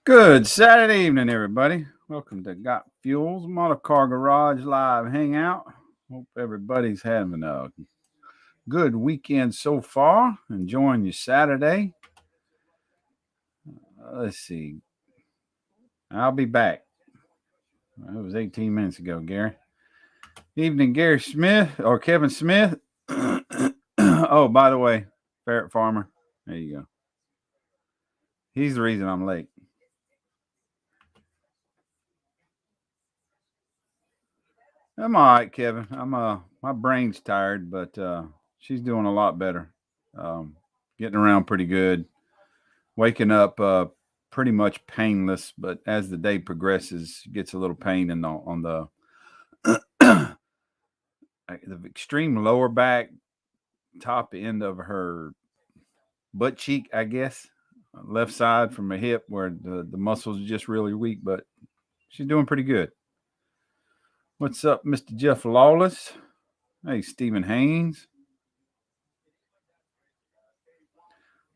Good Saturday evening, everybody. Welcome to Got Fuels Motor Car Garage Live Hangout. Hope everybody's having a good weekend so far. Enjoying your Saturday. Let's see. I'll be back. It was 18 minutes ago, Gary. Evening, Gary Smith or Kevin Smith. Oh, by the way, Ferret Farmer. There you go. He's the reason I'm late. I'm all right, Kevin. My brain's tired, but she's doing a lot better. Um, Getting around pretty good. Waking up pretty much painless, but as the day progresses, gets a little pain on the the extreme lower back, top end of her butt cheek, I guess, left side from her hip, where the muscles are just really weak. But she's doing pretty good. What's up, Mr. Jeff Lawless? Hey, Stephen Haynes.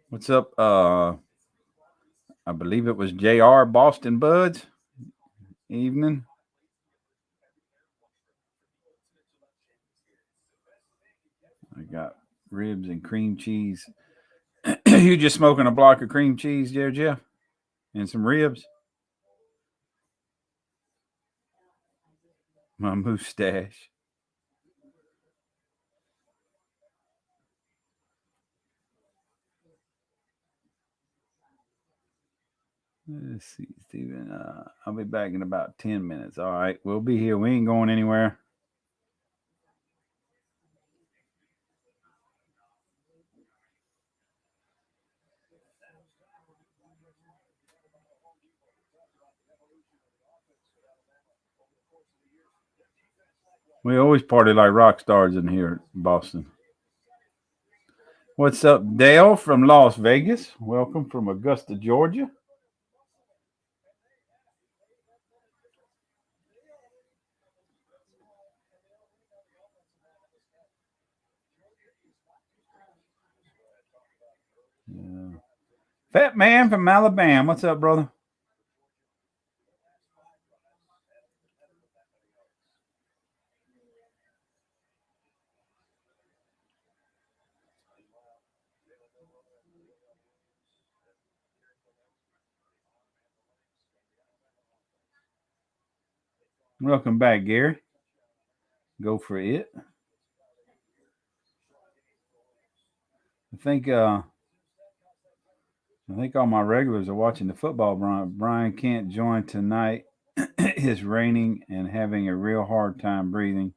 What's up? I believe it was JR Boston Buds. Evening. I got ribs and cream cheese. You just smoking a block of cream cheese there, Jeff? And some ribs? My mustache. Let's see, Steven. I'll be back in about 10 minutes. All right, we'll be here. We ain't going anywhere. We always party like rock stars in here in Boston. What's up, Dale from Las Vegas? Welcome from Augusta, Georgia. Yeah. Fat man from Alabama. What's up, brother? Welcome back, Gary. Go for it. I think uh, I think all my regulars are watching the football. Brian can't join tonight. It's raining and having a real hard time breathing.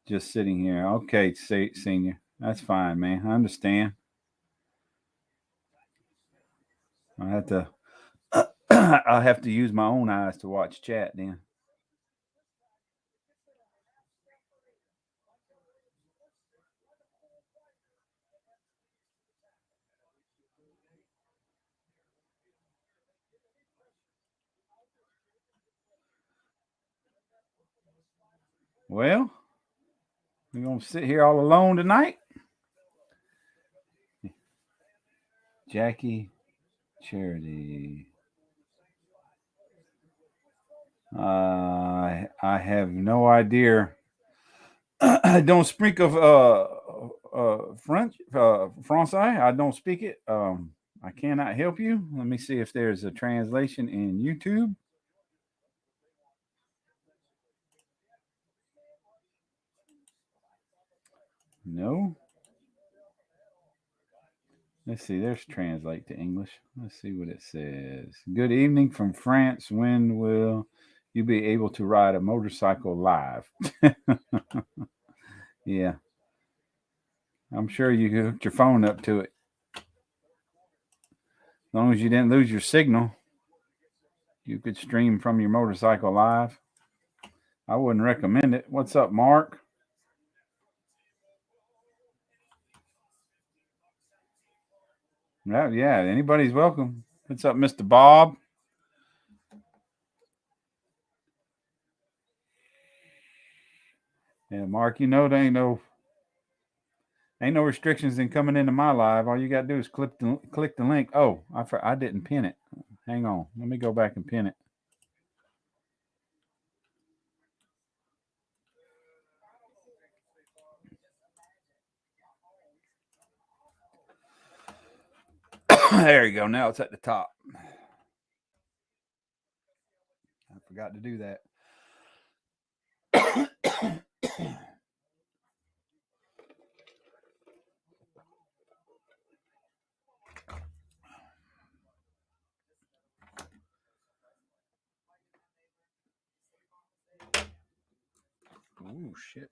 Just sitting here. Okay, senior. That's fine, man. I understand. I have to. I'll have to use my own eyes to watch chat then. Well, we're gonna sit here all alone tonight. Jackie Charity. I have no idea. I don't speak of French, Francais. I don't speak it. I cannot help you. Let me see if there's a translation in YouTube. No. Let's see. There's translate to English. Let's see what it says. Good evening from France. When will you be able to ride a motorcycle live? Yeah, I'm sure you hooked your phone up to it. As long as you didn't lose your signal, you could stream from your motorcycle live. I wouldn't recommend it. What's up, Mark? Yeah, anybody's welcome. What's up, Mr. Bob? Yeah, Mark, you know there ain't no restrictions in coming into my live. All you gotta do is click the link. Oh, I didn't pin it. Hang on. Let me go back and pin it. There you go. Now it's at the top. I forgot to do that. Oh, shit.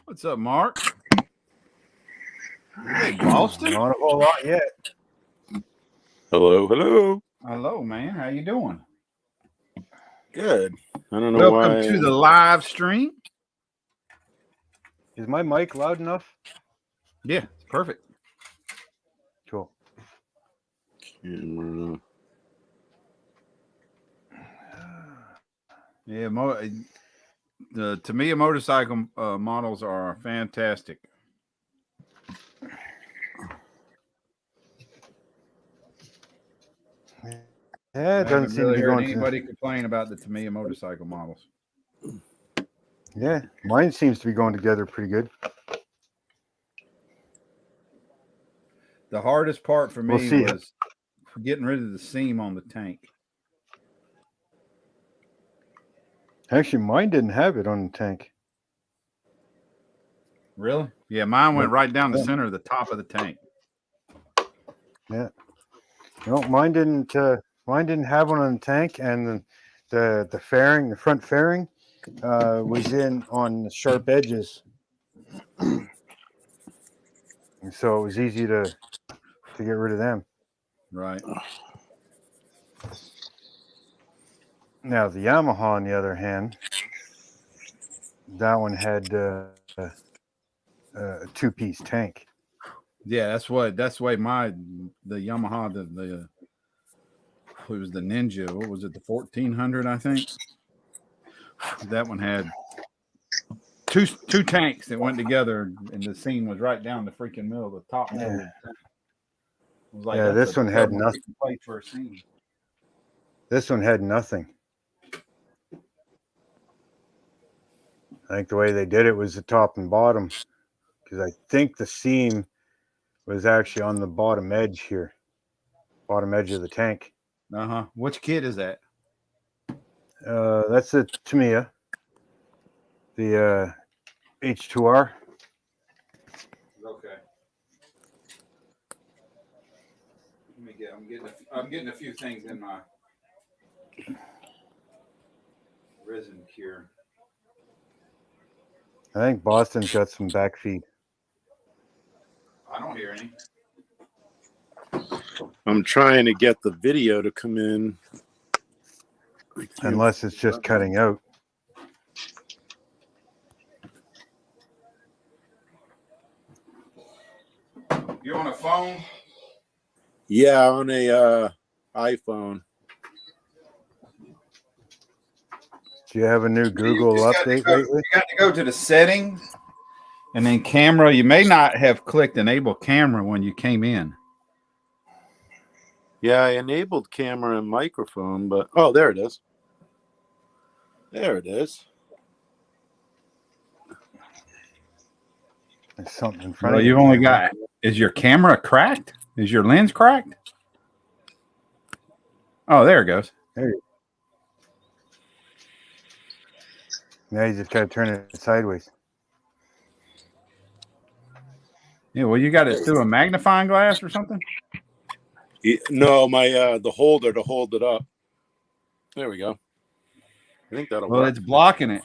What's up, Mark? Hey, Boston. Not a whole lot yet. Hello, hello. Hello, man. How you doing? Good. I don't know Welcome why. to the live stream. Is my mic loud enough? Yeah, it's perfect. Cool. Camera. Yeah, the Tamiya motorcycle models are fantastic. Yeah, it doesn't seem to be going anybody complain about the Tamiya motorcycle models. Yeah, mine seems to be going together pretty good. The hardest part for me We'll was getting rid of the seam on the tank. Actually, mine didn't have it on the tank. Really? Yeah, mine went right down the center of the top of the tank. Yeah. No, mine didn't. Mine didn't have one on the tank, and the fairing, the front fairing, was in on the sharp edges, and so it was easy to get rid of them. Right. Now the Yamaha, on the other hand, that one had a two-piece tank. Yeah, that's why the Yamaha the it was the Ninja. What was it? The 1400, I think. That one had two tanks that went together, and the seam was right down the freaking middle of the top. Yeah. It was like, Yeah, this one had nothing. Plate for a seam. This one had nothing. I think the way they did it was the top and bottom, because I think the seam was actually on the bottom edge here, bottom edge of the tank. Which kit is that? That's a Tamiya, the H2R. Okay. I'm getting a few things in my resin cure. I think Boston's got some back feed. I don't hear any. I'm trying to get the video to come in. Unless it's just cutting out. You on a phone? Yeah, on a iPhone. Do you have a new Google update lately? You got to go to the settings and then camera. You may not have clicked enable camera when you came in. Yeah, I enabled camera and microphone, but oh, there it is. There it is. There's something in front of you. You've only got. Is your camera cracked? Is your lens cracked? Oh, there it goes. There you go. Now you just got to turn it sideways. Yeah, well, you got it through a magnifying glass or something? No, my the holder to hold it up. There we go. I think that'll Well, work. it's blocking it.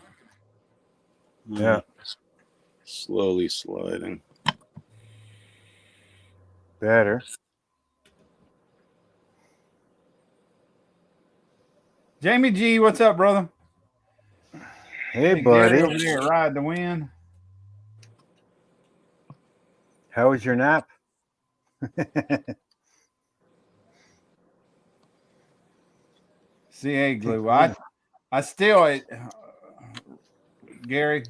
Yeah. Slowly sliding. Better. Jamie G, what's up, brother? Hey, Big Daddy buddy. over there, ride the wind. How was your nap? CA glue. I still Gary.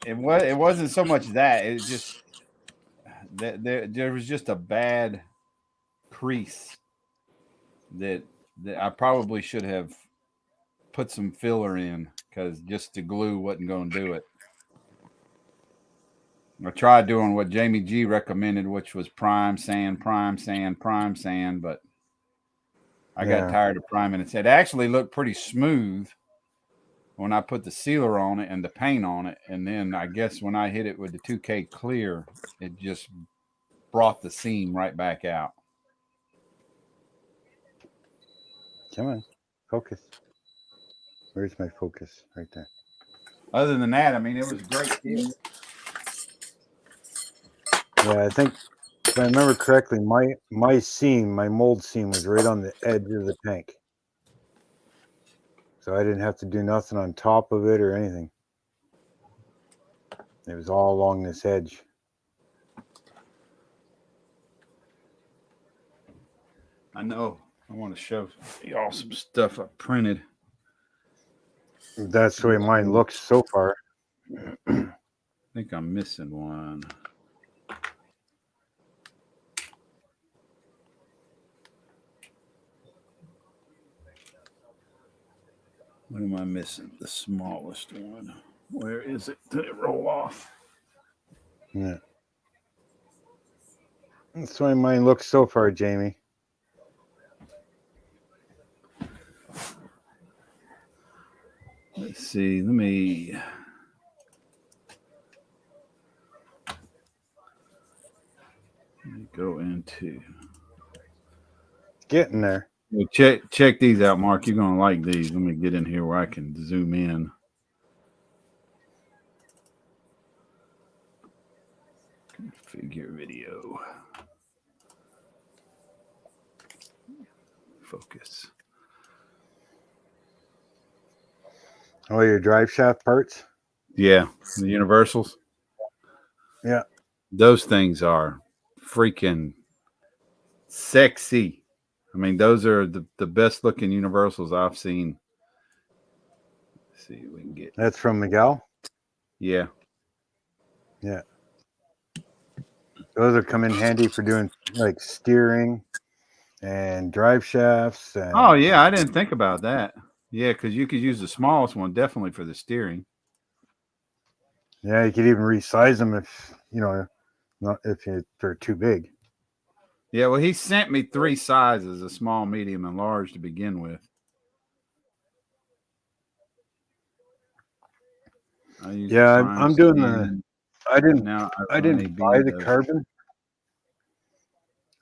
It wasn't so much that it just there was just a bad crease that I probably should have put some filler in because just the glue wasn't going to do it. I tried doing what Jamie G recommended, which was prime sand, but I got tired of priming it. It actually looked pretty smooth when I put the sealer on it and the paint on it. And then I guess when I hit it with the 2K clear, it just brought the seam right back out. Come on. Focus. Where's my focus? Right there. Other than that, I mean, it was a great kit. Yeah, I think if I remember correctly, my mold seam was right on the edge of the tank. So I didn't have to do nothing on top of it or anything. It was all along this edge. I know. I want to show y'all some stuff I printed. That's the way mine looks so far. I think I'm missing one. What am I missing? The smallest one. Where is it? Did it roll off? Yeah. That's the way mine looks so far, Jamie. Let's see. Let me go into. Getting there. Check these out, Mark. You're gonna like these. Let me get in here where I can zoom in. Figure video. Focus. Oh, your drive shaft parts? Yeah, the universals. Yeah. Those things are freaking sexy. I mean, those are the best looking universals I've seen. Let's see if we can get. That's from Miguel? Yeah. Yeah. Those will come in handy for doing like steering and drive shafts. And... Oh, yeah. I didn't think about that. Yeah, because you could use the smallest one definitely for the steering. Yeah, you could even resize them if, not if they're too big. Yeah, well, he sent me 3 sizes, a small, medium, and large to begin with. Yeah, I'm doing the. I didn't buy the carbon.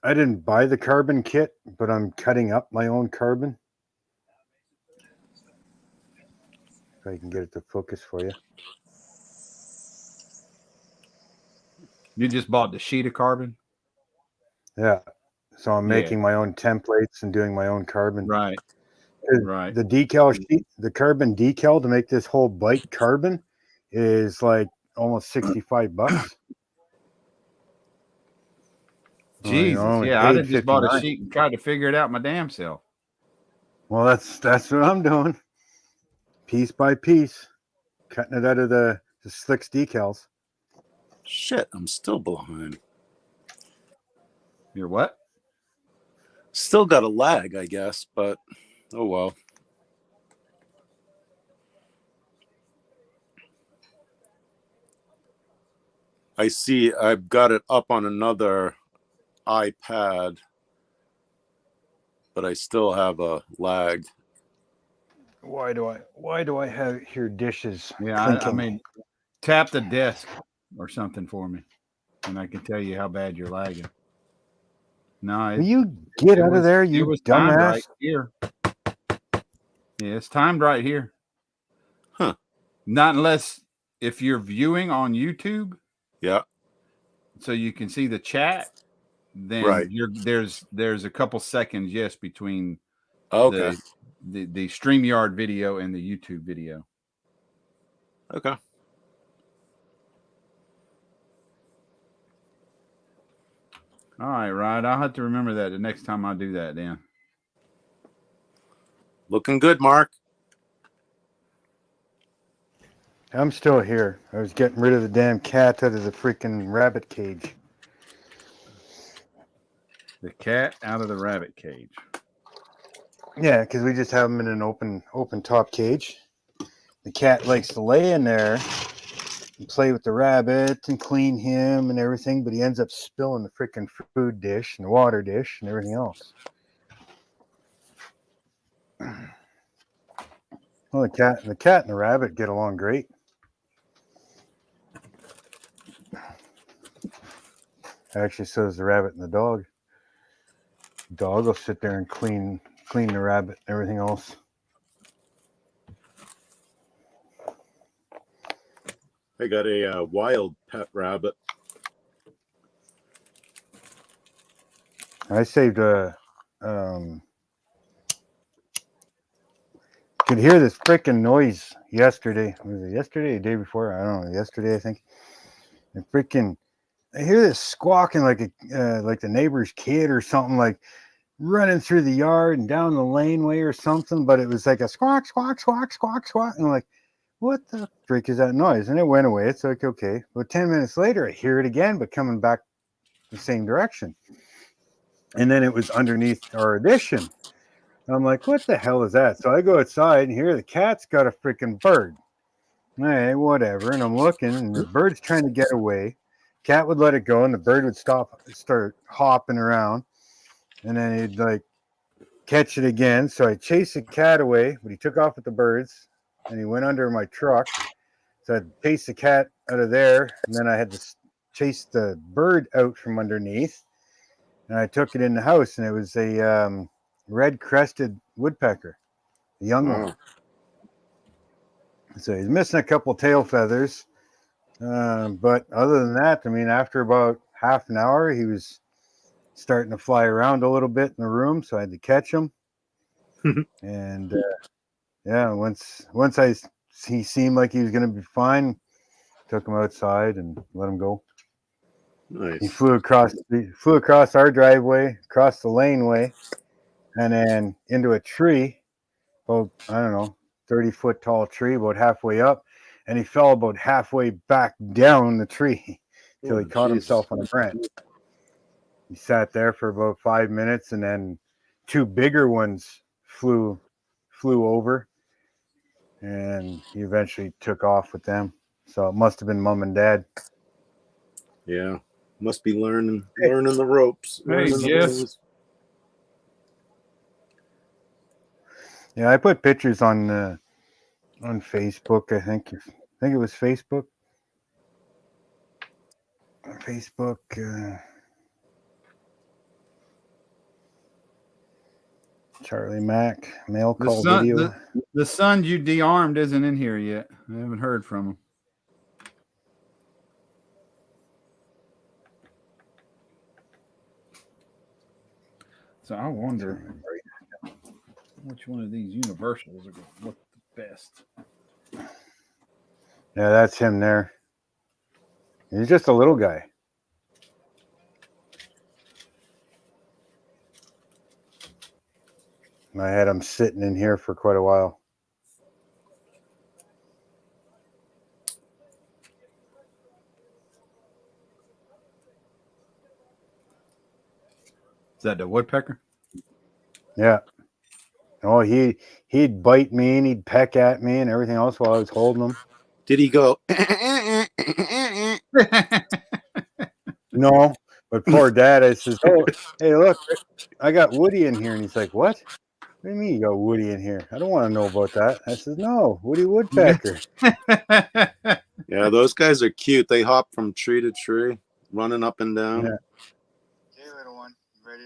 I didn't buy the carbon kit, but I'm cutting up my own carbon. If I can get it to focus for you. You just bought the sheet of carbon? Yeah. So I'm making my own templates and doing my own carbon. Right. Right. The decal sheet, the carbon decal to make this whole bike carbon is like almost $65. Jesus, yeah, I just bought a sheet and tried to figure it out my damn self. Well, that's what I'm doing, piece by piece, cutting it out of the slicks decals. Shit, I'm still behind. You're what? Still got a lag, I guess, but oh well. I see I've got it up on another iPad, but I still have a lag. Why do I hear dishes? Yeah, I mean, tap the desk or something for me, and I can tell you how bad you're lagging. No, Will you get out of there, it you was timed right dumbass? here. Yeah, it's timed right here. Huh. Not unless if you're viewing on YouTube, Yeah. so you can see the chat, then Right. there's a couple seconds, yes, between Okay. the StreamYard video and the YouTube video. Okay. All right, Rod. I'll have to remember that the next time I do that then. Looking good, Mark. I'm still here. I was getting rid of the damn cat out of the freaking rabbit cage. The cat out of the rabbit cage. Yeah, because we just have him in an open top cage. The cat likes to lay in there and play with the rabbit and clean him and everything, but he ends up spilling the freaking food dish and the water dish and everything else. Well, the cat and the rabbit get along great. Actually, so does the rabbit and the dog. The dog will sit there and clean the rabbit and everything else. I got a wild pet rabbit. I saved could hear this freaking noise yesterday. Was it yesterday or the day before? I don't know. Yesterday, I think. And freaking, I hear this squawking like like the neighbor's kid or something, like running through the yard and down the laneway or something. But it was like a squawk, squawk, squawk, squawk, squawk, and I'm like, what the freak is that noise? And it went away. It's like, okay. But 10 minutes later, I hear it again, but coming back the same direction. And then it was underneath our addition. And I'm like, what the hell is that? So I go outside and here the cat's got a freaking bird. All right, whatever. And I'm looking and the bird's trying to get away. Cat would let it go and the bird would start hopping around. And then he'd like catch it again. So I chased the cat away, but he took off with the birds and he went under my truck. So I chased the cat out of there. And then I had to chase the bird out from underneath. And I took it in the house and it was a red-crested woodpecker, a young one. So he's missing a couple tail feathers. But other than that, I mean, after about half an hour, he was starting to fly around a little bit in the room. So I had to catch him. And yeah, once he seemed like he was going to be fine, took him outside and let him go. Nice. He flew across our driveway, across the laneway, and then into a tree. About, I don't know, 30-foot tall tree, about halfway up, and he fell about halfway back down the tree till he caught himself on a branch. He sat there for about 5 minutes, and then two bigger ones flew over, and he eventually took off with them. So it must have been mom and dad. Yeah, must be learning the ropes. Hey, Learning the Jeff. ways. Yeah, I put pictures on Facebook. I think it was Facebook. Charlie Mack mail call video. The son you de-armed isn't in here yet. I haven't heard from him. So I wonder which one of these universals are going to look the best. Yeah, that's him there. He's just a little guy. I had him sitting in here for quite a while. Is that the woodpecker? Yeah. Oh, he'd bite me and he'd peck at me and everything else while I was holding him. Did he go? No, but poor dad, I says, oh, hey, look, I got Woody in here. And he's like, what? What do you mean you got Woody in here? I don't want to know about that. I said, no, Woody Woodpecker. Yeah, those guys are cute. They hop from tree to tree, running up and down. Yeah. Okay, little one, ready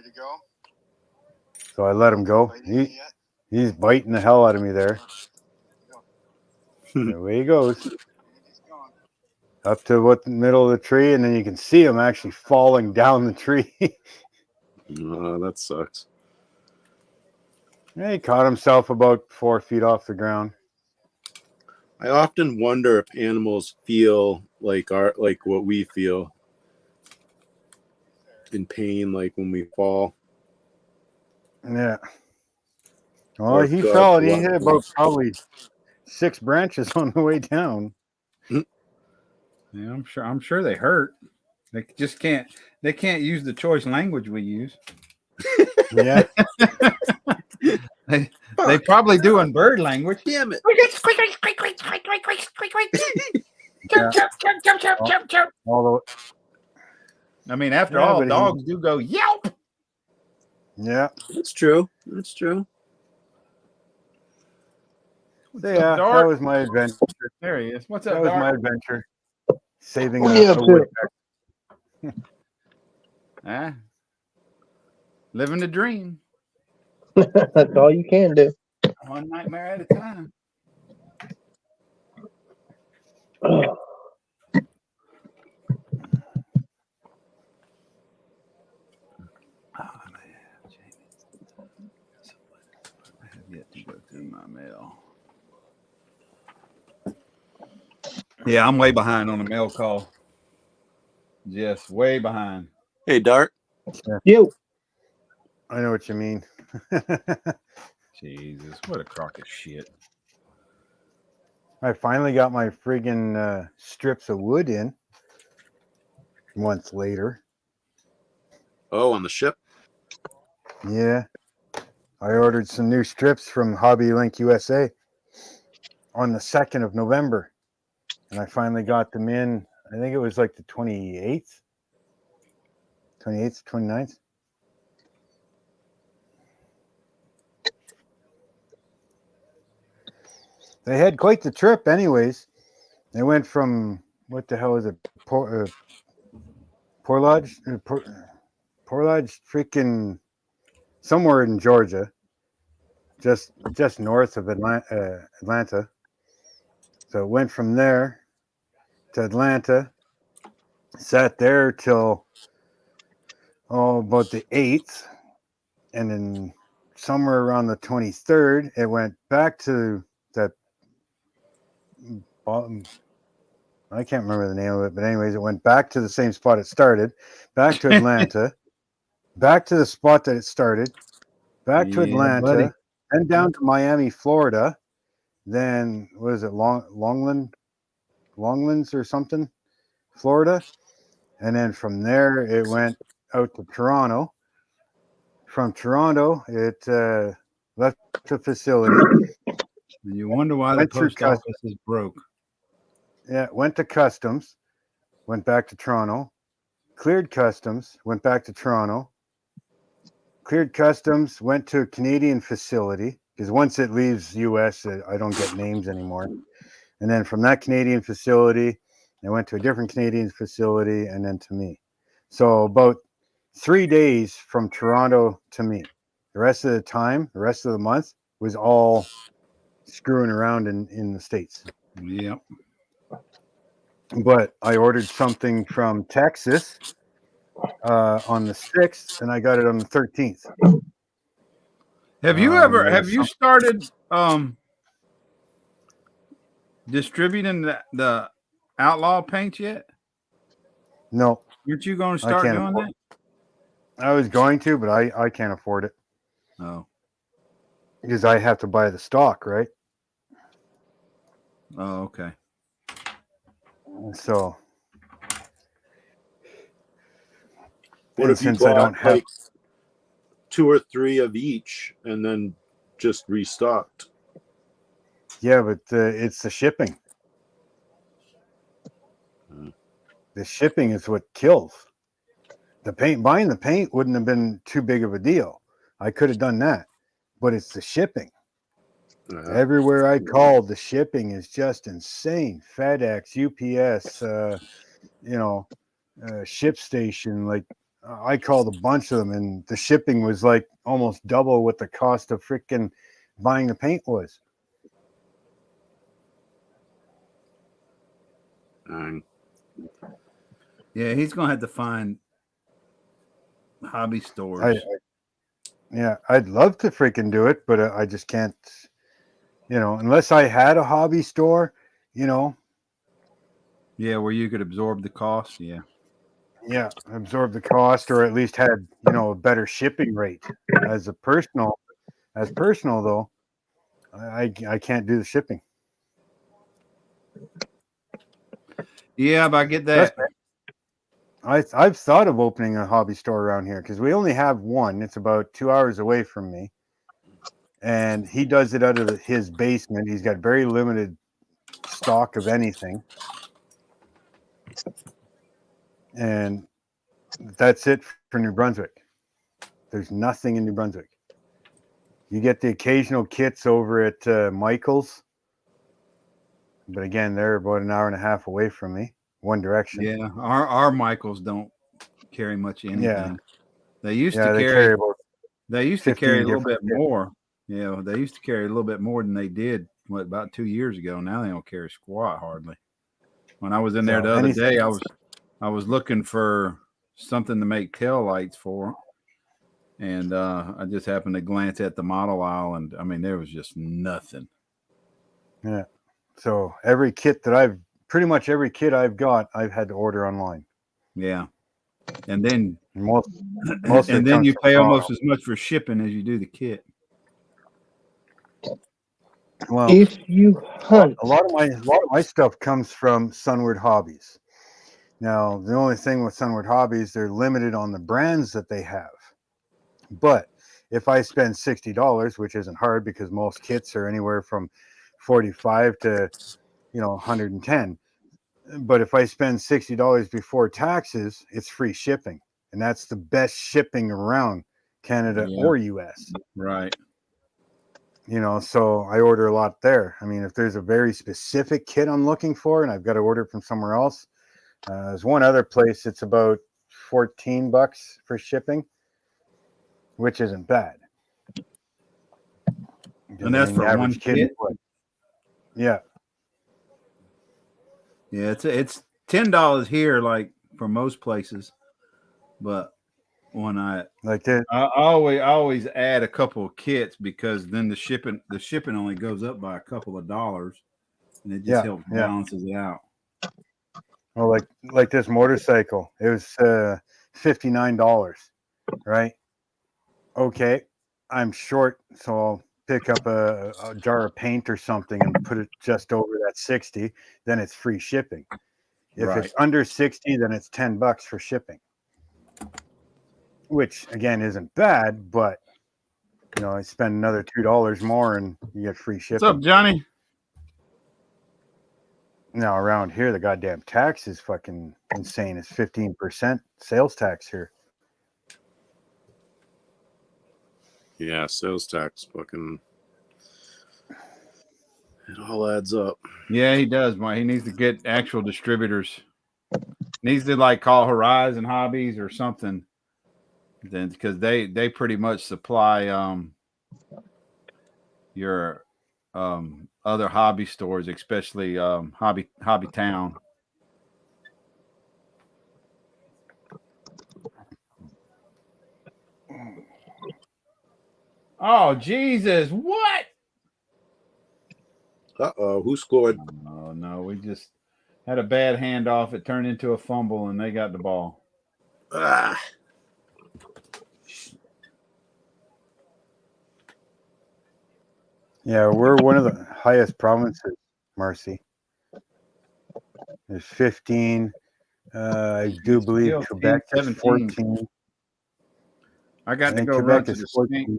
So I let him go. He's biting the hell out of me there. Away he goes. Up to what the middle of the tree, and then you can see him actually falling down the tree. Oh, that sucks. Yeah, he caught himself about 4 feet off the ground. I often wonder if animals feel like what we feel in pain, like when we fall. Yeah. Well, Or he God fell and he bless hit them. about probably 6 branches on the way down. Yeah, I'm sure they hurt. They just can't. They can't use the choice language we use. Yeah. They probably do in bird language. Damn it. Although, I mean, after yeah, all, but dogs do go yelp. yeah. That's true. That's true. So yeah, that Dart? was my adventure. There he is. What's That up, was my Dart? adventure. Saving What are you a up to? woodpecker. Ah, living the dream, That's all you can do. one nightmare at a time. Oh, Oh, man, Jamie. I have yet to go through my mail. Yeah, I'm way behind on the mail call. Just way behind. Hey, Dart. you. I know what you mean. Jesus, what a crock of shit. I finally got my friggin' strips of wood in months later. Oh, on the ship? Yeah. I ordered some new strips from Hobby Link USA on the 2nd of November. And I finally got them in. I think it was like the 28th, 29th. They had quite the trip, anyways. They went from, what the hell is it? Portage, freaking somewhere in Georgia, just north of Atlanta. So it went from there to Atlanta, sat there till about the 8th, and then somewhere around the 23rd, it went back to that bottom. I can't remember the name of it, but anyways, it went back to the same spot it started, back to Atlanta, back to the spot that it started, back to Yeah, Atlanta, buddy. then down to Miami, Florida. Then what is it, Longlands or something, Florida, and then from there it went out to Toronto. From Toronto, it left the facility. And you wonder why the Went through post office is broke. Yeah, went to customs, went back to Toronto, cleared customs, went back to Toronto, cleared customs, went to a Canadian facility, because once it leaves US, I don't get names anymore. And then from that Canadian facility, I went to a different Canadian facility, and then to me. So about 3 days from Toronto to me. The rest of the time, the rest of the month was all screwing around in the States. Yep. But I ordered something from Texas on the 6th, and I got it on the 13th. Have you started distributing the outlaw paint yet? No, Aren't you going to start can't doing afford that? I was going to, but I can't afford it Oh. because I have to buy the stock, right? Oh, okay. So, What and if you since I bought don't have, like 2 or 3 of each and then just restocked? yeah, but it's the shipping. The shipping is what kills. The paint, buying the paint wouldn't have been too big of a deal. I could have done that, but it's the shipping. Everywhere I called, the shipping is just insane. FedEx, UPS, Ship Station. Like, I called a bunch of them, and the shipping was like almost double what the cost of freaking buying the paint was. Dang. Yeah, he's gonna have to find hobby I stores. yeah, I'd love to freaking do it, but I just can't. Unless I had a hobby store, Yeah, where you could absorb the cost. Yeah. yeah, absorb the cost, or at least had a better shipping rate. As personal though, I can't do the shipping. Yeah, but I get Trust that. me. I've thought of opening a hobby store around here because we only have one. It's about 2 hours away from me, and he does it out of his basement. He's got very limited stock of anything, and that's it for New Brunswick. There's nothing in New Brunswick. You get the occasional kits over at Michael's, but again, they're about an hour and a half away from me, one direction. Yeah, our Michaels don't carry much of anything. Yeah. They used Yeah, to they carry. carry about They used to 15 carry a little different bit kits. more. Yeah, they used to carry a little bit more than they did about 2 years ago. Now they don't carry squat hardly. When I was in there So the other anything- day, I was looking for something to make tail lights for, and I just happened to glance at the model aisle, and I mean there was just nothing. Yeah. So pretty much every kit I've got, I've had to order online. Yeah, and then Most of and it then comes you from pay Toronto. almost as much for shipping as you do the kit. Well, If you hunt, a lot of my stuff comes from Sunward Hobbies. Now, the only thing with Sunward Hobbies, they're limited on the brands that they have. But if I spend $60, which isn't hard because most kits are anywhere from 45 to 110. But if I spend $60 before taxes, it's free shipping, and that's the best shipping around Canada Yeah. or US. Right. So I order a lot there. I mean, if there's a very specific kit I'm looking for and I've got to order it from somewhere else, there's one other place it's about $14 for shipping, which isn't bad. And that's for the average one kit. kit? Yeah. Yeah, it's $10 here, like for most places, but when Like that. I always add a couple of kits because then the shipping only goes up by a couple of dollars, and it just helps balances it out. Well, like this motorcycle, it was $59, right? Okay, I'm short, so I'll pick up a jar of paint or something and put it just over that 60. Then it's free shipping. If Right. it's under 60, then it's $10 for shipping, which again isn't bad, but I spend another $2 more and you get free shipping. What's up, Johnny? Now around here, the goddamn tax is fucking insane. It's 15% sales tax here. Yeah, sales tax fucking it all adds up. Yeah, he does. He needs to get actual distributors. Needs to like call Horizon Hobbies or something. Then because they pretty much supply your other hobby stores, especially Hobby Town. Oh Jesus! What? Who scored? Oh no, we just had a bad handoff. It turned into a fumble, and they got the ball. Ah. Yeah, we're one of the highest provinces, Marcy. There's 15. I do believe Still Quebec is 17. 14. I got to think go Quebec run to is the 14. sink.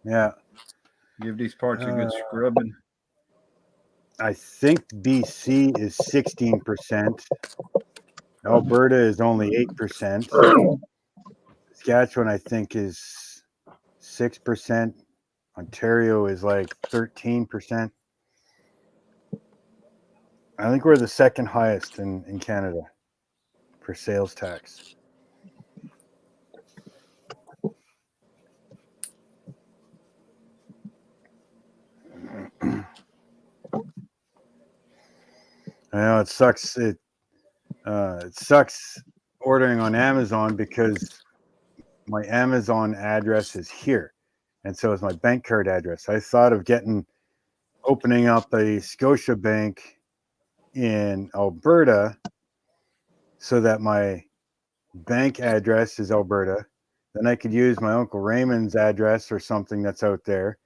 Yeah. Give these parts a good scrubbing. I think BC is 16%. Alberta is only 8%. Saskatchewan, I think, is 6%. Ontario is like 13%. I think we're the second highest in Canada for sales tax. I know it sucks. It sucks ordering on Amazon because my Amazon address is here, and so is my bank card address. I thought of opening up a Scotia bank in Alberta so that my bank address is Alberta. Then I could use my Uncle Raymond's address or something that's out there,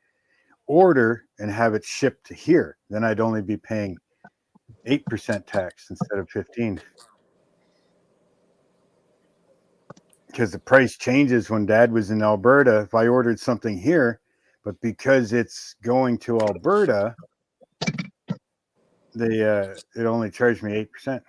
order and have it shipped to here. Then I'd only be paying 8% tax instead of 15%. Because the price changes when Dad was in Alberta. If I ordered something here, but because it's going to Alberta, it only charged me 8%.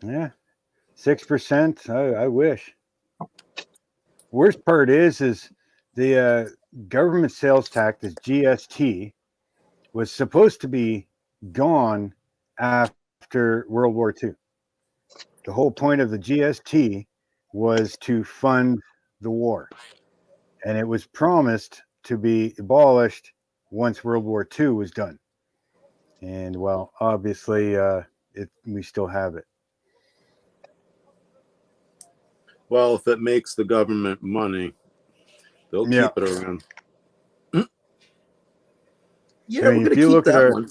Yeah, 6%. I wish. Worst part is the government sales tax, this GST, was supposed to be gone after World War II. The whole point of the GST was to fund the war, and it was promised to be abolished once World War II was done. And well, obviously, we still have it. Well, if it makes the government money, they'll keep it around. Yeah, I mean, we're gonna if you keep look at that one.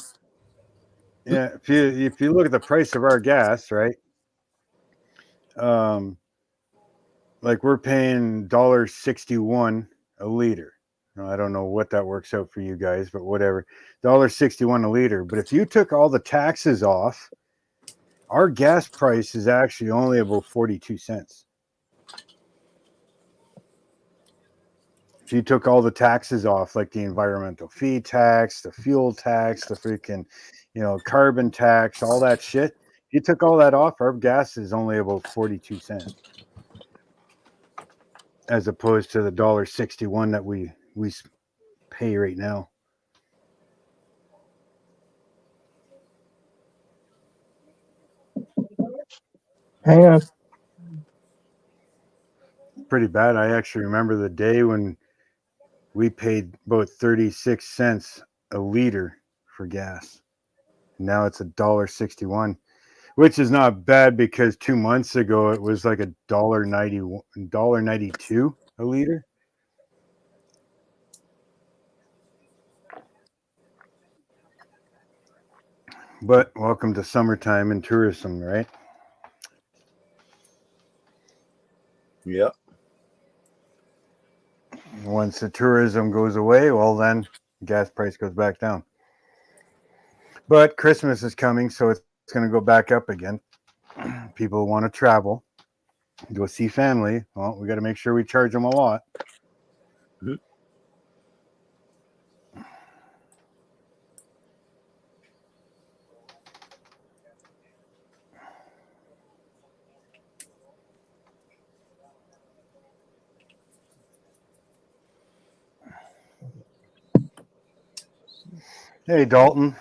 Yeah, if you look at the price of our gas, right? Like we're paying $1.61 a liter. Now, I don't know what that works out for you guys, but whatever. $1.61 a liter. But if you took all the taxes off, our gas price is actually only about 42 cents. If you took all the taxes off, like the environmental fee tax, the fuel tax, the freaking, carbon tax, all that shit, if you took all that off, our gas is only about 42 cents. As opposed to the $1.61 that we pay right now. Hang on. Pretty bad. I actually remember the day when we paid about 36 cents a liter for gas. Now it's $1.61, which is not bad because 2 months ago it was like $1.92 a liter. But welcome to summertime and tourism, right? Yep. Once the tourism goes away, well, then gas price goes back down. But Christmas is coming, so it's going to go back up again. People want to travel, go see family. Well, we got to make sure we charge them a lot. Mm-hmm. Hey, Dalton.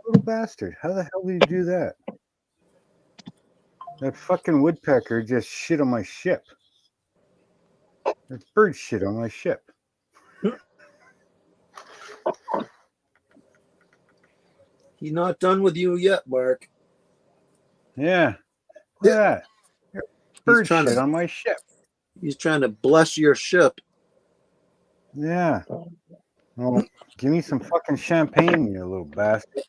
Little bastard. How the hell did you do that? That fucking woodpecker just shit on my ship. That bird shit on my ship. He's not done with you yet, Mark. Yeah. Look at that. Bird shit on my ship. He's trying to bless your ship. Yeah. Well, give me some fucking champagne, you little bastard.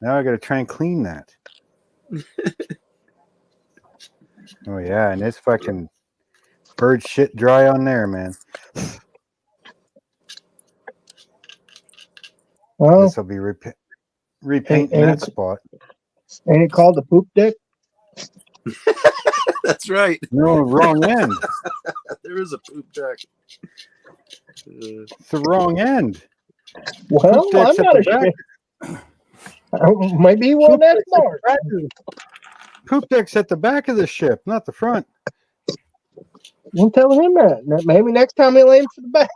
Now I got to try and clean that. Oh, yeah. And this fucking bird shit dry on there, man. Well, This will be repainting that spot. Ain't it called the poop deck? That's right. No, wrong end. There is a poop deck. It's the wrong end. Well, Poop deck's I'm at not the back. ashamed. Maybe he wasn't that smart. Poop deck's at the back of the ship, not the front. I'm telling him that. Maybe next time he'll aim for the back.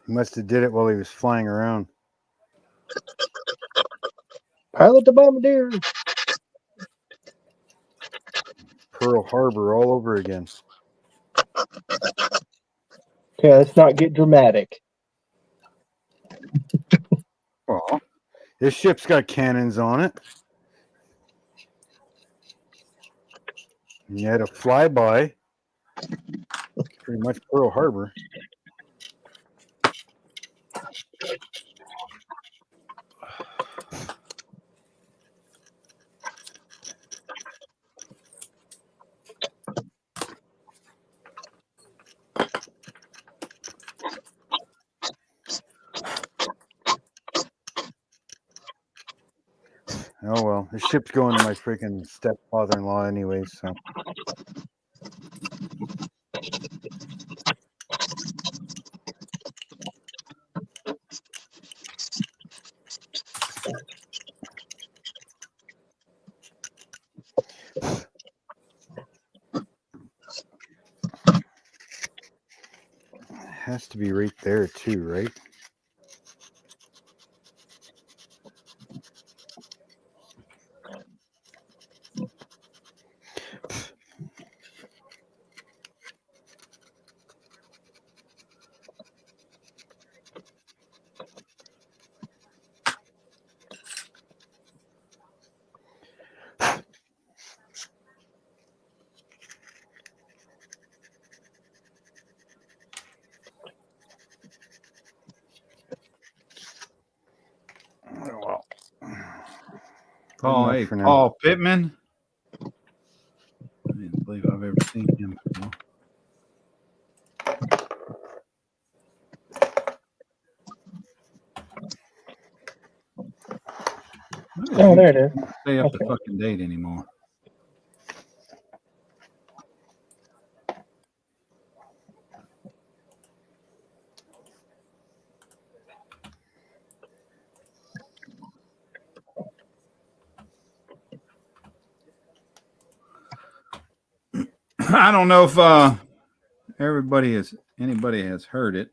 He must have did it while he was flying around. Pilot the bombardier. Pearl Harbor all over again. Okay, let's not get dramatic. Well, this ship's got cannons on it. And you had a flyby. Pretty much Pearl Harbor. Oh well, the ship's going to my freaking stepfather-in-law anyway, so. It has to be right there too, right? Oh, well. Paul, Enough hey, for now. Paul Pittman. I didn't believe I've ever seen him before. Oh, there it is. Stay up to Okay. fucking date anymore. I don't know if anybody has heard it.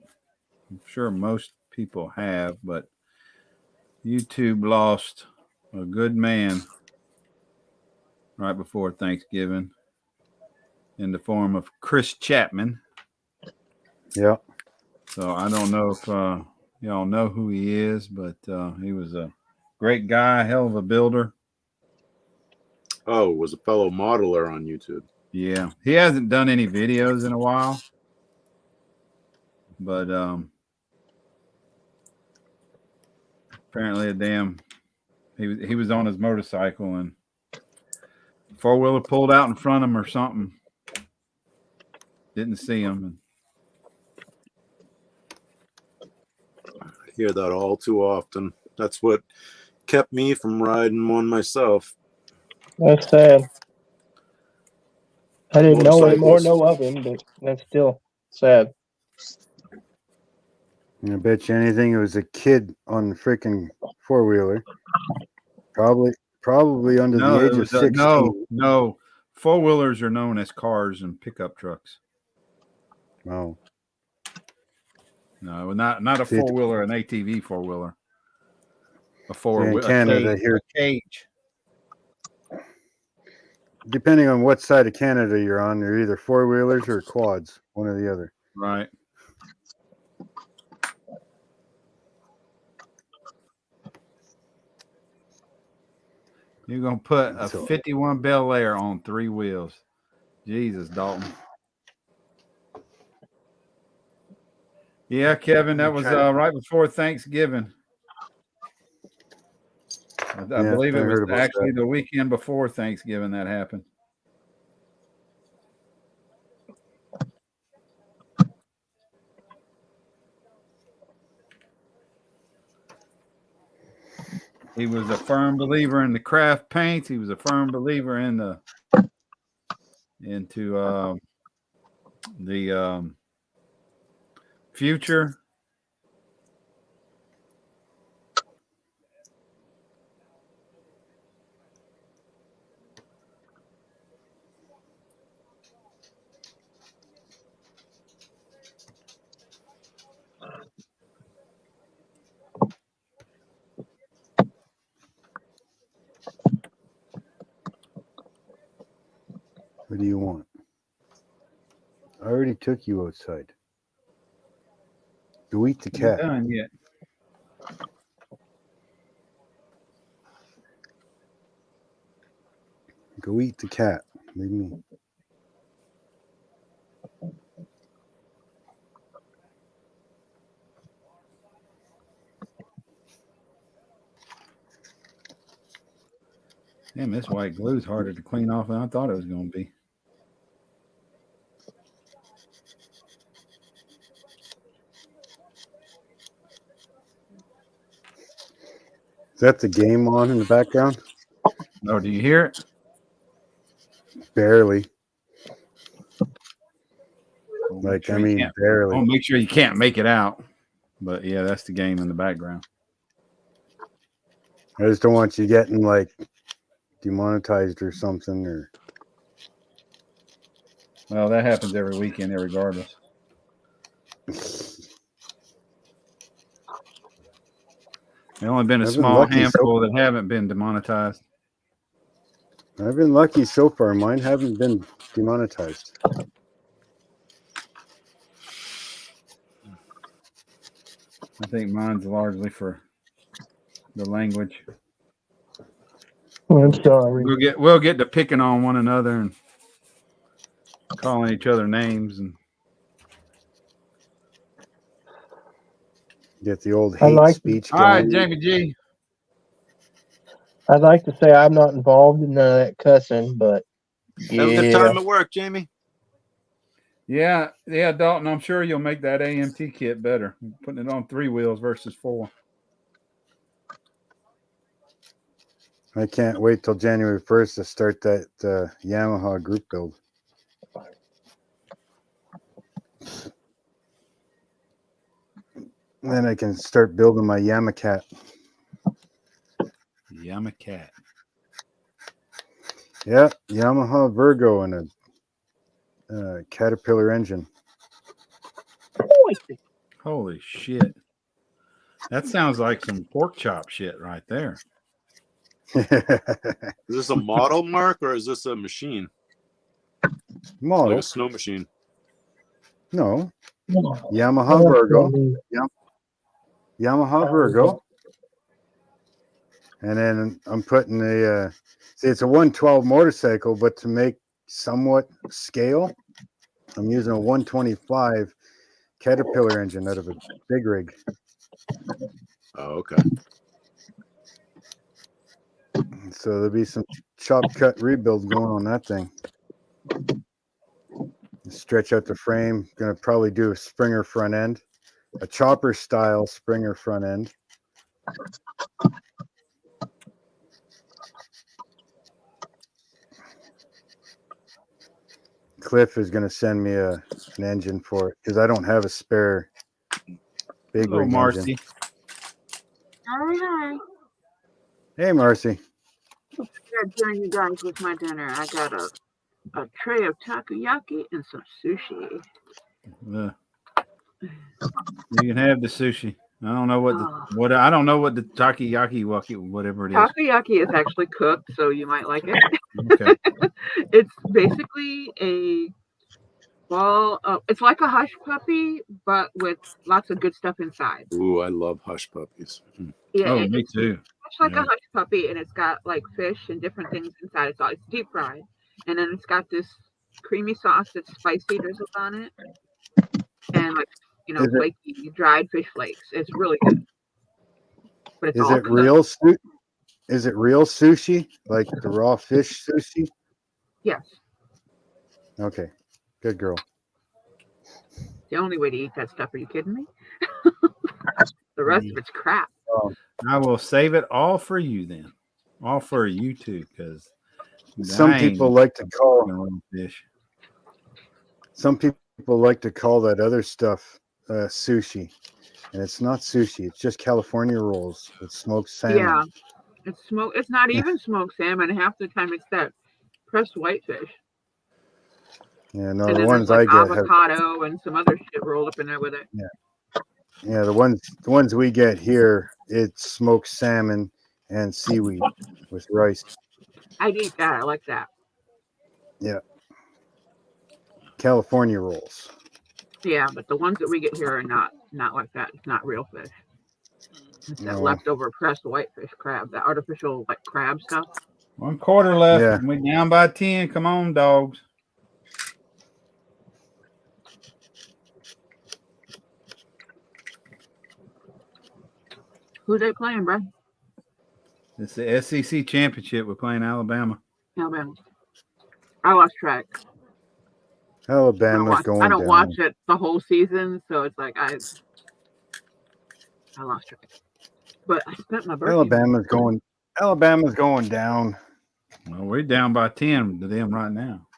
I'm sure most people have, but YouTube lost a good man right before Thanksgiving in the form of Chris Chapman. Yeah. So I don't know if y'all know who he is, but he was a great guy, hell of a builder. Oh, was a fellow modeler on YouTube. Yeah, he hasn't done any videos in a while, but apparently he was on his motorcycle and four-wheeler pulled out in front of him or something. Didn't see him. I hear that all too often. That's what kept me from riding one myself. That's sad. I didn't know him or Motorcycles. know of him, but that's still sad. I bet you anything it was a kid on the freaking four-wheeler. Probably under No, the it age of was 16. no. Four-wheelers are known as cars and pickup trucks. Oh. No, not a four-wheeler, an ATV four-wheeler. A four-wheeler, in Canada here, a cage. depending on what side of Canada you're on, they're either four-wheelers or quads, one or the other. Right. You're gonna put a 51 Bel Air on three wheels. Jesus, Dalton. Yeah, Kevin, that was right before Thanksgiving. I believe it was actually the weekend before Thanksgiving that happened. He was a firm believer in the craft paints. He was a firm believer in the future. What do you want? I already took you outside. Go eat the Not cat. done yet. Go eat the cat. Leave me. Damn, this white glue is harder to clean off than I thought it was going to be. Is that the game on in the background? Oh, do you hear it? Barely. Well, Like, sure I you mean, can't- barely. Well, make sure you can't make it out. But yeah, that's the game in the background. I just don't want you getting like demonetized or something. Or Well, that happens every weekend, regardless. There's only been a I've been small lucky handful that haven't been demonetized. I've been lucky so far. Mine haven't been demonetized. I think mine's largely for the language. I'm sorry. We'll get to picking on one another and calling each other names and Get the old I hate like- speech all right, going. Jamie G. I'd like to say I'm not involved in none of that cussing, but Have a good yeah, time at work, Jamie. Yeah, Dalton. I'm sure you'll make that AMT kit better. Putting it on 3 wheels versus 4. I can't wait till January 1st to start that Yamaha group build. Then I can start building my Yamacat. Yamacat. Yeah, Yamaha Virgo and a Caterpillar engine. Holy shit. That sounds like some pork chop shit right there. Is this a model, Mark, or is this a machine? Model? Like a snow machine? No. Yamaha Virgo. Yamaha Virgo. And then I'm putting see, it's a 112 motorcycle, but to make somewhat scale, I'm using a 125 Caterpillar engine out of a big rig. Oh, okay. So there'll be some chop cut rebuild going on that thing. Stretch out the frame. Gonna probably do a Springer front end, a chopper style Springer front end. Cliff is gonna send me an engine for it because I don't have a spare big Hello, rig Marcy. engine. Hi. Hey, Marcy. I gotta join you guys with my dinner. I got a tray of takoyaki and some sushi. You can have the sushi. I don't know what I don't know what the takoyaki whatever it is. Takoyaki is actually cooked, so you might like it. Okay. It's basically a ball. It's like a hush puppy, but with lots of good stuff inside. Ooh, I love hush puppies. Yeah, Oh, me too. It's like Yeah. a hush puppy, and it's got like fish and different things inside. It's deep fried, and then it's got this creamy sauce that's spicy drizzled on it, and like Is it- flaky dried fish flakes. It's really good. But it's Is all it cooked. real? Is it real sushi, like the raw fish sushi? Yes, Okay, good girl. the only way to eat that stuff. Are you kidding me? The rest of it's crap. I will save it all for you then. All for you too, because Some people like to call fish. Some people like to call that other stuff sushi, and it's not sushi. It's just California rolls with smoked salmon. Yeah, it's not even smoked salmon. Half the time it's that pressed whitefish. Yeah, no, And the then ones there's like I get avocado and some other shit rolled up in there with it. Yeah, the ones we get here, it's smoked salmon and seaweed with rice. I'd eat that. I like that. Yeah, California rolls. Yeah, but the ones that we get here are not like that. It's not real fish. It's that No. leftover pressed whitefish crab, that artificial like crab stuff. 1/4 left. Yeah. We down by 10. Come on, dogs. Who they playing, bro? It's the SEC championship. We're playing Alabama. Alabama. I lost track. Alabama's going I don't down. watch it the whole season, so it's like I lost track. But I spent my birthday. Alabama's going down. Well, we're down by 10 to them right now.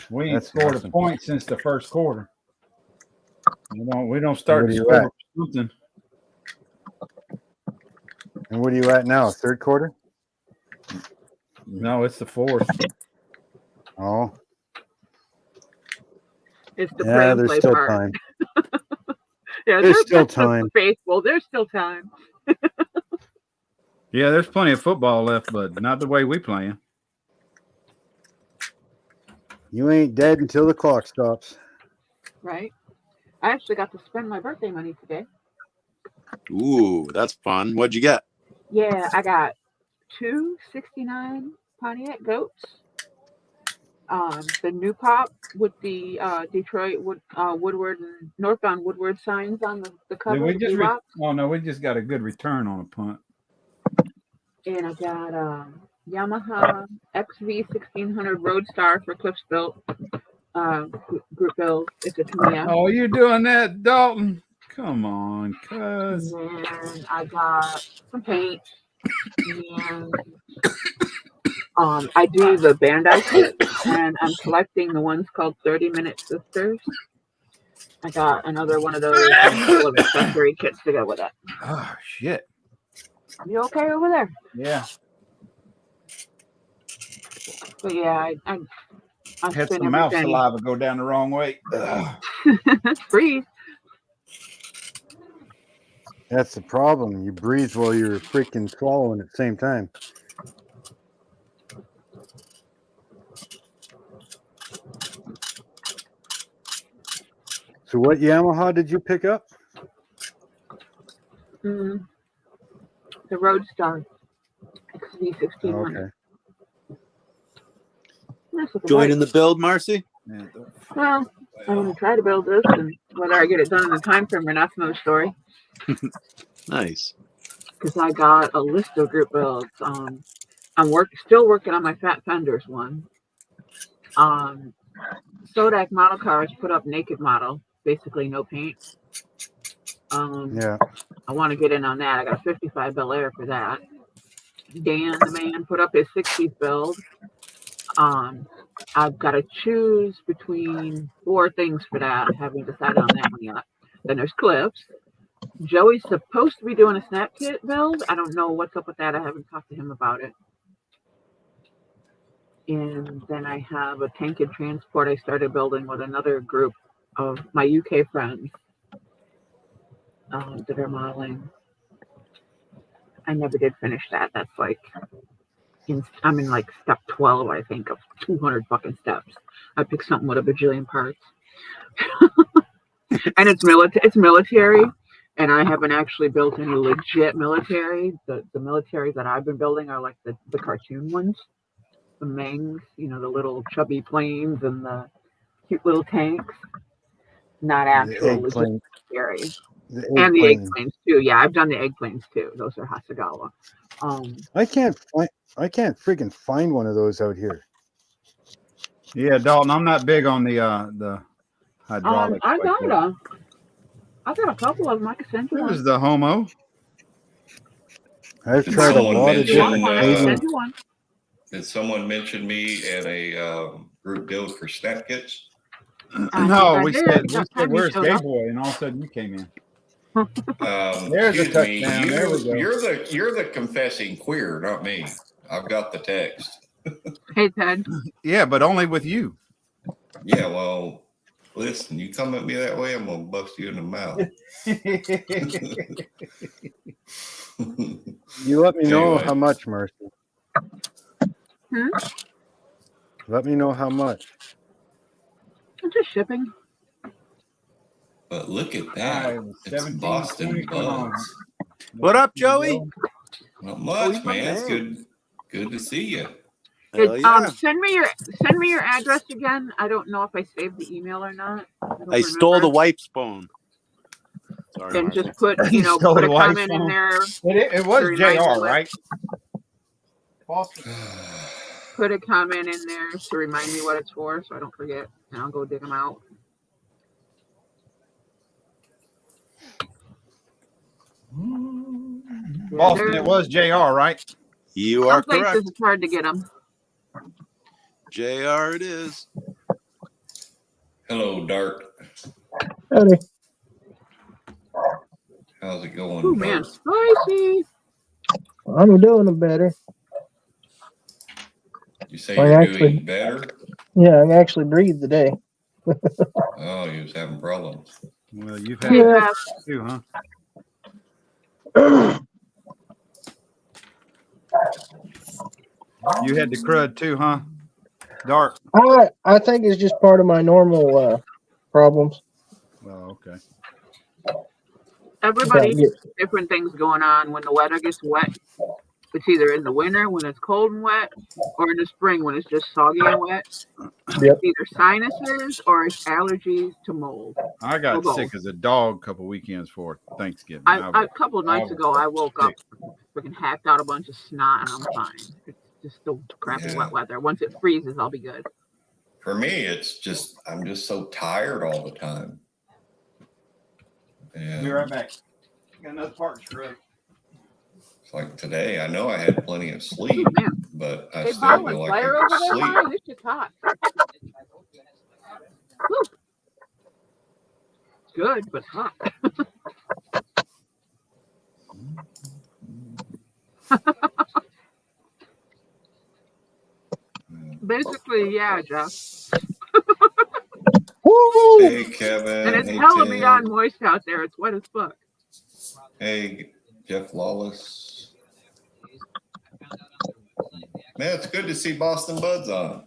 We ain't scored a point since the first quarter. We don't start to score something. And what are you at now? Third quarter? No, it's the fourth. Oh. It's the pray and there's play still part. time. Yeah, there's still time. Faithful. There's still time. Yeah, there's plenty of football left, but not the way we playing. You ain't dead until the clock stops. Right. I actually got to spend my birthday money today. Ooh, that's fun. What'd you get? Yeah, I got 2 '69 Pontiac goats. The new pop with the Detroit Woodward and northbound Woodward signs on the cover. we just got a good return on a punt. And I got Yamaha XV 1600 Roadstar for Cliffs Built group build. It's a Tamiya. Oh, you're doing that, Dalton? Come on, cuz. And I got some paint. And I do the Bandai kit, and I'm collecting the ones called 30-Minute Sisters. I got another one of those and a couple of accessory kits to go with it. Oh, shit. You okay over there? Yeah. But yeah, I had spent some mouth everything. saliva go down the wrong way. Breathe. That's the problem. You breathe while you're freaking swallowing at the same time. So what Yamaha did you pick up? The Roadstar XV 1600. Okay. Joining the build, Marcy? Well, I'm going to try to build this, and whether I get it done in the time frame or not's another story. Nice. Because I got a list of group builds. I'm still working on my Fat Fenders one. Sodak Model Cars put up naked model, basically no paint. Yeah. I want to get in on that. I got a 55 Bel Air for that. Dan, the man, put up his 60s build. I've got to choose between 4 things for that. I haven't decided on that one yet. Then there's Cliffs. Joey's supposed to be doing a snap kit build. I don't know what's up with that. I haven't talked to him about it. And then I have a tank and transport I started building with another group of my UK friends that are modeling. I never did finish that. That's like, I'm in like step 12, I think, of 200 fucking steps. I picked something with a bajillion parts. And it's military. And I haven't actually built any legit military. The military that I've been building are like the cartoon ones. The Mengs, the little chubby planes and the cute little tanks. Not actual legit military. And the egg planes too. Yeah, I've done the egg planes too. Those are Hasegawa. I can't freaking find one of those out here. Yeah, Dalton, I'm not big on the hydraulic. I got a couple of them. I can send you one. There's the Homo. I've Did tried a someone lot of You want mention, different one? I can Canadian. send you one. Did someone mention me at a group build for snap kits? I No, think I we did. said That time you where's showed Gay up. Boy, and all of a sudden you came in. There's a Excuse me. touchdown. There we go. You're the confessing queer, not me. I've got the text. Hey, Ted. Yeah, but only with you. Yeah, well, listen, you come at me that way, I'm gonna bust you in the mouth. You let me know Anyway. how much, Mercy. Hmm? Let me know how much. I'm just shipping. But look at All that. right, It's 17, Boston 20 for home. Buds. What up, Joey? Not Oh, much, he's my man. It's man. good to see you. Hell yeah. Send me your address again. I don't know if I saved the email or not. I stole the wife's phone. Sorry, And Marcy. just put You stole put a the wife's comment in phone? there. It was to remind me JR, what- right? Boston. Put a comment in there to remind me what it's for, so I don't forget, and I'll go dig them out. Boston, it was JR, right? You are Some places correct. it's hard to get them. JR it is. Hello, Dart. Howdy. How's it going, Oh man, Dart? spicy. I'm doing better. You say I you're actually- doing better? Yeah, I actually breathed today. Oh, you was having problems. Well, you've Hey, had Yeah. Beth. too, huh? You had the crud too, huh? Dark. I think it's just part of my normal problems. Oh, okay. Everybody Yeah. has different things going on. When the weather gets wet, it's either in the winter when it's cold and wet, or in the spring when it's just soggy and wet. Yep. It's either sinuses or it's allergies to mold. I Or got both. sick as a dog a couple weekends for Thanksgiving. A couple of nights was ago, I woke up sick. freaking hacked out a bunch of snot, and I'm fine. It's just the crappy Yeah. wet weather. Once it freezes, I'll be good. For me, it's just I'm just so tired all the time. And Be right back. Got another part scrub. it's like today, I know I had plenty of sleep, Oh, man. but I Hey, still Bob, feel was like I fire over could there? sleep. Wow, this shit's hot. Whew. Good, but hot. Basically, yeah, Jeff. Woo! Hey, Kevin. And it's Hey, hella Ted. beyond moist out there. It's wet as fuck. Hey, Jeff Lawless. Man, it's good to see Boston Buds on.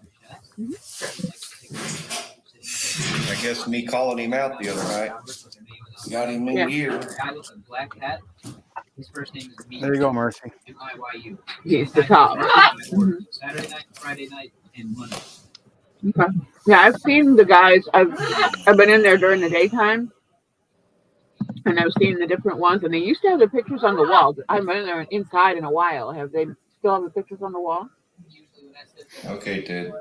I guess me calling him out the other night got him in Yeah. gear. Black hat. His first name is Me. There you go, Mercy. MIYU. He's the top. Saturday night, Friday night, and Monday. Okay. Yeah, I've seen the guys. I've been in there during the daytime, and I've seen the different ones. And they used to have the pictures on the wall. I haven't been in there inside in a while. Have they still have the pictures on the wall? Okay, Ted.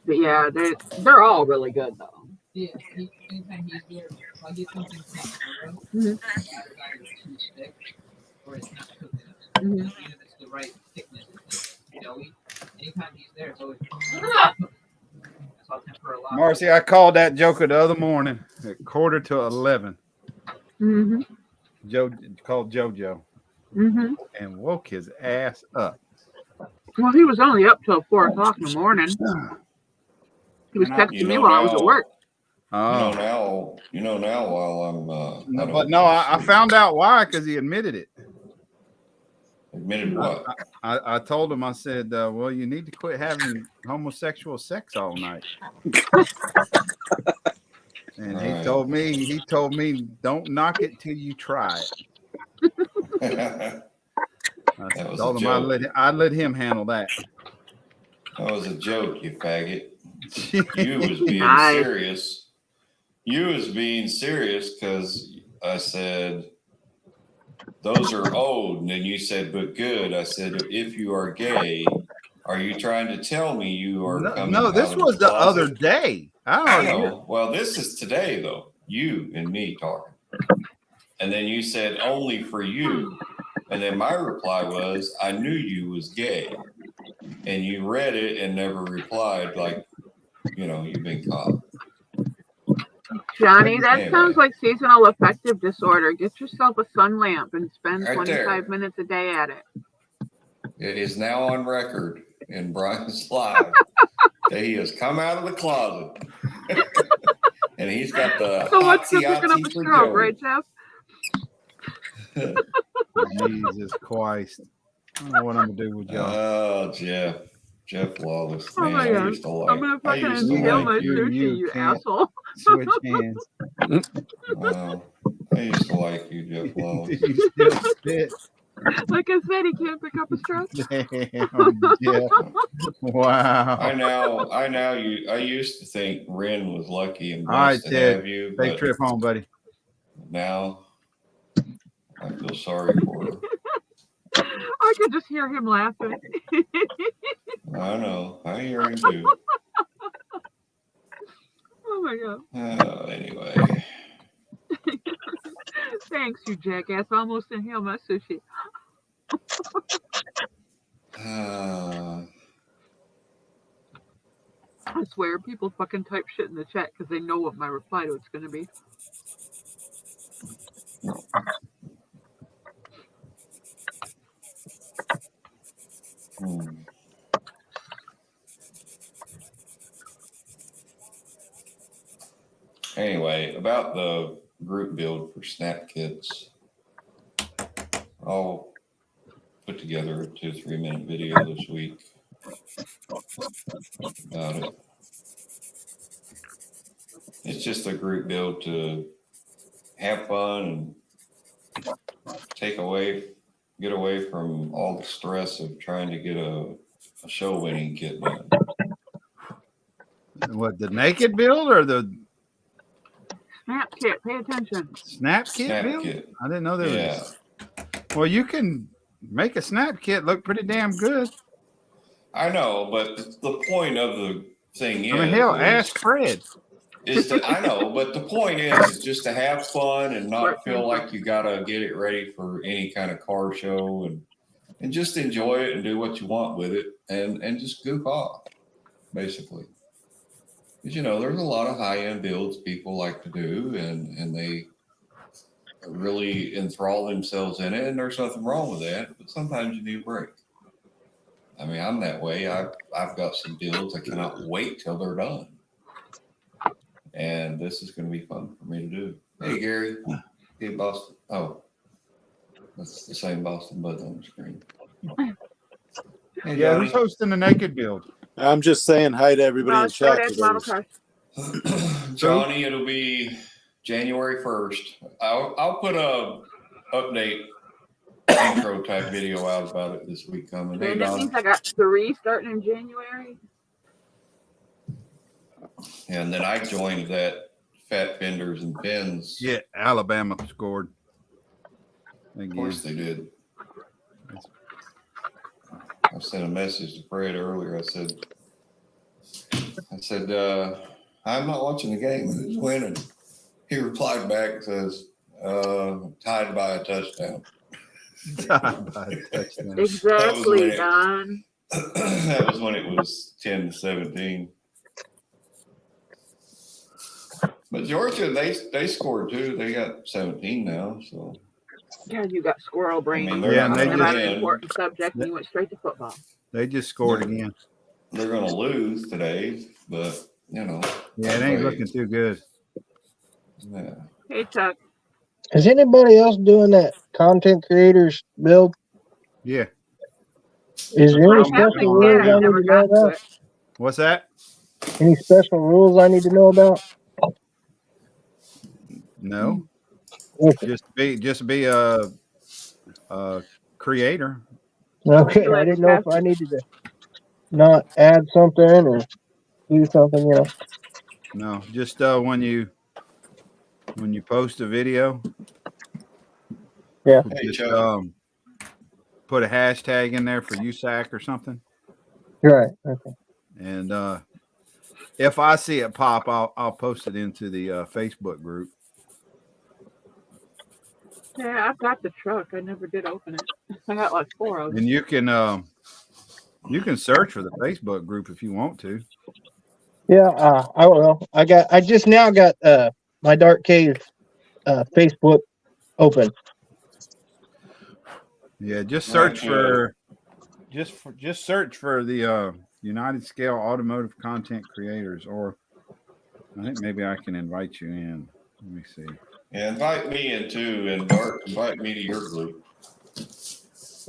But yeah, they're all really good though. Yeah, anytime he's there, if I get something from Mhm. too thick or it's not cooked enough, Mhm. even if it's the right thickness, it's like doughy. Anytime he's there, it's always. That's all temper a lot. Marcy, I called that joker the other morning at 11:15. Mhm. Joe called JoJo Mhm. and woke his ass up. Well, he was only up till 4:00 in the morning. He was texting me while I was at work. Oh, You know now while I'm no, but no, I found out why, because he admitted it. admitted what? I told him, I said, well, you need to quit having homosexual sex all night. And Right. he told me, don't knock it till you try it. I That was told a him joke. I'd let him handle that. That was a joke, you faggot. You was being Nice. serious. You was being serious because I said those are old, and then you said, but good. I said, if you are gay, are you trying to tell me you are coming No, out this of was the the other closet? day. I know. Well, this is today though. You and me talking. And then you said only for you. And then my reply was, I knew you was gay. And you read it and never replied, like, you've been caught. Johnny, that Anyway. sounds like seasonal affective disorder. Get yourself a sun lamp and spend Right 25 there. minutes a day at it. It is now on record in Brian's live that he has come out of the closet. And he's got the So what's the hotsy picking up a for stroke, Joey. right, Jeff? Jesus Christ. I don't know what I'm going to do with y'all. Oh, Jeff Lawless. Oh Man, my I God. used to like. I'm gonna I fucking used to inhale like my you. sushi, you can't asshole. Switch hands. I used to like you, Jeff Lawless. You still spit. Like I said, he can't pick up a stroke. Damn, yeah. Wow. I used to think Ren was lucky and All right, blessed to Ted. have you, Take but trip home, buddy. now I feel sorry for her. I could just hear him laughing. I know. I hear him too. Oh my God. Anyway. Thanks, you jackass. I almost inhaled my sushi. I swear, people fucking type shit in the chat because they know what my reply to it's going to be. Anyway, about the group build for Snap Kits, I'll put together a 2-3 minute video this week about it. It's just a group build to have fun and get away from all the stress of trying to get a show winning kit done. What, the naked build or the Snap kit, pay attention. snap kit Snap build? kit. I didn't know there Yeah. was. Well, you can make a snap kit look pretty damn good. I know, but the point of the thing is, I mean, hell, ask Fred. I know, but the point is just to have fun and not Right. feel like you gotta get it ready for any kind of car show and just enjoy it and do what you want with it and just goof off, basically. Because there's a lot of high-end builds people like to do and they really enthrall themselves in it, and there's nothing wrong with that, but sometimes you need a break. I mean, I'm that way. I've got some builds I cannot wait till they're done. And this is going to be fun for me to do. Hey, Gary. Hey, Boston. Oh, that's the same Boston button on the screen. Hey, Yeah, Johnny. who's hosting the naked build? I'm just saying hi to everybody in chat. Fred model cars. Johnny, it'll be January 1st. I'll put a update intro type video out about it this week coming. Hey, And that Don. means I got 3 starting in January. And then I joined that Fat Fenders and Pins. Yeah, Alabama scored. Of course they did. I sent a message to Fred earlier. I said, I'm not watching the game. Who's winning? He replied back and says, tied by a touchdown. Tied by a touchdown. Exactly, Don. That was when it was 10-17. But Georgia, they scored too. They got 17 now. So God, you got squirrel brain. I mean, they're Yeah, not and they going about to an win. important subject, and you went straight to football. They just scored again. They're going to lose today, but Yeah, it ain't looking too good. Yeah. Hey, Chuck. Is anybody else doing that content creators build? Yeah. Is there I any have special the kid. rules I I need never to know got to about? it. What's that? Any special rules I need to know about? No. Okay. Just be a creator. Okay, I didn't know if I needed to not add something or do something, No, just when you post a video, Yeah. Hey, just Chuck. put a hashtag in there for USAC or something. Right. Okay. And if I see it pop, I'll post it into the Facebook group. Yeah, I've got the truck. I never did open it. I got like 4 of them. And you can search for the Facebook group if you want to. Yeah, I will. I just now got my Dark Cave Facebook open. Yeah, just Right, search just search for the United Scale Automotive Content Creators, or I think maybe I can invite you in. Let me see. Yeah, invite me in too, and Dark, invite me to your group.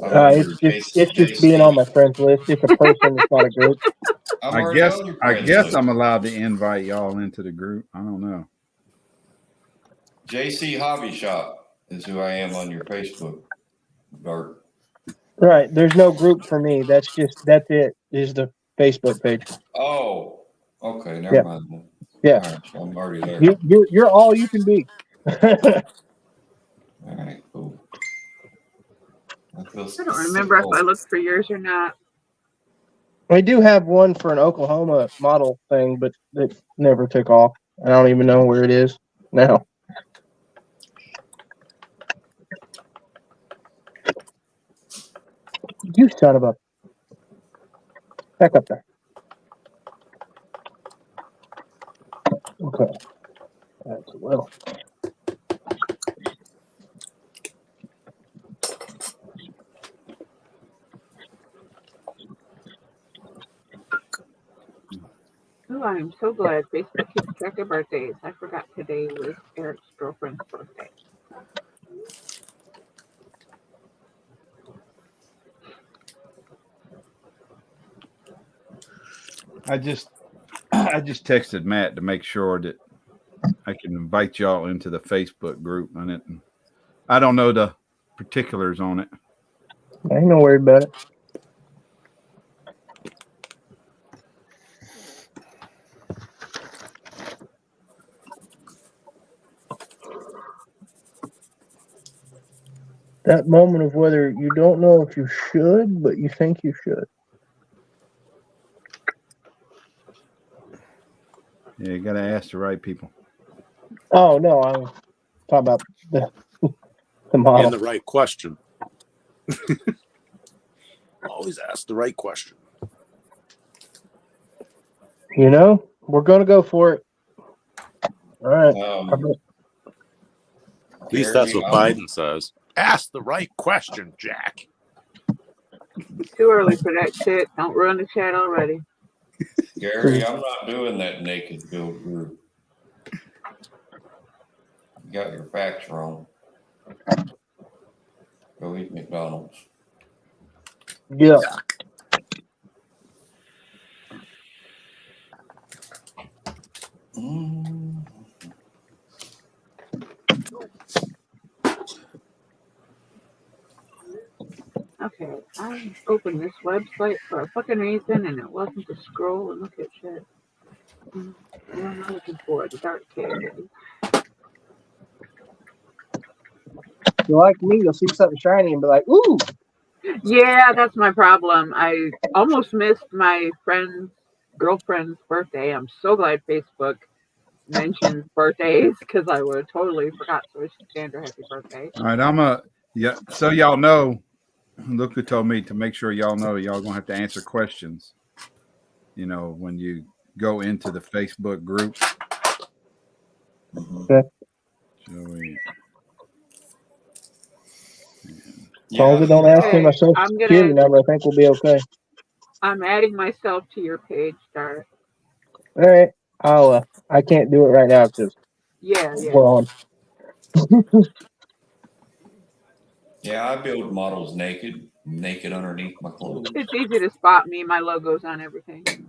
I'm on your It's just being on JC. my friends list. It's a person. It's not a group. I'm I already guess on your I friends guess list. I'm allowed to invite y'all into the group. I don't know. JC Hobby Shop is who I am on your Facebook, Dark. Right. There's no group for me. That's it. Is the Facebook page. Oh, okay, never Yeah. mind. Then. Yeah. All right, so I'm already there. You're all you can be. All right, cool. I don't remember if I looked for yours or not. We do have one for an Oklahoma model thing, but it never took off. I don't even know where it is now. You son of a back up there. Okay. That's well. Oh, I am so glad Facebook keeps track of birthdays. I forgot today was Eric's girlfriend's birthday. I just texted Matt to make sure that I can invite y'all into the Facebook group, and I don't know the particulars on it. I ain't no worried about it. That moment of whether you don't know if you should, but you think you should. Yeah, you got to ask the right people. Oh no, I'm talking about the model. And the right question. Always ask the right question. You know, we're gonna go for it. All right. At least that's what Biden says. Ask the right question, Jack. It's too early for that shit. Don't ruin the chat already. Gary, I'm not doing that naked build group. You got your facts wrong. Go eat McDonald's. Yeah. Okay, I opened this website for a fucking reason, and it wasn't to scroll and look at shit. What am I looking for? The Dark Cave. If you like me, you'll see something shiny and be like, "Ooh!" Yeah, that's my problem. I almost missed my friend's girlfriend's birthday. I'm so glad Facebook mentions birthdays because I would have totally forgot to wish Sandra happy birthday. All right, so y'all know. Luca told me to make sure y'all know y'all gonna have to answer questions. You know, when you go into the Facebook group. Okay. As long as they don't ask me my social security number, I think we'll be okay. I'm adding myself to your page, Dart. All right. I can't do it right now because we're on. Yeah, I build models naked underneath my clothes. It's easy to spot me. My logo's on everything.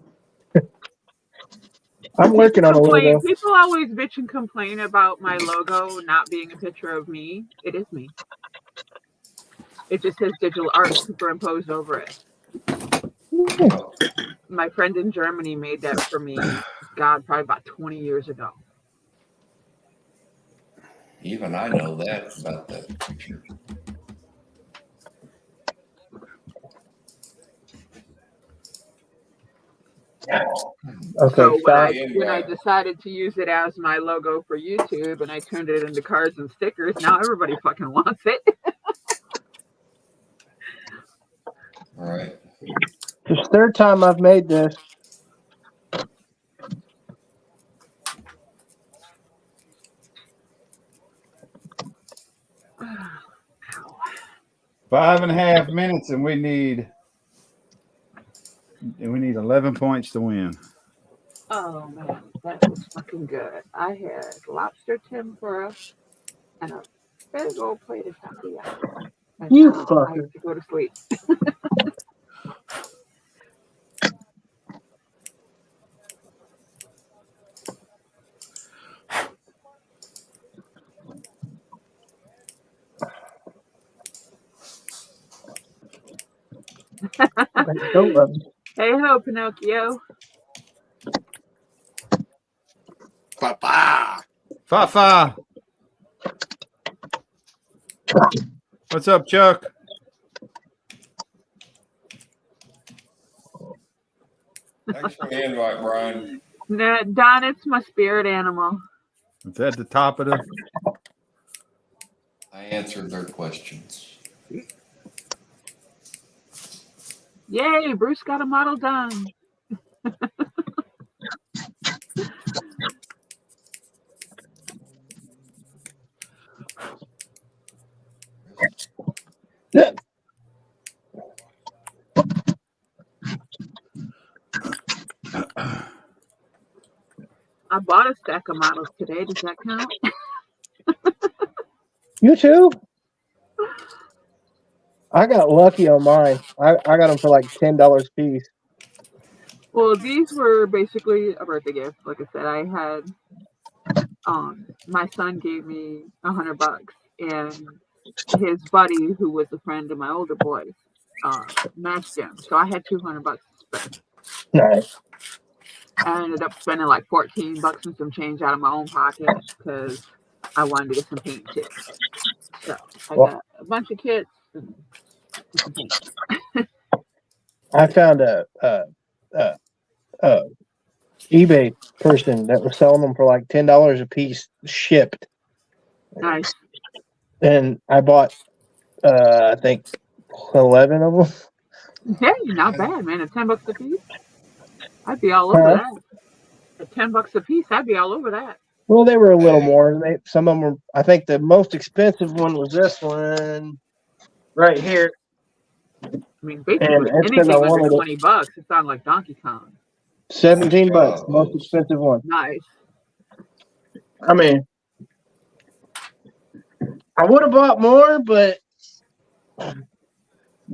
I'm working on a logo. People always bitch and complain about my logo not being a picture of me. It is me. It just says digital art superimposed over it. My friend in Germany made that for me, God, probably about 20 years ago. Even I know that about that picture. Okay, So stop. when I decided to use it as my logo for YouTube and I turned it into cards and stickers, now everybody fucking wants it. All right. It's the third time I've made this. Ow. 5.5 minutes, and we need 11 points to win. Oh man, that was fucking good. I had lobster tempura and a big old plate of takoyaki. And You now I fucker. have to go to sleep. Don't love me. Hey ho, Pinocchio. Papa. Fa. What's up, Chuck? Thanks for the invite, Brian. Nah, Don, it's my spirit animal. It's at the top of the. I answered their questions. Yay, Bruce got a model done. Yeah. I bought a stack of models today. Does that count? You too? I got lucky on mine. I got them for like $10 a piece. Well, these were basically a birthday gift. Like I said, I had my son gave me $100, and his buddy, who was a friend of my older boys, matched him. So I had $200 to spend. Nice. I ended up spending like $14 and some change out of my own pocket because I wanted to get some paint too. So I Well, got a bunch of kits and some paint. I found a eBay person that was selling them for like $10 a piece shipped. Nice. And I bought I think 11 of them. Hey, not bad, man. At $10 a piece, I'd be all over that. At $10 a piece, I'd be all over that. Well, they were a little Hey. more. Some of them were. I think the most expensive one was this one right here. I mean, basically And it's anything because I under wanted it. $20, it sounds like Donkey Kong. $17, Oh, most those. expensive one. Nice. I mean, I would have bought more, but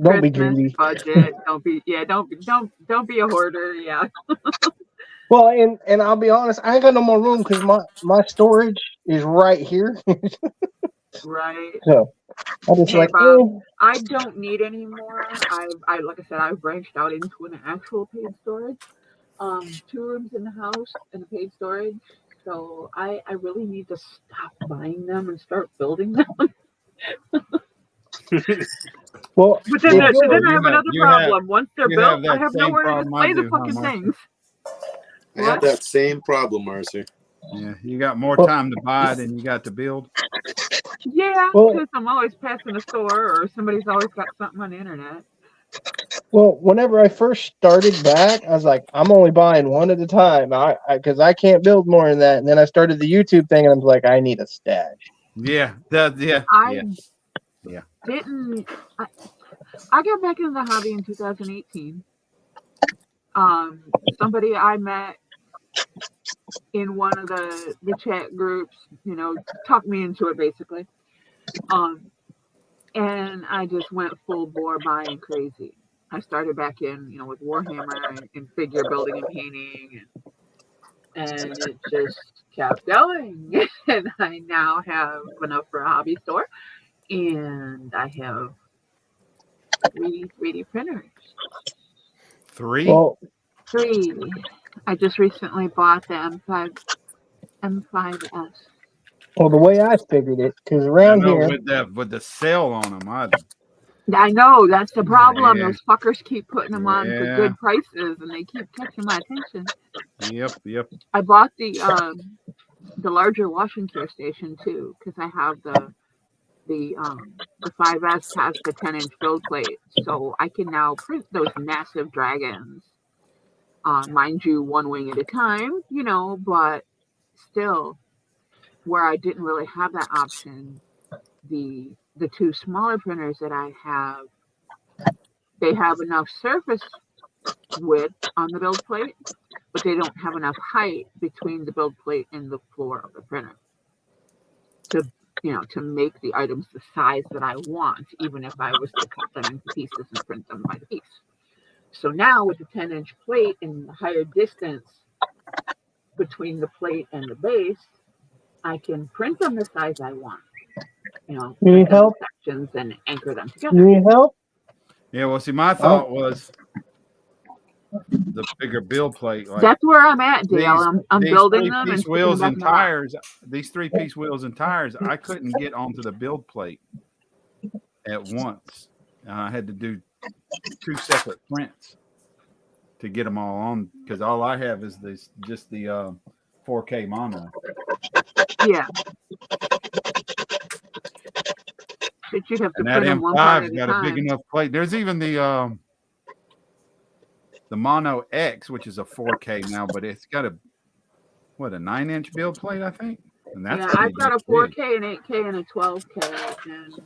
don't be Christmas greedy. budget. Don't be a hoarder. Yeah. Well, and I'll be honest, I ain't got no more room because my storage is right here. Right. So I just Hey, like, Bob, I don't need any more. I like I said, I've branched out into an actual paid storage. 2 rooms in the house and a paid storage. So I really need to stop buying them and start building them. well, But if then I you have have- another you have- problem. Once they're you built, have I that have same nowhere to problem I display the do, huh, fucking Marcy? things. I have that same problem, Marcy. Yeah, you got more Well- time to buy than you got to build. Yeah, Well- because I'm always passing the store or somebody's always got something on the internet. well, whenever I first started back, I was like, I'm only buying one at a time. Because I can't build more than that. And then I started the YouTube thing, and I was like, I need a stash. Yeah, I Yeah. didn't. I got back into the hobby in 2018. Somebody I met in one of the chat groups, talked me into it basically. And I just went full bore buying crazy. I started back in, with Warhammer and figure building and painting, and it just kept going. And I now have enough for a hobby store, and I have 3D printers. 3. Well, 3. I just recently bought the M5S. well, the way I figured it, because I around know here, with the cell on them, I know that's the problem. Yeah. Those fuckers keep putting them on for Yeah. good prices, and they keep catching my attention. Yep. I bought the larger wash and cure station too, because I have the 5S has the 10-inch build plate, so I can now print those massive dragons. Mind you, one wing at a time, but still, where I didn't really have that option, the two smaller printers that I have, they have enough surface width on the build plate, but they don't have enough height between the build plate and the floor of the printer to make the items the size that I want, even if I was to cut them into pieces and print them by the piece. So now with the 10-inch plate and the higher distance between the plate and the base, I can print them the size I want. You need help? Sections and anchor them together. You need help? Yeah. Well, see, my thought was the bigger build plate. Like, that's where I'm at, Dale. I'm building them and wheels and tires. These 3-piece wheels and tires, I couldn't get onto the build plate at once. I had to do 2 separate prints to get them all on, because all I have is just the 4K mono. Yeah. But you'd have to And print that them one part at M5's a got a time. big enough plate. There's even the Mono X, which is a 4K now, but it's got a 9-inch build plate, I think. And that's I've got a 4K, an 8K, and a 12K, and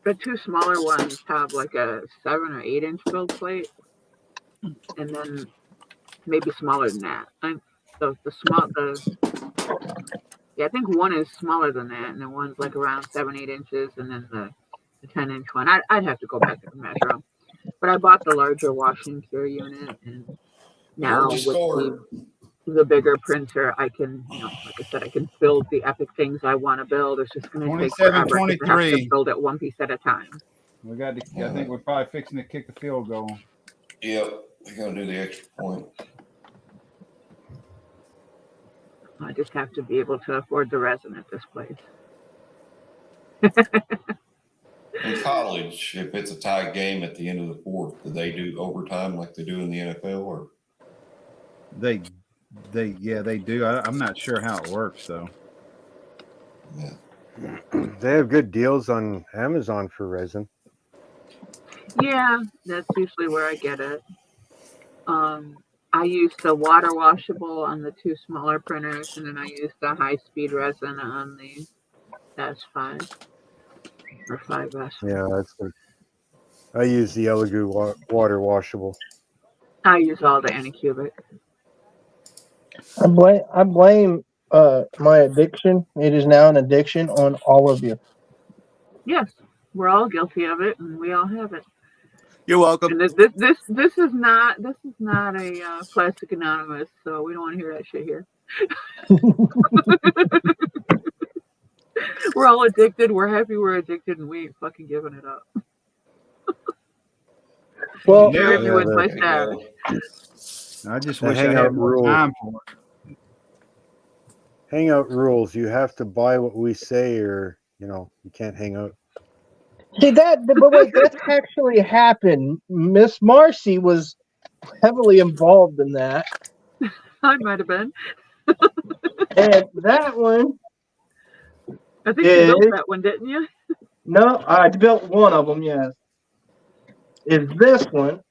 the two smaller ones have like a 7 or 8-inch build plate, and then maybe smaller than that. I think one is smaller than that, and then one's like around 7-8 inches, and then the 10-inch one. I'd have to go back and measure them. But I bought the larger wash and cure unit, and now with the bigger printer, I can, like I said, I can build the epic things I want to build. It's just going to take forever because I have to build it one piece at a time. I think we're probably fixing to kick the field goal. Yep, we're going to do the extra point. I just have to be able to afford the resin at this place. In college, if it's a tie game at the end of the fourth, do they do overtime like they do in the NFL? Or they do. I'm not sure how it works though. Yeah. They have good deals on Amazon for resin. Yeah, that's usually where I get it. I use the water washable on the 2 smaller printers, and then I use the high-speed resin on the S5 or 5S. Yeah, that's good. I use the Elegoo water washable. I use all the Anycubic. I blame my addiction. It is now an addiction on all of you. Yes, we're all guilty of it, and we all have it. You're welcome. And this is not a Plastic Anonymous, so we don't want to hear that shit here. We're all addicted. We're happy we're addicted, and we ain't fucking giving it up. Well, my stash. I just wish I had more time for it. Hangout rules: you have to buy what we say, or you can't hang out. See but wait, that actually happened. Miss Marcy was heavily involved in that. I might have been. And that one, I think you built that one, didn't you? No, I built one of them. Yes, is this one?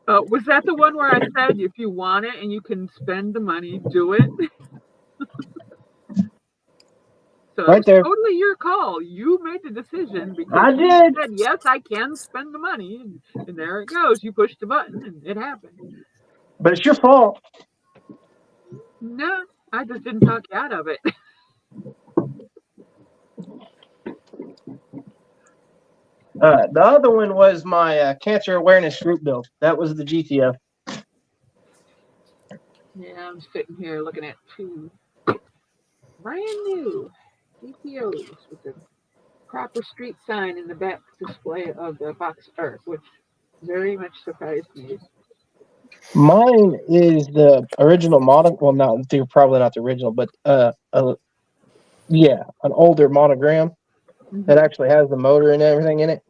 Was that the one where I said if you want it and you can spend the money, do it? So right there. Totally your call. You made the decision because I did. You said, yes, I can spend the money, and there it goes. You pushed the button, and it happened. But it's your fault. No, I just didn't talk you out of it. The other one was my cancer awareness group build. That was the GTF. Yeah, I'm sitting here looking at 2 brand new GPOs with the proper street sign in the back display of the box art, which very much surprised me. Mine is the original model. Well, they're probably not the original, but an older monogram that actually has the motor and everything in it.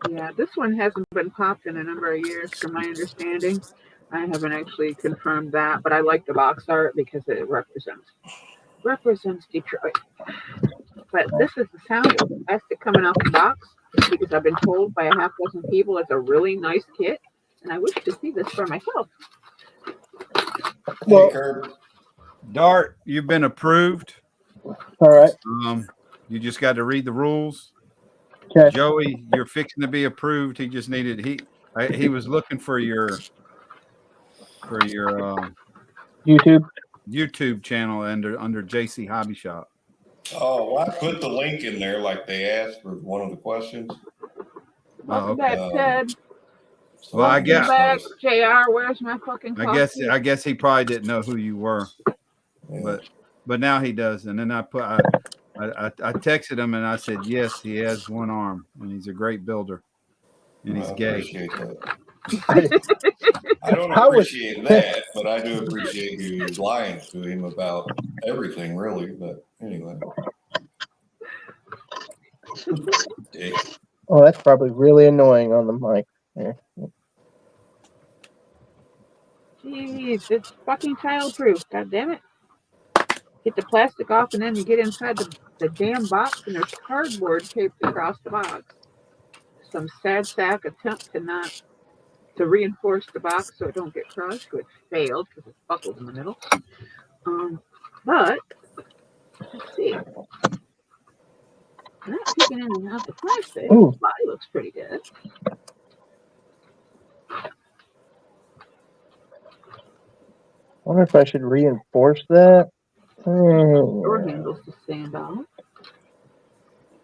Yeah, this one hasn't been popped in a number of years, from my understanding. I haven't actually confirmed that, but I like the box art because it represents Detroit. But this is the sound of plastic coming off the box because I've been told by a half dozen people it's a really nice kit, and I wish to see this for myself. Well, Curb. Dart, you've been approved. all right. You just got to read the rules. Okay. Joey, you're fixing to be approved. He just needed he was looking for your YouTube channel under JC Hobby Shop. Oh, well, I put the link in there like they asked for one of the questions. Welcome back, Ted. So Well, I Welcome guess back, JR. Where's my fucking coffee? I guess he probably didn't know who you were, yeah. but now he does. And then I texted him and I said, yes, he has one arm and he's a great builder and he's gay. Appreciate that. I don't appreciate that, but I do appreciate you lying to him about everything, really. But anyway. Dick. Oh, that's probably really annoying on the mic. There. Jeez, it's fucking child-proof. God damn it. Get the plastic off and then you get inside the damn box and there's cardboard taped across the box. Some sad sack attempt to reinforce the box so it don't get crushed, which failed because it's buckled in the middle. But let's see. Not peeking in and out the plastic. The body looks pretty good. I wonder if I should reinforce that. Door handles to sand off.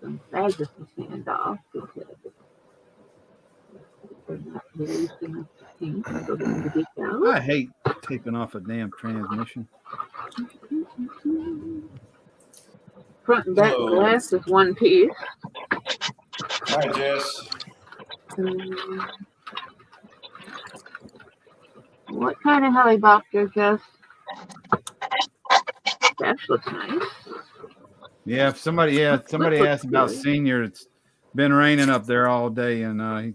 Some badges to sand off because they're not released enough to paint. I go into the details. I hate taping off a damn transmission. Front and back glass is one piece. Hi, Jess. What kind of helicopter, Jess? That looks nice. Yeah, if somebody asked about Senior. It's been raining up there all day, and the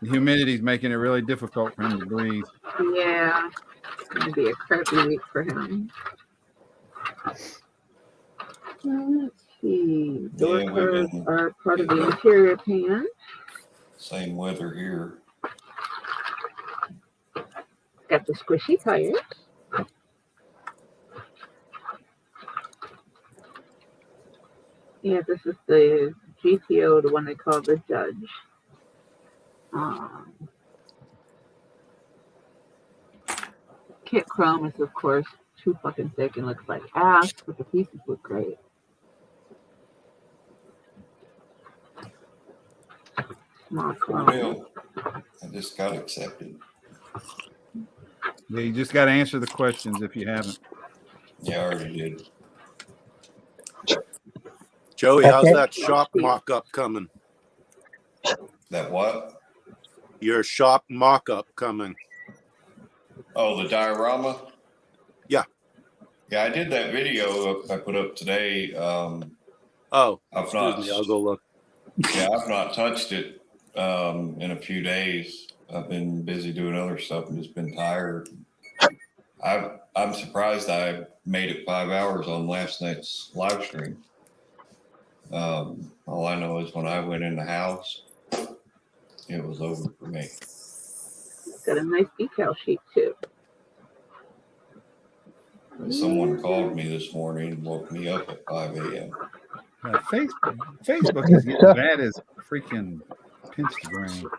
humidity's making it really difficult for him to breathe. Yeah, it's going to be a crappy week for him. Let's see. Door curves are part of the interior pan. Same weather here. Got the squishy tires. Yeah, this is the GTO, the one they call the Judge. Kit chrome is, of course, too fucking thick and looks like ass, but the pieces look great. Small chrome. I just got accepted. Yeah, you just got to answer the questions if you haven't. Yeah, I already did. Joey, how's that shop mock-up coming? That what? Your shop mock-up coming. Oh, the diorama? Yeah. Yeah, I did that video I put up today. I'll go look. Yeah, I've not touched it in a few days. I've been busy doing other stuff and just been tired. I'm surprised I made it 5 hours on last night's live stream. All I know is when I went in the house, it was over for me. Got a nice decal sheet too. Someone called me this morning and woke me up at 5 a.m. Facebook is getting bad as freaking Instagram.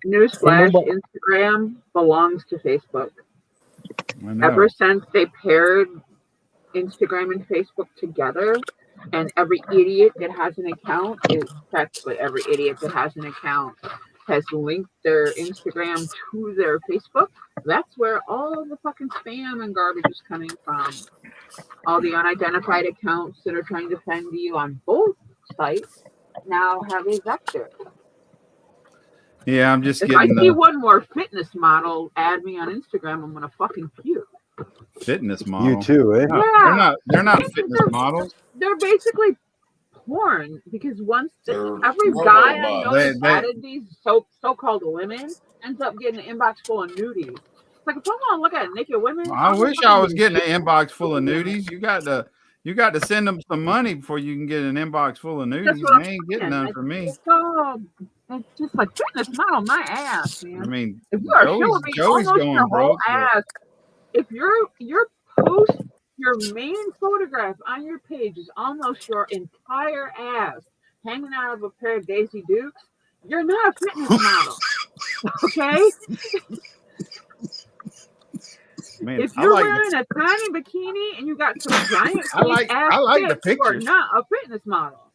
Newsflash: Instagram belongs to Facebook. Ever since they paired Instagram and Facebook together, and every idiot that has an account practically every idiot that has an account has linked their Instagram to their Facebook. That's where all the fucking spam and garbage is coming from. All the unidentified accounts that are trying to offend you on both sites now have a vector. Yeah, I'm just If I see one more fitness model add me on Instagram, I'm gonna fucking puke. Fitness model. You too, eh? No, Yeah. they're not fitness models. They're basically torn because They're every guy I robo know that's They added these so-called women ends up getting an inbox full of nudies. It's like if I want to look at naked women, I I'm wish fucking I was do getting shit. an inbox full of nudies. You got to send them some money before you can get an inbox full of That's nudies. what And I'm they ain't getting saying. none from me. It's just like fitness, not on my ass, I man. mean, If you are showing me Joey's almost going your whole broke, but ass, if your post, your main photograph on your page is almost your entire ass hanging out of a pair of Daisy Dukes, you're not a fitness model, okay? man, If you're wearing a tiny bikini and you got some giant fake ass I like the tits, you are pictures. not a fitness model.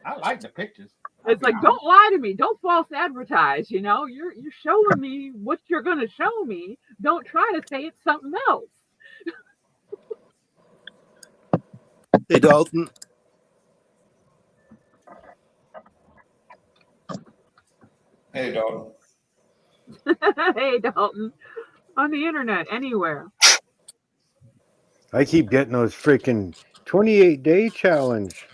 I like the pictures. It's like, don't lie to me. Don't false advertise. You know, you're showing me what you're gonna show me. Don't try to say it's something else. Hey, Dalton. Hey, dog. Hey, Dalton, on the internet, anywhere. I keep getting those freaking 28-day challenge.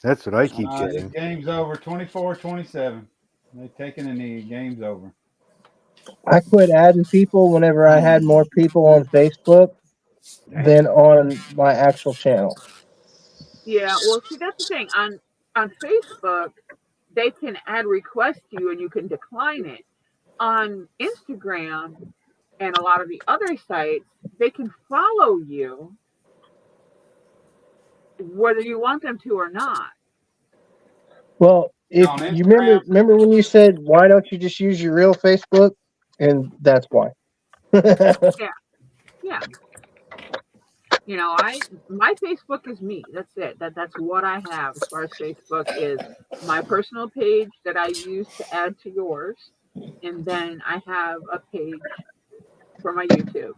That's what I keep This getting. game's over 24-27. They're taking a knee. Game's over. I quit adding people whenever I had more people on Facebook than on my actual channel. Yeah, well, see, that's the thing. On Facebook, they can add request to you and you can decline it. On Instagram and a lot of the other sites, they can follow you whether you want them to or not. Well, if On you Instagram, remember when you said, why don't you just use your real Facebook? And that's why. Yeah. You know, my Facebook is me. That's it. That's what I have as far as Facebook is my personal page that I use to add to yours, and then I have a page for my YouTube,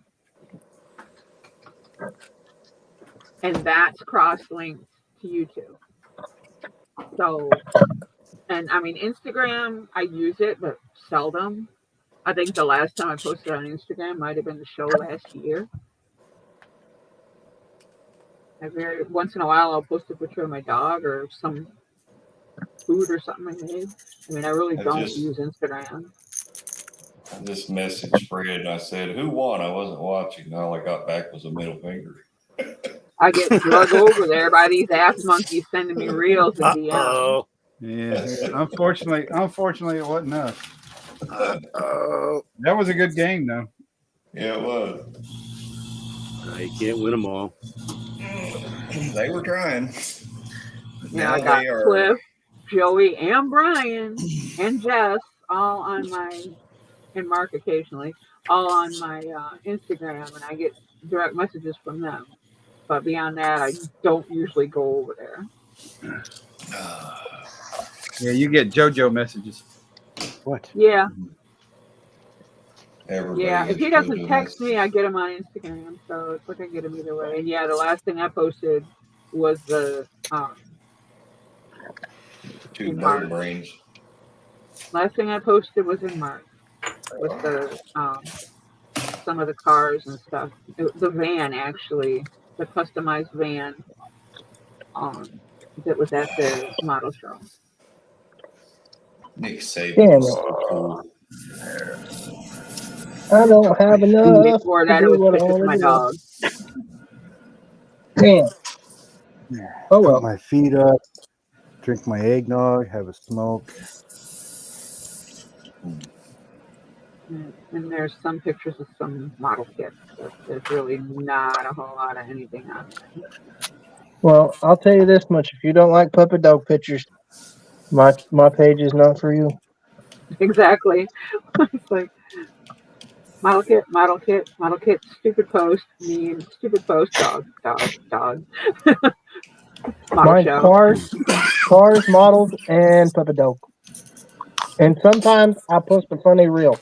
and that's cross-linked to YouTube. So, and I mean Instagram, I use it, but seldom. I think the last time I posted on Instagram might have been the show last year. Every once in a while, I'll post a picture of my dog or some food or something I made. I mean, I really don't use Instagram. This message spread, and I said, "Who won?" I wasn't watching. All I got back was a middle finger. I get drug over there by these ass monkeys sending me reels and DMs. Uh-oh. yeah. Unfortunately, it wasn't us. Uh-oh. That was a good game, though. Yeah, it was. You can't win them all. They were trying. Yeah, I got Cliff, Joey, and Brian, and Jess all on my, and Mark occasionally, all on my Instagram, and I get direct messages from them. But beyond that, I don't usually go over there. Yeah, you get JoJo messages. What? Yeah. Everybody Yeah, if he gets doesn't JoJo text me, messages. I get him on Instagram. So it's like I get him either way. And yeah, the last thing I posted was the Two in bird March. brains. Last thing I posted was in March with the some of the cars and stuff. The van actually, the customized van that was at the model show. Nick Saban Damn was it. so cool. I don't have enough Before to that, it do was what I pictures of want my to do. dog. Damn. Oh Put well. my feet up, drink my eggnog, have a smoke. And there's some pictures of some model kits, but there's really not a whole lot of anything on there. Well, I'll tell you this much: if you don't like puppet dog pictures, my page is not for you. Exactly. It's like model kit, model kit, model kit, stupid post, mean, stupid post, dog, dog, dog. Model Mine's show. cars, models, and puppet dog. And sometimes I post a funny reel.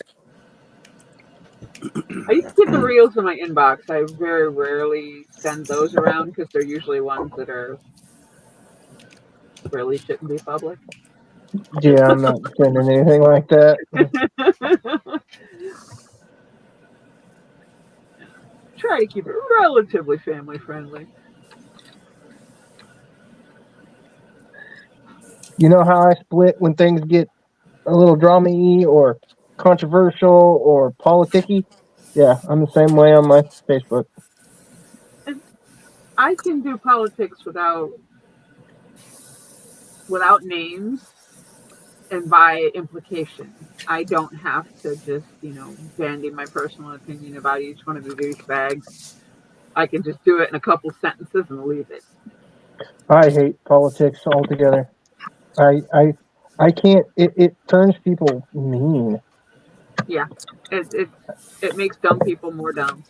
I used to get the reels in my inbox. I very rarely send those around because they're usually ones that are really shouldn't be public. Yeah, I'm not sending anything like that. Try try to keep it relatively family friendly. You know how I split when things get a little drama-y or controversial or politicky? Yeah, I'm the same way on my Facebook. And I can do politics without names and by implication. I don't have to just, bandy my personal opinion about each one of the douchebags. I can just do it in a couple sentences and leave it. I hate politics altogether. I can't. It turns people mean. Yeah, it makes dumb people more dumb.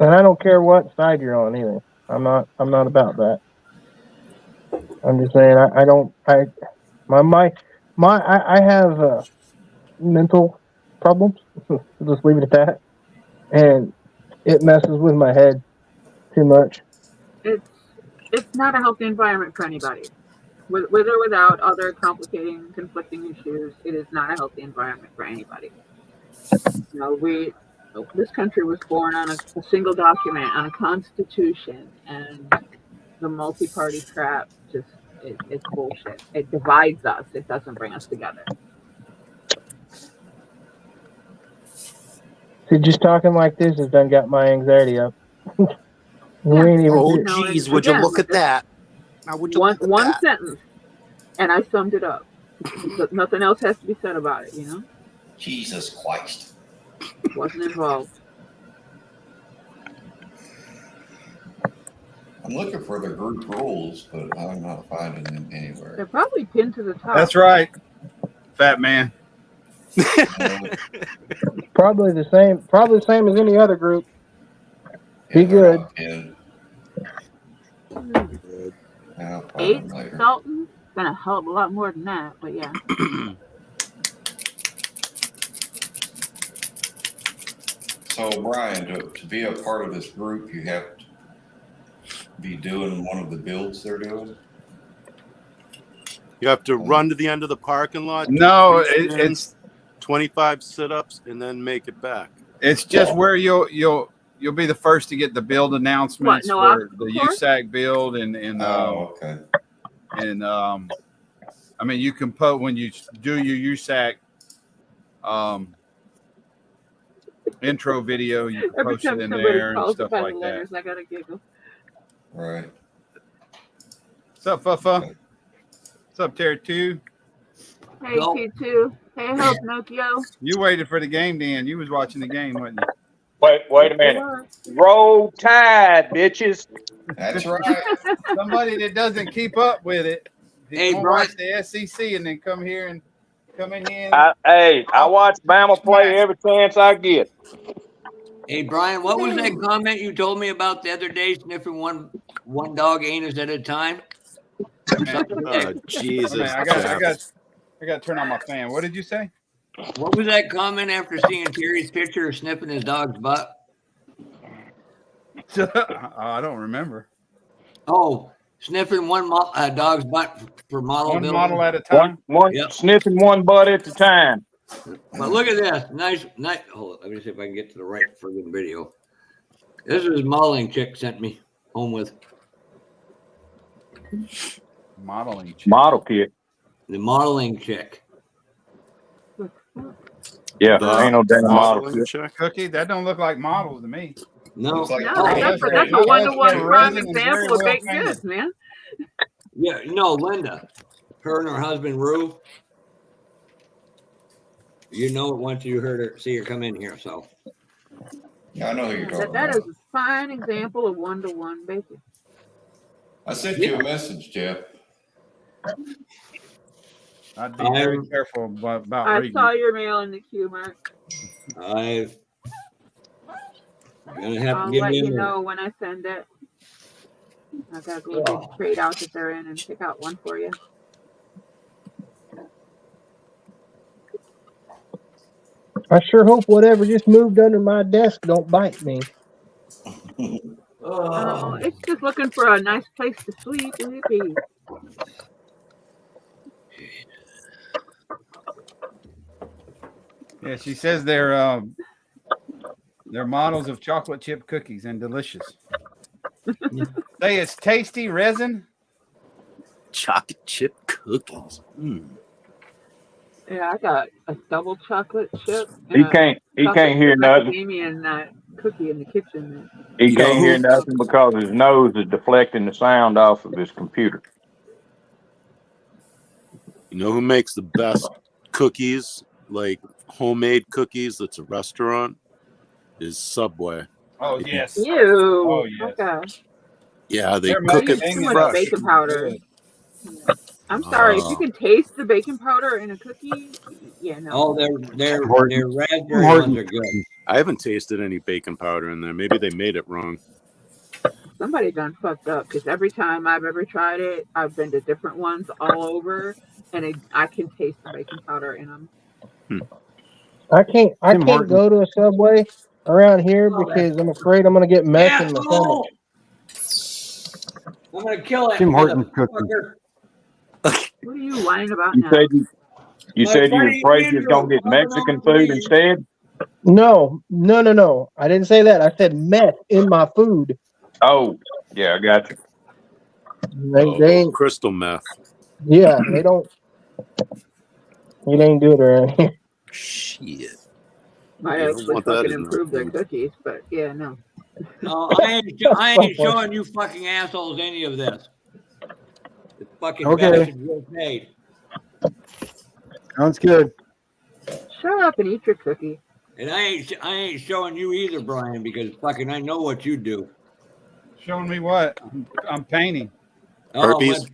And I don't care what side you're on either. I'm not about that. I'm just saying I don't I have mental problems. Just leave it at that. And it messes with my head too much. It's not a healthy environment for anybody. With or without other complicating, conflicting issues, it is not a healthy environment for anybody. This country was born on a single document, on a constitution, and the multi-party crap it's bullshit. It divides us. It doesn't bring us together. See, just talking like this has done got my anxiety up. We ain't even Oh, here. geez, would you look at that? Now, would you look at One that? sentence, and I summed it up. Nothing else has to be said about it, Jesus Christ. Wasn't involved. I'm looking for the group rules, but I'm not finding them They're anywhere. probably pinned to the top. That's right, fat man. Probably the same as any other group. Be Yeah, they're good. not pinned. I'll find 8 them later. Dalton. Gonna help a lot more than that, but yeah. So, Brian, to be a part of this group, you have to be doing one of the builds they're doing? You have to run to the end of the parking lot. No, do 3 it's spins, 25 sit-ups, and then make it back. it's just where you'll be the first to get the build announcements No for obstacle the course? USAC build and Okay. I mean you can put when you do your USAC intro video, you can Every post it time in somebody there and calls stuff by like the that. letters, I gotta giggle. Right. What's up, Fuffa? What's up, Terry 2? Hey, T2. Hey, Hope Nokia. You waited for the game, Dan. You was watching the game, wasn't you? Wait a minute. Roll Tide, bitches. That's right. Somebody that doesn't keep up with it. Hey, Won't Brian. watch the SEC and then come in here. I watch Bama play every chance I get. Hey, Brian, what was that comment you told me about the other day, sniffing one dog anus at a time? Jesus. Man, I got to turn on my fan. What did you say? What was that comment after seeing Terry's picture of sniffing his dog's butt? I don't remember. Oh, sniffing one dog's butt for model One building. model at a time. One Yep. sniffing one butt at a time. But look at this. Nice. Hold on. Let me see if I can get to the right friggin' video. This is modeling chick sent me home with. Modeling. Model kit. The modeling chick. Yeah, ain't no damn model kit. Check. Cookie. That don't look like models to me. No. Looks like No, Brian. that's a No, one-to-one prime resin is example very of well baked painted. goods, man. Yeah, Linda. Her and her husband, Rue. You know it once you heard her, see her come in here, so. Yeah, I know who you're talking That about. is a fine example of one-to-one baking. I sent you a message, Jeff. I'd be very careful about I reading. saw your mail in the queue, Mark. I'm gonna have I'll to give let me you know when I send it. I gotta go to the trade out that they're in and pick out one for you. I sure hope whatever just moved under my desk don't bite me. It's just looking for a nice place to sleep. Sleepy. Yeah, she says they're models of chocolate chip cookies and delicious. Say it's tasty resin. Chocolate chip cookies. Yeah, I got a double chocolate chip and He a chocolate can't hear chip nothing. macadamia nut cookie in the kitchen. He You know can't hear who? nothing because his nose is deflecting the sound off of his computer. You know who makes the best cookies, like homemade cookies? That's a restaurant. Is Subway. Oh yes. Ew. Oh yes. Okay. Yeah, they They're I cook it use too much macadamia fresh. baking powder. good. I'm sorry. If you Oh, can taste the baking powder in a cookie, yeah, no. Oh, Tim Hortons. their Tim raspberry ones Hortons are good. cookies. I haven't tasted any baking powder in there. Maybe they made it wrong. Somebody done fucked up because every time I've ever tried it, I've been to different ones all over, and I can taste the baking powder in them. I can't Tim Hortons. go to a Subway around here Oh, that because I'm afraid I'm gonna get meth in my stomach. asshole! I'm gonna kill that Tim Hortons cookies. motherfucker. What are you whining about You now? said you My said you was buddy afraid you was gonna Andrew get coming Mexican over food me. instead. No. I didn't say that. I said meth in my food. Oh, yeah, I got you. They ain't. Crystal meth. Yeah, they don't. You ain't do it around here. Shit. Might You don't actually want that fucking in that improve their food. cookies, but yeah, no. No, I ain't showing you fucking assholes any of this. The fucking Okay. bastard was made. Sounds good. Shut up and eat your cookie. And I ain't showing you either, Brian, because fucking I know what you do. Showing me what? I'm painting. Herpes?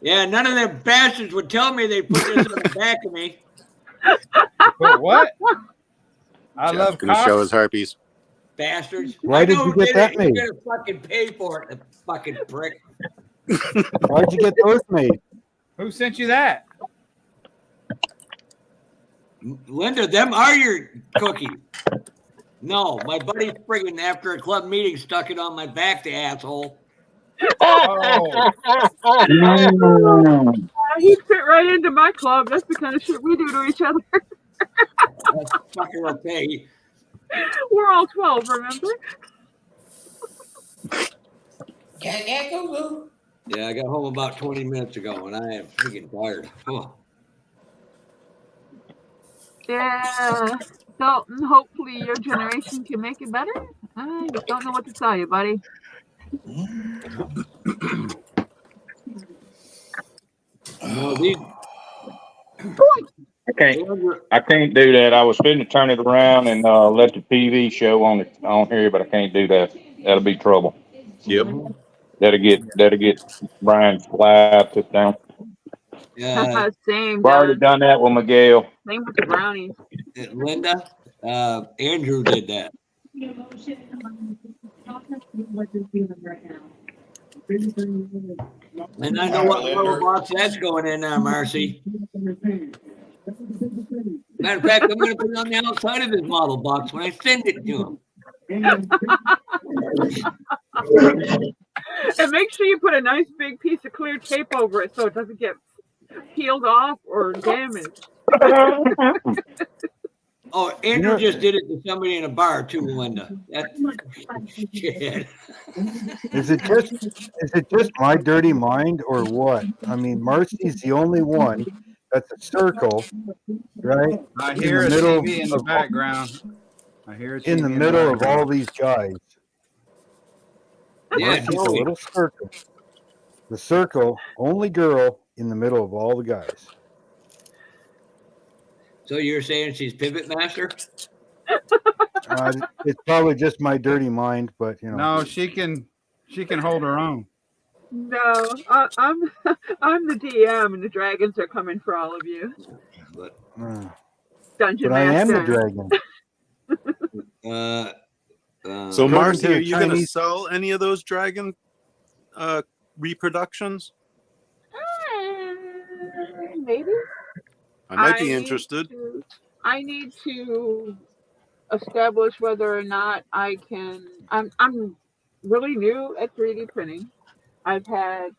Yeah, none of them bastards would tell me they put this on the back of me. But what? I Jeff's love gonna show cops. his herpes. Bastards. Why I did know you who get did that it. made? You're gonna fucking pay for it, the fucking prick. Why'd you get those made? Who sent you that? Linda, them are your cookies. No, my buddy friggin' after a club meeting stuck it on my back, the asshole. Oh, He'd fit right into my club. That's the kind of shit we do to each other. That's fucking okay. We're all 12, remember? Yeah, I got home about 20 minutes ago and I am freaking tired. Oh. Yeah. Dalton, hopefully your generation can make it better. I just don't know what to tell you, buddy. No, these I can't do that. I was finna turn it around and let the TV show on here, but I can't do that. That'll be trouble. Yep. That'll get Brian's live took down. Same, I've already Don. done that with Miguel. Same with the brownies. Linda, Andrew did that. And I know what little box that's going in there, Marcy. Matter of fact, I'm going to put it on the outside of this model box when I send it to him. And make sure you put a nice big piece of clear tape over it so it doesn't get peeled off or damaged. Oh, Andrew just did it to somebody in a bar too, Linda. That's shit. Is it just my dirty mind or what? I mean, Marcy's the only one that's a circle, right? I hear a TV in the background. I hear a TV in the middle of background. all these guys. Yeah, Marcy's a little circle. The circle, only girl in the middle of all the guys. So you're saying she's pivot master? It's probably just my dirty mind, but you know. No, she can hold her own. No, I'm the DM, and the dragons are coming for all of you. But Dungeon I am the dragon. So, Marcy, are you going to Chinese... sell any of those dragon reproductions? Maybe. I might be interested. I need to establish whether or not I can. I'm really new at 3D printing. I've had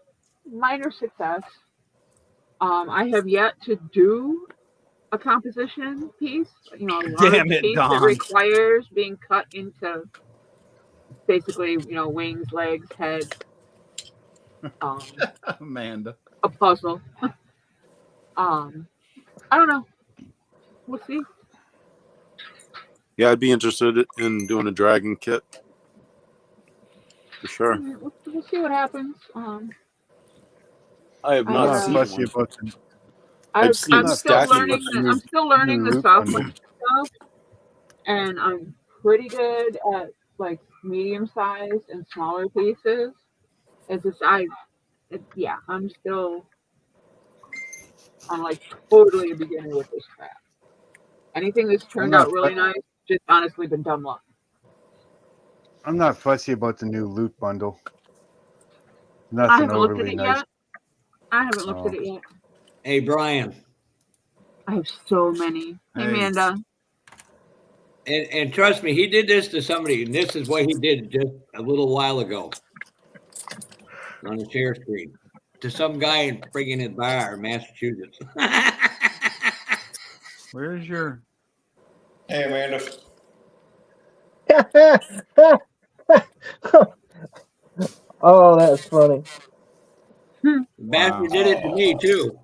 minor success. I have yet to do a composition piece, a large Damn it, piece that Don. requires being cut into basically, wings, legs, head, Amanda. a puzzle. I don't know. We'll see. Yeah, I'd be interested in doing a dragon kit for sure. We'll see what happens. I have I'm not not seen fussy one. about the, I've I'm seen not still fussy stacking. about learning. the I'm still learning new the loop software bundle. stuff, and I'm pretty good at like medium sized and smaller pieces. It's just I'm like totally a beginner with this crap. Anything that's I'm turned not out really nice, just honestly been dumb luck. I'm not fussy about the new loot bundle. I Nothing haven't looked at overly it nice. yet. I haven't looked at Oh. it yet. Hey, Brian. I have so many. Hey, Hey. Amanda. And trust me, he did this to somebody, and this is what he did just a little while ago on a share screen to some guy in friggin' at Bar, Massachusetts. Where's your? Hey, Amanda. Oh, that's funny. Bastard did it to me too.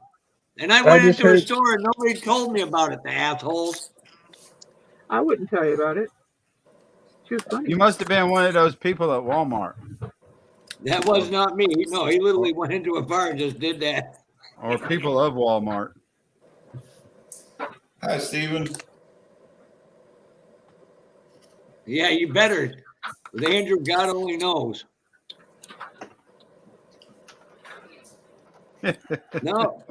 And I I went just into a heard- store and nobody told me about it, the assholes. I wouldn't tell you about it. It's too funny. You must have been one of those people at Walmart, That was not me. No, he literally went into a bar and just did that. or people of Walmart. Hi, Steven. Yeah, you better. With Andrew, God only knows. No.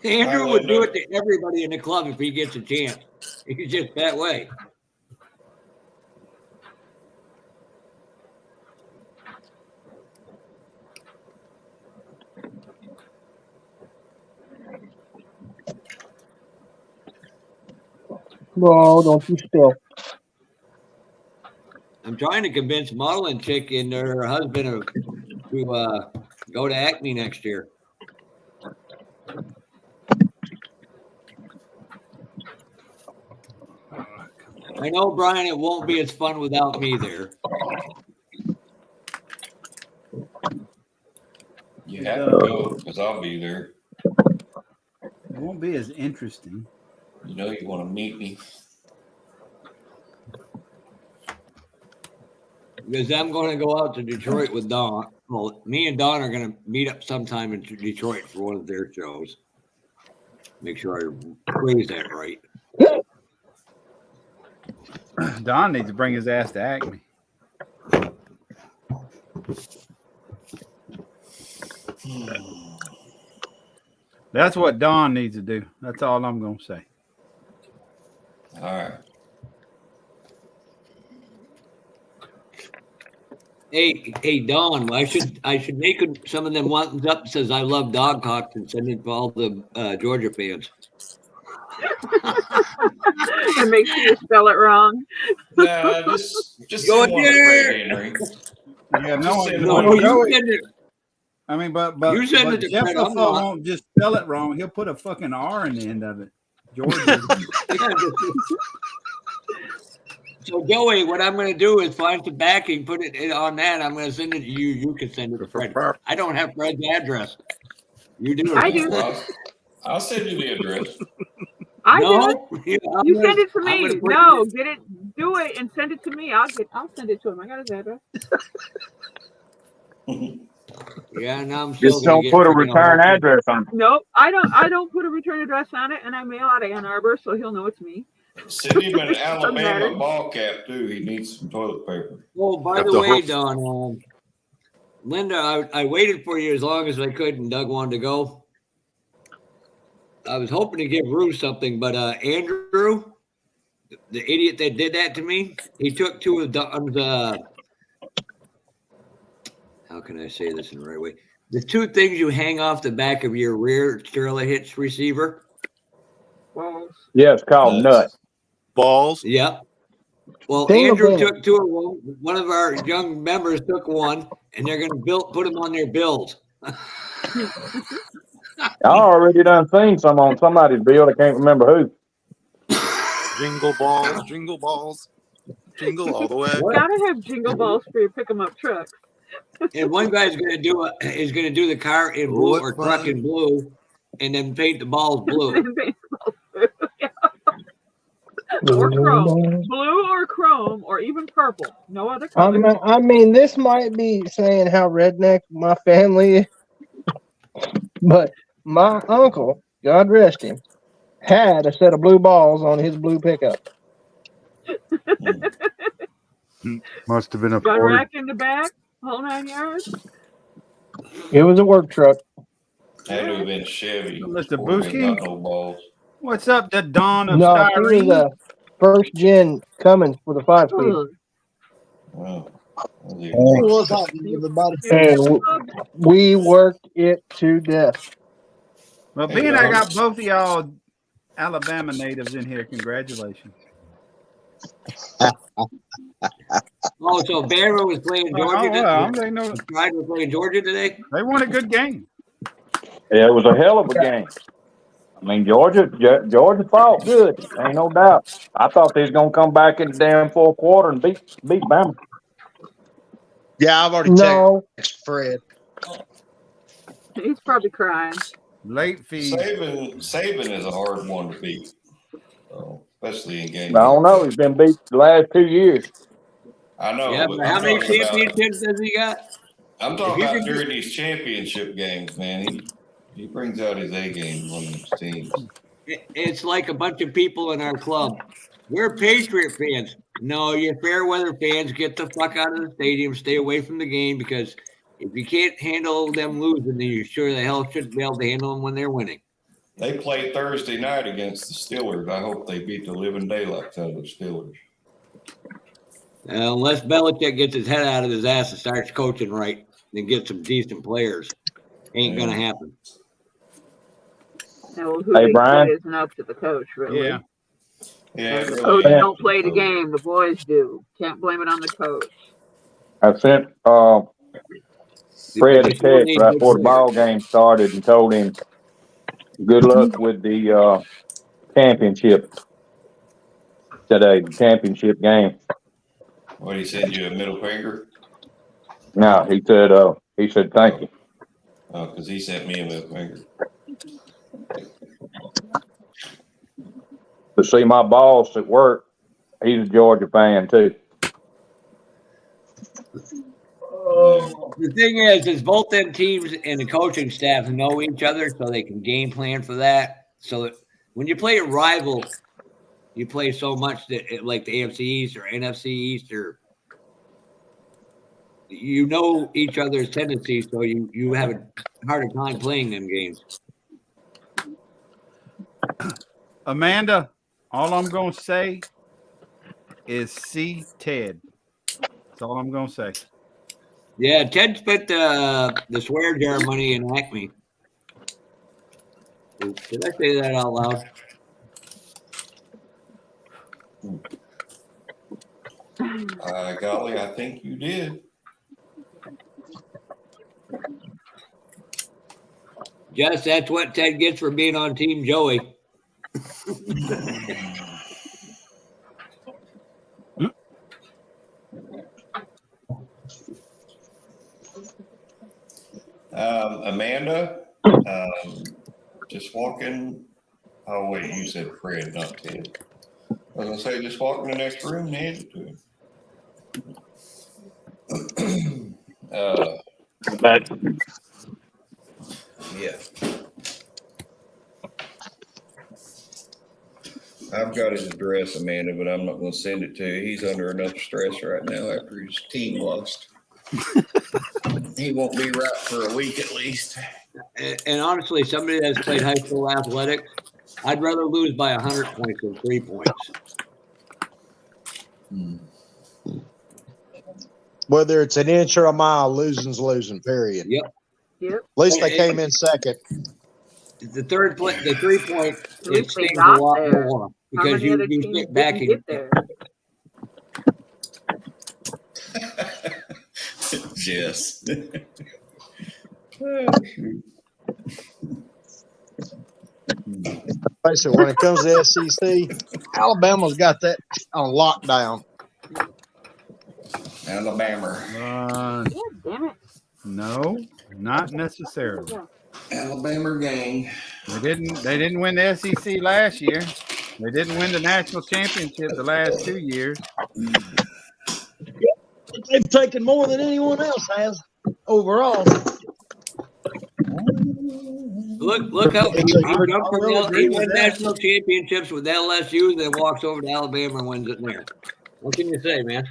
Andrew would do it to everybody in the club if he gets a chance. He's just that way. No, don't you spill. I'm trying to convince Madeline chick and her husband to go to Acme next year. I know, Brian, it won't be as fun without me there. You have to go because I'll be there. It won't be as interesting. You know you want to meet me. Because I'm going to go out to Detroit with Don. Well, me and Don are going to meet up sometime in Detroit for one of their shows. Make sure I phrase that right. Don needs to bring his ass to Acme. That's what Don needs to do. That's all I'm going to say. All right. Hey, Don, I should make some of them ones up that says I love dog cocks and send it to all the Georgia fans. And make sure you spell it wrong. Nah, just Go send one to Fred Henry. Yeah, no one. No, you send it. I mean, but You send it to Jeff Fred, I'm LaFleur not. won't just spell it wrong. He'll put a fucking R in the end of it. Georgia. So, Joey, what I'm going to do is find some backing, put it on that. I'm going to send it to you. You can send it to Fred. I don't have Fred's address. You do. I do. I'll send you the address. I No, do. yeah, You send it to I'm me. gonna put No, get it. Do it and send it to me. I'll send it to him. I got his address. Yeah, now I'm still Just don't put a return address on it. Nope, I don't put a return address on it, and I mail out of Ann Arbor, so he'll know it's me. Send him an Doesn't matter. Alabama ball cap too. He needs some toilet paper. Oh, by the way, Don, Linda, I waited for you as long as I could, and Doug wanted to go. I was hoping to give Rue something, but Andrew, the idiot that did that to me, he took two of Don's, how can I say this in the right way? The two things you hang off the back of your rear trailer hitch receiver. Balls. Yeah, it's called nut. Balls. Yep. Well, Ding Andrew a bell. took two of them. One of our young members took one, and they're going to put them on their bills. I already done seen some on somebody's bill. I can't remember who. Jingle balls, jingle balls, jingle all the way. What? Gotta have jingle balls for your pick 'em up trucks. And one guy's gonna do the car in blue What or truck fun. in blue, and then paint the balls blue. Baseball too. Or chrome, blue or chrome, or even purple. No other color. I mean, this might be saying how redneck my family is, but my uncle, God rest him, had a set of blue balls on his blue pickup. Must have been a Gun Ford. rack in the back, whole 9 yards. It was a work truck. Had to have been Chevy. Mr. Or we Booski? got no balls. What's up, the dawn of No, he was styrene? a first gen Cummins for the 5-speed. Ugh. Oh. What's happening, everybody? And we worked it to death. Well, Hey, being I dog. got both of y'all Alabama natives in here, congratulations. Oh, so Banner was playing Georgia. They know Pride was playing Georgia today. they won a good game. Yeah, it was a hell of a game. I mean, Georgia fought good. Ain't no doubt. I thought they was gonna come back in the damn fourth quarter and beat Bama. Yeah, I've already No, texted Fred. He's probably crying. Late fees. Saban is a hard one to beat. So, especially in games. I don't know. He's been beat the last 2 years. I know. Yeah, but but I'm how many talking about- championships has he got? I'm If talking you about can during these championship games, man. He brings out his A game on these teams. It's like a bunch of people in our club. We're Patriot fans. No, you fair weather fans, get the fuck out of the stadium. Stay away from the game, because if you can't handle them losing, then you sure the hell shouldn't be able to handle them when they're winning. They played Thursday night against the Steelers. I hope they beat the living daylights out of the Steelers. Unless Belichick gets his head out of his ass and starts coaching right and gets some decent players, ain't gonna happen. No, who Hey, they Brian. play isn't up to the coach, really. Yeah. Yeah, The it coach really is. don't play the game. The boys do. Can't blame it on the coach. I sent Fred a text right before the ball game started and told him good luck with the championship today, the championship game. What, he send you a middle finger? No, he said thank you. Oh, because he sent me a middle finger. To see my boss at work, he's a Georgia fan too. The thing is both them teams and the coaching staff know each other, so they can game plan for that. So that when you play a rival, you play so much that like the AFC East or NFC East, or you know each other's tendencies, so you have a harder time playing them games. Amanda, all I'm gonna say is see Ted. That's all I'm gonna say. Yeah, Ted spent the swear jar money in Acme. Did I say that out loud? Golly, I think you did. Yes, that's what Ted gets for being on Team Joey. Amanda, just walking. Oh, wait, you said Fred, not Ted. I was going to say, just walk in the next room and hand it to him. Yeah. I've got his address, Amanda, but I'm not going to send it to you. He's under enough stress right now after his team lost. He won't be right for a week at least. And honestly, somebody that's played high school athletics, I'd rather lose by 100 points than 3 points. Whether it's an inch or a mile, losing's losing, period. Yep. Yep. At least they came in second. The 3 point, At it least they stings a got lot there. more How because many other you teams sit back didn't and get there? Yes. Basically, when it comes to SEC, Alabama's got that on lockdown. Alabama. God damn it. No, not necessarily. Alabama gang. They didn't win the SEC last year. They didn't win the national championship the last 2 years. They've taken more than anyone else has overall. Look how It's he a pretty- jumped from I will agree he with won that. national championships with LSU, then walks over to Alabama and wins it there. What can you say, man?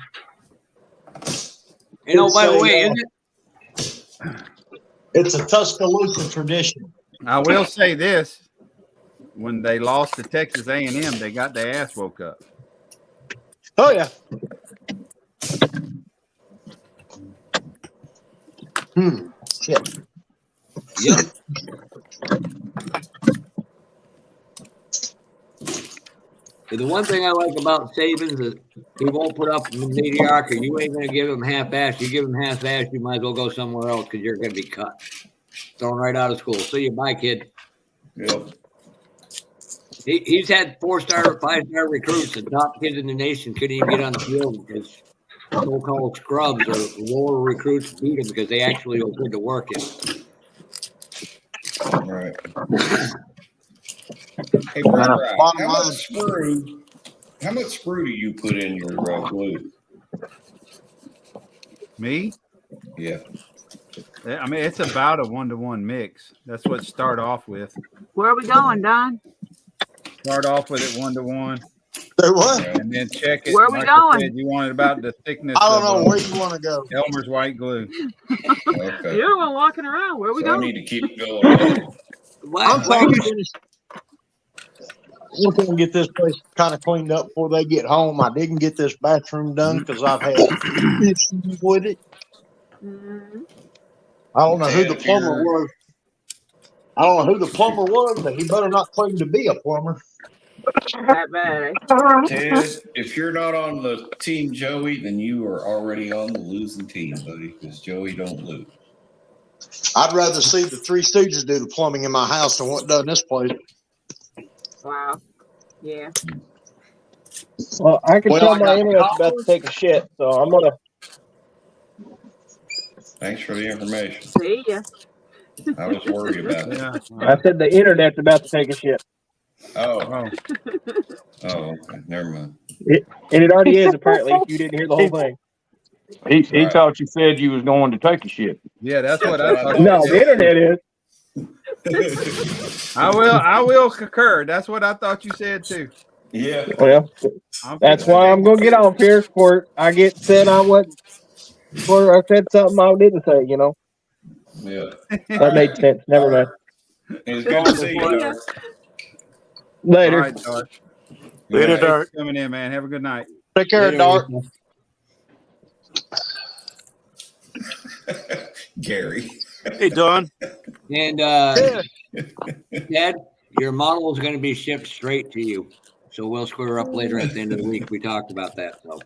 And oh, by the way, isn't it? It's a Tuscaloosa tradition. I will say this: when they lost to Texas A&M, they got their ass woke up. Oh yeah. Shit. Yep. And the one thing I like about Sabins is he won't put up mediocre. You ain't going to give him half-ass. You give him half-ass, you might as well go somewhere else because you're going to be cut. Thrown right out of school. See you, bye, kid. Yep. He's had 4-star, 5-star recruits. The top kids in the nation couldn't even get on the field because so-called scrubs or lower recruits beat them because they actually were good to work in. Right. Hey, Brad, how much screw do you put in your glue? Me? Yeah. I mean, it's about a 1-to-1 mix. That's what start off with. Where are we going, Don? Start off with it 1-to-1, Say what? and then check it. Where are we Like I going? said, you want it about the thickness I don't of know where you want to go. Elmer's white glue. Okay. You're the one walking around. Where are we So I going? need to keep going. Why you We're going to get this place kind of cleaned up before they get home. I didn't get this bathroom done because I've had issues with it. Mm-hmm. I don't know who the plumber was. I don't know who the plumber was, but he better not claim to be a plumber. That bad, eh? Ted, if you're not on the team Joey, then you are already on the losing team, buddy, because Joey don't lose. I'd rather see the Three Stooges do the plumbing in my house than what done this place. Wow. Yeah. Well, I can Well, tell I my got internet's about to take a shit, so I'm gonna. Thanks for the information. See ya. I was worried about it. Yeah. I said the internet's about to take a shit. Oh, Oh, okay. Never mind. And it already is, apparently. You didn't hear the whole thing. He Right. thought you said you was going to take a shit. yeah, that's what That's I what I thought. No, the internet is. I will concur. That's what I thought you said too. Yeah. Well, that's why I'm gonna get off here before I get said I wasn't. Before I said something I didn't say, you know. Yeah. That made sense. Never mind. It's good to see you, Dark. Later. All right, Dark. Later, Thanks Dark. for coming in, man. Have a good night. Take care, Dark. Gary. Hey, Don. And Ted, your model is going to be shipped straight to you. So we'll square up later at the end of the week. We talked about that. So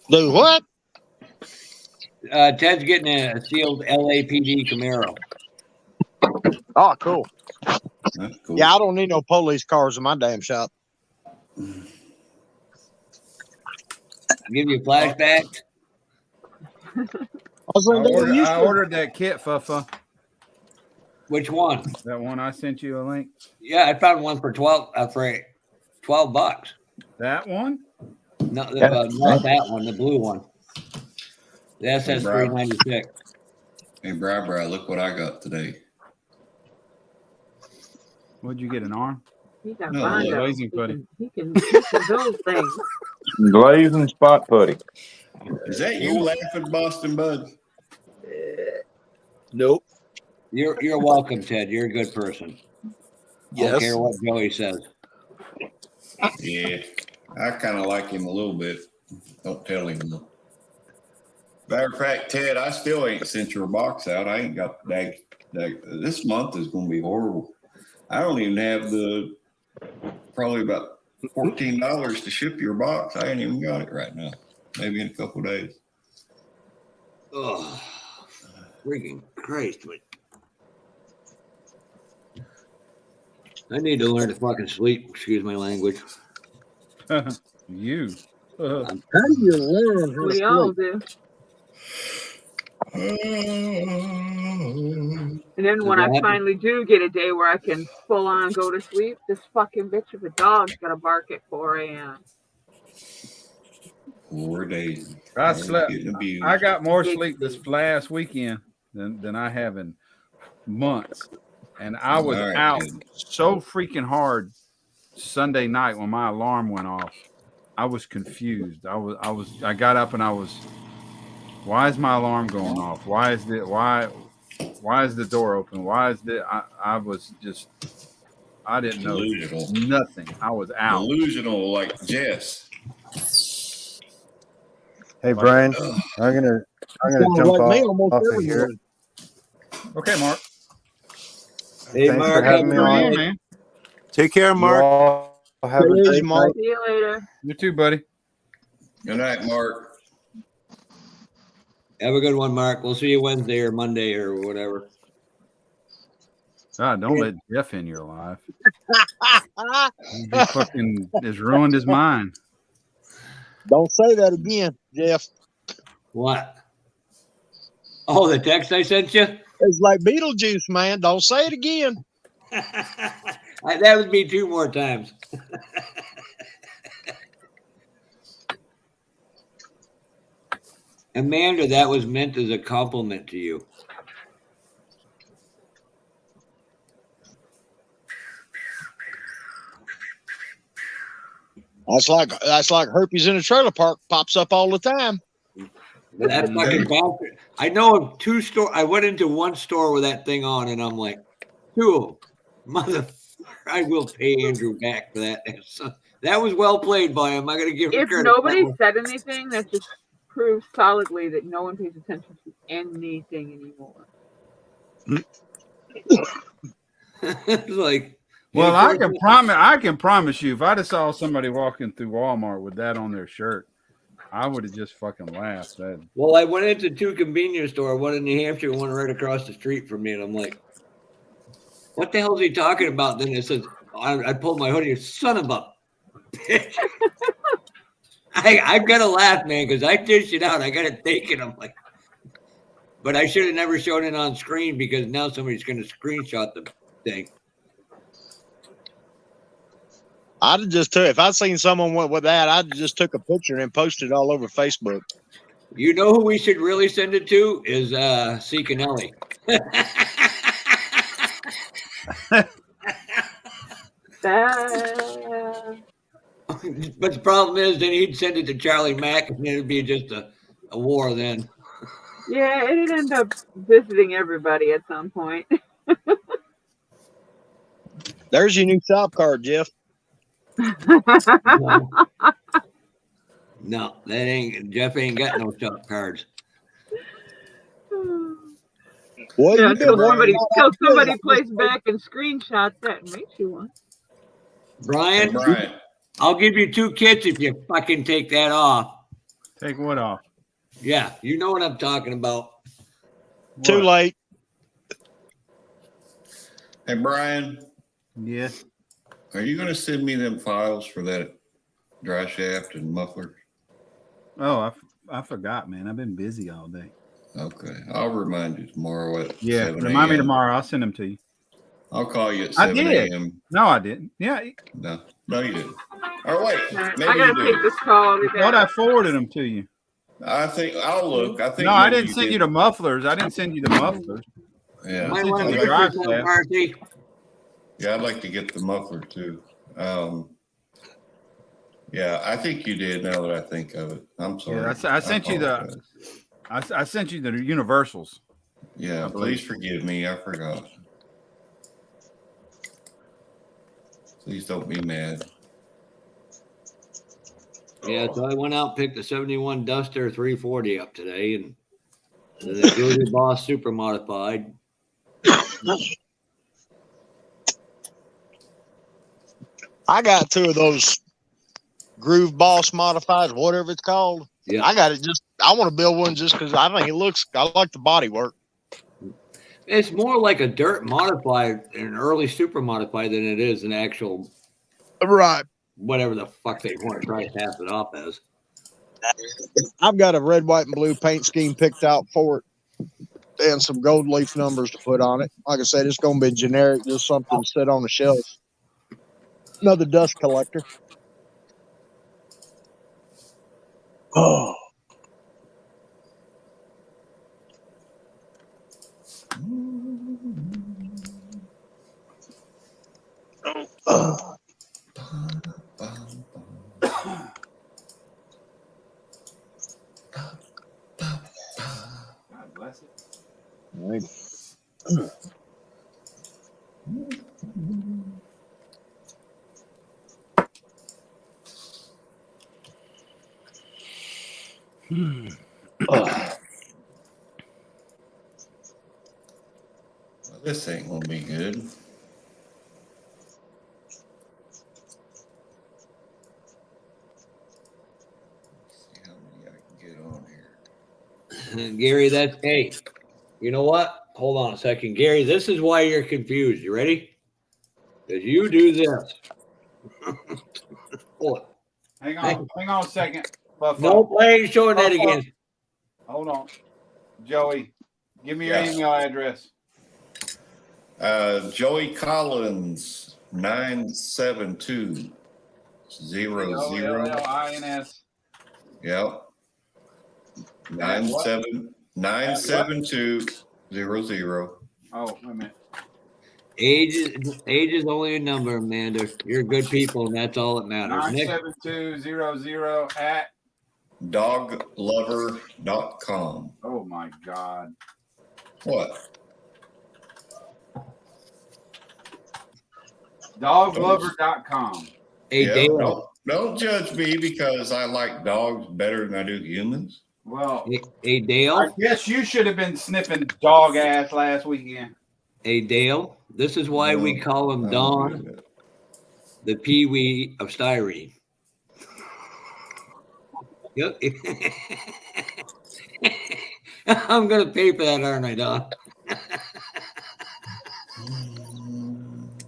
Do what? Ted's getting a sealed LAPD Camaro. Oh, cool. That's cool. Yeah, I don't need no police cars in my damn shop. Give you flashbacks. I ordered that kit, Fuffa. Which one? That one I sent you a link. Yeah, I found one for $12 bucks. That one? No, not that one. The blue one. The SS396. Hey, Bri, look what I got today. What'd you get? An arm? He got No, Bondo. Blazing putty. He can build things. Glazing spot putty. Is that you laughing, Boston Bud? Nope. You're welcome, Ted. You're a good person. I don't care what Joey says. Yeah. I kind of like him a little bit. Don't tell him though. Matter of fact, Ted, I still ain't sent your box out. I ain't got that. This month is going to be horrible. I don't even have probably about $14 to ship your box. I ain't even got it right now. Maybe in a couple of days. Oh, freaking Christ. I need to learn to fucking sleep. Excuse my language. You. How do you learn how to We all sleep? do. And then when I finally do get a day where I can full on go to sleep, this fucking bitch of a dog's got to bark at 4 a.m. 4 days. I slept. Getting abused. I got more sleep this last weekend than I have in months, and I was All right, out kid. so freaking hard Sunday night when my alarm went off. I was confused. I got up and I was, why is my alarm going off? Why is the door open? Why is I was just, I didn't know Delusional. nothing. I was out. Delusional like Jess. Hey Brian, I'm gonna Sounds jump like me off almost of every here. morning. Okay, Mark. Hey, Thanks Mark, for having me have a on. good night. Man. Take care, You Mark. all have a Take it easy, great Mark. night. See you later. You too, buddy. Good night, Mark. Have a good one, Mark. We'll see you Wednesday or Monday or whatever. God, don't let Jeff in your life. He fucking has ruined his mind. Don't say that again, Jeff. What? Oh, the text I sent you? It's like Beetlejuice, man. Don't say it again. That would be 2 more times. Amanda, that was meant as a compliment to you. That's like herpes in a trailer park pops up all the time. But that fucking bastard. I know of 2 stores. I went into one store with that thing on, and I'm like, 2 of them. Motherfucker, I will pay Andrew back for that. That was well played by him. I got to give him If credit. nobody said anything, that just proves solidly that no one pays attention to anything anymore. It's like, Well, I can promise you, if I'd have saw somebody walking through Walmart with that on their shirt, I would have just fucking laughed. well, I went into 2 convenience stores, one in New Hampshire and one right across the street from me, and I'm like, what the hell is he talking about? Then it says, I pulled my hoodie, son of a bitch. I've got to laugh, man, because I dish it out. I got to take it. I'm like, but I should have never shown it on screen because now somebody's going to screenshot the thing. I'd have just took, if I'd seen someone with that, I'd just took a picture and posted it all over Facebook. You know who we should really send it to is Signage. But the problem is, then he'd send it to Charlie Mack, and it'd be just a war then. Yeah, it'd end up visiting everybody at some point. There's your new shop card, Jeff. No, that ain't. Jeff ain't got no shop cards. Well, Yeah, you until been somebody plays back and screenshots that and makes you one. Brian, Brian. I'll give you 2 kits if you fucking take that off. Take what off? Yeah, you know what I'm talking about. Too late. Hey, Brian. Yes. Are you going to send me them files for that dry shaft and muffler? Oh, I forgot, man. I've been busy all day. Okay. I'll remind you tomorrow at 7 Remind me a.m. tomorrow. I'll send them to you. I'll call you at I 7 did. a.m. No, I didn't. Yeah. No, you didn't. Or wait, maybe I gotta you take did. this call. I thought I forwarded them to you. I think I'll look. I think No, I maybe didn't send you did. the mufflers. I didn't send you the mufflers. Yeah. Might sent want you to the look dry at that, shaft. Marcy. Yeah, I'd like to get the muffler too. Yeah, I think you did. Now that I think of it, I'm sorry. Yeah, I sent you the. apologize. I sent you the universals. Yeah, please forgive me. I forgot. Please don't be mad. Yeah, so I went out and picked the 71 Duster 340 up today, and the Groovy Boss Super Modified. I got 2 of those Groove Boss modifieds, whatever it's called. Yeah, I got it I want to build one just because I think I like the body work. It's more like a dirt modified, an early super modified than it is an actual Right. whatever the fuck they want to try to pass it off as. I've got a red, white, and blue paint scheme picked out for it and some gold leaf numbers to put on it. Like I said, it's going to be generic, just something to sit on the shelf. Another dust collector. Oh. God bless it. Right. Well, this ain't gonna be good. See how many I can get on here. Gary, that's hey. You know what? Hold on a second, Gary. This is why you're confused. You ready? Because you do this. Hold on. Hang on a second. Buff Nope, I ain't showing that Buff again. Hold on. Joey, give me your Yes. email address. Joey Collins 97200. Collins. Yep. 97200. Oh, wait a minute. Age is only a number, Amanda. You're good people, and that's all that matters. Nick, 97200 at. Doglover.com. Oh my God. What? Doglover.com. hey, Yeah, Dale. don't judge me because I like dogs better than I do humans. Well, Hey, Dale. I guess you should have been sniffing dog ass last weekend. Hey, Dale. This is why we call him Don, the Pee-wee of styrene. Yep. I'm gonna pay for that, aren't I, Don?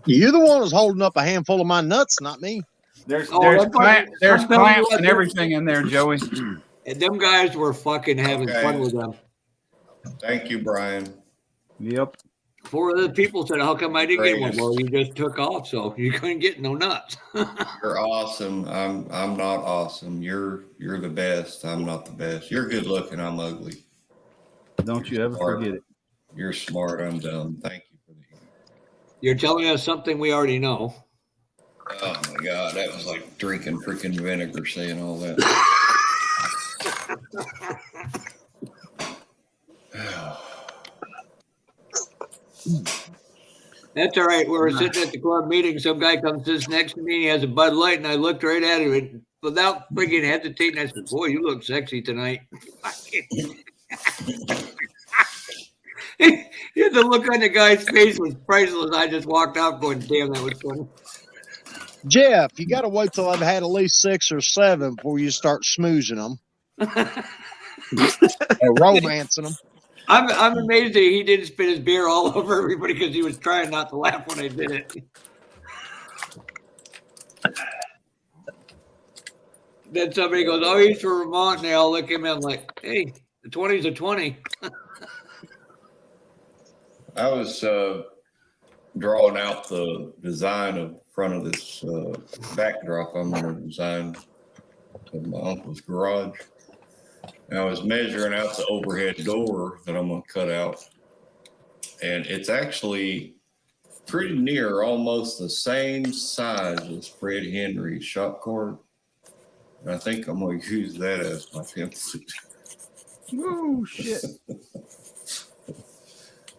You're the one who's holding up a handful of my nuts, not me. There's that's clamps what and everything in there, Joey. And them guys were fucking having fun with them. Thank you, Brian. Yep. Four other people said, "How come I didn't get one?" Greatest. Well, you just took off, so you couldn't get no nuts. You're awesome. I'm not awesome. You're the best. I'm not the best. You're good looking. I'm ugly. Don't you ever forget it. You're smart. I'm dumb. Thank you for the. You're telling us something we already know. Oh my God, that was like drinking freaking vinegar saying all that. That's all right. We were sitting at the club meeting. Some guy comes this next to me. He has a Bud Light, and I looked right at him and without friggin' hesitating. I said, "Boy, you look sexy tonight." The look on the guy's face was priceless. I just walked out going, "Damn, that was funny." Jeff, you got to wait till I've had at least 6 or 7 before you start smoozing them or romancing them. I'm amazed that he didn't spit his beer all over everybody because he was trying not to laugh when I did it. Then somebody goes, "Oh, he's from Vermont," and they all look at me. I'm like, "Hey, the 20's a 20." I was drawing out the design of front of this backdrop I'm going to design of my uncle's garage. And I was measuring out the overhead door that I'm going to cut out. And it's actually pretty near almost the same size as Fred Henry's shop card. And I think I'm going to use that as my template. Oh, shit.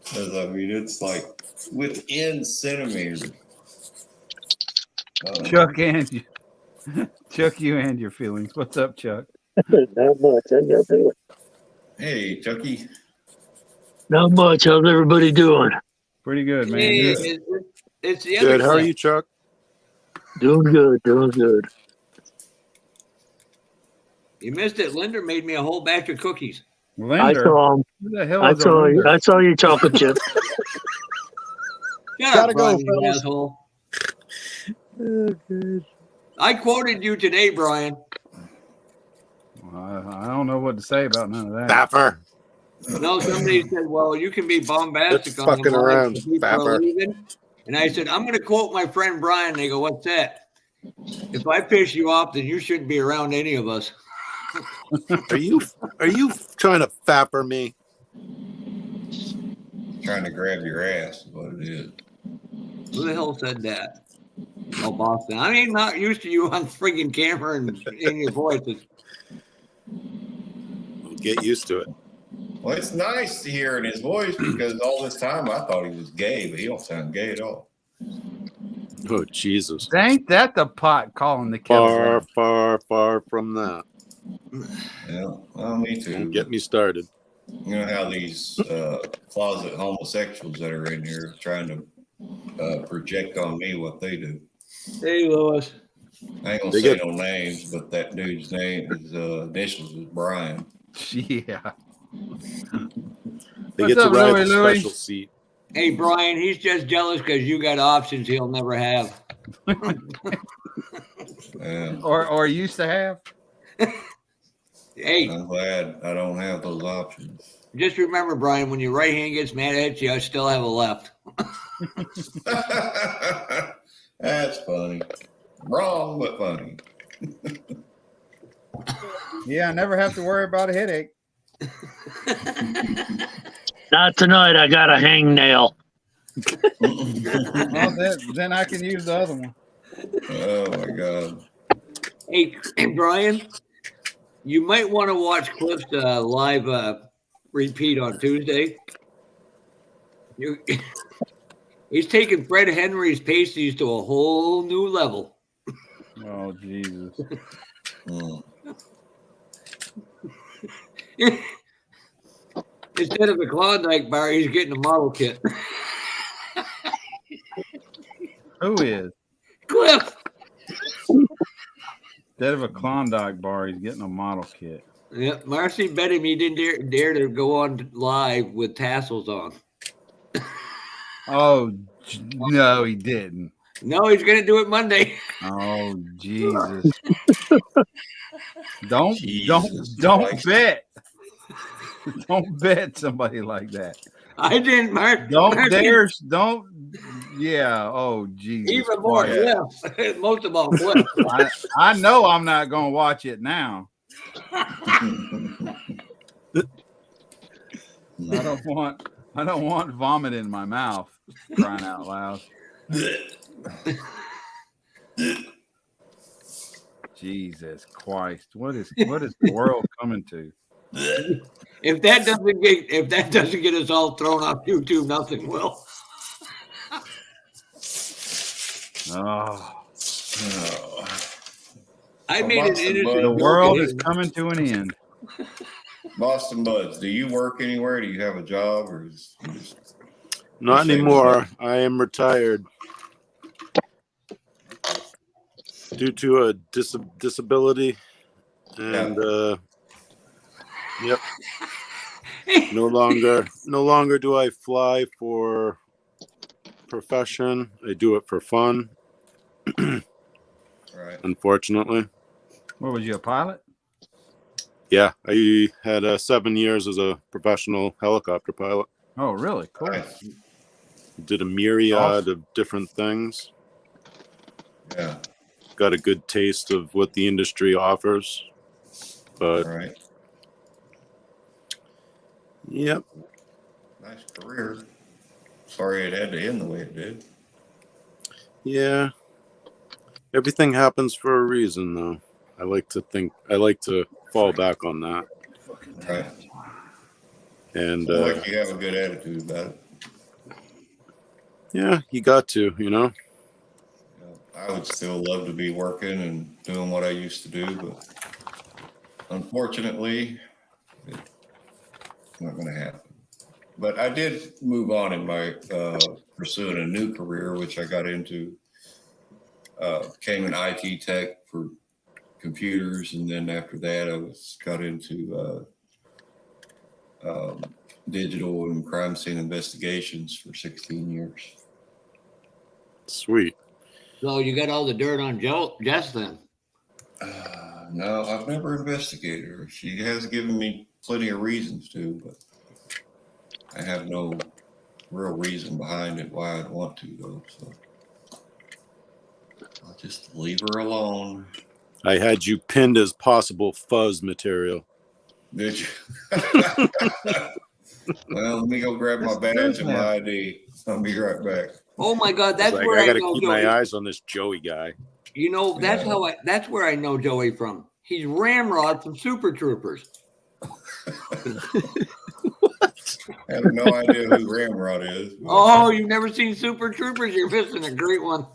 Because, I mean, it's like within centimeters. Chuck and you. Chuck, you and your feelings. What's up, Chuck? Not much. How y'all doing? Hey, Chucky. Not much. How's everybody doing? Pretty good, man. Hey, Good. it's the other Good. How are clip. you, Chuck? Doing good. Doing good. You missed it. Linda made me a whole batch of cookies. I Linder. saw him. Who the hell I is a saw Linder? I saw your chocolate chip. Shut Gotta up, go, Brian, you fellas. asshole. I quoted you today, Brian. I don't know what to say about none of that. Baffer. No, somebody said, well, you can be bombastic Quit on the fucking mic, around, but people are Baffer. leaving. And I said, I'm going to quote my friend Brian. They go, what's that? If I piss you off, then you shouldn't be around any of us. Are you trying to fapper me? Trying to grab your ass is what it is. Who the hell said that? Oh, Boston. I mean, not used to you on friggin' camera and in your voices. Get used to it. Well, it's nice to hear in his voice because all this time I thought he was gay, but he don't sound gay at all. Oh, Jesus. Ain't that the pot calling the kettle Far, black? far, far from that. Yeah, well, me too. Don't get me started. You know how these closet homosexuals that are in here trying to project on me what they do. Hey, Lois. I ain't gonna They say get- no names, but that dude's name, his initials is Brian. Yeah. They What's get to up, ride Louie, the Louie? special seat. Hey, Brian, he's just jealous because you got options he'll never have. Yeah, Or used to have. Hey, I'm glad I don't have those options. just remember, Brian, when your right hand gets mad at you, I still have a left. That's funny. Wrong, but funny. Yeah, I never have to worry about a headache. Not tonight. I got a hangnail. Well, then I can use the other one. Oh my God. Hey, Brian, you might want to watch Cliff's live repeat on Tuesday. He's taking Fred Henry's pasties to a whole new level. Oh, Jesus. Instead of a Klondike bar, he's getting a model kit. Who is? Cliff. Instead of a Klondike bar, he's getting a model kit. Yeah, Marcy bet him he didn't dare to go on live with tassels on. Oh, no, he didn't. No, he's going to do it Monday. Oh, Jesus. Don't Jesus don't Christ. bet. Don't bet somebody like that. I didn't, Mark. Don't dare. Don't. Yeah. Oh, Jesus. Even more Christ. Cliff. Most of all, Cliff. I know I'm not going to watch it now. I don't want vomit in my mouth. Crying out loud. Jesus Christ. What is the world coming to? If that doesn't get us all thrown off YouTube, nothing will. Oh. I made an Boston innocent Bud. The joke world at is him. coming to an end. Boston Buds, do you work anywhere? Do you have a job, or is Not Same anymore. I am retired due to a disability, and yep. No longer do I fly for profession. I do it for fun. right? Unfortunately. What was you, a pilot? Yeah, I had 7 years as a professional helicopter pilot. Oh, really? Cool. Nice. Did a myriad Awesome. of different things. Yeah. Got a good taste of what the industry offers. But All right. yep. Nice career. Sorry it had to end the way it did. Yeah. Everything happens for a reason, though. I like to fall back on that. Right. And Sounds like you have a good attitude about it. yeah, you got to, you know. I would still love to be working and doing what I used to do, but unfortunately, it's not going to happen. But I did move on in my pursuing a new career, which I got into. Became an IT tech for computers, and then after that, I got into digital and crime scene investigations for 16 years. Sweet. So you got all the dirt on Jess then? No, I've never investigated her. She has given me plenty of reasons to, but I have no real reason behind it why I'd want to, though. So I'll just leave her alone. I had you pinned as possible fuzz material. Did you? Well, let me go grab my badge and my ID. I'll be right back. Oh my God, that's Like, where I got to know keep Joey. my eyes on this Joey guy. You know, that's where I know Joey from. He's Ramrod from Super Troopers. I have no idea who Ramrod is. Oh, you've never seen Super Troopers? You're missing a great one.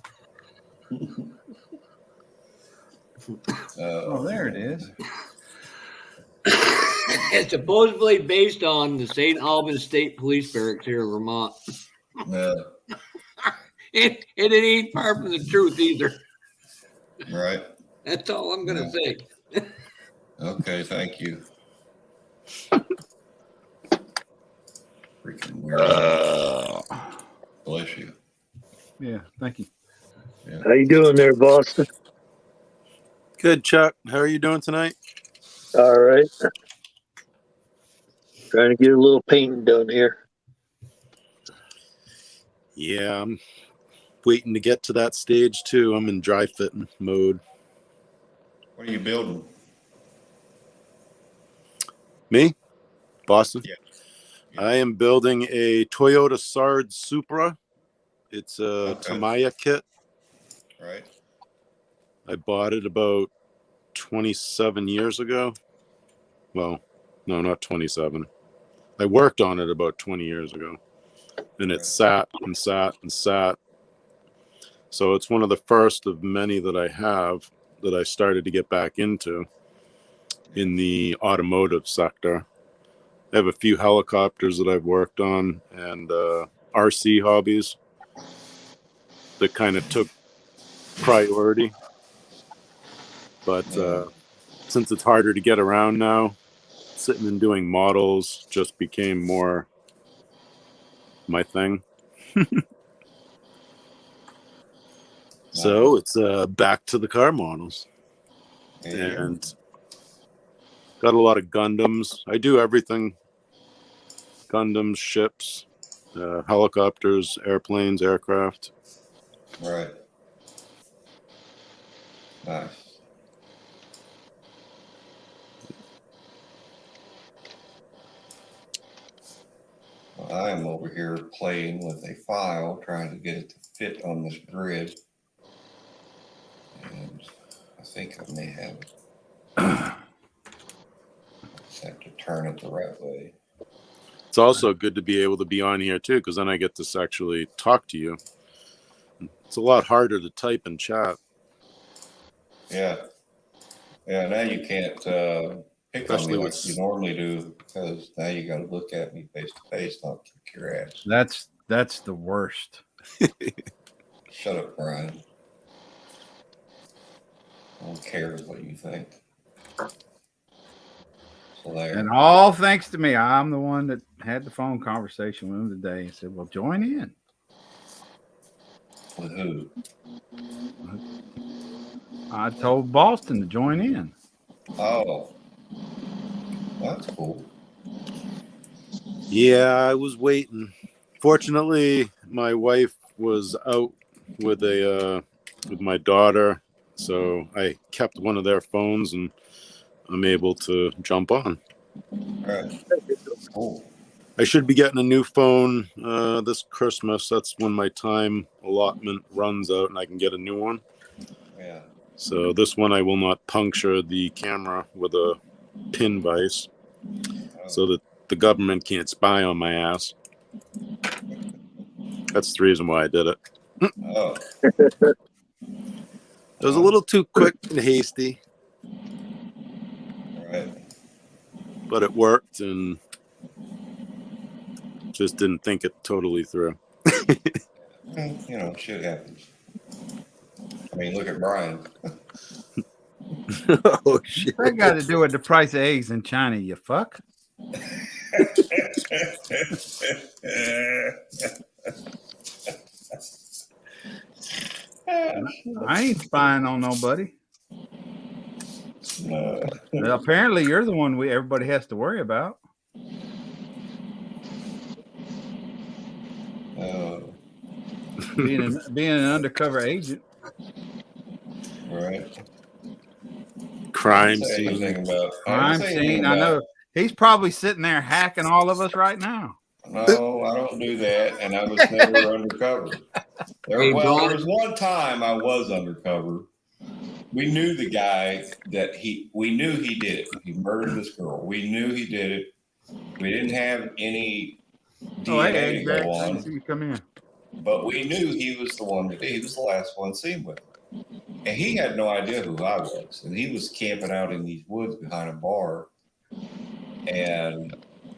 Oh, there it is. It's supposedly based on the St. Albans State Police Barracks here in Vermont. It ain't far from the truth either. Right. That's all I'm going to say. Okay, thank you. Freaking weird. Bless you. Yeah, thank you. Yeah. How you doing there, Boston? Good, Chuck. How are you doing tonight? All right. Trying to get a little painting done here. Yeah, I'm waiting to get to that stage too. I'm in dry fitting mode. What are you building? Me? Boston? Yeah. I am building a Toyota Sard Supra. It's a Tamiya kit. Right. I bought it about 27 years ago. Well, no, not 27. I worked on it about 20 years ago. And it sat and sat and sat. So it's one of the first of many that I have that I started to get back into in the automotive sector. I have a few helicopters that I've worked on and RC hobbies that kind of took priority. But since it's harder to get around now, sitting and doing models just became more my thing. So it's back to the car models. And got a lot of Gundams. I do everything. Gundams, ships, helicopters, airplanes, aircraft. Right. Nice. Well, I'm over here playing with a file, trying to get it to fit on this grid. And I think I may have it. Just have to turn it the right way. It's also good to be able to be on here too, because then I get to actually talk to you. It's a lot harder to type and chat. Yeah. Yeah, now you can't pick Especially on me with like you normally do, because now you got to look at me face to face, not kick your ass. That's the worst. Shut up, Brian. No one cares what you think. So there. And all thanks to me. I'm the one that had the phone conversation with him today and said, well, join in. With who? I told Boston to join in. Oh. That's cool. Yeah, I was waiting. Fortunately, my wife was out with my daughter, so I kept one of their phones and I'm able to jump on. All right. Cool. I should be getting a new phone this Christmas. That's when my time allotment runs out and I can get a new one. Yeah. So this one I will not puncture the camera with a pin vise so that the government can't spy on my ass. That's the reason why I did it. Oh. It was a little too quick and hasty. Right. But it worked and just didn't think it totally through. You know, shit happens. I mean, look at Brian. Oh, shit. That got to do with the price of eggs in China, you fuck. I ain't spying on nobody. No. Well, apparently, you're the one everybody has to worry about. Being an undercover agent. Right. Crime Say scene. anything about Crime scene. I know he's probably sitting there hacking all of us right now. No, I don't do that, and I was never undercover. Hey, There Brian. was one time I was undercover. We knew the guy that we knew he did it. He murdered this girl. We knew he did it. We didn't have any DNA to go I on, see you come in. but we knew he was the one that did. He was the last one seen with her. And he had no idea who I was. And he was camping out in these woods behind a bar. And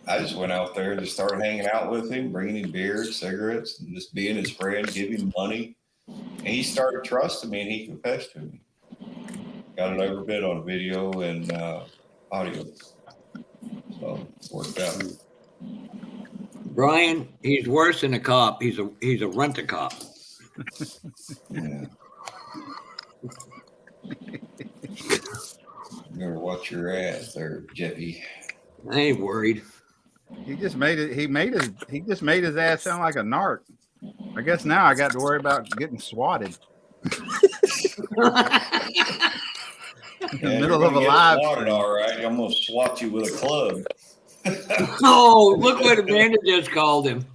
I just went out there and just started hanging out with him, bringing him beer, cigarettes, and just being his friend, giving him money. And he started trusting me, and he confessed to me. Got it every bit on video and audio. So it worked out. Brian, he's worse than a cop. He's a rent-a-cop. Yeah. You better watch your ass there, Jeffy. I ain't worried. He just made it. He just made his ass sound like a narc. I guess now I got to worry about getting swatted. In the middle of a live stream. All right, I'm gonna swat you with a club. Oh, look what Amanda just called him.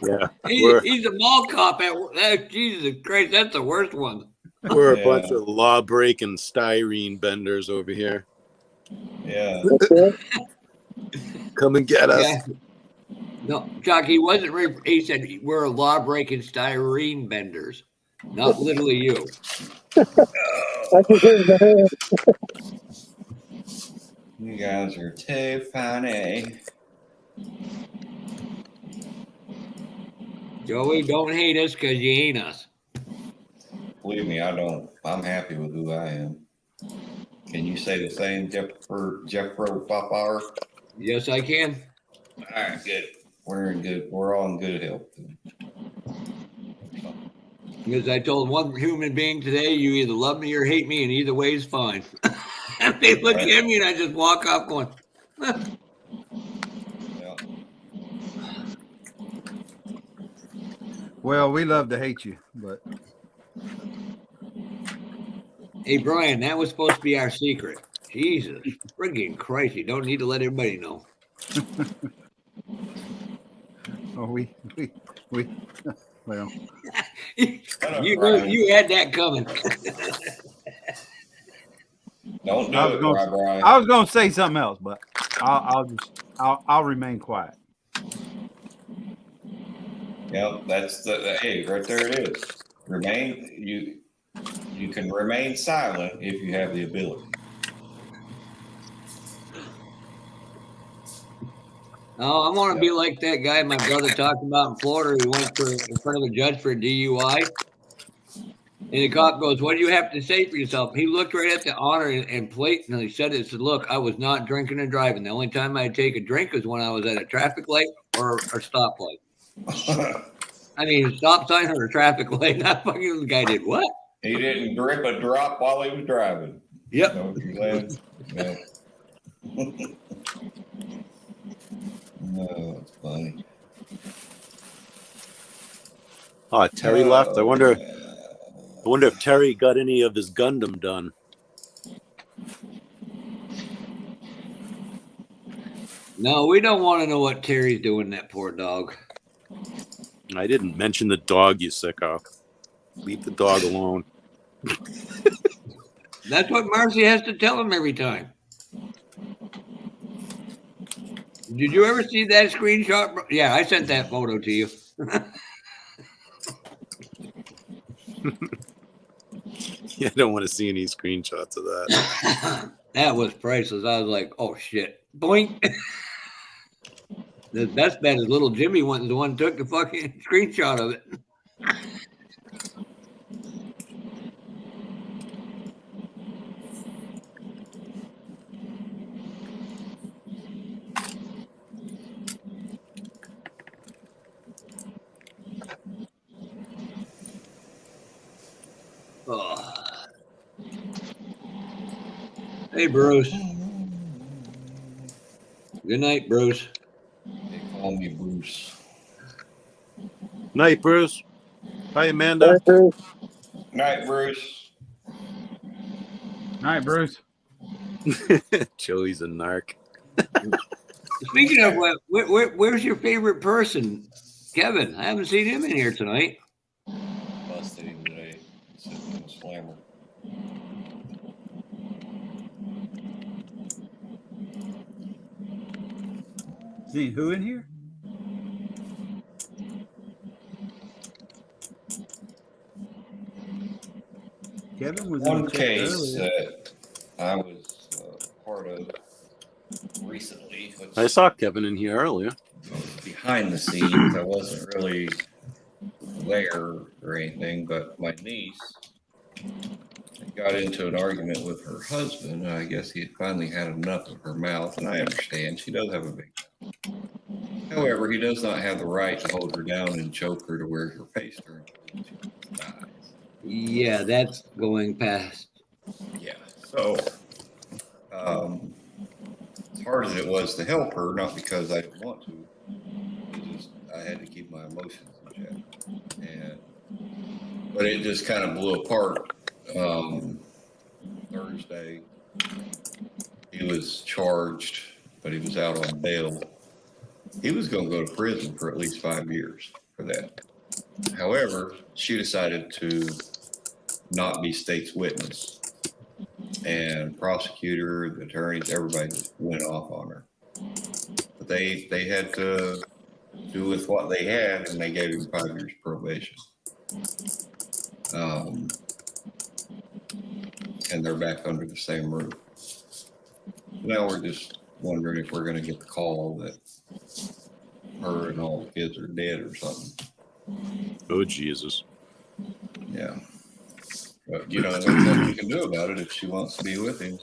Yeah, he's a mall cop. Jesus Christ, that's the worst one. We're a bunch of law-breaking styrene benders over here. Yeah. Come and get us. Yeah. No, Chuck, he wasn't. He said we're law-breaking styrene benders, not literally you. You guys are too funny. Joey, don't hate us because you ain't us. Believe me, I don't. I'm happy with who I am. Can you say the same, Jeffro Popper? Yes, I can. All right, good. We're all in good health. Because I told one human being today, you either love me or hate me, and either way is fine. And they look at me, and I just walk off going, Yeah. Well, we love to hate you, but hey, Brian, that was supposed to be our secret. Jesus friggin' Christ, you don't need to let everybody know. oh, we well, you had that coming. Don't do it, Brian. I was going to say something else, but I'll remain quiet. Yep, that's hey, right there it is. You can remain silent if you have the ability. Oh, I want to be like that guy my brother talked about in Florida. He went in front of a judge for a DUI. And the cop goes, "What do you have to say for yourself?" He looked right at the honor and plate, and he said, "Look, I was not drinking and driving. The only time I'd take a drink was when I was at a traffic light or a stoplight." I mean, stop sign or a traffic light. Not fucking the guy did what? He didn't grip a drop while he was driving. Yep. Know what you're saying? Yeah. No, it's funny. Oh, Terry left. I wonder if Terry got any of his Gundam done. No, we don't want to know what Terry's doing, that poor dog. I didn't mention the dog, you sicko. Leave the dog alone. That's what Marcy has to tell him every time. Did you ever see that screenshot? Yeah, I sent that photo to you. Yeah, I don't want to see any screenshots of that. That was priceless. I was like, oh, shit. Boink. The best bet is little Jimmy went and the one took the fucking screenshot of it. Oh. Hey, Bruce. Good night, Bruce. They call me Bruce. Night, Bruce. Hi, Amanda. Night, Bruce. Night, Bruce. Joey's a narc. Speaking of, where's your favorite person? Kevin. I haven't seen him in here tonight. Busted him today. Sitting in the slammer. See who in here? Kevin was in One the chat case earlier. that I was part of recently. I saw Kevin in here earlier. Behind the scenes. I wasn't really there or anything, but my niece got into an argument with her husband. I guess he had finally had enough of her mouth, and I understand she does have a big mouth. However, he does not have the right to hold her down and choke her to where her face turns blue and she dies. Yeah, that's going past. Yeah. So, as hard as it was to help her, not because I didn't want to, it just I had to keep my emotions in check. But it just kind of blew apart. Thursday, he was charged, but he was out on bail. He was going to go to prison for at least 5 years for that. However, she decided to not be state's witness. And prosecutor, the attorneys, everybody just went off on her. But they had to do with what they had, and they gave him 5 years probation. And they're back under the same roof. Now we're just wondering if we're going to get the call that her and all the kids are dead or something. Oh, Jesus. Yeah. But, you know, there's nothing you can do about it if she wants to be with him.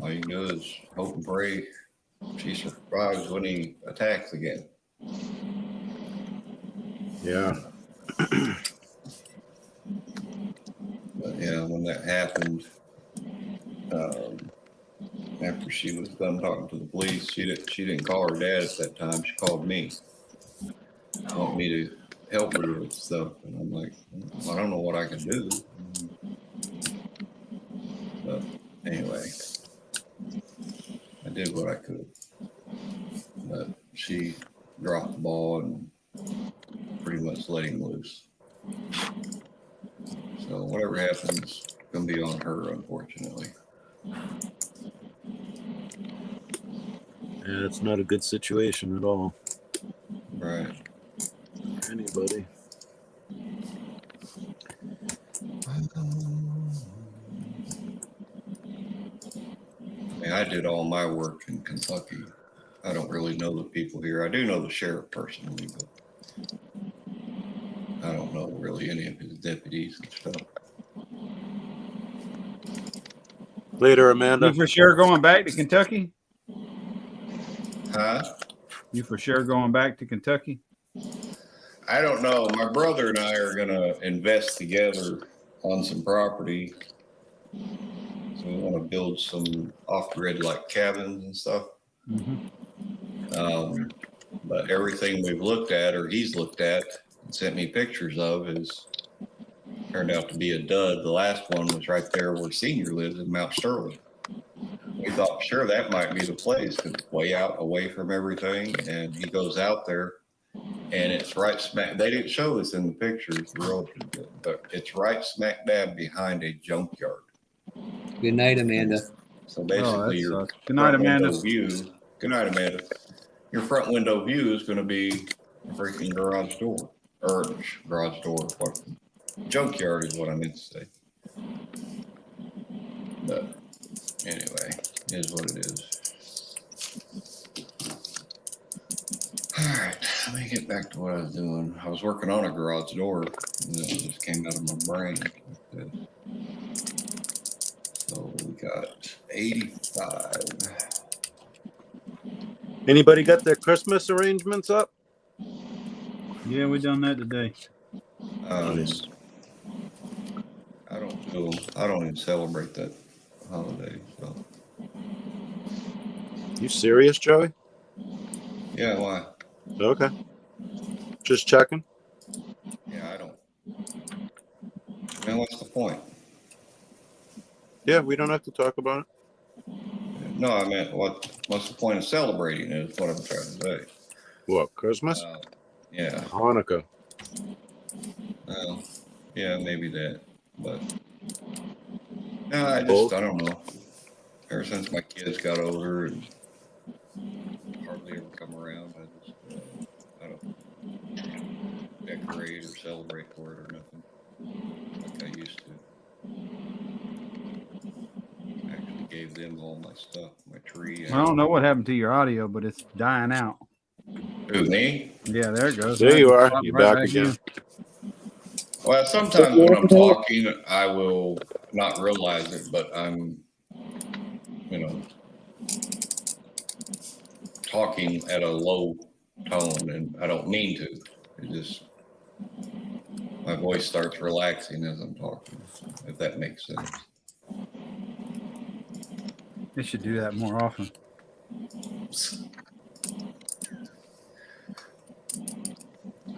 All you can do is hope and pray she survives when he attacks again. Yeah. But, yeah, when that happened, after she was done talking to the police, she didn't call her dad at that time. She called me. Want me to help her with stuff. And I'm like, I don't know what I can do. But anyway, I did what I could. But she dropped the ball and pretty much let him loose. So whatever happens, it's going to be on her, unfortunately. Yeah, it's not a good situation at all. Right. For anybody. I mean, I did all my work in Kentucky. I don't really know the people here. I do know the sheriff personally, but I don't know really any of his deputies and stuff. Later, Amanda. You for sure going back to Kentucky? Huh? You for sure going back to Kentucky? I don't know. My brother and I are going to invest together on some property. So we want to build some off-grid like cabins and stuff. Mm-hmm. But everything we've looked at or he's looked at and sent me pictures of is turned out to be a dud. The last one was right there where Senior lives in Mount Sterling. We thought sure that might be the place because it's way out away from everything. And he goes out there and it's right smack. They didn't show this in the pictures, the realtor did, but it's right smack dab behind a junkyard. Good night, Amanda. So basically, your good night, Amanda. window view. Good night, Amanda. Your front window view is going to be a freaking garage door, or garage door. What junkyard is what I meant to say. But anyway, it is what it is. All right, let me get back to what I was doing. I was working on a garage door, and it just came out of my brain. So we got 85. Anybody got their Christmas arrangements up? Yeah, we done that today. Nice. I don't even celebrate that holiday. So You serious, Joey? yeah, why? Okay. Just checking. Yeah, I don't. Man, what's the point? Yeah, we don't have to talk about it. No, I meant what's the point of celebrating is what I'm trying to say. What, Christmas? Yeah. Hanukkah. Well, yeah, maybe that. But no, I Both. don't know. Ever since my kids got older and hardly ever come around, I don't decorate or celebrate for it or nothing like I used to. I actually gave them all my stuff, my tree. I don't know what happened to your audio, but it's dying out. Who, me? Yeah, there it goes. There you are. Popped You're right back again. Well, sometimes when I'm talking, I will not realize it, but I'm, talking at a low tone, and I don't mean to. It just, my voice starts relaxing as I'm talking, if that makes sense. It should do that more often.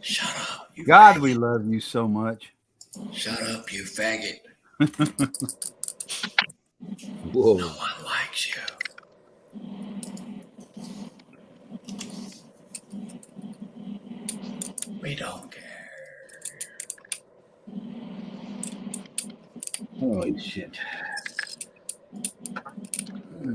Shut up, you God, faggot. we love you so much. Shut up, you faggot. Whoa. No one likes you. We don't care. Holy shit. All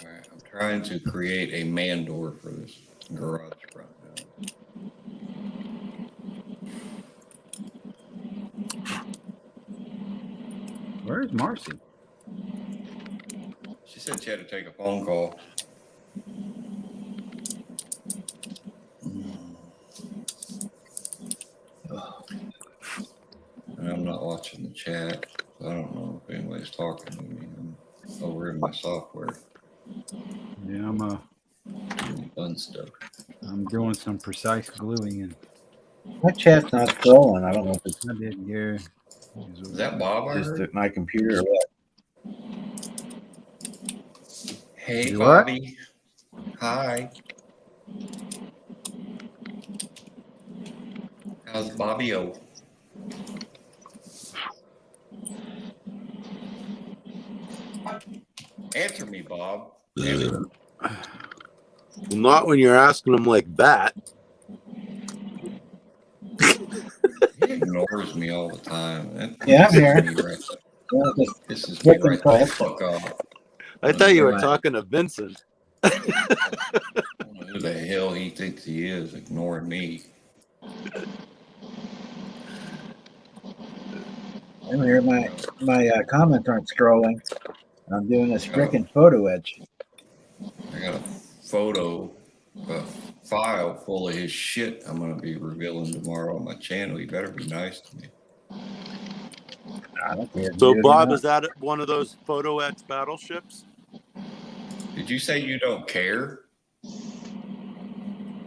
right, I'm trying to create a man door for this garage front now. Where's Marcy? She said she had to take a phone call. And I'm not watching the chat. So I don't know if anybody's talking to me. I'm over in my software. Yeah, I'm Fun stuff. I'm doing some precise gluing and My chat's not scrolling. I don't know if it's I did, Gary. Is that Bob? I just heard? my computer or what. Hey, You what? Bobby. Hi. How's Bobby-o? Answer me, Bob. Well, not when you're asking them like that. He ignores me all the time. That Yeah, I'm here. pisses me right. Well, just Pisses me right the fuck off. I thought you were talking to Vincent. I don't know who the hell he thinks he is, ignoring me. I'm here. My comments aren't scrolling. I'm doing this frickin' photo etch. I got a photo, a file full of his shit I'm going to be revealing tomorrow on my channel. You better be nice to me. I don't care. So, Bob, is that one of those photo etch battleships? Did you say you don't care?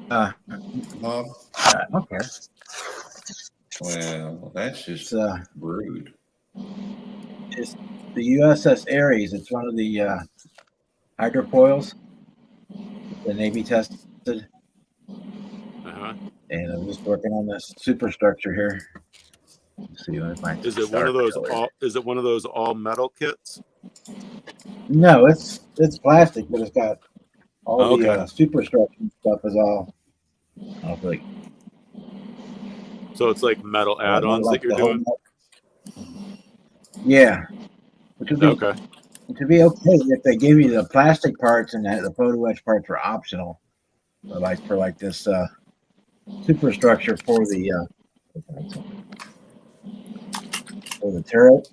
Bob? I don't care. Well, that's just rude. It's the USS Ares. It's one of the hydrofoils the Navy tested. Uh-huh. And I'm just working on this superstructure here. Let's see what I find. Is it one of those all? Is it one of those all metal kits? No, it's plastic, but it's got all the superstructure stuff is all like. So it's like metal add-ons like that you're doing. Yeah, which would be okay. To be okay if they give you the plastic parts and the photo etch parts are optional, but for this superstructure for the turret.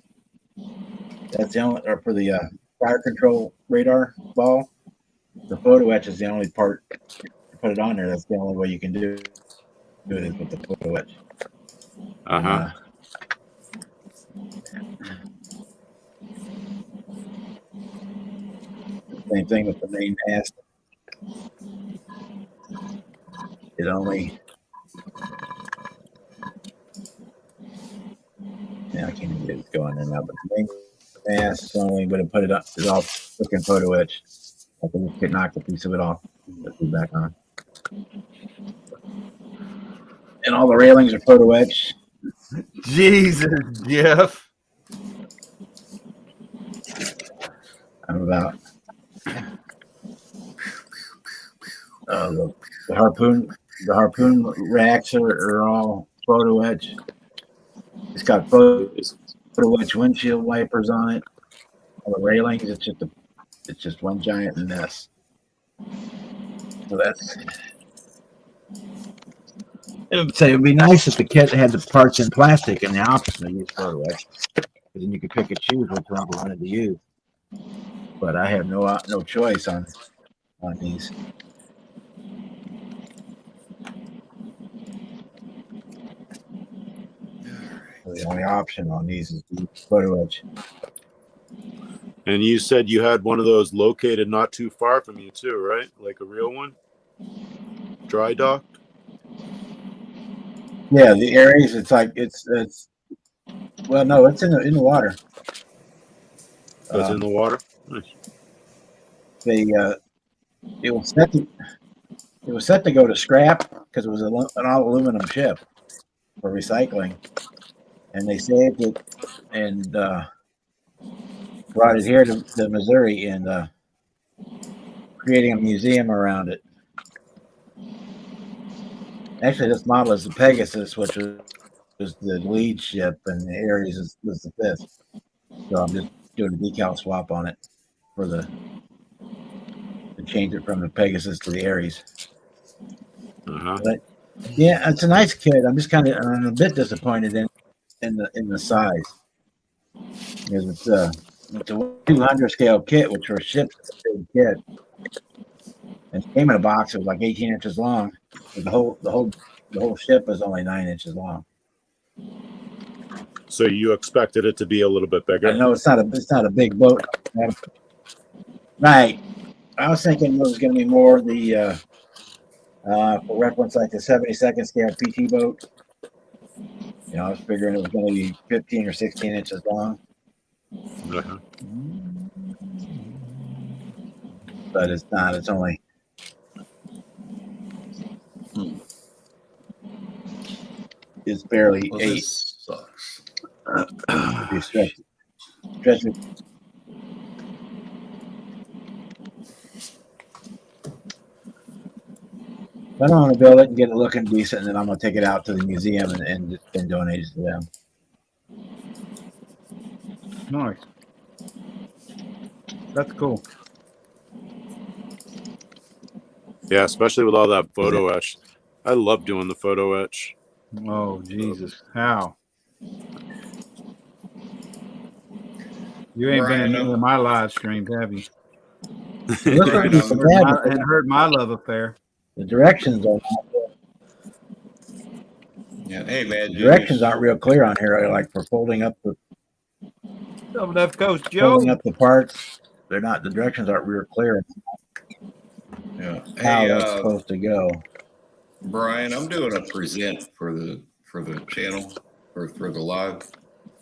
That's the only, or for the fire control radar ball. The photo etch is the only part to put it on there. That's the only way you can do it is with the photo etch. Same thing with the main mast. It only Yeah, I can't even get it going there now. But the main mass only would have put it up is all freaking photo etch. I can just get knocked a piece of it off. Put it back on. And all the railings are photo etched. Jesus, Jeff. I'm about the harpoon racks are all photo etch. It's got photo etch windshield wipers on it. All the railings, it's just one giant mess. So that's. It would be nice if the kit had the parts in plastic and the option to use photo etch, because then you could pick and choose which one you wanted to use. But I have no choice on these. So the only option on these is to use photo etch. And you said you had one of those located not too far from you too, right? Like a real one? Dry dock? Yeah, the Aries. It's like it's. Well, no, it's in the water. Oh, it's in the water. Nice. It was set to go to scrap because it was an all aluminum ship for recycling, and they saved it and brought it here to Missouri and creating a museum around it. Actually, this model is the Pegasus, which was the lead ship, and the Aries was the fifth. So I'm just doing a decal swap on it to change it from the Pegasus to the Aries. But yeah, it's a nice kit. I'm a bit disappointed in the size, because it's a 200 scale kit, which for ships is a big kit. And it came in a box. It was like 18 inches long. But the whole ship is only 9 inches long. So you expected it to be a little bit bigger? I know it's not a big boat, right? I was thinking it was going to be more for reference, like the 72nd scale PT boat. I was figuring it was going to be 15 or 16 inches long. But it's not. It's only. It's barely 8. This sucks. If you stretch it. I don't want to build it and get it looking decent, and then I'm going to take it out to the museum and donate it to them. Nice. That's cool. Yeah, especially with all that photo etch. I love doing the photo etch. Oh, Jesus. How? You ain't been in any of my live streams, have you? And heard my love affair. The directions are Yeah. Hey, man. the directions aren't real clear on here. Like for folding up the parts, they're not. The directions aren't real clear. Yeah. How Hey, that's supposed to go. Brian, I'm doing a present for the channel or for the live.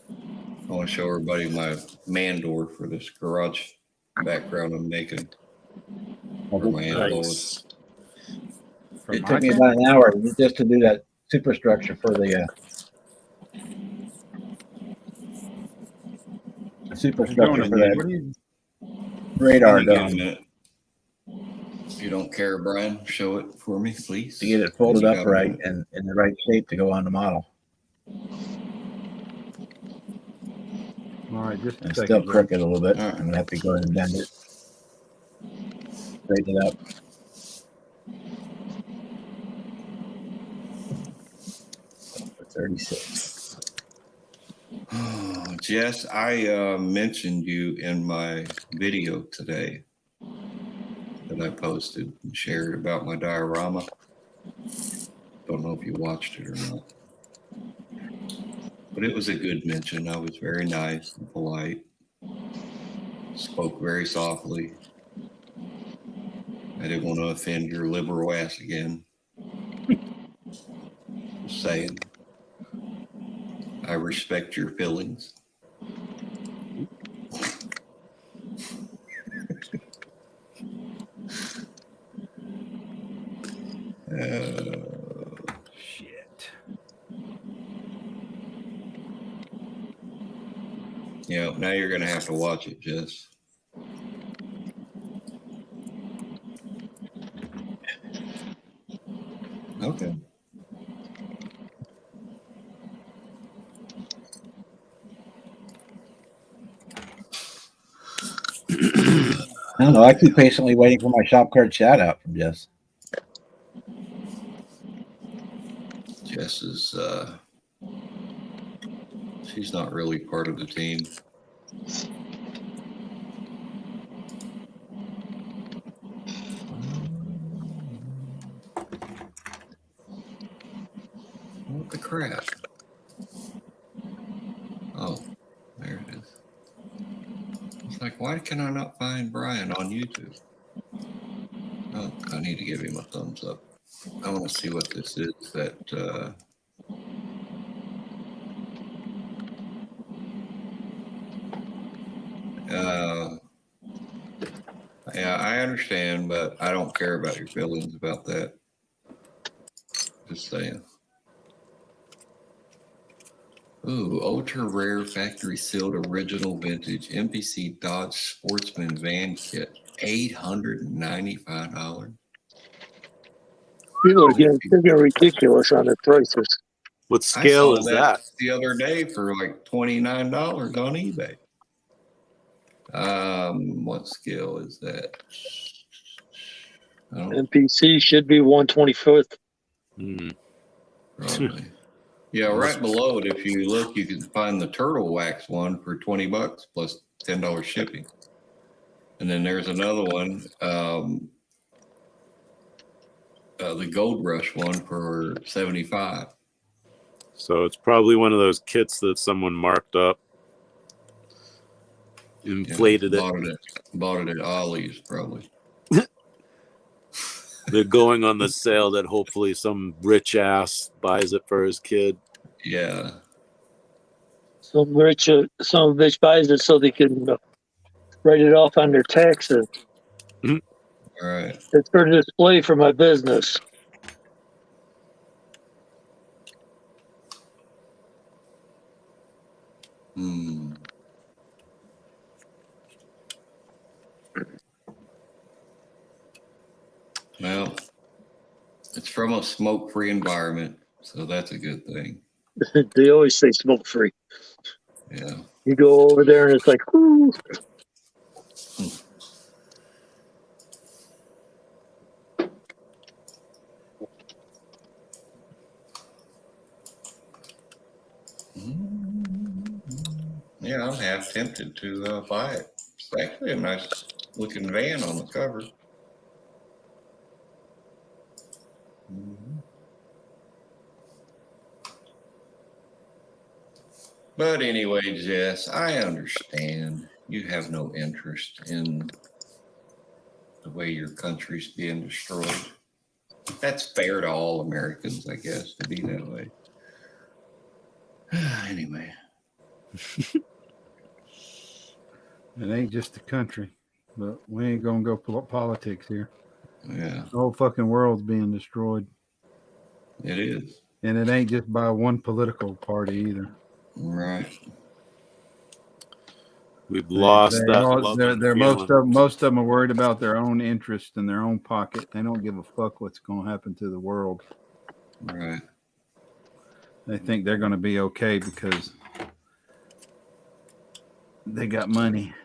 I want to show everybody my man door for this garage background I'm making for my anecdotes. It took me about an hour just to do that superstructure for the superstructure for that radar dome. If you don't care, Brian, show it for me, please. To get it folded up right and in the right shape to go on the model. All right, just and still crooked a little bit. Right. I'm gonna have to go ahead and bend it, straighten it up. For 36. Oh, Jess, I mentioned you in my video today that I posted and shared about my diorama. Don't know if you watched it or not. But it was a good mention. I was very nice and polite. Spoke very softly. I didn't want to offend your liberal ass again. Just saying. I respect your feelings. Shit. Yeah, now you're going to have to watch it, Jess. Okay. I don't know. I keep patiently waiting for my shop card shout out from Jess. Jess is, she's not really part of the team. What the crap? Oh, there it is. It's like, why can I not find Brian on YouTube? Oh, I need to give him a thumbs up. I want to see what this is that, yeah, I understand, but I don't care about your feelings about that. Just saying. Ooh, ultra rare factory sealed original vintage MPC Dodge Sportsman van kit, $895. People are getting ridiculous on their prices. What I scale saw is that that? the other day for like $29 on eBay. What scale is that? MPC should be 125th. Probably. Yeah, right below it, if you look, you can find the turtle wax one for $20 plus $10 shipping. And then there's another one, the Gold Rush one for $75. So it's probably one of those kits that someone marked up, inflated it. Bought it at Ollie's probably. They're going on the sale that hopefully some rich ass buys it for his kid. Yeah. Some bitch buys it so they can write it off on their taxes. All right. It's for display for my business. Well, it's from a smoke-free environment, so that's a good thing. They always say smoke free. Yeah. You go over there and it's like, whoo. Yeah, I'm half tempted to buy it. It's actually a nice looking van on the cover. But anyway, Jess, I understand you have no interest in the way your country's being destroyed. That's fair to all Americans, I guess, to be that way. Anyway. It ain't just the country, but we ain't gonna go politics here. Yeah. The whole fucking world's being destroyed. It is. And it ain't just by one political party either. Right. We've lost that. Most of them are worried about their own interest and their own pocket. They don't give a fuck what's going to happen to the world. Right. They think they're going to be okay because they got money.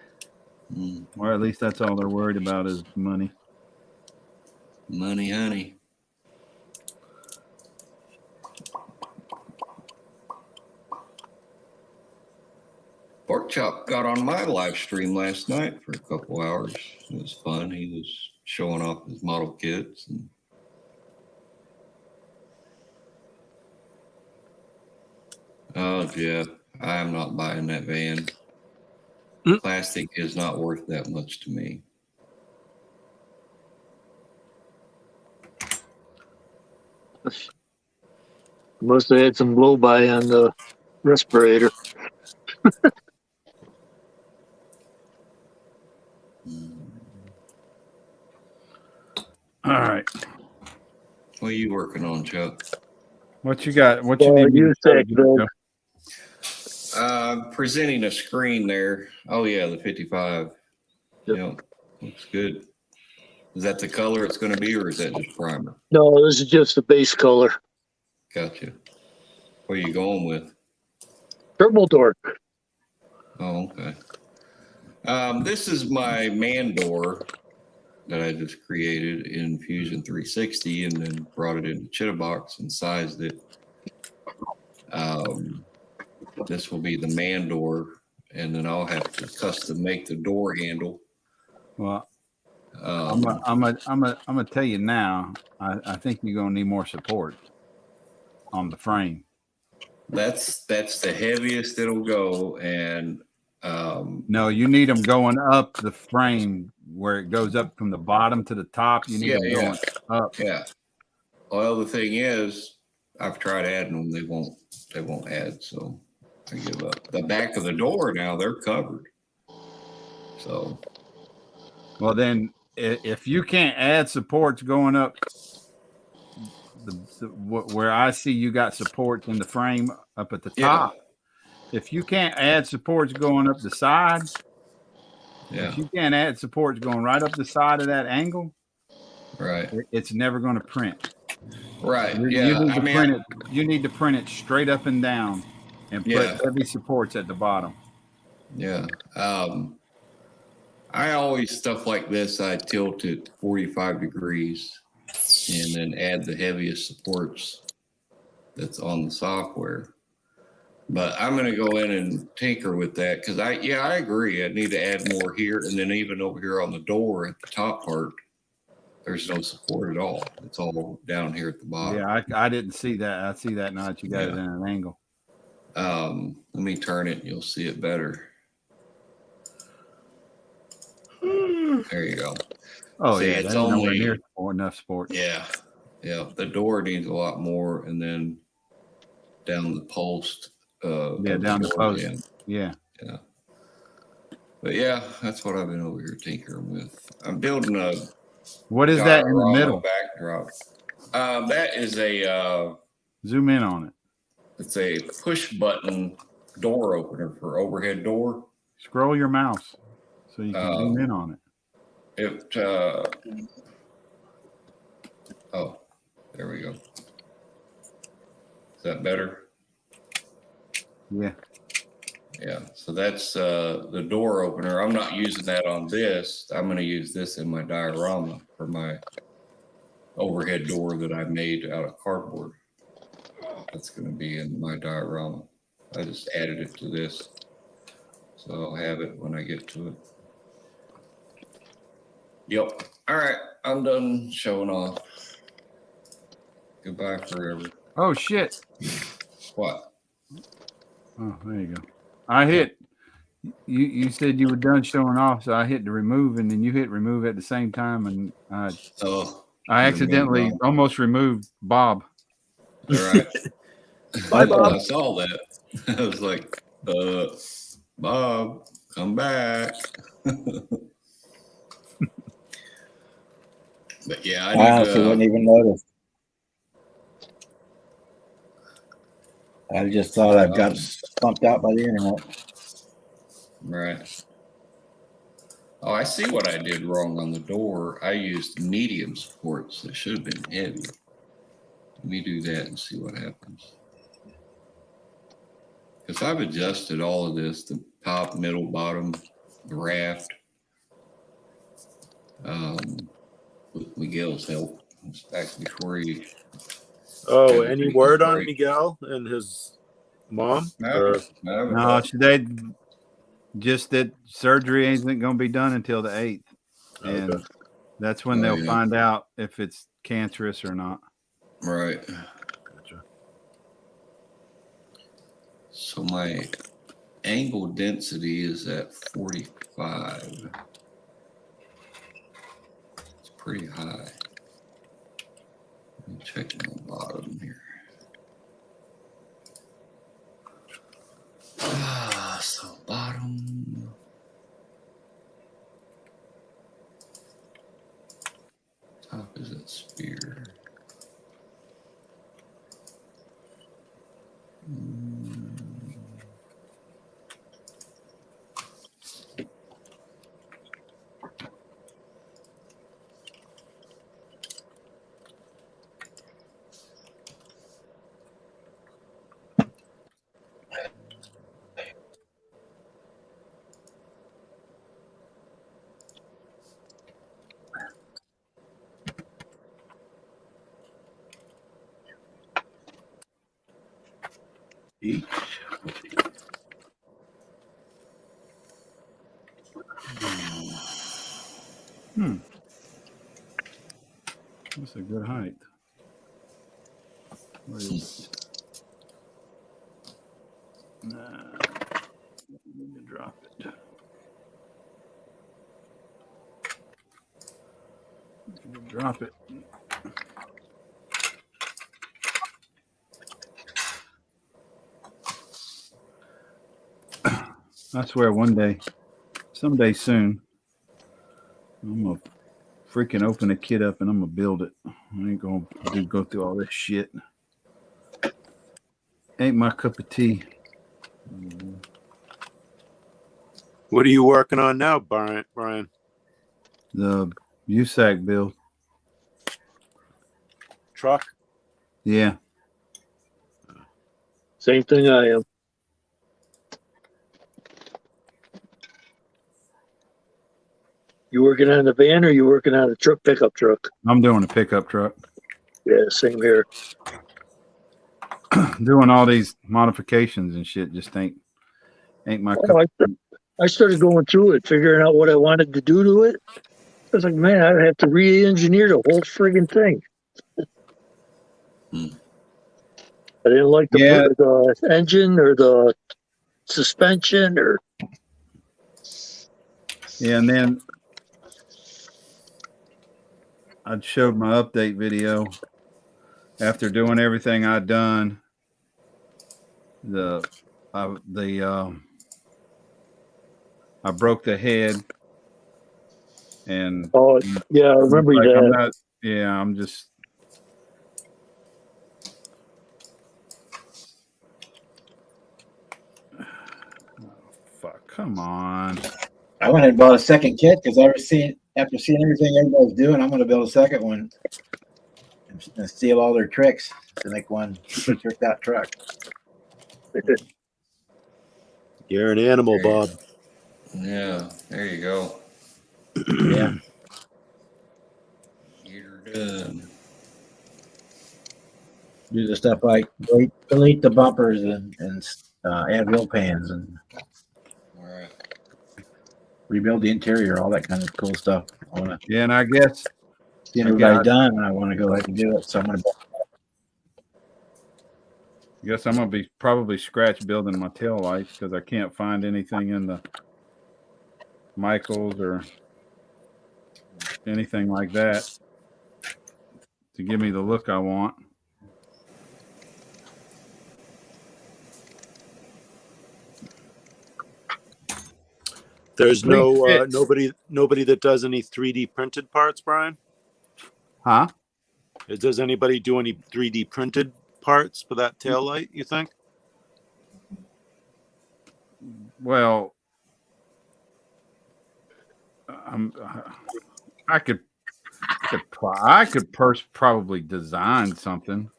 Or at least that's all they're worried about is money. Money, honey. Pork Chop got on my live stream last night for a couple hours. It was fun. He was showing off his model kits. And oh, Jeff, I am not buying that van. Plastic is not worth that much to me. Must have had some blow by on the respirator. All right. What are you working on, Chuck? What you got? What you Well, need me you to said, do? Bill. Presenting a screen there. Oh yeah, the 55. Yep. Yeah, looks good. Is that the color it's going to be, or is that just primer? No, this is just the base color. Gotcha. What are you going with? Turbo dork. Oh, okay. This is my man door that I just created in Fusion 360 and then brought it into Chitterbox and sized it. This will be the man door, and then I'll have to custom make the door handle. Well, I'm gonna tell you now. I think you're gonna need more support on the frame. That's the heaviest it'll go, and no, you need them going up the frame where it goes up from the bottom to the top. You need them going up. Yeah. Well, the thing is, I've tried adding them. They won't add, so I give up. The back of the door now, they're covered. So. Well, then, if you can't add supports going up where I see you got supports in the frame up at the top, if you can't add supports going up the side, if you can't add supports going right up the side of that angle, right, it's never going to print. Right. You need to print it. You need to print it straight up and down, and put heavy supports at the bottom. Yeah. I always stuff like this. I tilt it 45 degrees, and then add the heaviest supports that's on the software. But I'm going to go in and tinker with that because I agree. I need to add more here, and then even over here on the door at the top part, there's no support at all. It's all down here at the bottom. Yeah, I didn't see that. I see that now that you got it in an angle. Let me turn it and you'll see it better. There you go. Oh, see, yeah, it's only only near enough support. Yeah. The door needs a lot more, and then down the post. Down the post. Yeah. But yeah, that's what I've been over here tinkering with. I'm building a. What is that in the middle? Backdrop. That is a. Zoom in on it. It's a push button door opener for overhead door. Scroll your mouse so you can zoom in on it. Oh, there we go. Is that better? Yeah. Yeah, so that's the door opener. I'm not using that on this. I'm going to use this in my diorama for my overhead door that I made out of cardboard. That's going to be in my diorama. I just added it to this, so I'll have it when I get to it. Yep. All right, I'm done showing off. Goodbye forever. Oh, shit. What? Oh, there you go. I hit. You said you were done showing off, so I hit the remove, and then you hit remove at the same time, and I accidentally almost removed Bob. All right. Bye, Bob. I saw that. I was like, Bob, come back. But yeah, I honestly wouldn't even notice. I just thought I've got pumped out by the internet. Right. Oh, I see what I did wrong on the door. I used medium supports. It should have been heavy. Let me do that and see what happens. Because I've adjusted all of this, the top, middle, bottom, the raft. With Miguel's help. It's back before he. Oh, any word on Miguel and his mom? No, they just that surgery isn't going to be done until the 8th. And that's when they'll find out if it's cancerous or not. Right. Gotcha. So my angle density is at 45. It's pretty high. Let me check my bottom here. Each. That's a good height. Where is it? Nah, let me drop it. Drop it. I swear someday soon, I'm gonna freaking open a kit up and I'm gonna build it. I ain't gonna go through all this shit. Ain't my cup of tea. What are you working on now, Brian? The USAC build. Truck? Yeah. Same thing I am. You working on the van or you working on a truck, pickup truck? I'm doing a pickup truck. Yeah, same here. Doing all these modifications and shit just ain't my cup. I started going through it, figuring out what I wanted to do to it. I was like, man, I'd have to re-engineer the whole friggin' thing. I didn't like the engine or the suspension or. Yeah, and then I showed my update video after doing everything I'd done. I broke the head, and yeah, I remember that. I'm just. Oh, fuck! Come on. I went and bought a second kit because after seeing everything everybody's doing, I'm going to build a second one and steal all their tricks to make one tricked out truck. You're an animal, Bob. Yeah, there you go. Yeah. You're done. Do the stuff like delete the bumpers and add wheel pans and rebuild the interior, all that kind of cool stuff. Yeah, and I guess everybody done, and I want to go ahead and do it. So I'm going to. I guess I'm gonna be probably scratch building my tail lights because I can't find anything in the Michaels or anything like that to give me the look I want. There's nobody that does any 3D printed parts, Brian? Huh? Does anybody do any 3D printed parts for that tail light, you think? Well, I could probably design something,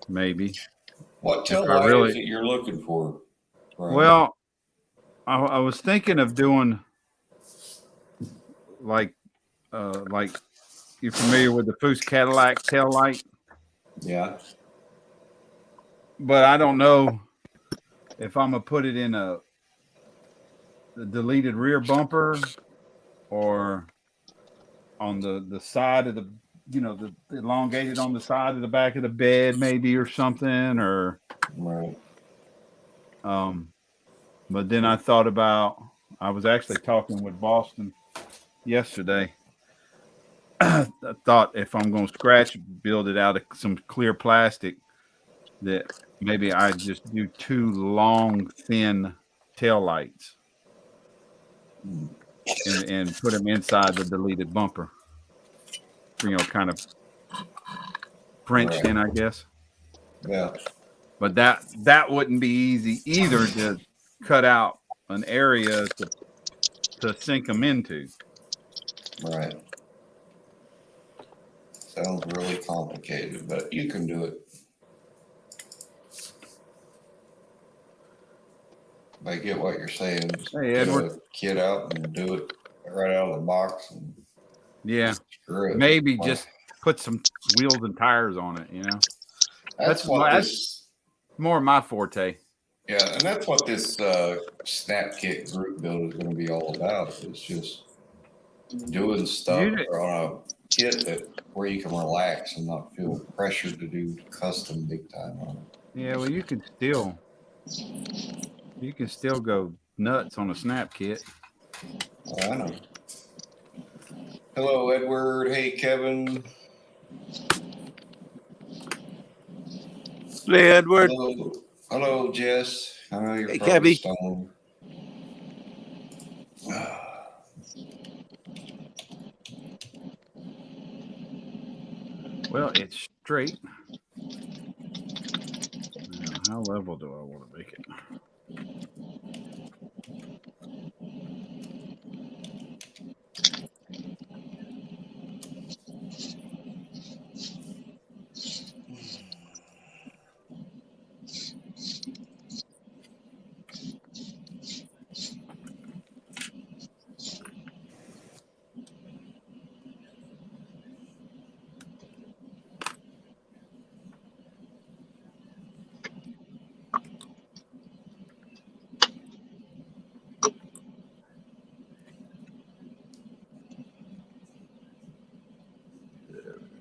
maybe. What tail light is it you're looking for, Brian? Well, I was thinking of doing like you're familiar with the Foose Cadillac tail light? Yeah. But I don't know if I'm gonna put it in the deleted rear bumper or on the side of the the elongated on the side of the back of the bed maybe or something or right. But then I thought about I was actually talking with Boston yesterday. I thought if I'm going to scratch build it out of some clear plastic that maybe I just do 2 long thin tail lights and put them inside the deleted bumper, kind of Frenched in, I guess. Yeah. But that wouldn't be easy either to cut out an area to sink them into. Right. Sounds really complicated, but you can do it. I get what you're saying. Just get a kit out and do it right out of the box. And maybe just put some wheels and tires on it. That's what more my forte. Yeah, and that's what this Snap Kit group build is going to be all about. It's just doing stuff on a kit that where you can relax and not feel pressured to do custom big time on it. Yeah, well, you can still go nuts on a Snap Kit. Oh, I know. Hello, Edward. Hey, Kevin. Hey, Edward. Hello, Jess. I know you're Hey, probably Kevy. stoned. Well, it's straight. Now, how level do I want to make it?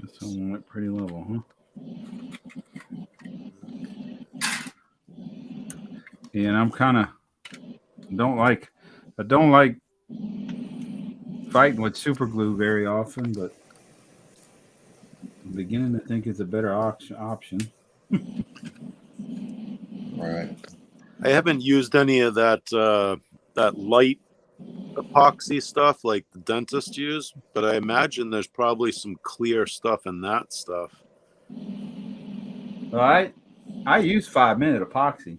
This one went pretty level, huh? Yeah, and I'm kind of don't like fighting with super glue very often, but I'm beginning to think it's a better option. Right. I haven't used any of that that light epoxy stuff like the dentists use, but I imagine there's probably some clear stuff in that stuff. Well, I use 5-minute epoxy.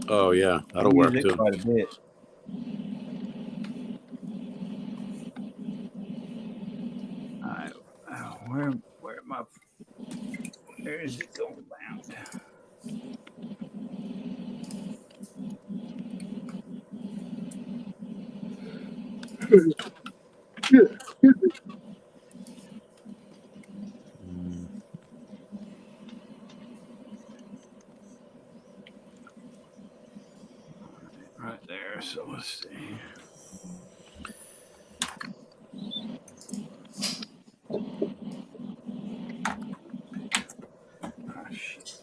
Oh yeah, that'll I work use it too. quite a bit. Where is it going bound? Right there. So let's see. Ah, shit.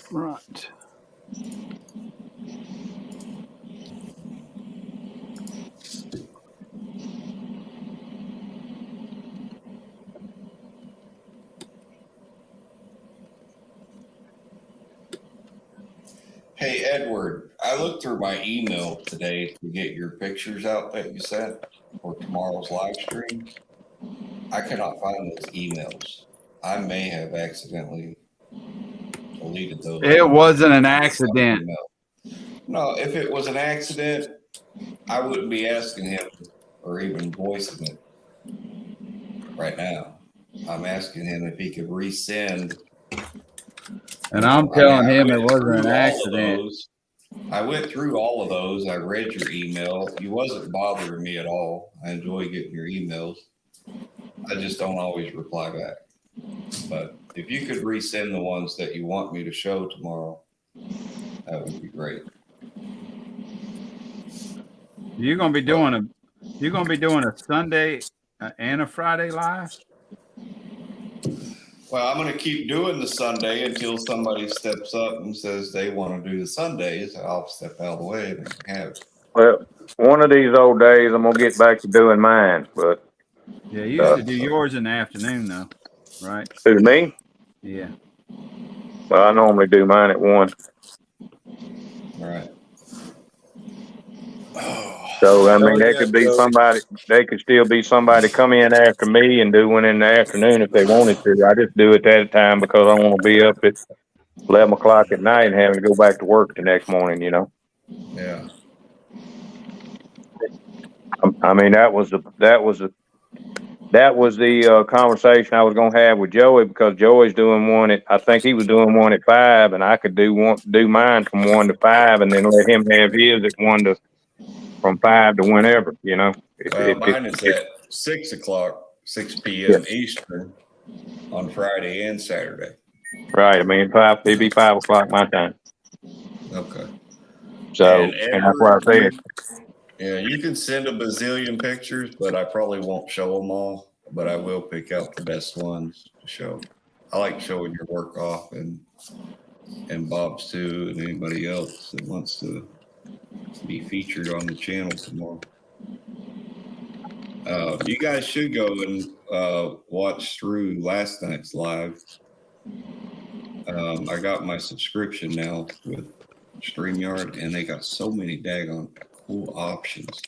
Right. Hey, Edward, I looked through my email today to get your pictures out that you sent for tomorrow's live stream. I cannot find those emails. I may have accidentally deleted those. It wasn't an accident. No, if it was an accident, I wouldn't be asking him or even voicing it right now. I'm asking him if he could resend. And I'm telling him it wasn't an accident. I went through all of those. I read your email. You wasn't bothering me at all. I enjoy getting your emails. I just don't always reply back. But if you could resend the ones that you want me to show tomorrow, that would be great. You're gonna be doing a Sunday and a Friday live. Well, I'm going to keep doing the Sunday until somebody steps up and says they want to do the Sundays. I'll step out of the way and have it. Well, one of these old days, I'm gonna get back to doing mine. But Yeah, you used to do yours in the afternoon, though, right? who, me? Yeah. Well, I normally do mine at 1. All right. So I mean, there could be somebody. They could still be somebody come in after me and do one in the afternoon if they wanted to. I just do it that time because I want to be up at 11 o'clock at night and having to go back to work the next morning. You know. Yeah. I mean, that was a that was the conversation I was gonna have with Joey, because Joey's doing one at, I think he was doing one at 5, and I could do mine from 1 to 5, and then let him have his at 1 to from 5 to whenever, you know. Mine is at 6 o'clock, 6 p.m. Yeah. Eastern on Friday and Saturday. Right. I mean, it'd be 5 o'clock my time. Okay. So, and that's what I said. Yeah, you can send a bazillion pictures, but I probably won't show them all. But I will pick out the best ones to show. I like showing your work off, and Bob's too, and anybody else that wants to be featured on the channel tomorrow. You guys should go and watch through last night's live. I got my subscription now with StreamYard, and they got so many daggone cool options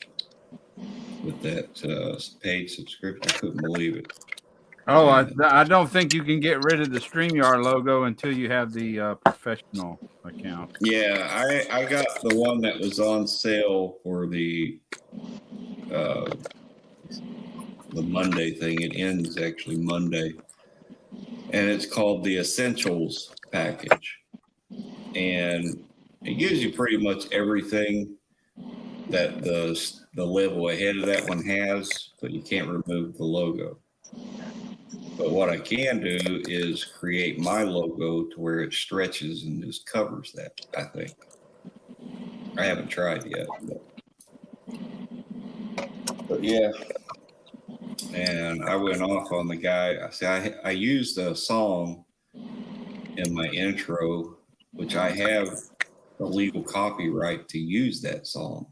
with that paid subscription. I couldn't believe it. Oh, I don't think you can get rid of the StreamYard logo until you have the professional account. Yeah, I got the one that was on sale for the Monday thing. It ends actually Monday, and it's called the Essentials package, and it gives you pretty much everything that the level ahead of that one has, but you can't remove the logo. But what I can do is create my logo to where it stretches and just covers that, I think. I haven't tried yet, but yeah. And I went off on the guy. I used a song in my intro, which I have the legal copyright to use that song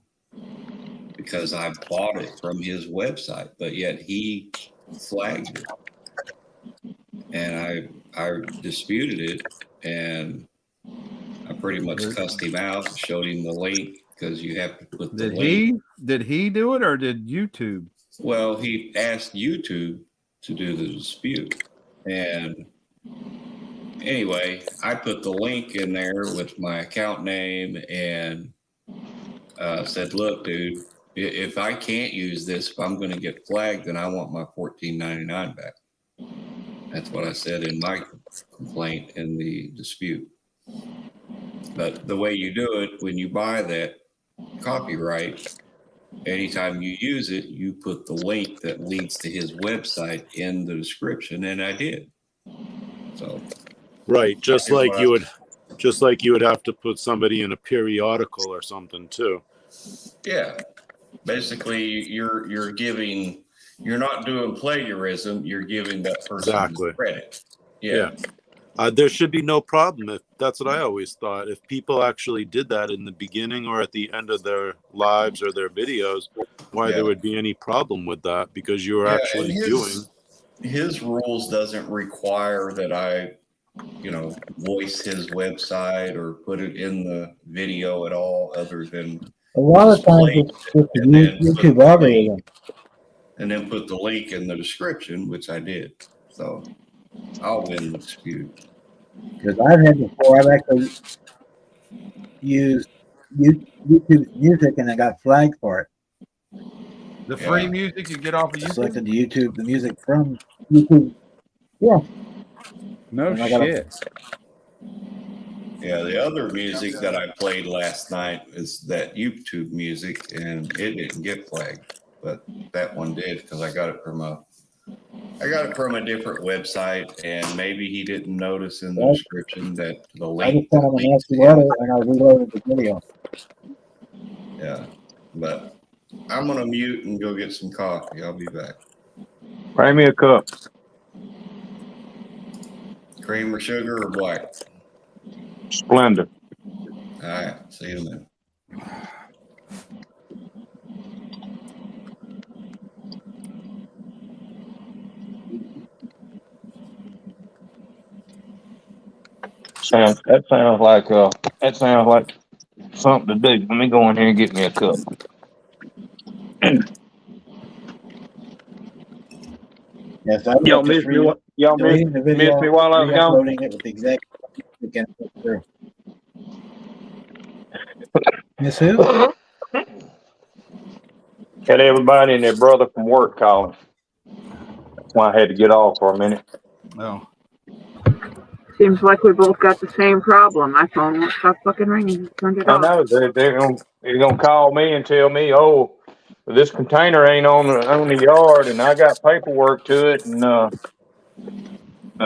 because I bought it from his website, but yet he flagged it. And I disputed it, and I pretty much cussed him out, showed him the link, because you have to put the link. Did he do it, or did YouTube? Well, he asked YouTube to do the dispute. And anyway, I put the link in there with my account name and said, look, dude, if I can't use this, if I'm going to get flagged, then I want my $14.99 back. That's what I said in my complaint in the dispute. But the way you do it, when you buy that copyright, anytime you use it, you put the link that leads to his website in the description, and I did. So, right, just like you would have to put somebody in a periodical or something too. Yeah, basically, you're not doing plagiarism. You're giving that person credit. Yeah. There should be no problem if that's what I always thought. If people actually did that in the beginning or at the end of their lives or their videos, why there would be any problem with that? Because you were actually doing. His rules doesn't require that I, voice his website or put it in the video at all, other than a lot of times it's just a YouTube algorithm. And then put the link in the description, which I did. So I'll win the dispute. Because I've had before, I've actually used YouTube music and I got flagged for it. The free music you get off of YouTube? Selected the music from YouTube. Yeah. No shit. Yeah, the other music that I played last night is that YouTube music, and it didn't get flagged, but that one did because I got it from a different website, and maybe he didn't notice in the description that the link. I just sent him a nasty letter and I reloaded the video. Yeah, but I'm gonna mute and go get some coffee. I'll be back. Bring me a cup. Cream or sugar or black? Splendor. All right, see you in a minute. That sounds like something to do. Let me go in here and get me a cup. Yes, Y'all missed me. Missed me while I was gone. Uploading it with the exact through. Miss who? Had everybody and their brother from work calling. That's why I had to get off for a minute. Oh, Seems like we both got the same problem. My phone won't stop fucking ringing. Turned it I off. know they're gonna call me and tell me, oh, this container ain't on the yard, and I got paperwork to it, and I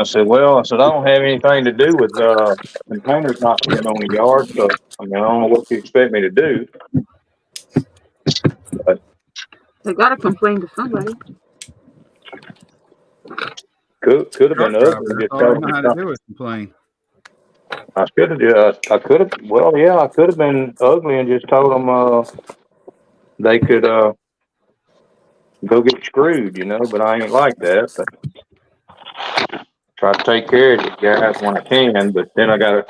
said, I don't have anything to do with containers not being on the yard, so I mean, I don't know what you expect me to do. But They gotta complain to somebody. could have been truck ugly driver. and That's just all they told know me how to something. do is complain. I could have been ugly and just told them they could go get screwed, but I ain't like that. But try to take care of these guys when I can, but then I gotta,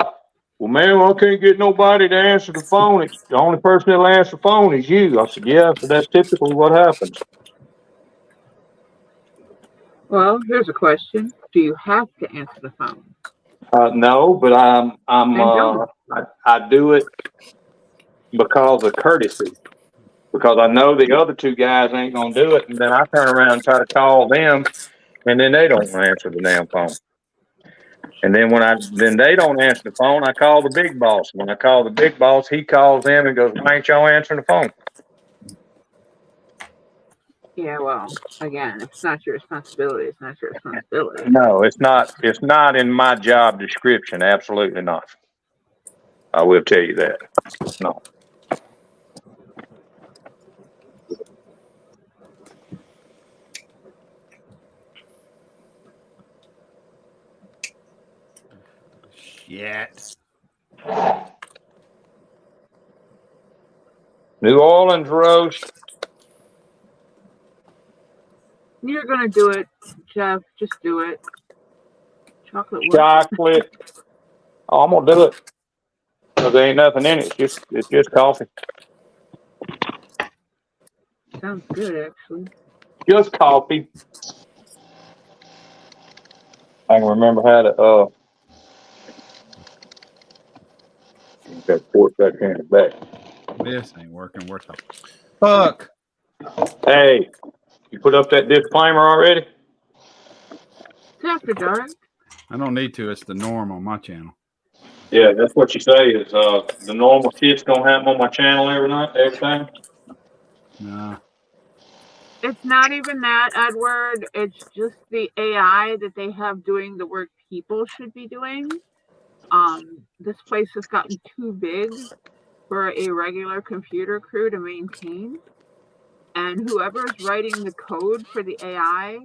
well, man, I can't get nobody to answer the phone. It's the only person that'll answer the phone is you. I said, yeah, so that's typically what happens. Well, here's a question. Do you have to answer the phone? No, but Then don't. I do it because of courtesy. Because I know the other two guys ain't gonna do it, and then I turn around and try to call them, and then they don't answer the damn phone. And then then they don't answer the phone, I call the big boss. When I call the big boss, he calls them and goes, why ain't y'all answering the phone? Yeah, well, again, if it's not your responsibility, it's not your responsibility. No, it's not. It's not in my job description. Absolutely not. I will tell you that. No. Shit. New Orleans roast. You're gonna do it, Jeff. Just do it. Chocolate what? Chocolate. Oh, I'm gonna do it. Cause there ain't nothing in it. It's just coffee. Sounds good, actually. Just coffee. I can remember how to that port back here in the back. This ain't working. Worth the fuck. Hey, you put up that disclaimer already? It's after dark. I don't need to. It's the norm on my channel. Yeah, that's what you say is the normal shit's gonna happen on my channel every night, every time. Nah. It's not even that, Edward. It's just the AI that they have doing the work people should be doing. This place has gotten too big for a regular computer crew to maintain. And whoever's writing the code for the AI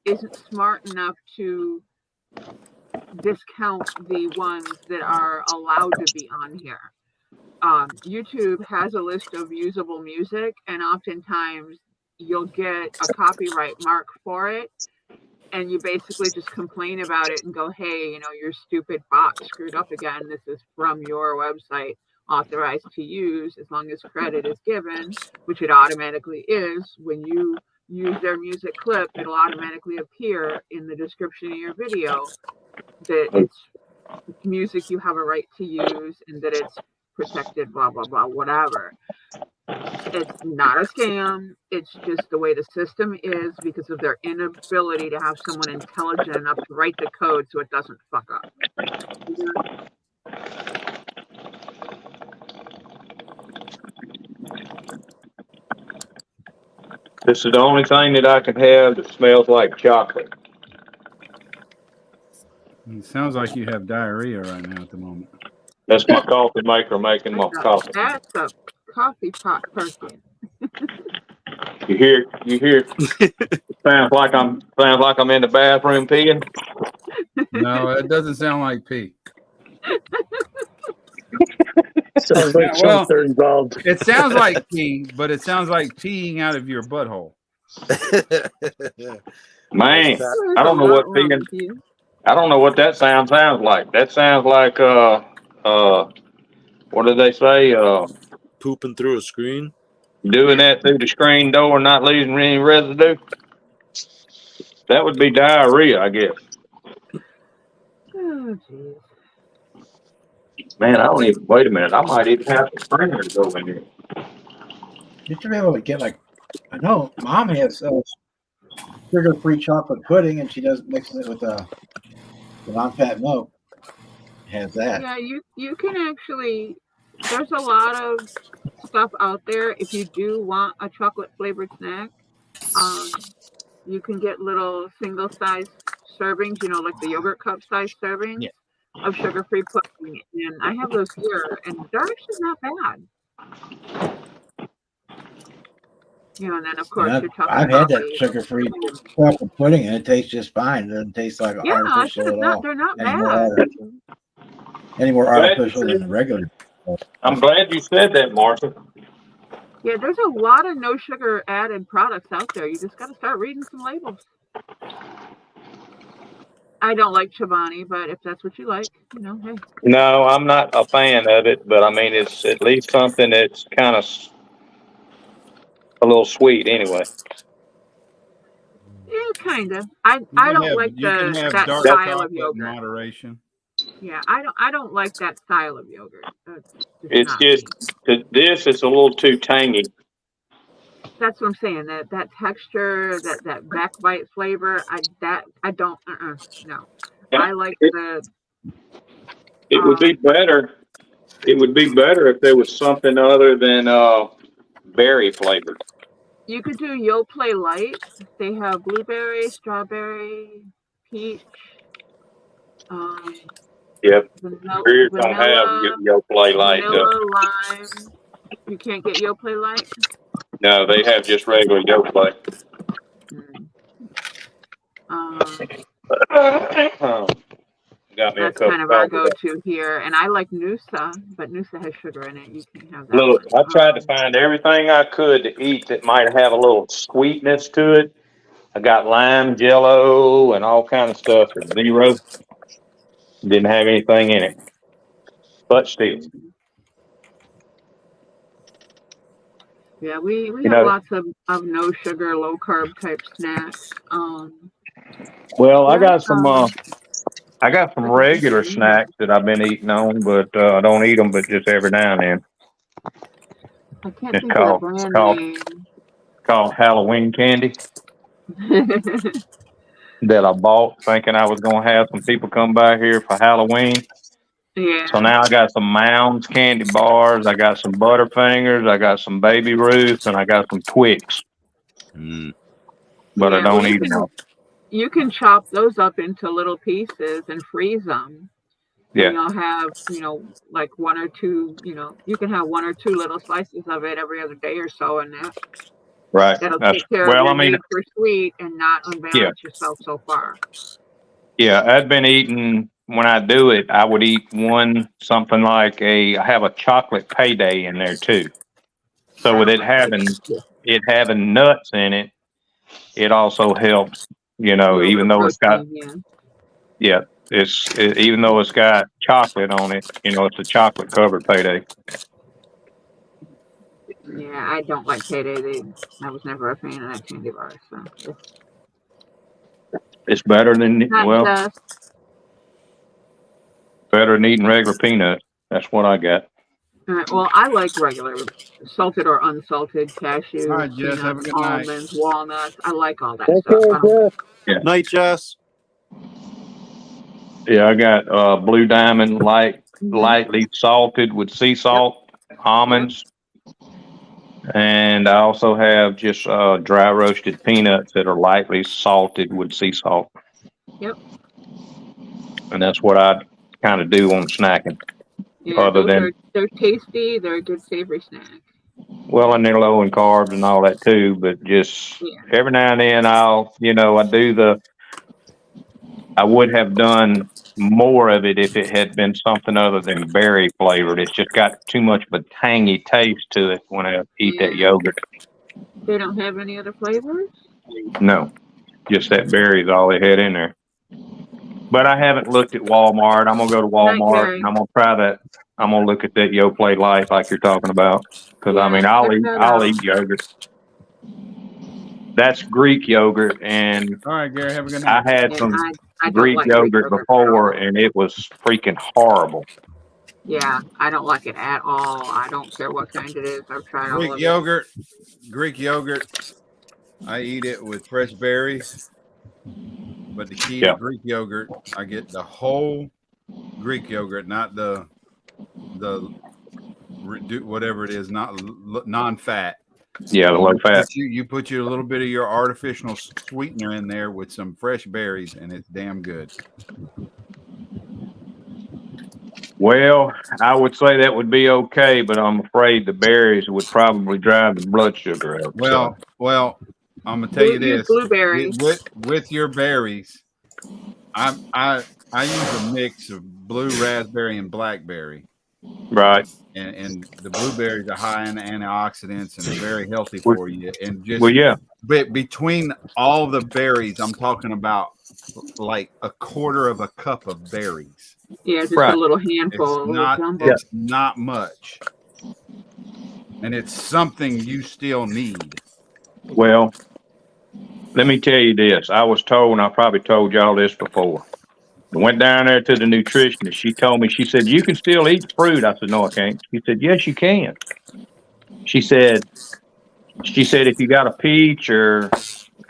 isn't smart enough to discount the ones that are allowed to be on here. YouTube has a list of usable music, and oftentimes you'll get a copyright mark for it, and you basically just complain about it and go, hey, your stupid bot screwed up again. This is from your website, authorized to use, as long as credit is given, which it automatically is. When you use their music clip, it'll automatically appear in the description of your video that it's music you have a right to use and that it's protected, blah, blah, blah, whatever. It's not a scam. It's just the way the system is because of their inability to have someone intelligent enough to write the code so it doesn't fuck up. This is the only thing that I can have that smells like chocolate. It sounds like you have diarrhea right now at the moment. That's my coffee maker making my coffee. That's a coffee pot person. You hear? sounds like I'm in the bathroom peeing. No, it doesn't sound like pee. Sounds like Well, chunks are involved. it sounds like pee, but it sounds like peeing out of your butthole. Man, I don't know what peeing. I don't know what that sounds like. That sounds like what do they say? Pooping through a screen. Doing that through the screen door and not leaving any residue. That would be diarrhea, I guess. Oh, jeez. Man, I don't even. Wait a minute. I might even have some springer to go in here. You should be able to get I know Mom has sugar-free chocolate pudding, and she does mix it with the non-fat milk. Has that? Yeah, you can actually. There's a lot of stuff out there. If you do want a chocolate flavored snack, you can get little single size servings. You know, like the yogurt cup size servings Yeah. of sugar free pudding, and I have those here, and they're actually not bad. You know, and then of course And you're talking I've had about that sugar-free chocolate pudding, and it tastes just fine. It doesn't taste like yeah, I artificial said at not. all. They're not Any more, bad. any more Glad you artificial than said- the regular. I'm glad you said that, Martha. Yeah, there's a lot of no sugar added products out there. You just got to start reading some labels. I don't like Chobani, but if that's what you like, you know, hey. No, I'm not a fan of it, but I mean, it's at least something that's kind of a little sweet anyway. Yeah, kind of. I don't like you can have that dark style of chocolate in yogurt. moderation. Yeah, I don't like that style of yogurt. It's Not just me. this is a little too tangy. That's what I'm saying. That texture, that backbite flavor, I don't. No. I like It, the. it would be better. It would be better if there was something other than berry flavored. You could do Yoplait Light. They have blueberry, strawberry, peach, Yep. Beers don't have vanilla, Yoplait Light. lime. You can't get Yoplait Light. No, they have just regular Yoplait. Got me a That's cup kind of of our coffee. go-to here, and I like Noosa, but Noosa has sugar in it. You can't have that. Look, one. I tried to find everything I could to eat that might have a little sweetness to it. I got lime jello and all kind of stuff at zero. Didn't have anything in it. But still. Yeah, we You have know, lots of no sugar, low carb type snacks. well, I Yeah, got some regular snacks that I've been eating on, but I don't eat them, but just every now and then. I can't It's think of the brand name. called Halloween candy that I bought thinking I was gonna have some people come by here for Halloween. Yeah. So now I got some Mounds candy bars, I got some Butterfingers, I got some Baby Ruths, and I got some Twix. But I don't eat them all. You can chop those up into little pieces and freeze them. Yeah. And you'll have, like one or two, you can have one or two little slices of it every other day or so, and Right. that'll take care of your need for sweet and not unbalance yourself so far. Yeah, I'd been eating, when I do it, I would eat something like I have a chocolate payday in there too. So with it having nuts in it, it also helps, even though it's got, even though it's got chocolate on it, it's a chocolate covered payday. Yeah, I don't like payday. I was never a fan of that candy bar. So it's better than better than eating regular peanuts. That's what I got. All right. Well, I like regular salted or unsalted cashews, All right, Jess, have a good almonds, night. walnuts. I like all that stuff. Yeah. Night, Jess. Yeah, I got Blue Diamond lightly salted with sea salt, almonds. And I also have just dry roasted peanuts that are lightly salted with sea salt. Yep. And that's what I kind of do on snacking. Yeah, they're tasty. They're a good savory snack. Well, and they're low in carbs and all that too. But just every now and then I would have done more of it if it had been something other than berry flavored. It's just got too much of a tangy taste to it when I eat that yogurt. They don't have any other flavors? No, just that berry is all they had in there. But I haven't looked at Walmart. I'm going to go to Walmart and I'm going to try that. I'm going to look at that Yoplait Life like you're talking about. Because, I'll eat yogurt. That's Greek yogurt. And all right, Gary, have a good night. I had some Greek yogurt before and it was freaking horrible. Yeah, I don't like it at all. I don't care what kind it is. I've tried all of it. Greek yogurt I eat it with fresh berries, but the key to Yeah. Greek yogurt, I get the whole Greek yogurt, not the whatever it is, not non-fat. Yeah, the low fat. You put a little bit of your artificial sweetener in there with some fresh berries, and it's damn good. Well, I would say that would be okay, but I'm afraid the berries would probably drive the blood sugar up. So. Well, I'm gonna tell you Use this: blueberries. with your berries, I use a mix of blue raspberry and blackberry. Right. And the blueberries are high in antioxidants and are very healthy Well, for you. And well, just yeah. but between all the berries, I'm talking about like a quarter of a cup of berries. Yeah, just Right. a little handful, It's a little not jumbo. it's not much. And it's something you still need. Well, let me tell you this. I was told, and I probably told y'all this before. I went down there to the nutritionist. She told me, she said, you can still eat fruit. I said, no, I can't. She said, yes, you can. She said, if you got a peach or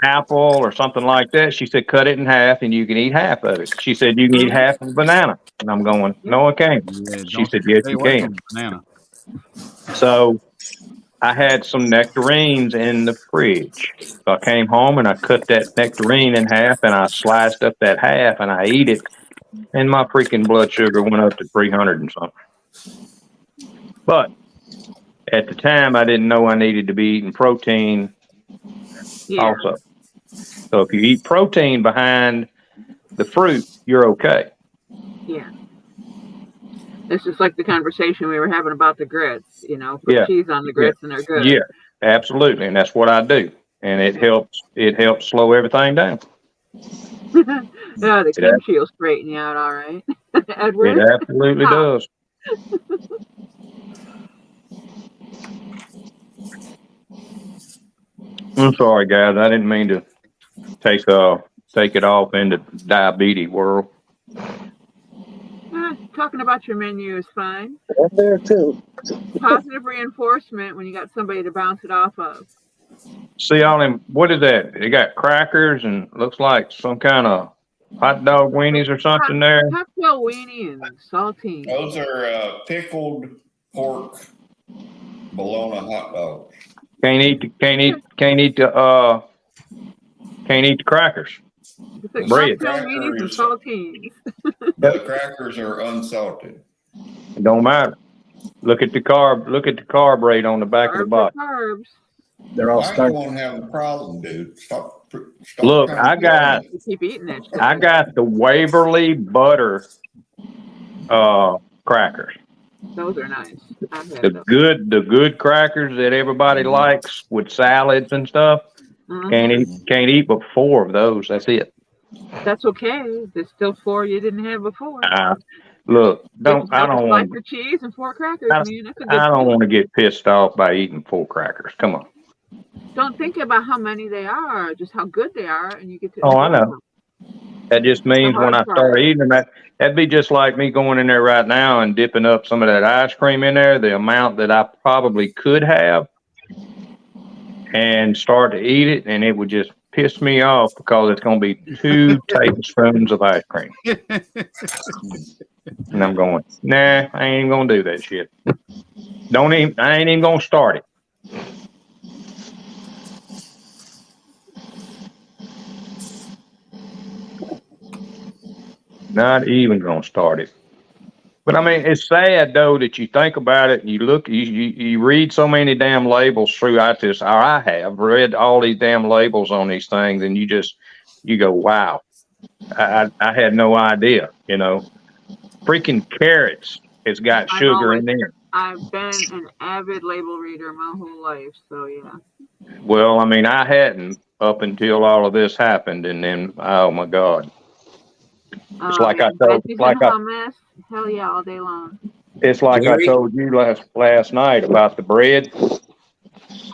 apple or something like that, she said, cut it in half and you can eat half of it. She said, you can eat half of a banana. And I'm going, no, I can't. Yeah, She said, yes, stay you away can. from banana. So I had some nectarines in the fridge. So I came home and I cut that nectarine in half and I sliced up that half and I ate it. And my freaking blood sugar went up to 300 and something. But at the time, I didn't know I needed to be eating protein also. So if you eat protein behind the fruit, you're okay. Yeah. It's just like the conversation we were having about the grits, put cheese on the grits and they're good. Yeah, absolutely. And that's what I do. And it helps slow everything down. Yeah, the kimchi will straighten you out all right. Edward? It absolutely does. I'm sorry, guys. I didn't mean to take it off into diabetes world. Talking about your menu is fine. I'm there too. Positive reinforcement when you got somebody to bounce it off of. See all them, what is that? They got crackers and looks like some kind of hot dog weenies or something there. Cocktail weenie and saltine. Those are pickled pork bologna hot dogs. Can't eat the crackers. Bread. Cocktail weenies and saltines. The crackers are unsalted. It don't matter. Look at the carb rate on the back of the box. Carbs. They're all I won't have a problem, dude. Stop Look, I got keep eating that shit. I got the Waverly butter crackers. Those are nice. The good crackers that everybody likes with salads and stuff. Can't eat but 4 of those. That's it. That's okay. There's still 4 you didn't have before. Look, I don't want for cheese and 4 crackers, I don't want to get pissed off by eating 4 crackers. Come on. Don't think about how many they are, just how good they are, and you get to. Oh, I know. That just means when I start eating them, that'd be just like me going in there right now and dipping up some of that ice cream in there, the amount that I probably could have, and start to eat it, and it would just piss me off because it's going to be 2 tablespoons of ice cream. And I'm going, nah, I ain't even going to do that shit. I ain't even going to start it. Not even going to start it. But I mean, it's sad though that you think about it and you look, you read so many damn labels throughout this. Or I have read all these damn labels on these things, and you go, wow, I had no idea. Freaking carrots has got sugar in there. I've been an avid label reader my whole life, so yeah. Well, I mean, I hadn't up until all of this happened, and then oh my God. It's like I told, hell yeah, all day long. It's like I told you last night about the bread.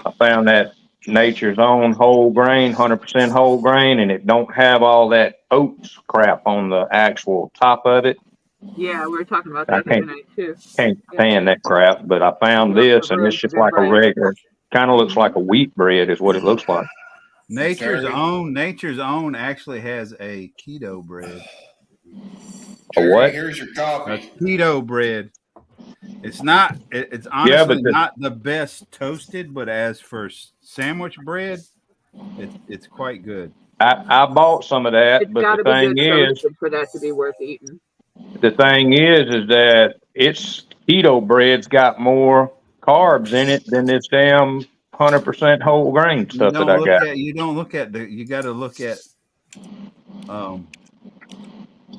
I found that Nature's Own whole grain, 100% whole grain, and it don't have all that oats crap on the actual top of it. Yeah, we were talking about that the other night too. Can't stand that crap, but I found this, and it's just like a regular, kind of looks like a wheat bread is what it looks like. Nature's Terry? Own actually has a keto bread. A what? Here's your A coffee. keto bread. It's not. It's Yeah, but honestly not the best toasted, but as for sandwich bread, it's quite good. I bought some of that, It's but got to be good toasted for that to be worth eating. the thing is that it's keto bread's got more carbs in it than this damn 100% whole grain stuff that I got. You don't look at the. You got to look at.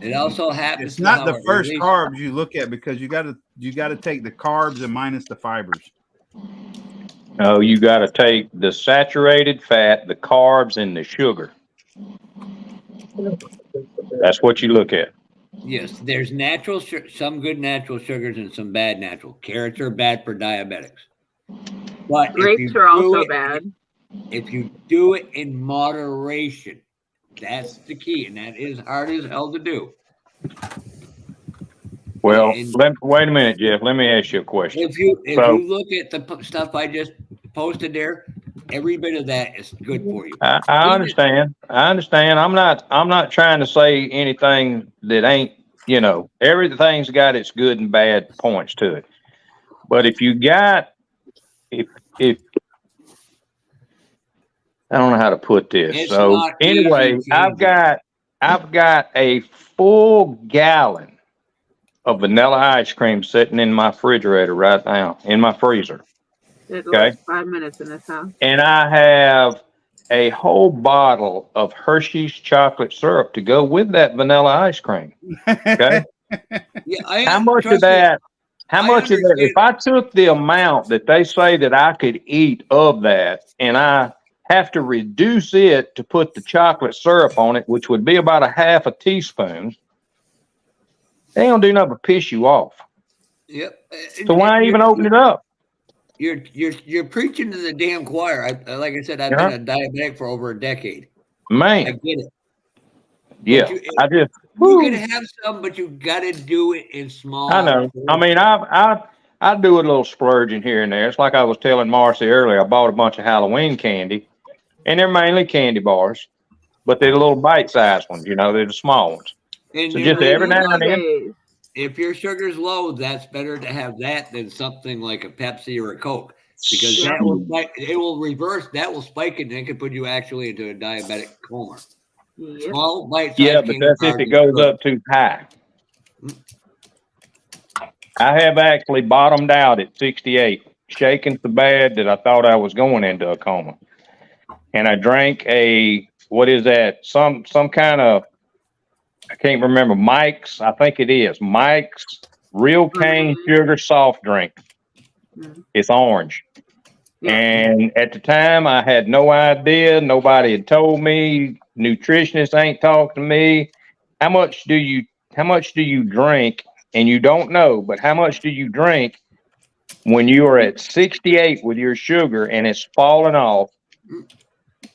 It also happens It's to not how the it first releases. carbs you look at because you got to take the carbs and minus the fibers. No, you got to take the saturated fat, the carbs, and the sugar. That's what you look at. Yes, there's some good natural sugars and some bad natural. Carrots are bad for diabetics. But grapes are also bad. If you do it in moderation, that's the key, and that is hard as hell to do. Well, wait a minute, Jeff. Let me ask you a question. If you look at the stuff I just posted there, every bit of that is good for you. I understand. I'm not trying to say anything that ain't, everything's got its good and bad points to it. But if I don't know how to put this. It's so not anyway, easy I've got a full gallon of vanilla ice cream sitting in my refrigerator right now, in my freezer. It lasts 5 minutes in this house. And I have a whole bottle of Hershey's chocolate syrup to go with that vanilla ice cream. Okay. How much of that, if I took the amount that they say that I could eat of that, and I have to reduce it to put the chocolate syrup on it, which would be about a half a teaspoon, they don't do nothing but piss you off. Yep. So why even open it up? You're preaching to the damn choir. Like I said, I've been a diabetic for over a decade. Man, I get it. Yeah, You can have some, but you got to do it in small. I know. I mean, I do a little splurging here and there. It's like I was telling Marcy earlier. I bought a bunch of Halloween candy, and they're mainly candy bars, but they're the little bite-sized ones. They're the small ones. And so just every now and then. If your sugar's low, that's better to have that than something like a Pepsi or a Coke, because it will reverse. That will spike it, and it can put you actually into a diabetic coma. Small bite-sized but that's if it goes up too high. I have actually bottomed out at 68, shaking so bad that I thought I was going into a coma. And I drank what is that? Some kind of, I can't remember, Mike's, I think it is, Mike's Real Cane Sugar Soft Drink. It's orange. And at the time, I had no idea. Nobody had told me. Nutritionists ain't talked to me. How much do you drink? And you don't know, but how much do you drink when you are at 68 with your sugar and it's falling off?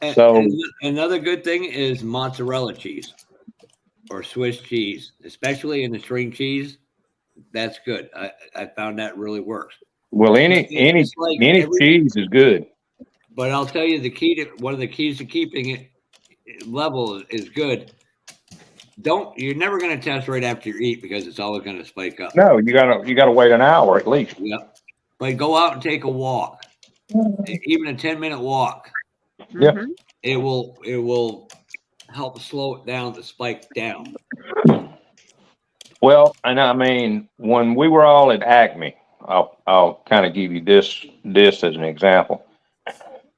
And another good thing is mozzarella cheese or Swiss cheese, especially in the string cheese. That's good. I found that really works. Well, any cheese is good. But I'll tell you, one of the keys to keeping it level is good. You're never going to test right after you eat because it's always going to spike up. No, you gotta wait an hour at least. Yep. But go out and take a walk, even a 10-minute walk. Yeah. It will help slow it down, the spike down. Well, and I mean, when we were all at Acme, I'll kind of give you this as an example.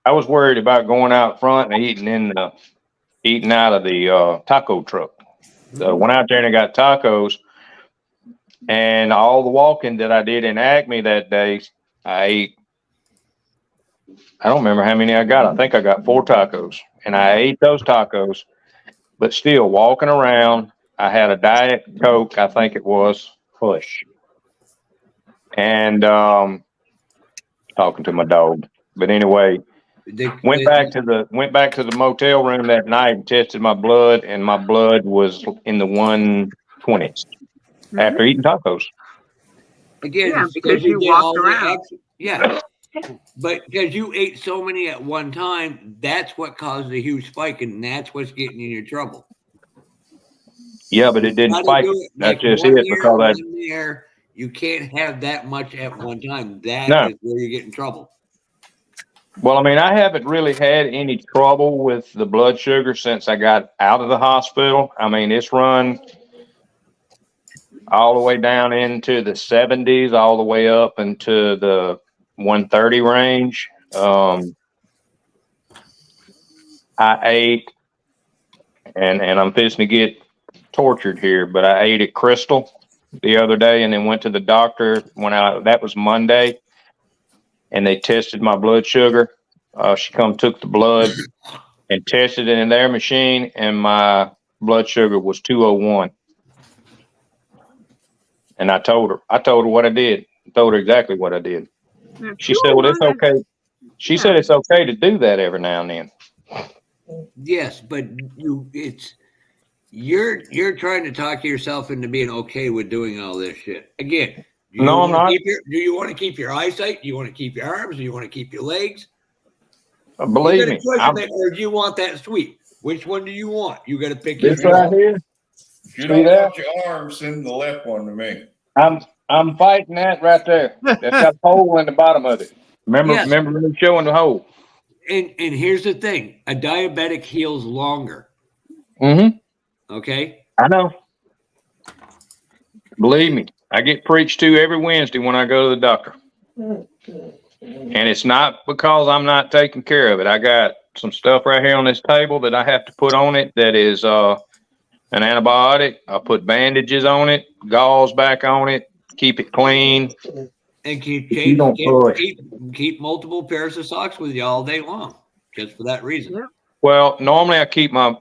I was worried about going out front and eating out of the taco truck. So went out there and I got tacos, and all the walking that I did in Acme that day, I ate. I don't remember how many I got. I think I got 4 tacos, and I ate those tacos. But still walking around, I had a Diet Coke, I think it was, push, and talking to my dog. But anyway. Went back to the motel room that night and tested my blood, and my blood was in the 120s after eating tacos. Again, because you walked around. Yeah. But because you ate so many at one time, that's what caused a huge spike, and that's what's getting you in your trouble. Yeah, but it didn't Try to spike. do it That's like just one it here, because I one there. You can't have that much at one time. That no. is where you get in trouble. Well, I mean, I haven't really had any trouble with the blood sugar since I got out of the hospital. I mean, it's run all the way down into the 70s, all the way up into the 130 range. I ate, and I'm fixing to get tortured here, but I ate at Crystal the other day and then went to the doctor that was Monday, and they tested my blood sugar. She took the blood and tested it in their machine, and my blood sugar was 201. And I told her what I did. I told her exactly what I did. Now, She said, well, it's okay. She said Yeah. it's okay to do that every now and then. Yes, but you're trying to talk yourself into being okay with doing all this shit. Again, No, I'm not. do you want to keep your eyesight? Do you want to keep your arms? Do you want to keep your legs? Believe me, or do you want that sweet? Which one do you want? You got to pick this your right here. If you See don't that? want your arm, send the left one to me. I'm fighting that right there. That's got a hole in the bottom of it. Remember me showing the hole. And here's the thing: a diabetic heals longer. Mm-hmm. Okay. I know. Believe me, I get preached to every Wednesday when I go to the doctor. And it's not because I'm not taking care of it. I got some stuff right here on this table that I have to put on it that is an antibiotic. I put bandages on it, gauze back on it, keep it clean. And keep multiple pairs of socks with you all day long, just for that reason. Yep. Well, normally I keep my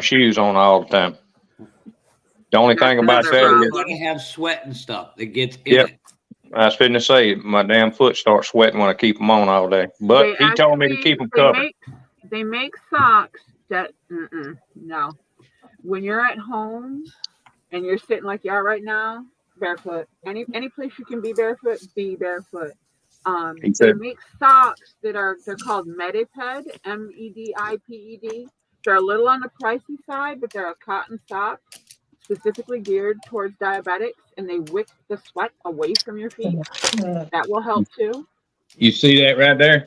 shoes on all the time. The only thing about that You're is going to have sweat and stuff that gets in it. I was fitting to say my damn foot starts sweating when I keep them on all day. But he told me to keep them covered. They make socks that no. When you're at home and you're sitting like you are right now, barefoot. Any place you can be barefoot, be barefoot. They make socks they're called Mediped, MEDIPED. They're a little on the pricey side, but they're a cotton sock specifically geared towards diabetics, and they wick the sweat away from your feet. That will help too. You see that right there?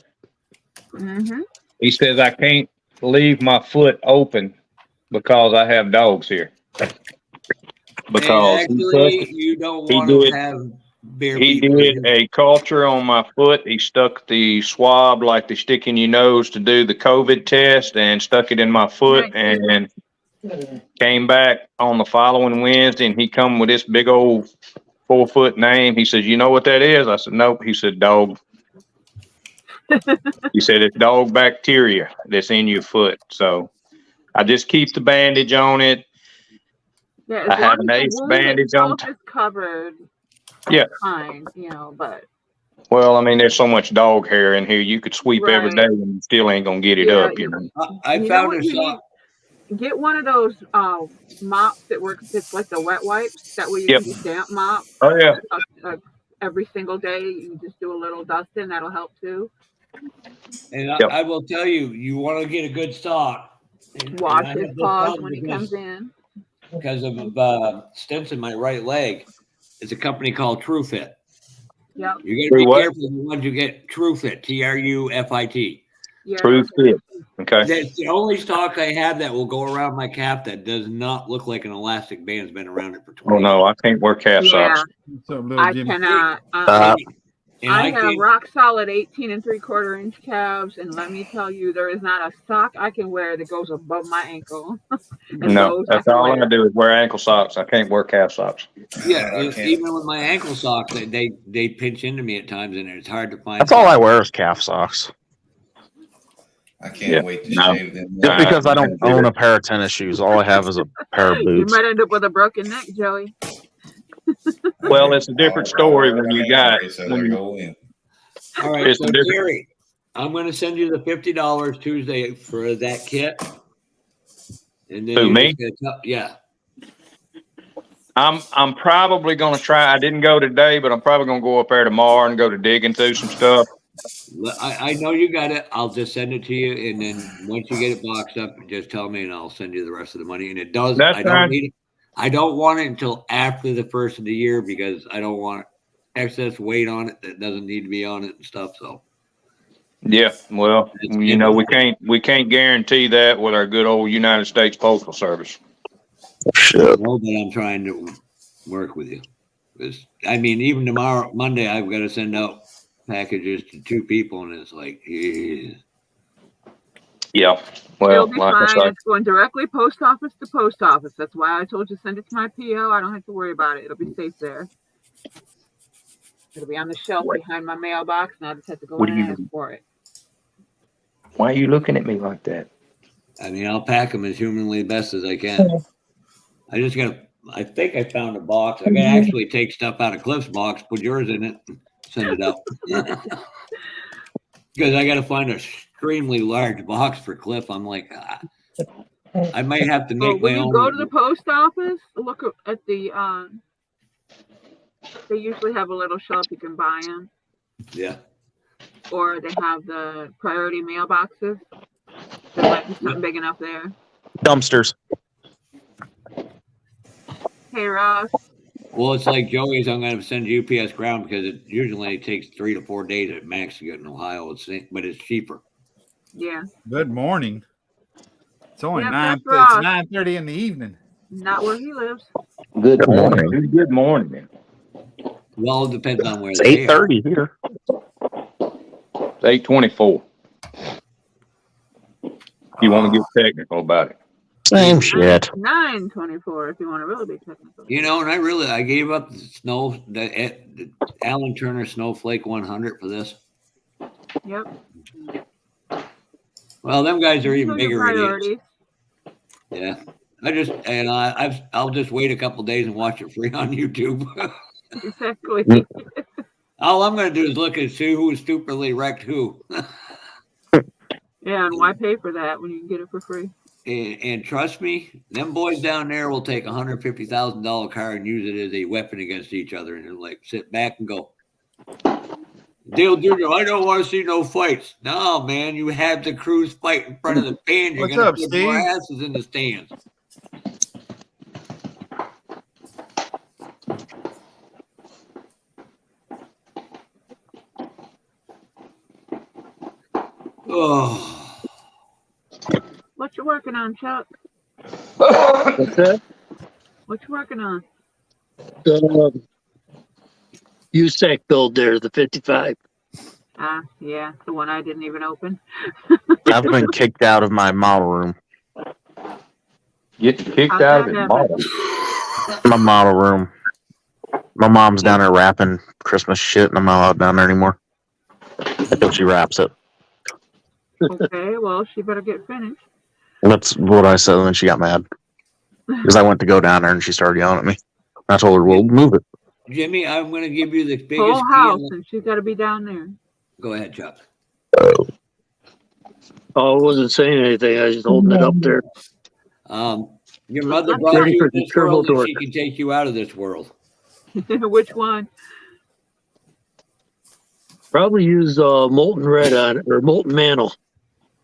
Mm-hmm. He says I can't leave my foot open because I have dogs here. Because you don't want to have bare feet. He did a culture on my foot. He stuck the swab like they stick in your nose to do the COVID test and stuck it in my foot and came back on the following Wednesday, and he come with this big old 4-foot name. He says, you know what that is? I said, nope. He said, dog. He said, it's dog bacteria that's in your foot. So I just keep the bandage on it. Yeah, I have an ace bandage on. Is covered. Yeah. Fine, but. Well, I mean, there's so much dog hair in here. You could sweep every day and you still ain't gonna get it up. I found a sock. Get one of those mops that works. It's like the wet wipes. That way you can just damp mop. Oh yeah. Every single day, you just do a little dusting. That'll help too. And I will tell you, you want to get a good sock. Wash his paws when he comes in. Because of stents in my right leg, it's a company called TrueFit. Yep. You got to be careful of the ones you get. TrueFit, TRUFIT. TrueFit. Okay. That's the only stock I have that will go around my calf that does not look like an elastic band's been around it for 20 years. Oh no, I can't wear calf socks. I cannot. I have rock solid 18 3/4 inch calves, and let me tell you, there is not a sock I can wear that goes above my ankle. No, that's all I do is wear ankle socks. I can't wear calf socks. Yeah, even with my ankle socks, they pinch into me at times, and it's hard to find. That's all I wear is calf socks. I can't wait to shave them. Just because I don't own a pair of tennis shoes, all I have is a pair of boots. You might end up with a broken neck, Joey. Well, it's a different story when you got. All right, so Gary, I'm going to send you the $50 Tuesday for that kit. And then Who, me? Yeah. I'm probably going to try. I didn't go today, but I'm probably going to go up there tomorrow and go to digging through some stuff. I know you got it. I'll just send it to you, and then once you get it boxed up, just tell me, and I'll send you the rest of the money. And it does. That's I don't fine. need it. I don't want it until after the first of the year because I don't want excess weight on it that doesn't need to be on it and stuff. So. Yeah, well, you know, we can't guarantee that with our good old United States Postal Service. I know that I'm trying to work with you. I mean, even tomorrow, Monday, I've got to send out packages to 2 people, and it's like, yeah. Yeah, well, It'll be like I fine. say, It's going directly post office to post office. That's why I told you send it to my PO. I don't have to worry about it. It'll be safe there. It'll be on the shelf behind my mailbox, and I just have to go in and ask for it. Why are you looking at me like that? I mean, I'll pack them as humanly best as I can. I think I found a box. I gotta actually take stuff out of Cliff's box, put yours in it, and send it out. Because I gotta find an extremely large box for Cliff. I'm like, I might have to make my When you own. go to the post office, look at the, they usually have a little shelf you can buy them. Yeah. Or they have the priority mailboxes. There might be something big enough there. Dumpsters. Hey, Ross. Well, it's like Joey's. I'm going to send UPS ground because it usually takes 3 to 4 days at max to get in Ohio. But it's cheaper. Yeah. Good morning. It's only Yep, 9:30 in the evening. Not where he lives. Good morning. Good morning. Well, it depends on where It's they are. 8:30 here. It's 8:24. You want to get technical about it? Same shit. 9:24 if you want to really be technical. You know, and I gave up the Alan Turner Snowflake 100 for this. Yep. Well, them guys are even Those are bigger priorities. idiots. Yeah. I'll just wait a couple days and watch it free on YouTube. Exactly. All I'm going to do is look and see who stupidly wrecked who. Yeah, and why pay for that when you can get it for free? And trust me, them boys down there will take $150,000 car and use it as a weapon against each other, and they're like, sit back and go. Dale Jr., I don't want to see no fights. No, man, you have the crews fight in front of the fans. You're going to put more asses in the stands. Oh. What you working on, Chuck? What's that? What you working on? The USAC build there, the 55. Yeah, the one I didn't even open. I've been kicked out of my model room. Get kicked out of his model. My model room. My mom's down there wrapping Christmas shit, and I'm not allowed down there anymore until she wraps it. Okay, well, she better get finished. That's what I said, and then she got mad because I went to go down there, and she started yelling at me. I told her, "Well, move it." Jimmy, I'm going to give you the biggest Whole house, and she's got to be down there. Go ahead, Chuck. Oh, I wasn't saying anything. I was just holding it up there. Your mother brought you in this world, and she can take you out of this world. Which one? Probably use molten red on it, or molten mantle.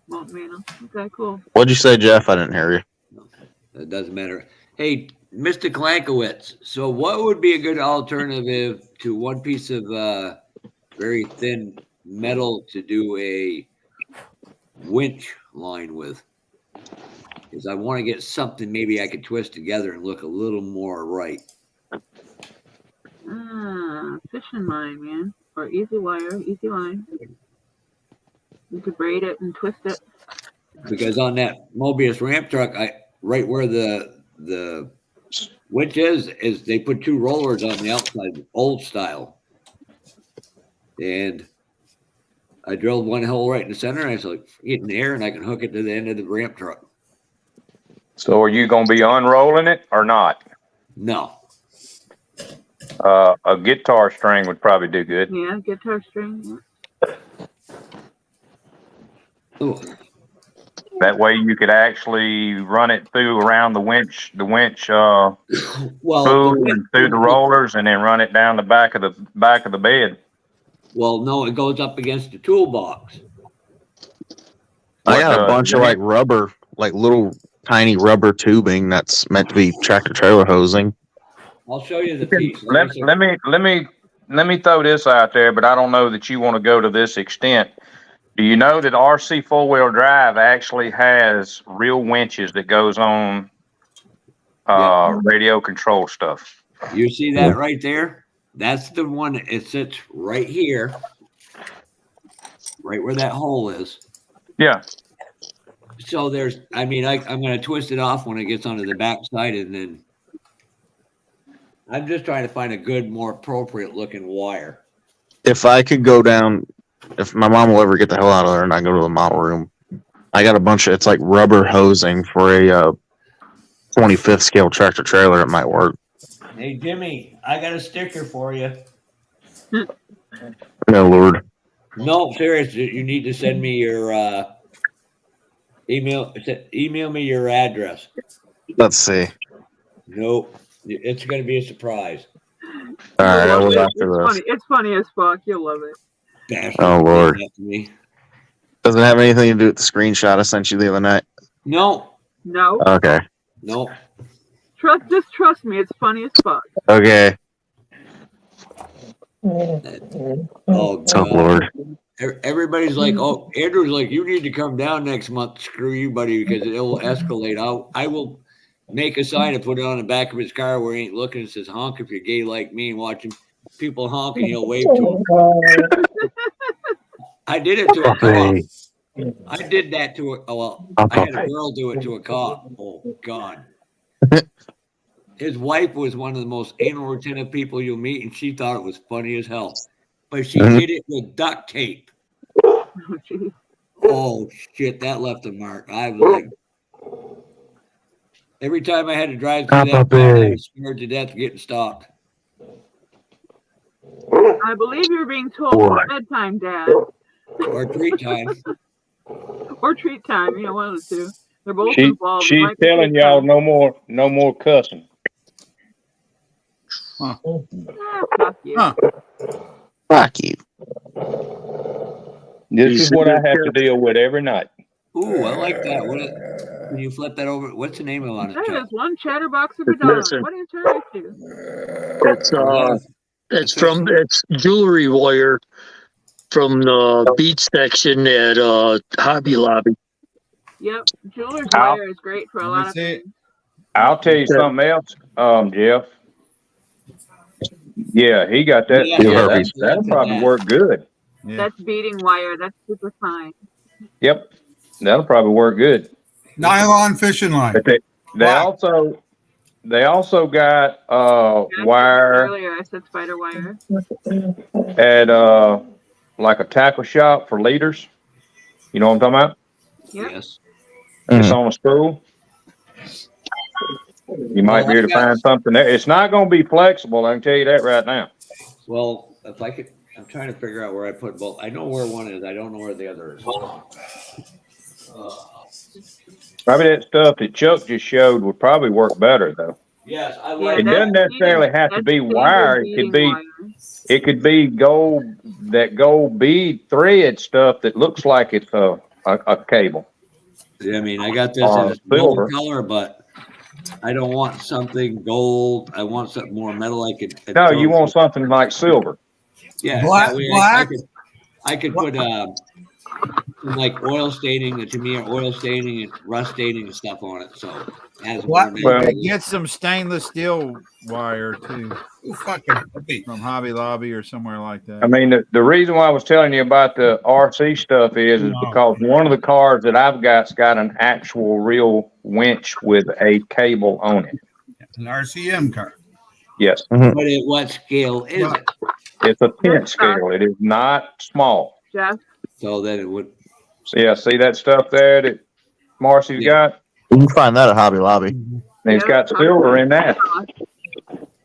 Molten mantle. Okay, cool. What'd you say, Jeff? I didn't hear you. It doesn't matter. Hey, Mr. Klankowitz, so what would be a good alternative to one piece of very thin metal to do a winch line with? Because I want to get something maybe I could twist together and look a little more right. Fishing line, man. Or easy wire, easy line. You could braid it and twist it. Because on that Mobius ramp truck, right where the winch is they put 2 rollers on the outside, old style. And I drilled one hole right in the center, and I was like, get in the air, and I can hook it to the end of the ramp truck. So are you going to be unrolling it or not? No. A guitar string would probably do good. Yeah, guitar string. Ooh. That way you could actually run it through around the winch spool and through the rollers, and then run it down the back of the bed. Well, no, it goes up against the toolbox. I got a bunch of like rubber, like little tiny rubber tubing that's meant to be tractor trailer hosing. I'll show you the piece. Let me throw this out there, but I don't know that you want to go to this extent. Do you know that RC 4-wheel drive actually has real winches that goes on radio control stuff? You see that right there? That's the one. It sits right here, right where that hole is. Yeah. So there's, I mean, I'm going to twist it off when it gets onto the back side, and then I'm just trying to find a good, more appropriate looking wire. If I could go down, if my mom will ever get the hell out of there and I go to the model room, I got a bunch of, it's like rubber hosing for a 25th scale tractor trailer. It might work. Hey, Jimmy, I got a sticker for you. No, Lord. No, seriously, you need to send me your email me your address. Let's see. Nope, it's going to be a surprise. All right, I will It's after this. funny. It's funny as fuck. You'll love it. Bastard, Oh, Lord. me. Does it have anything to do with the screenshot I sent you the other night? No. No. Okay. No. Just trust me. It's funny as fuck. Okay. Oh, God. Lord. Everybody's like, oh, Andrew's like, you need to come down next month. Screw you, buddy, because it will escalate. I will make a sign and put it on the back of his car where he ain't looking. It says, honk if you're gay like me, and watch him. People honk and he'll wave to them. I did it to a cop. I did that to a, well, I had a girl do it to a cop. Oh, God. His wife was one of the most anal retentive people you'll meet, and she thought it was funny as hell. But she did it with duct tape. Oh, shit, that left a mark. I was like, every time I had to drive through that plant, I was scared to death getting stopped. I believe you're being told it's bedtime, Dad. Or treat time. Or treat time. You know, one of the two. They're both involved. She's telling y'all no more cussing. Huh. Fuck you. Huh. Fuck you. This is what I have to deal with every night. Ooh, I like that. Can you flip that over? What's the name of it on it? That is one chatterbox of a dog. What are you trying to? It's jewelry wire from the beach section at Hobby Lobby. Yep, jeweler's wire is great for a lot of things. I'll tell you something else, Jeff. Yeah, he got that. Yeah, that'll probably work good. Yeah. That's beading wire. That's super fine. Yep, that'll probably work good. Nylon fishing line. But they also got wire. Earlier, I said spider wire. At like a tackle shop for leaders. You know what I'm talking about? Yep. Yes. It's on a spool. You might be able to find something there. It's not going to be flexible. I can tell you that right now. Well, if I could, I'm trying to figure out where I put both. I know where one is. I don't know where the other is. Probably that stuff that Chuck just showed would probably work better, though. Yes, I like. It doesn't necessarily have to be wire. It could be gold bead thread stuff that looks like it's a cable. Yeah, I mean, I got this in silver color, but I don't want something gold. I want something more metal. No, you want something like silver. Yeah, black. I could put like oil staining, to me, oil staining and rust staining and stuff on it. So it has more get some stainless steel wire too. From Hobby Lobby or somewhere like that. I mean, the reason why I was telling you about the RC stuff is because one of the cars that I've got's got an actual real winch with a cable on it. An RCM car. Yes. But what scale is it? It's a 10 scale. It is not small. Jeff. So that it would. Yeah, see that stuff there that Marcy's got? You can find that at Hobby Lobby. And it's got silver in that.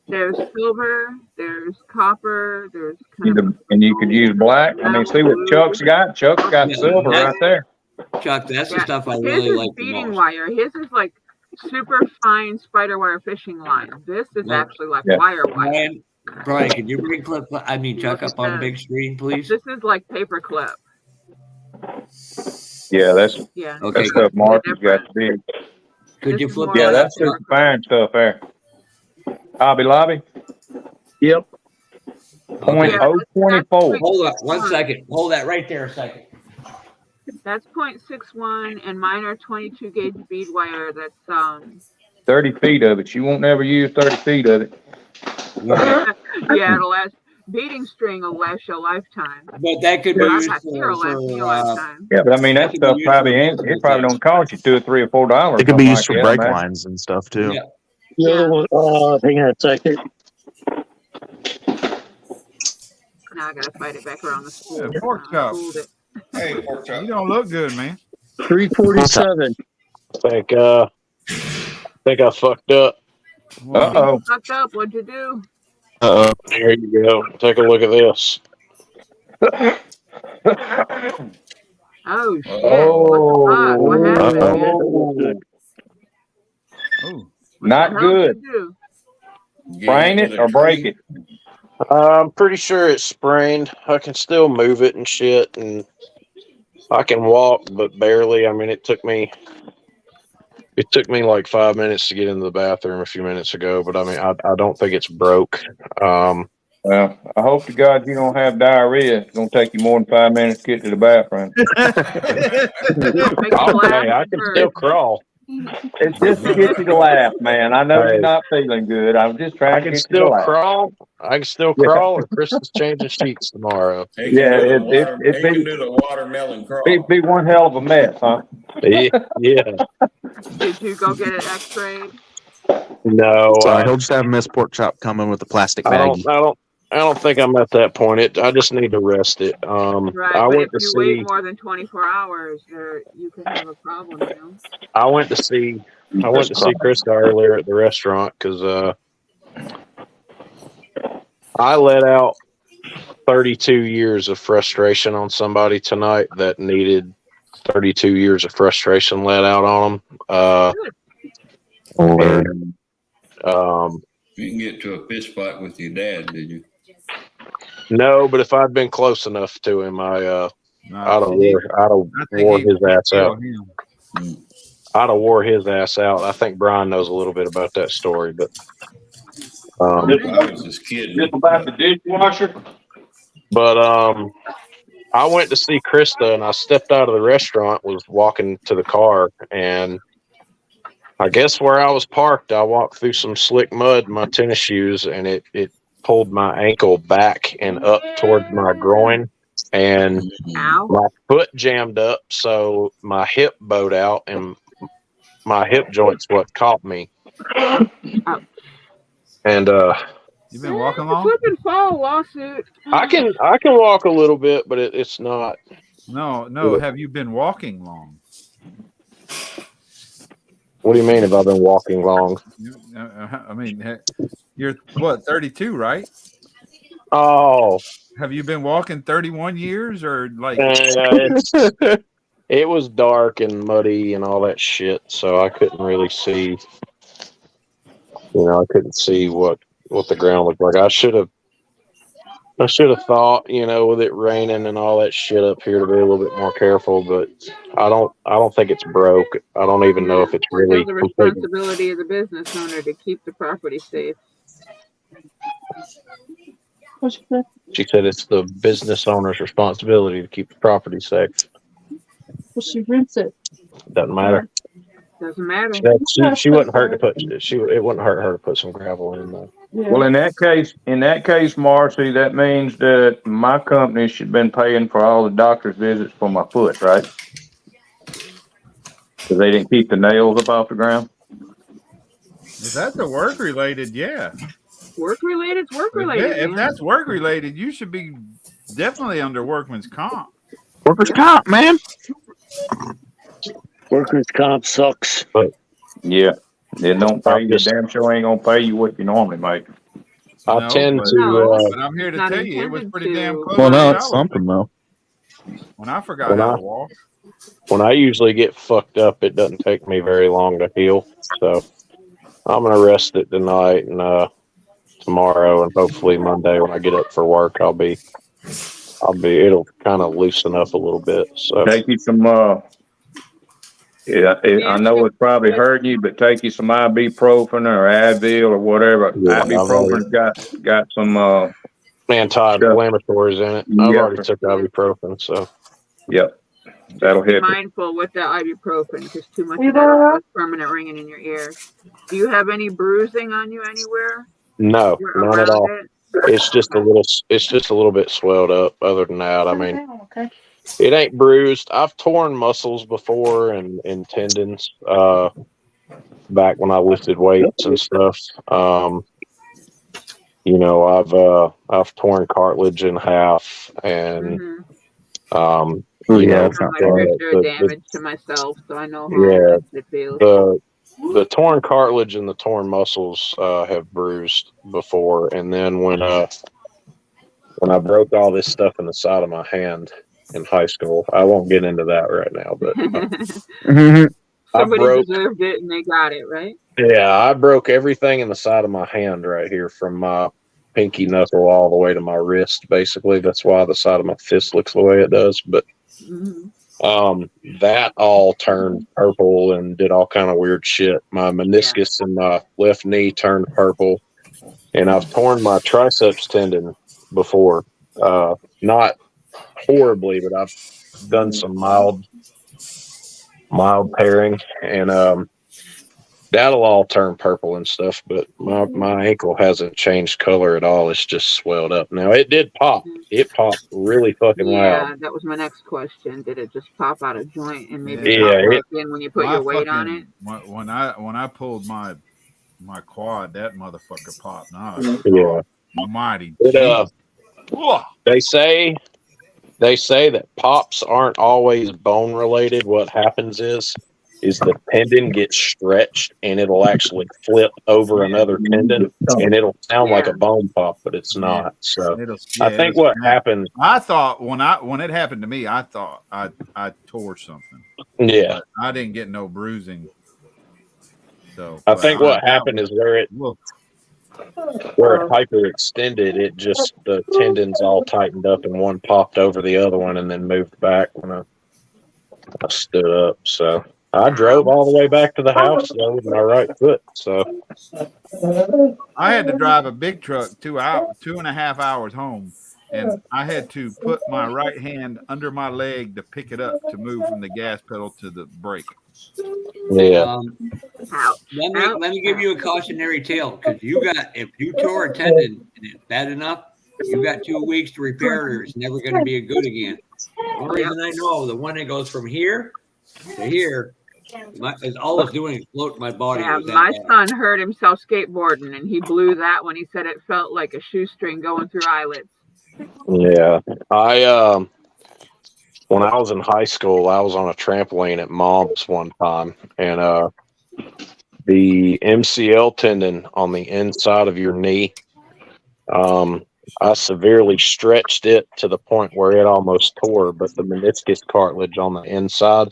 There's silver, there's copper, there's And you could use black. I mean, see what Chuck's got? Chuck's got silver right there. Chuck, that's the stuff I really like the beading most. wire. His is like super fine spider wire fishing line. This is actually like wire. Brian, can you bring Chuck up on the that. big screen, please? This is like paperclip. Yeah, that's Yeah. Okay. stuff Marcy's got to be. Could This you is flip more Yeah, that like up? that's super fine stuff there. Hobby Lobby, Yep. point Okay. oh 24. Hold on 1 second. Hold that right there a second. That's 0.61, and mine are 22 gauge bead wire. That's 30 feet of it. You won't never use 30 feet of it. yeah, it'll last. Beading string will last you a lifetime. But that could be But I've used had here for last me a lifetime. Yeah, but I mean, that could be stuff used probably for ain't, it multiple probably things. don't cost you $2 or $3 or $4. It could be used something for like brake that, lines and stuff too. Yeah. The other one, hang on a second. Now I gotta fight it back around the spool. Yeah, pork chop. Spooled it. Hey, pork chop. You don't look good, man. 347. think I fucked up. Uh-oh. You fucked up. What'd you do? Here you go. Take a look at this. Oh shit! Oh, What happened, man? Oh, not good. Sprain it or break it. I'm pretty sure it's sprained. I can still move it and shit, and I can walk, but barely. I mean, it took me like 5 minutes to get into the bathroom a few minutes ago, but I mean, I don't think it's broke. Well, I hope to God you don't have diarrhea. It's gonna take you more than 5 minutes to get to the bathroom. Hey, I can still crawl. It's just to get you to laugh, man. I know you're not feeling good. I'm just trying I to can get you to still laugh. crawl. I can still crawl, and Chris is changing sheets tomorrow. He can do the watermelon crawl. It'd be one hell of a mess, huh? Yeah. Did you go get it X-rayed? No. Sorry, he'll just have Miss Pork Chop come in with a plastic baggie. I don't think I'm at that point. I just need to rest it. Right, I but went if to you see. wait more than 24 hours, you could have a problem. You know. I went to see Krista earlier at the restaurant because I let out 32 years of frustration on somebody tonight that needed 32 years of frustration let out on them. You can get to a fist fight with your dad, did you? No, but if I'd been close enough to him, I'd have wore his ass out. I'd have wore his ass out. I think Brian knows a little bit about that story, but I was just kidding. Just about the dishwasher. But I went to see Krista, and I stepped out of the restaurant, was walking to the car, and I guess where I was parked, I walked through some slick mud in my tennis shoes, and it pulled my ankle back and up towards my groin, and my foot jammed up, so my hip bowed out, and my hip joint's what caught me. And you've been walking long? Slip and fall lawsuit. I can walk a little bit, but it's not. No. Have you been walking long? What do you mean? Have I been walking long? I mean, you're what, 32, right? Oh, have you been walking 31 years or like? It was dark and muddy and all that shit, so I couldn't really see. I couldn't see what the ground looked like. I should have thought, with it raining and all that shit up here, to be a little bit more careful. But I don't think it's broke. I don't even know if it's really. It's the responsibility of the business owner to keep the property safe. She said it's the business owner's responsibility to keep the property safe. Well, she rents it. Doesn't matter. Doesn't matter. She wouldn't hurt to put. It wouldn't hurt her to put some gravel in there. Yeah. Well, in that case, Marcy, that means that my company should have been paying for all the doctor's visits for my foot, right? Because they didn't keep the nails up off the ground. If that's a work related, yeah. Work related, work related. If that's work related, you should be definitely under workman's comp. Workers' comp, man. Workers' comp sucks. But yeah, they don't pay you. Damn sure ain't gonna pay you what you normally make. I tend to. But I'm here to tell you, it was pretty damn close. Well, no, it's something though. When I forgot how to walk. When I usually get fucked up, it doesn't take me very long to heal. So I'm gonna rest it tonight, and tomorrow, and hopefully Monday when I get up for work, it'll kind of loosen up a little bit. So Take you some, I know it's probably hurting you, but take you some ibuprofen or Advil or whatever. yeah, I've already Ibuprofen's got some, stuff. anti-inflammatories in it. I've Yep. already took ibuprofen, so Yep. That'll Be help you. mindful with the ibuprofen because too much of that will cause permanent ringing in your ears. Do you have any bruising on you anywhere? no, none at Around all. it? It's just a little bit swelled up. Other than that, I mean, it ain't bruised. I've torn muscles before and tendons. Back when I lifted weights and stuff. I've torn cartilage in half, and Yeah, I've that's had not my fun. fair share of damage to myself, so I know how yeah, intense it feels. the torn cartilage and the torn muscles have bruised before, and then when I broke all this stuff in the side of my hand in high school, I won't get into that right now, but I Somebody broke. deserved it and they got it, right? Yeah, I broke everything in the side of my hand right here from my pinky knuckle all the way to my wrist. Basically, that's why the side of my fist looks the way it does. But that all turned purple and did all kind of weird shit. My meniscus in my left knee turned purple, and I've torn my triceps tendon before. Not horribly, but I've done some mild tearing, and that'll all turn purple and stuff, but my ankle hasn't changed color at all. It's just swelled up. Now, it did pop. It popped really fucking loud. Yeah, that was my next question. Did it just pop out of joint and maybe Yeah. pop Yeah, back in when you put your weight on it? When I pulled my quad, that motherfucker popped. Now, yeah. mighty. They say that pops aren't always bone related. What happens is the tendon gets stretched and it'll actually flip over another tendon and it'll sound like a bone pop, but it's not. So I think what happened. I thought when it happened to me, I thought I tore something. Yeah, but I didn't get no bruising. So I think what happened is where it hyperextended, it just the tendons all tightened up and one popped over the other one and then moved back when I stood up. So I drove all the way back to the house though with my right foot. So I had to drive a big truck 2.5 hours home, and I had to put my right hand under my leg to pick it up to move from the gas pedal to the brake. Yeah. Let me give you a cautionary tale, because if you tore a tendon and it's bad enough, you got 2 weeks to repair it, or it's never going to be good again. The only reason I know the one that goes from here to here, all it's doing is float my body. Yeah, my son hurt himself skateboarding, and he blew that when he said it felt like a shoestring going through eyelids. Yeah, when I was in high school, I was on a trampoline at Mom's one time, and the MCL tendon on the inside of your knee, I severely stretched it to the point where it almost tore, but the meniscus cartilage on the inside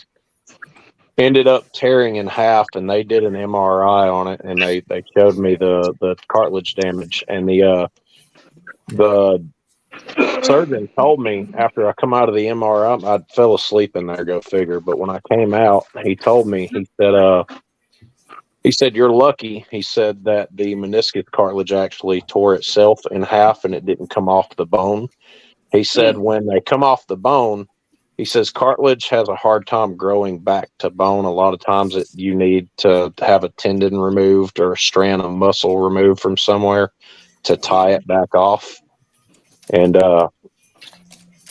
ended up tearing in half, and they did an MRI on it, and they showed me the cartilage damage, and the surgeon told me after I come out of the MRI, I fell asleep in there, go figure. But when I came out, he told me, he said, you're lucky. He said that the meniscus cartilage actually tore itself in half and it didn't come off the bone. He said when they come off the bone, he says cartilage has a hard time growing back to bone. A lot of times you need to have a tendon removed or a strand of muscle removed from somewhere to tie it back off. And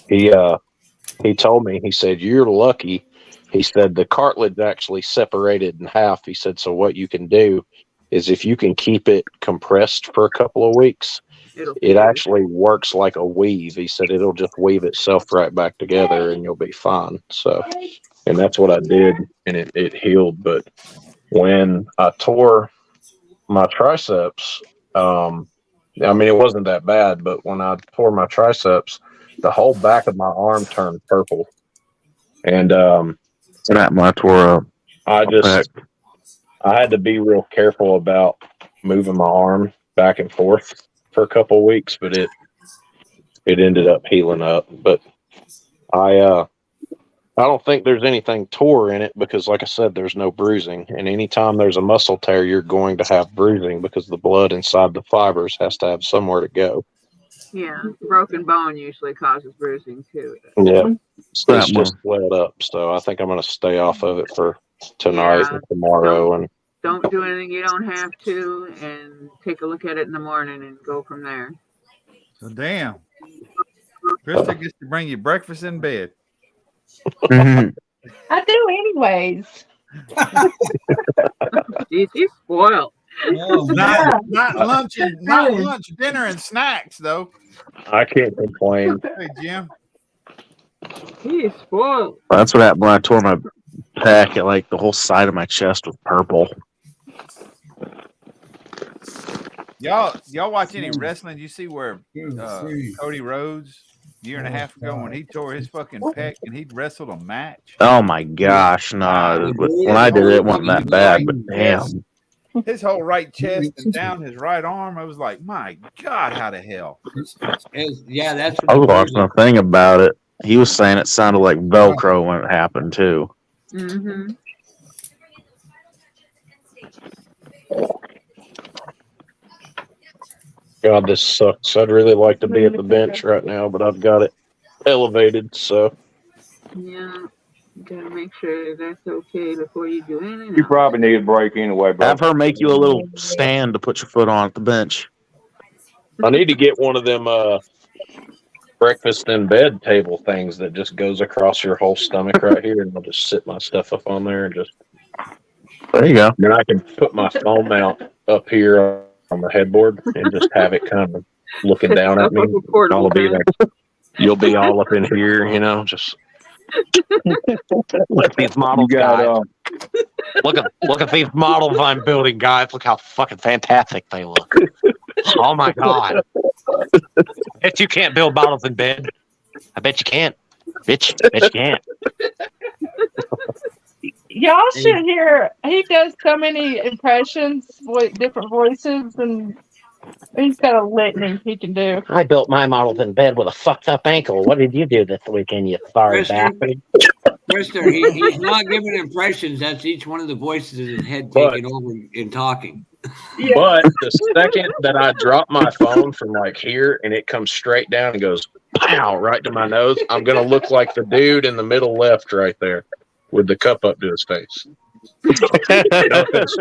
he told me, he said, you're lucky. He said the cartilage actually separated in half. He said, so what you can do is if you can keep it compressed for a couple of weeks, it actually works like a weave. He said it'll just weave itself right back together and you'll be fine. So, and that's what I did, and it healed. But when I tore my triceps, I mean, it wasn't that bad, but when I tore my triceps, the whole back of my arm turned purple. And that my tore up. I had to be real careful about moving my arm back and forth for a couple of weeks, but it ended up healing up. But I don't think there's anything tore in it because, like I said, there's no bruising. And anytime there's a muscle tear, you're going to have bruising because the blood inside the fibers has to have somewhere to go. Yeah, broken bone usually causes bruising too. Yeah, That it's just swelled up. So I think I'm going to stay off of it for tonight and tomorrow. And Don't do anything you don't have to, and take a look at it in the morning and go from there. So damn. Krista gets to bring you breakfast in bed. I do anyways. She's spoiled. Not lunch and not lunch, dinner and snacks though. I can't complain. Hey Jim. He's spoiled. That's what happened when I tore my pec. Like the whole side of my chest was purple. Y'all watch any wrestling? You see where Cody Rhodes a year and a half ago when he tore his fucking pec and he wrestled a match? Oh my gosh, no! When I did it, it wasn't that bad, but damn. His whole right chest and down his right arm, I was like, my God, how the hell? Yeah, that's. I was watching a thing about it. He was saying it sounded like Velcro when it happened too. Mm-hmm. God, this sucks. I'd really like to be at the bench right now, but I've got it elevated, so. Yeah, you gotta make sure that's okay before you do anything. You probably need a break anyway, bro. Have her make you a little stand to put your foot on at the bench. I need to get one of them breakfast in bed table things that just goes across your whole stomach right here, and I'll just sit my stuff up on there and just. There you go. Then I can put my phone mount up here on the headboard and just have it kind of looking down at me. I'll be like, you'll be all up in here, you know, just. Look at these models, guys. Look at these models I'm building, guys. Look how fucking fantastic they look. Oh my god! Bet you can't build models in bed. I bet you can't. Bet you can't. Y'all should hear. He does so many impressions with different voices, and he's got a litany he can do. I built my models in bed with a fucked up ankle. What did you do this weekend, you sorry bastard? Mister, he's not giving impressions. That's each one of the voices in his head taking over and talking. Yeah. But the second that I drop my phone from like here and it comes straight down and goes pow right to my nose, I'm gonna look like the dude in the middle left right there with the cup up to his face. No offense.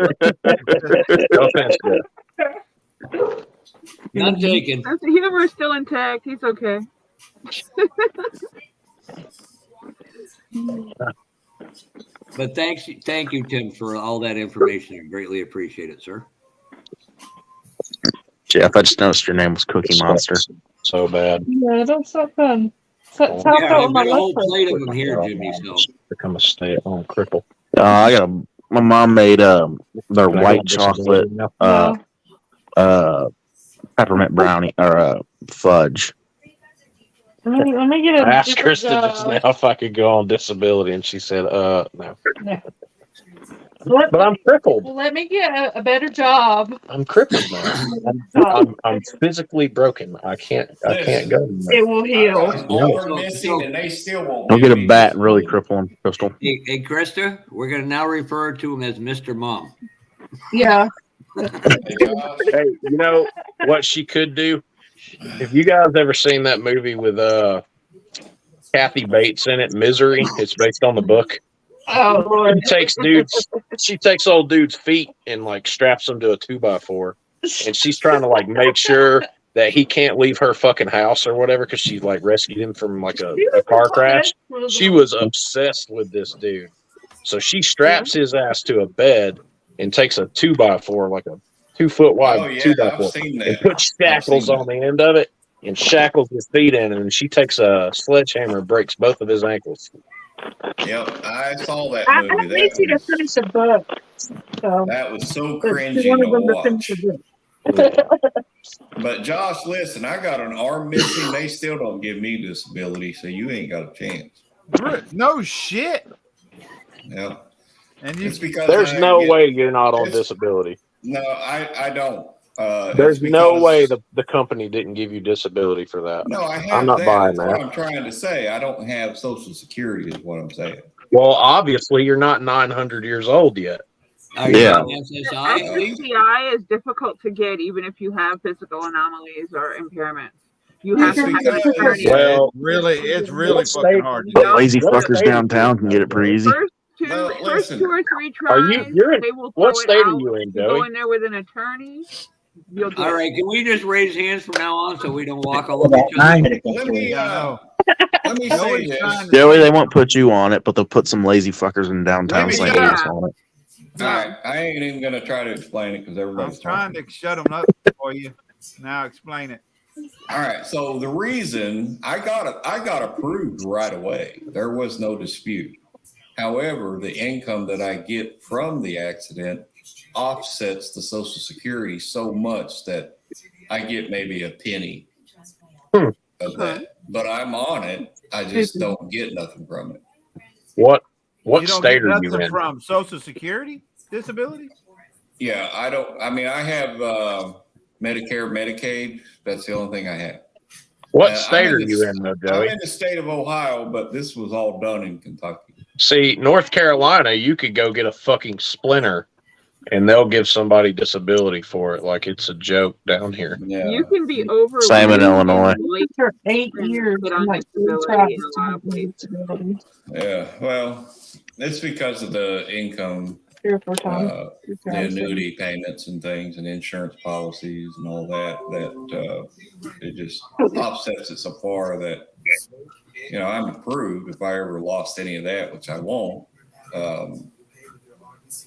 No offense, Jeff. Not taken. The humor is still intact. He's okay. But thank you, Tim, for all that information. I greatly appreciate it, sir. Jeff, I just noticed your name was Cookie Monster. So bad. Yeah, that's so fun. Yeah, I've got a whole plate of them here, Jimmy. So become a stay-at-home cripple. My mom made their white chocolate peppermint brownie or fudge. Let me get a I asked different Krista just job. now if I could go on disability, and she said, no. No. But I'm crippled. Well, let me get a better job. I'm crippled now. I'm physically broken. I can't go. It will heal. More missing, and they still won't. I'll get a bat and really cripple him, Crystal. Hey, Krista, we're going to now refer to him as Mr. Mom. Yeah. Hey, you know what she could do? If you guys ever seen that movie with Kathy Bates in it, Misery, it's based on the book. Oh Lord. She takes old dude's feet and like straps them to a 2x4, and she's trying to like make sure that he can't leave her fucking house or whatever because she like rescued him from like a car crash. She was obsessed with this dude, so she straps his ass to a bed and takes a 2x4, like a 2 foot wide 2x4, and puts shackles on the end of it and shackles his feet in, and she takes a sledgehammer and breaks both of his ankles. Yep, I saw that I movie. need you to finish a book. So That was so it's cringy one of to them to watch. finish a book. But Josh, listen, I got an arm missing. They still don't give me disability, so you ain't got a chance. No shit. Yep. And it's because there's no way you're not on disability. No, I don't. There's no because, way the company didn't give you disability for that. No, I have I'm not that. buying That's what that. I'm trying to say. I don't have Social Security, is what I'm saying. Well, obviously, you're not 900 years old yet. Are you Yeah. on SSI at least? SSDI is difficult to get even if you have physical anomalies or impairments. You have It's to have an because attorney. Yeah, Well, it's really what fucking state? hard to Yep. get. Lazy What fuckers state are you downtown can get it pretty easy. First Well, two listen. or three Are you? tries, You're in. they will What throw it state are out. you in, If you go Joey? in there with an attorney, you'll get All it. right, can we just raise hands from now on so we don't walk all over each other? Let me I know. let me say Joey's this. trying to Joey, say- they won't put you on it, but they'll put some lazy fuckers in downtown Let me St. say- Louis on it. All right, I ain't even gonna try to explain it because I'm everybody's trying talking. to shut them up for you. Now explain it. All right, so the reason I got approved right away. There was no dispute. However, the income that I get from the accident offsets the Social Security so much that I get maybe a penny of that. But I'm on it. I just don't get nothing from it. What You don't state get are you nothing in? from Social Security disability? Yeah, I don't. I mean, I have Medicare, Medicaid. That's the only thing I have. What I'm state are the- you in, though, I'm Joey? in the state of Ohio, but this was all done in Kentucky. See, North Carolina, you could go get a fucking splinter, and they'll give somebody disability for it, like it's a joke down here. Yeah. You can be over Same in Illinois. late For 8 and years, get I'm on like disability in a lot of places. disability. Yeah, well, it's because of the income, 3 or 4 times. the annuity payments and things, and insurance policies and all that. That it just offsets it so far that I'm approved. If I ever lost any of that, which I won't,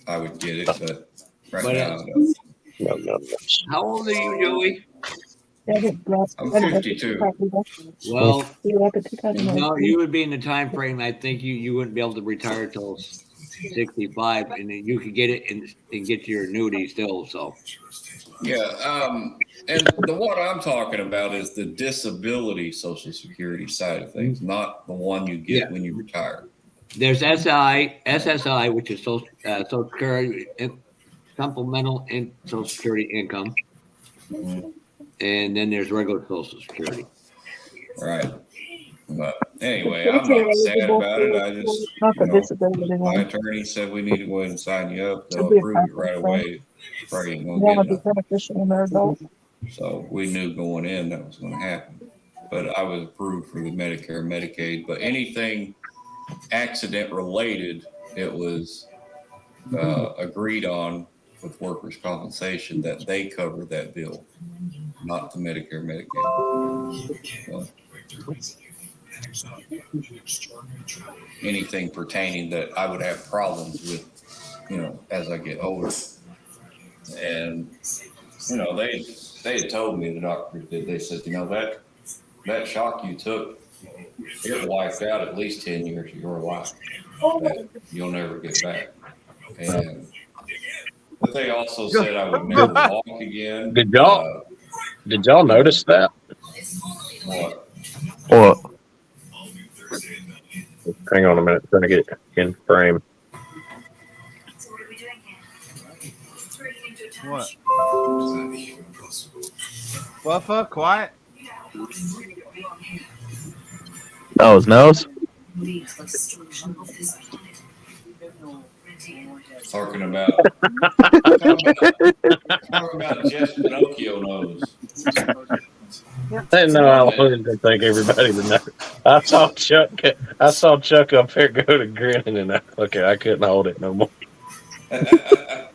I would get it. But right now, I don't. No. How old are you, Joey? I'm 52. Well, no, you would be in the time frame. I think you wouldn't be able to retire till 65, and then you could get it and get your annuity still. So Yeah, and what I'm talking about is the disability Social Security side of things, not the one you get when you retire. there's SSI, which is Social Security supplemental and Social Security income, and then there's regular Social Security. Right. But anyway, I'm not sad about it. I just, my attorney said we need to go ahead and sign you up. They'll approve it right away. Probably ain't gonna get nothing. Beneficial in their adult. So we knew going in that was going to happen. But I was approved for the Medicare, Medicaid. But anything accident related, it was agreed on with workers' compensation that they cover that bill, not the Medicare, Medicaid. So, anything pertaining that I would have problems with, as I get older. And, they had told me, the doctor did, they said, that shock you took, it wiped out at least 10 years of your life that you'll never get back. But they also said I would never walk again. Did y'all notice that? What? Hang on a minute, trying to get in frame. What? Buffer, quiet. Oh, his nose? Talking about Jess Pinocchio nose. No, I wasn't gonna think everybody would know. I saw Chuck up there go to grinning, and I couldn't hold it no more. I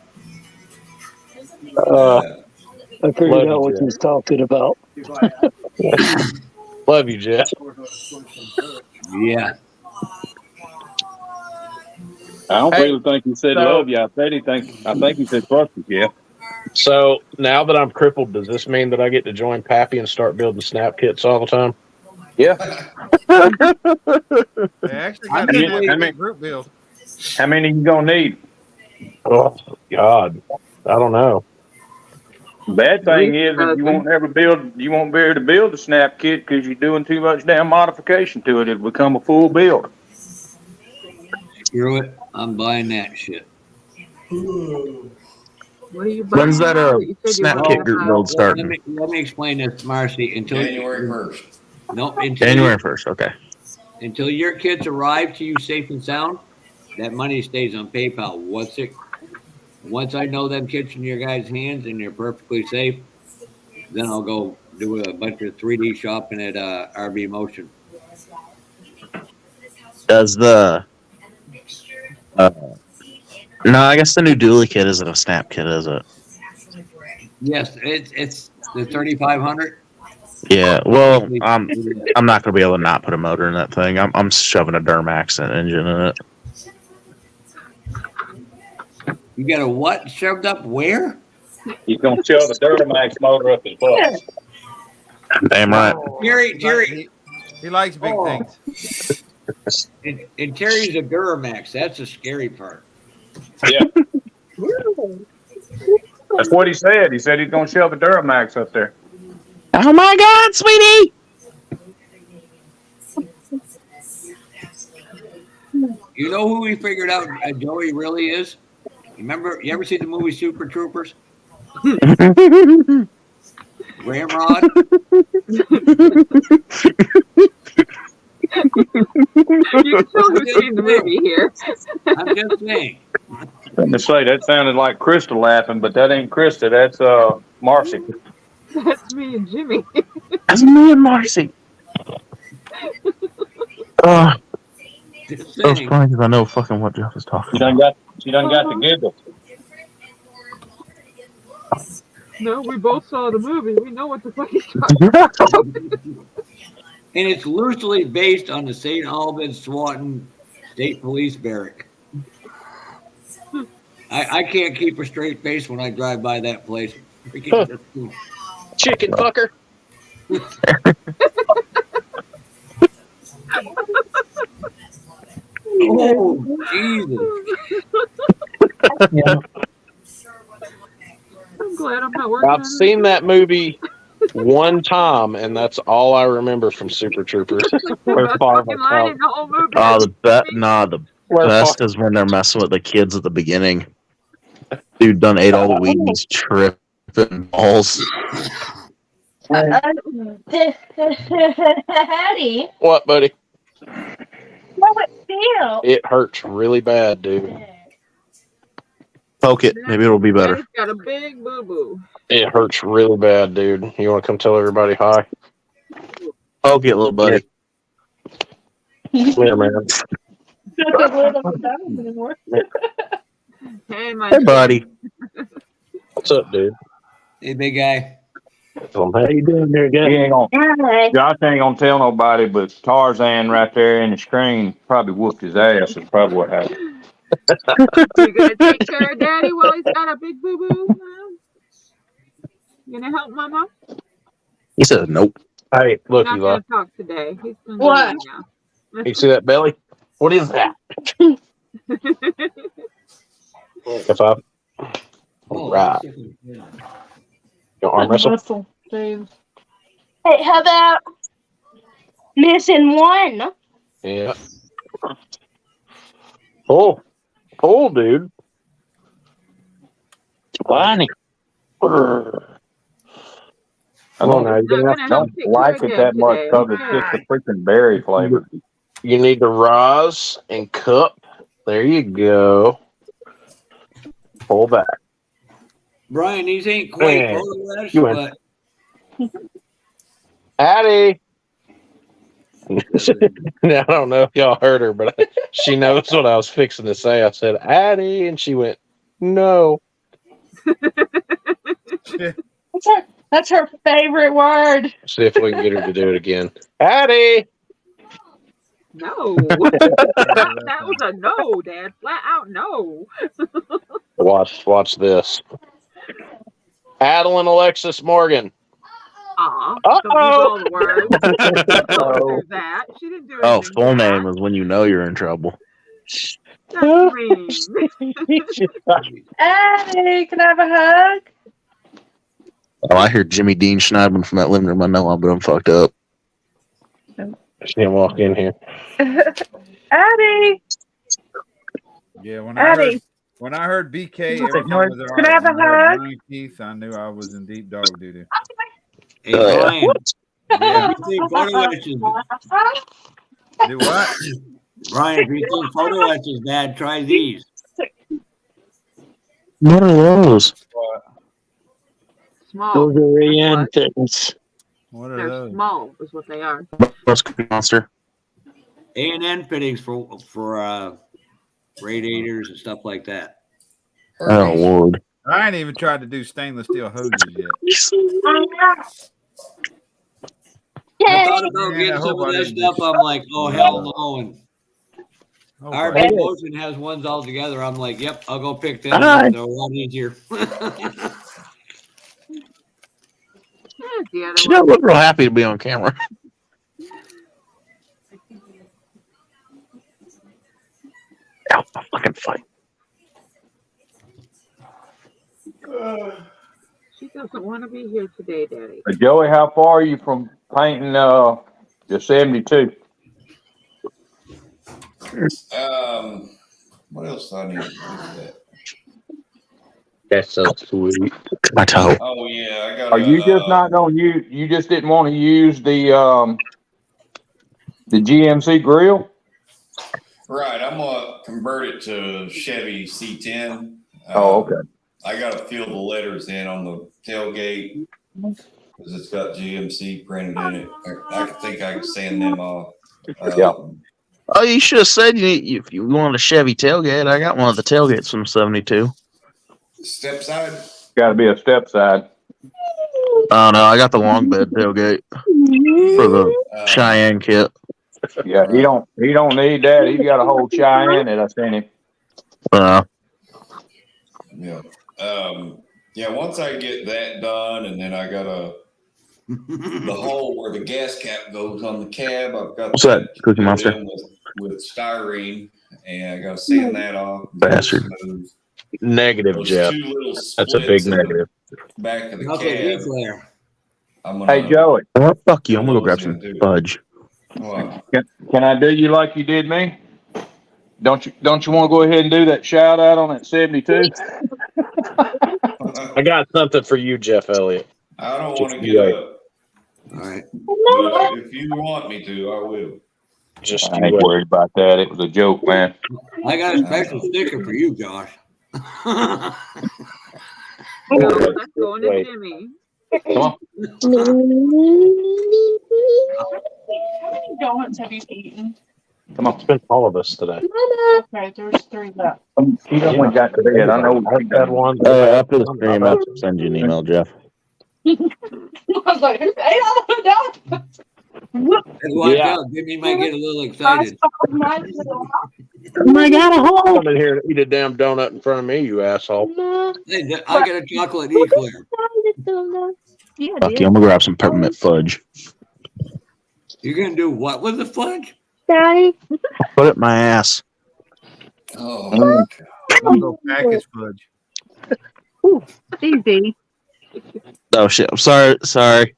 figured out what he's talking about. Love you, Jeff. Yeah. I don't really think he said love you. I think he said fuck you, yeah. So now that I'm crippled, does this mean that I get to join Pappy and start building snap kits all the time? Yeah. They actually got a group build. How many you gonna need? Oh God, I don't know. Bad thing is if you won't be able to build a snap kit because you're doing too much damn modification to it. It'll become a full build. Screw it, I'm buying that shit. What are you When's buying that now that you said you Snap wanted Kit to group have? build Let starting? me explain this, Marcy. January 1st. No, January 1st. Okay. until your kids arrive to you safe and sound, that money stays on PayPal. Once I know them kids in your guys' hands and you're perfectly safe, then I'll go do a bunch of 3D shopping at RB Motion. Does the no? I guess the new Dually kit isn't a Snap kit, is it? Yes, it's the 3500. Yeah. Well, I'm not gonna be able to not put a motor in that thing. I'm shoving a Duramax engine in it. You got a what shoved up where? He's gonna shove the Duramax motor up his butt. Damn right. Jerry. He likes big things. And Terry's a Duramax. That's the scary part. Yeah. That's what he said. He said he's gonna shove a Duramax up there. Oh my God, sweetie! You know who we figured out Joey really is? You ever see the movie Super Troopers? Ramrod? You can tell who's seen the movie here. I'm just saying. Let me say that sounded like Krista laughing, but that ain't Krista. That's Marcy. That's me and Jimmy. That's me and Marcy. That was funny because I know fucking what Jeff is talking about. She done got the giggle. No, we both saw the movie. We know what the fuck he's talking about. And it's loosely based on the St. Albans Swanton State Police Barrack. I can't keep a straight face when I drive by that place. Chicken fucker. Oh, Jesus. I'm glad I'm not working. I've seen that movie one time, and that's all I remember from Super Troopers. Where Farva line in the whole movie. Oh, the best is when they're messing with the kids at the beginning. Dude done ate all the weeds, tripping balls. Hattie, What, buddy? how it feel? It hurts really bad, dude. Poke it, maybe it'll be better. Daddy's got a big boo boo. It hurts really bad, dude. You want to come tell everybody hi? Poke it, little buddy. Come here, man. Hey, my Hey, buddy. What's up, dude? Hey, big guy. How you doing there, guy? He ain't gonna, Josh ain't gonna tell nobody, but Tarzan right there in the screen probably whooped his ass. Is probably what happened. You gonna take care of Daddy while he's got a big boo boo? You gonna help Mama? He says nope. Hey, look, Not Eli. gonna talk today. He's been What? now. You see that belly? What is that? If I. All right. Your arm wrestle? Hey, how about missing one? Yeah. Oh, dude. Funny. I don't know. I don't like it that much because it's just a freaking berry flavor. You need to rise and cup. There you go. Pull back. Brian, these ain't quite Hey, photographs, you win. but Addie. Now, I don't know if y'all heard her, but she knows what I was fixing to say. I said, Addie, and she went, no. That's her favorite word. See if we can get her to do it again. Addie. No. That was a no, Dad. Flat out no. Watch this. Adeline Alexis Morgan. Aw. Don't use all the words. That. She didn't do Oh, anything. full name is when you know you're in trouble. That's mean. Hey, can I have a hug? Oh, I hear Jimmy Dean Schneidman from that Limit in my know, but I'm fucked up. She didn't walk in here. Addie. Yeah, when Addie. When I heard BK, It's like, everything was all can I right. have When a I heard hug? Brian Keith, I knew I was in deep dog doo doo. Hey, Brian. Yeah. If you think photo etch is Do what? Brian, if you think photo etch is bad, try these. What are those? Small. Those are That's AN what. fittings. What are They're those? small, is what they are. Those Cookie Monster. A&N fittings for radiators and stuff like that. Oh Lord. I ain't even tried to do stainless steel hoses yet. I thought about Man, I getting some hope of I that didn't stuff. just I'm like, oh hell no. And hope RB I- Motion has ones all together. I'm like, yep, I'll go pick them. Hi. They're a lot easier. The other She one. don't look real happy to be on camera. Ow, my fucking fight. She doesn't want to be here today, Daddy. Joey, how far are you from painting the 72? What else do I need to do with that? That's so sweet. My toe. Oh yeah, I got. Are you just not going to use? You just didn't want to use the GMC grill? Right, I'm gonna convert it to Chevy C10. Oh, okay. I gotta fill the letters in on the tailgate because it's got GMC printed in it. I think I can sand them off. Yeah. Oh, you should have said if you want a Chevy tailgate. I got one of the tailgates from 72. Step side. Got to be a step side. Oh no, I got the long bed tailgate for the Cheyenne kit. Yeah, he don't need that. He's got a whole Cheyenne that I sent him. Yeah. Yeah. Once I get that done, and then I got the hole where the gas cap goes on the cab. I've got What's that, Cookie filled Monster? in with styrene, and I got to sand that off. Bastard. Negative, Those Jeff. two little That's a big splits in the negative. back of the How's cab. that flare? I'm gonna. Hey, Joey. Oh, fuck you. I'm fill going to go grab those some in, too. fudge. What? Can I do you like you did me? Don't you want to go ahead and do that shout out on that 72? I got something for you, Jeff Elliott. I don't Just want to you get wait. up, All right. but if you want me to, I will. Just I you ain't wait. worried about that. It was a joke, man. I got a special sticker for you, Josh. No, that's going to Wait. Jimmy. Come on. How many donuts have you eaten? Come on. It's been all of us today. Okay, there's 3 left. He done went got to bed. I know. I've had one. After the stream, I'll send you an email, Jeff. I was like, who ate all the donuts? Watch Yeah. out, Jimmy might get a little excited. Oh my god, a hole! Come in here and eat a damn donut in front of me, you asshole. Hey, I got a chocolate eclair. Yeah, Fuck you. I'm going to grab some peppermint fudge. You're gonna do what with the fudge? Daddy. Put it in my ass. Oh, I'm gonna go pack his fudge. Easy. Oh shit. I'm sorry. Sorry.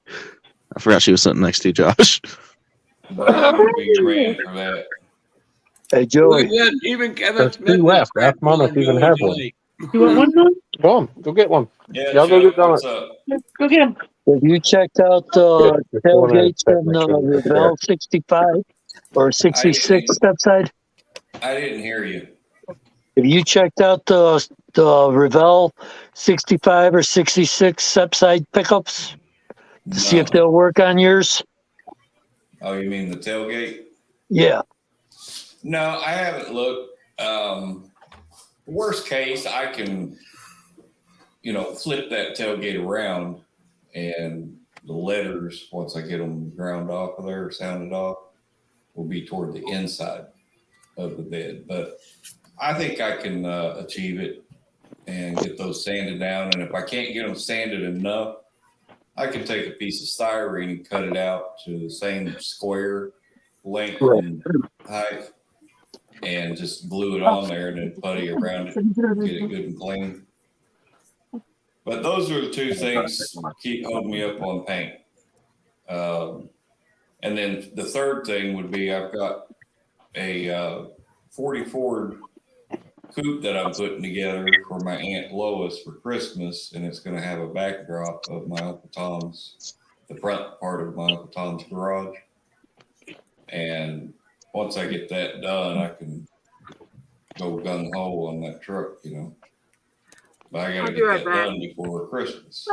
I forgot she was sitting next to you, Josh. Brian would be ready for that. Hey, Look Joey. at that, even Kevin There's Smith two left. is Ask Mom if you even Joey have one. tonight. You want one, Mom? Go on. Go get one. Yeah, Y'all go Chuck, get what's donuts. up? Go get him. Have you checked out Just go in there and tailgates check, on make sure they're Revell 65 or 66 step side? I didn't hear you. Have you checked out the Revell 65 or 66 step side pickups to see if No. they'll work on yours? Oh, you mean the tailgate? Yeah. No, I haven't looked. Worst case, I can, flip that tailgate around, and the letters, once I get them ground off of there, sounded off, will be toward the inside of the bed. But I think I can achieve it and get those sanded down. And if I can't get them sanded enough, I can take a piece of styrene and cut it out to the same square length and height, and just glue it on there and then putty around it, get it good and clean. But those are the two things that keep holding me up on paint. And then the third thing would be I've got a 40 Ford coop that I'm putting together for my Aunt Lois for Christmas, and it's going to have a backdrop of my Uncle Tom's, the front part of my Uncle Tom's garage. And once I get that done, I can go gung ho on that truck, you know. But I got I'll to be get right that back. done before Christmas.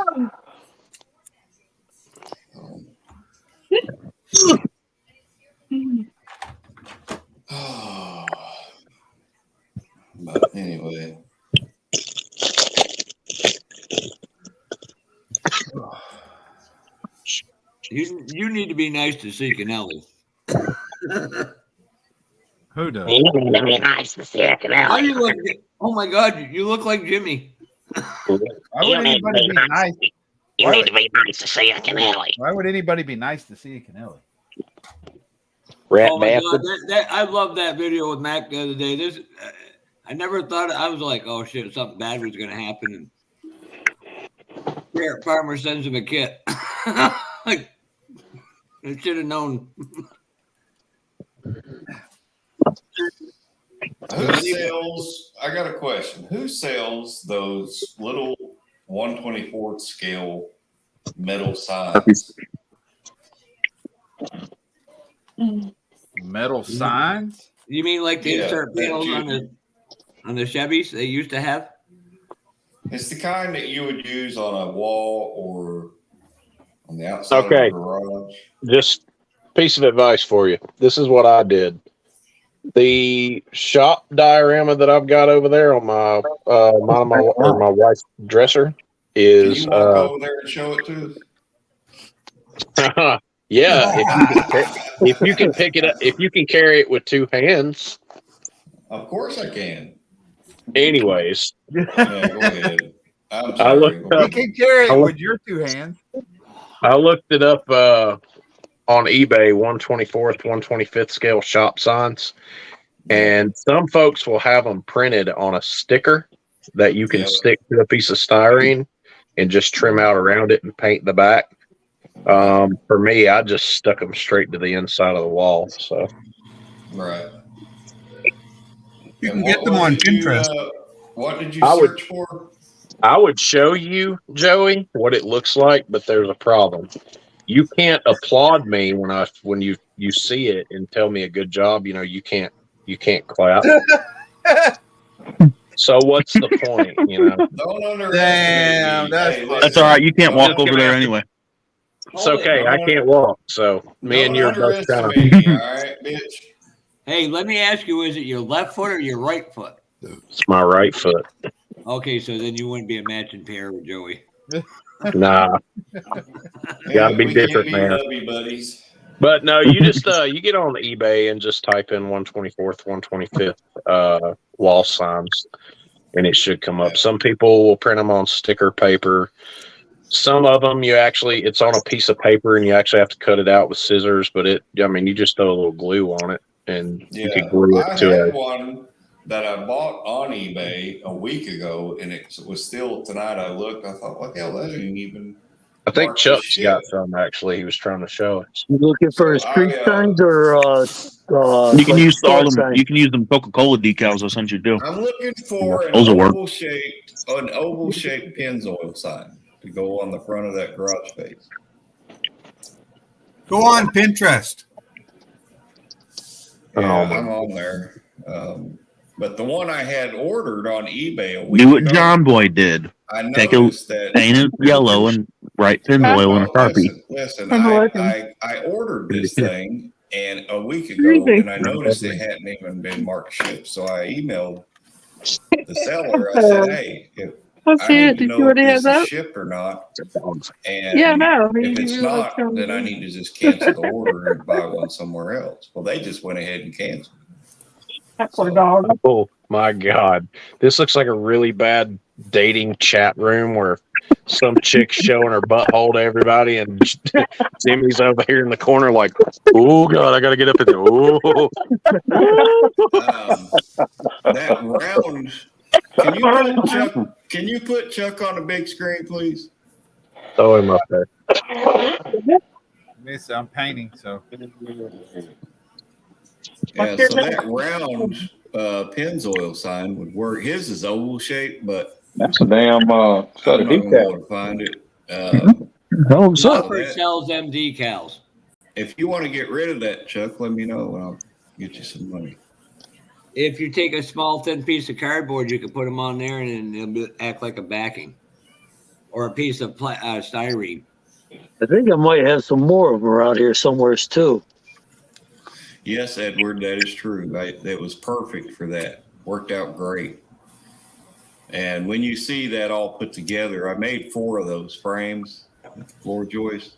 But anyway. You need to be nice to Signage. Who does? You need to be nice to Now you Signage. look. Oh my God, you look like Jimmy. Why would anybody be nice? You need to be nice to Signage. Why would anybody be nice to Signage? Rat Oh my God, bastard. I love that video with Mac the other day. This, I never thought. I was like, oh shit, something bad was going to happen. And Carrot Farmer sends him a kit. Like, I should have known. Who sells? I got a question. Who sells those little 1/24 scale metal signs? Metal signs? You mean like the insert panels on the Chevys they used to have? It's the kind that you would use on a wall or on the outside of Okay. a garage. Just piece of advice for you. This is what I did. The shop diorama that I've got over there on my my wife's dresser Can is you walk over there and show it to us? yeah, if you can pick it up, if you can carry it with two hands. Of course I can. Anyways, Yeah, go ahead. I'm I sorry. looked up, You can carry it with your two hands. I looked it up on eBay, 1/24th, 1/25th scale shop signs. And some folks will have them printed on a sticker that you can stick to a piece of styrene and just trim out around it and paint the back. For me, I just stuck them straight to the inside of the wall. So, Right. You can get them on Pinterest. What did you I would- search for? I would show you, Joey, what it looks like, but there's a problem. You can't applaud me when you see it and tell me a good job. You know, you can't clap. So what's the point? You know, Don't underestimate Damn, me. that's Hey, fucking- That's all right. You can't I'm walk just over gonna there have to- anyway. it's okay. I can't walk. So me and Don't you are both kind underestimate me, all right, bitch. Hey, let me ask you: is it your left foot or your right foot? It's my right foot. Okay, so then you wouldn't be a matching pair with Joey. Nah, gotta be we different, can't be man. lovey buddies. But no, you just you get on eBay and just type in 1/24th, 1/25th wall signs, and it should come up. Some people will print them on sticker paper. Some of them it's on a piece of paper and you actually have to cut it out with scissors. But you just throw a little glue on it and you can glue I it to had it. one that I bought on eBay a week ago, and it was still tonight. I looked, I thought, what the hell? That ain't even. I think marked as Chuck's shit. got some actually. He was trying to show us. You looking for So street signs or You can like use all store them. signs? You can use them Coca-Cola decals I sent you too. I'm looking for Those will work. an oval shaped Pennzoil sign to go on the front of that garage space. Go on Pinterest. Yeah, my I'm on there. But the one I had ordered on eBay a week Do what ago, John Boy did. I Take a noticed that. paint it yellow and write Pennzoil in a Sharpie. Listen, I'm looking. I ordered this thing and a week ago, and I noticed it hadn't even been marked shipped. So I emailed the seller. I said, "Hey, if Let's I see need it. to Did know you if already this have is that? shipped or not, and Yeah, no. if it's not, then I need to just cancel the order and buy one somewhere else." Well, they just went ahead and canceled. That poor dog. Oh my God. This looks like a really bad dating chat room where some chick's showing her butthole to everybody and Jimmy's over here in the corner like, oh God, I gotta get up and oh. That round. Can you put Chuck on the big screen, please? Throw him up there. I'm painting, so. Yeah, so that round Pennzoil sign would work. His is oval shaped, but That's a damn set I'm of not gonna be able decals. to find it. Hell of a set. Copper sells them decals. If you want to get rid of that, Chuck, let me know and I'll get you some money. If you take a small thin piece of cardboard, you can put them on there and it'll act like a backing, or a piece of styrene. I think I might have some more of them around here somewhere too. Yes, Edward, that is true. That was perfect for that. Worked out great. And when you see that all put together, I made 4 of those frames, floor joists,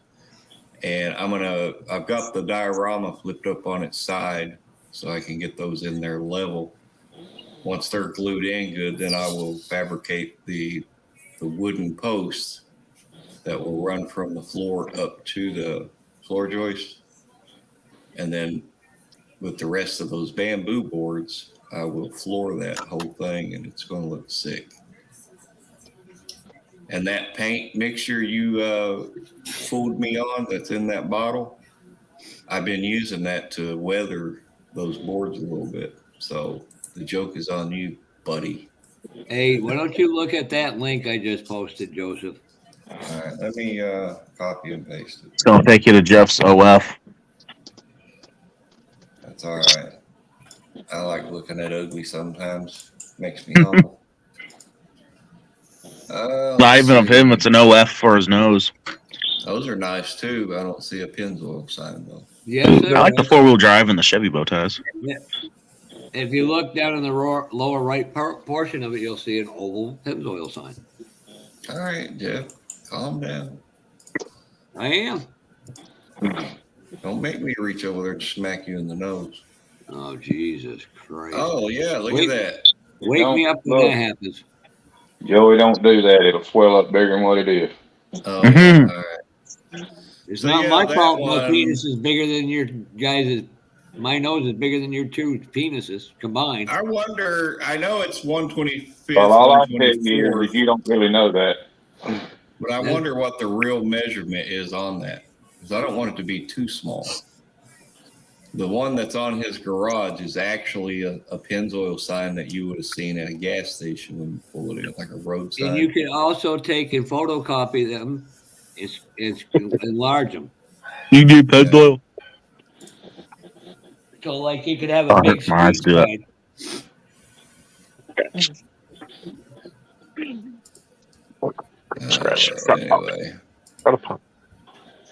and I've got the diorama flipped up on its side so I can get those in there level. Once they're glued in good, then I will fabricate the wooden posts that will run from the floor up to the floor joist. And then with the rest of those bamboo boards, I will floor that whole thing and it's going to look sick. And that paint mixture you fooled me on that's in that bottle, I've been using that to weather those boards a little bit. So the joke is on you, buddy. Hey, why don't you look at that link I just posted, Joseph? All right, let me copy and paste it. It's gonna take you to Jeff's OF. That's all right. I like looking at ugly sometimes. Makes me humble. Not even of him. It's an OF for his nose. Those are nice too, but I don't see a Pennzoil sign though. Yes, I like the 4-wheel drive and the Chevy bow ties. Yeah. If you look down in the lower right portion of it, you'll see an oval Pennzoil sign. All right, Jeff, calm down. I am. Don't make me reach over there to smack you in the nose. Oh, Jesus Christ. Oh, yeah, look at that. Wake me up when that happens. Joey, don't do that. It'll swell up bigger than what it is. Oh, yeah. All right. It's So, not yeah, my that fault my one- penis is bigger than your guys'. My nose is bigger than your 2 penises combined. I wonder, I know it's 125th, Well, all I tell you 124th, is you don't really know that. but I wonder what the real measurement is on that. Because I don't want it to be too small. The one that's on his garage is actually a Pennzoil sign that you would have seen at a gas station when you pull it in, like a road sign. And you can also take and photocopy them. It's enlarge them. You do Pennzoil? So, like, you could have a Oh, big my eyes street do that. Anyway.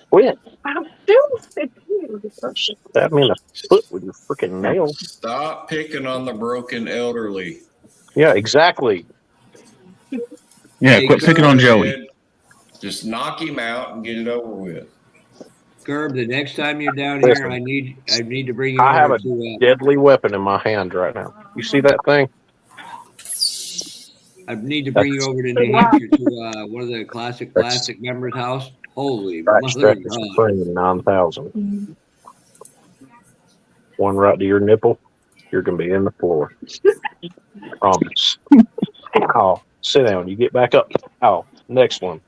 Quit. I'm doing Stab me in the foot with your freaking nail. Stop picking on the broken elderly. Yeah, exactly. Yeah, quit picking on Joey. Ahead, just knock him out and get it over with. Gerb, the next time you're down Listen, here, I need to bring you I have over a to. deadly weapon in my hand right now. You see that thing? I need to bring you over to New Hampshire to one of the classic plastic members' house. Holy Right, mother stretch of the God! spring 9,000. One right to your nipple. You're gonna be in the floor. Promise. Ow. Sit down. You get back up. Ow. Next one.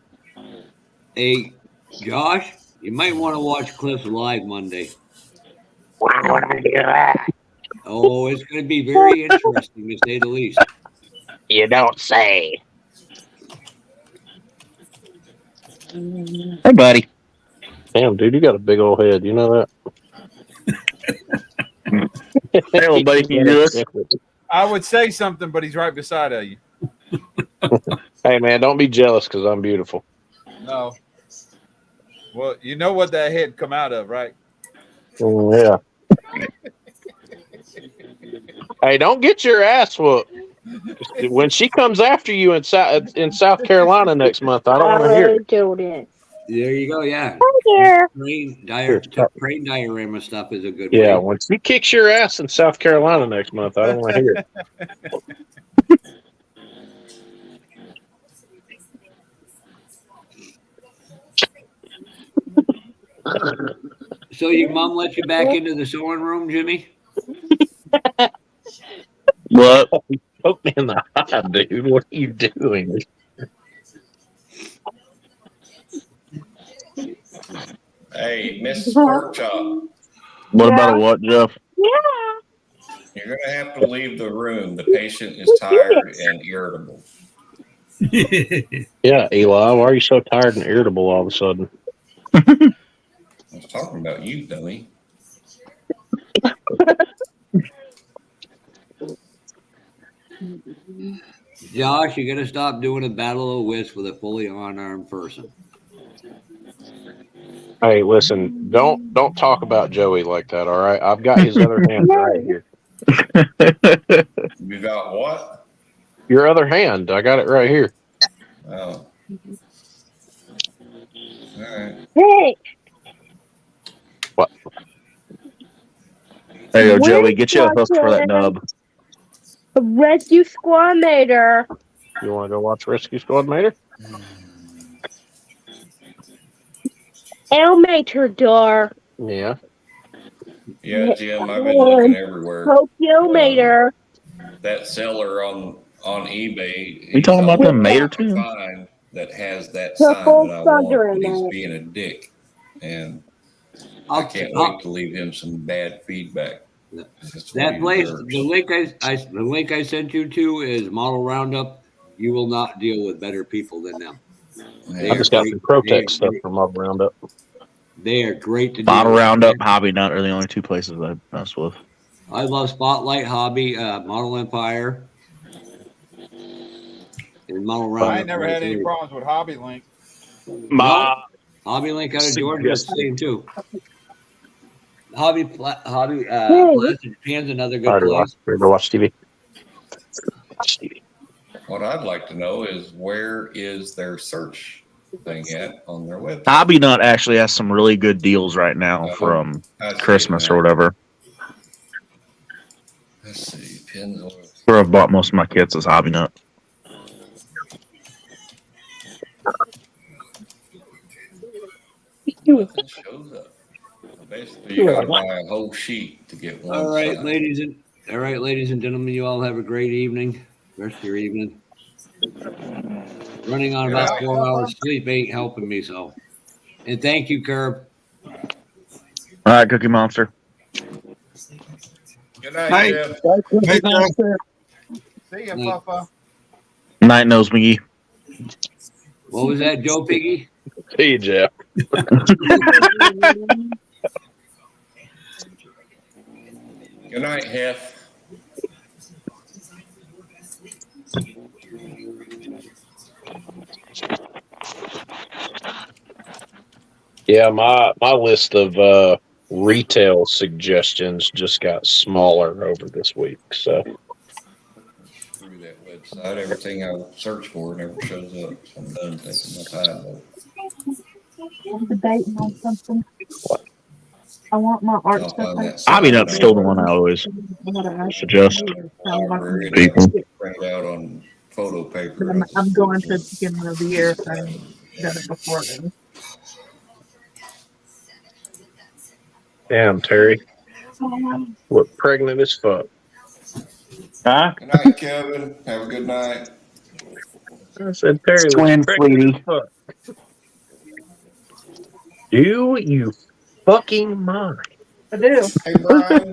Hey, Josh, you might want to watch Cliff live Monday. Why would I do that? Oh, it's going to be very interesting to say the least. You don't say. Hey, buddy. Damn, dude, you got a big old head. You know that? Hey, little buddy, can you do this? I would say something, but he's right beside of you. Hey, man, don't be jealous because I'm beautiful. No. Well, you know what that head come out of, right? Yeah. Hey, don't get your ass whooped. When she comes after you in South Carolina next month, I don't want to hear it. There you go. Yeah. Here. Brain diorama stuff is a good Yeah, way. when she kicks your ass in South Carolina next month, I don't want to hear it. So your mom let you back into the sewing room, Jimmy? What? Poke me in the eye, dude. What are you doing? Hey, Mrs. Porkchop. What about a what, Jeff? Yeah. You're going to have to leave the room. The patient is tired and irritable. Yeah, Eli, why are you so tired and irritable all of a sudden? I was talking about you, dummy. Josh, you got to stop doing a battle of wits with a fully unarmed person. Hey, listen, don't talk about Joey like that, all right? I've got his other hand right here. You got what? Your other hand, I got it right here. Oh. All right. Hey, What? There you go, we're Joey. Get you a hook for that nub. a Rescue Squad Mater. You want to go watch Rescue Squad Mater? El Mater door. Yeah. Yeah, Jim, I've been looking everywhere. Tokyo Mater. That seller on eBay. We talking about the them Mater to too? find that has that sign Purple that I thunder want, in but he's it. being a dick, and I can't wait to leave him some bad feedback. That's what That he place, deserves. the link I sent you to is Model Roundup. You will not deal with better people than them. I just got some Protex stuff from Model Roundup. They are great to Bottle deal with. Roundup, Hobby Nut are the only two places I mess with. I love Spotlight, Hobby, Model Empire, and Model Roundup. I ain't never had any problems with Hobby Link. No, Hobby Link out of Georgia is the same too. Hobby Plastic Japan's another good place. Watch TV. What I'd like to know is where is their search thing at on their website? Hobby Nut actually has some really good deals right now from Christmas or whatever. Let's see, pins oil. Where I've bought most of my kits is Hobby Nut. Nothing shows up. Basically, you got to buy a whole sheet to get one. All right, sign. ladies and gentlemen, you all have a great evening. Rest of your evening. Running on about 4 hours sleep ain't helping me so. And thank you, Curb. All right, Cookie Monster. Good night, Jeff. Hey, Jeff. See ya, Papa. Night Nose McGee. What was that, Joe Piggy? See you, Jeff. Good night, Hef. Yeah, my list of retail suggestions just got smaller over this week. So Through that website, everything I search for never shows up. So I'm done taking my time. I'm debating on something. I want my art I'll stuff. find that Hobby sign Nut's still the one I always suggest. library and People. print out on photo paper. But I'm going to the beginning of the year if I haven't done it before then. damn, Terry, look pregnant as fuck. Huh? Good night, Kevin. Have a good night. I said Terry Twin, looks pregnant sweetie. as fuck. Do you fucking mind? I do. Hey, Brian.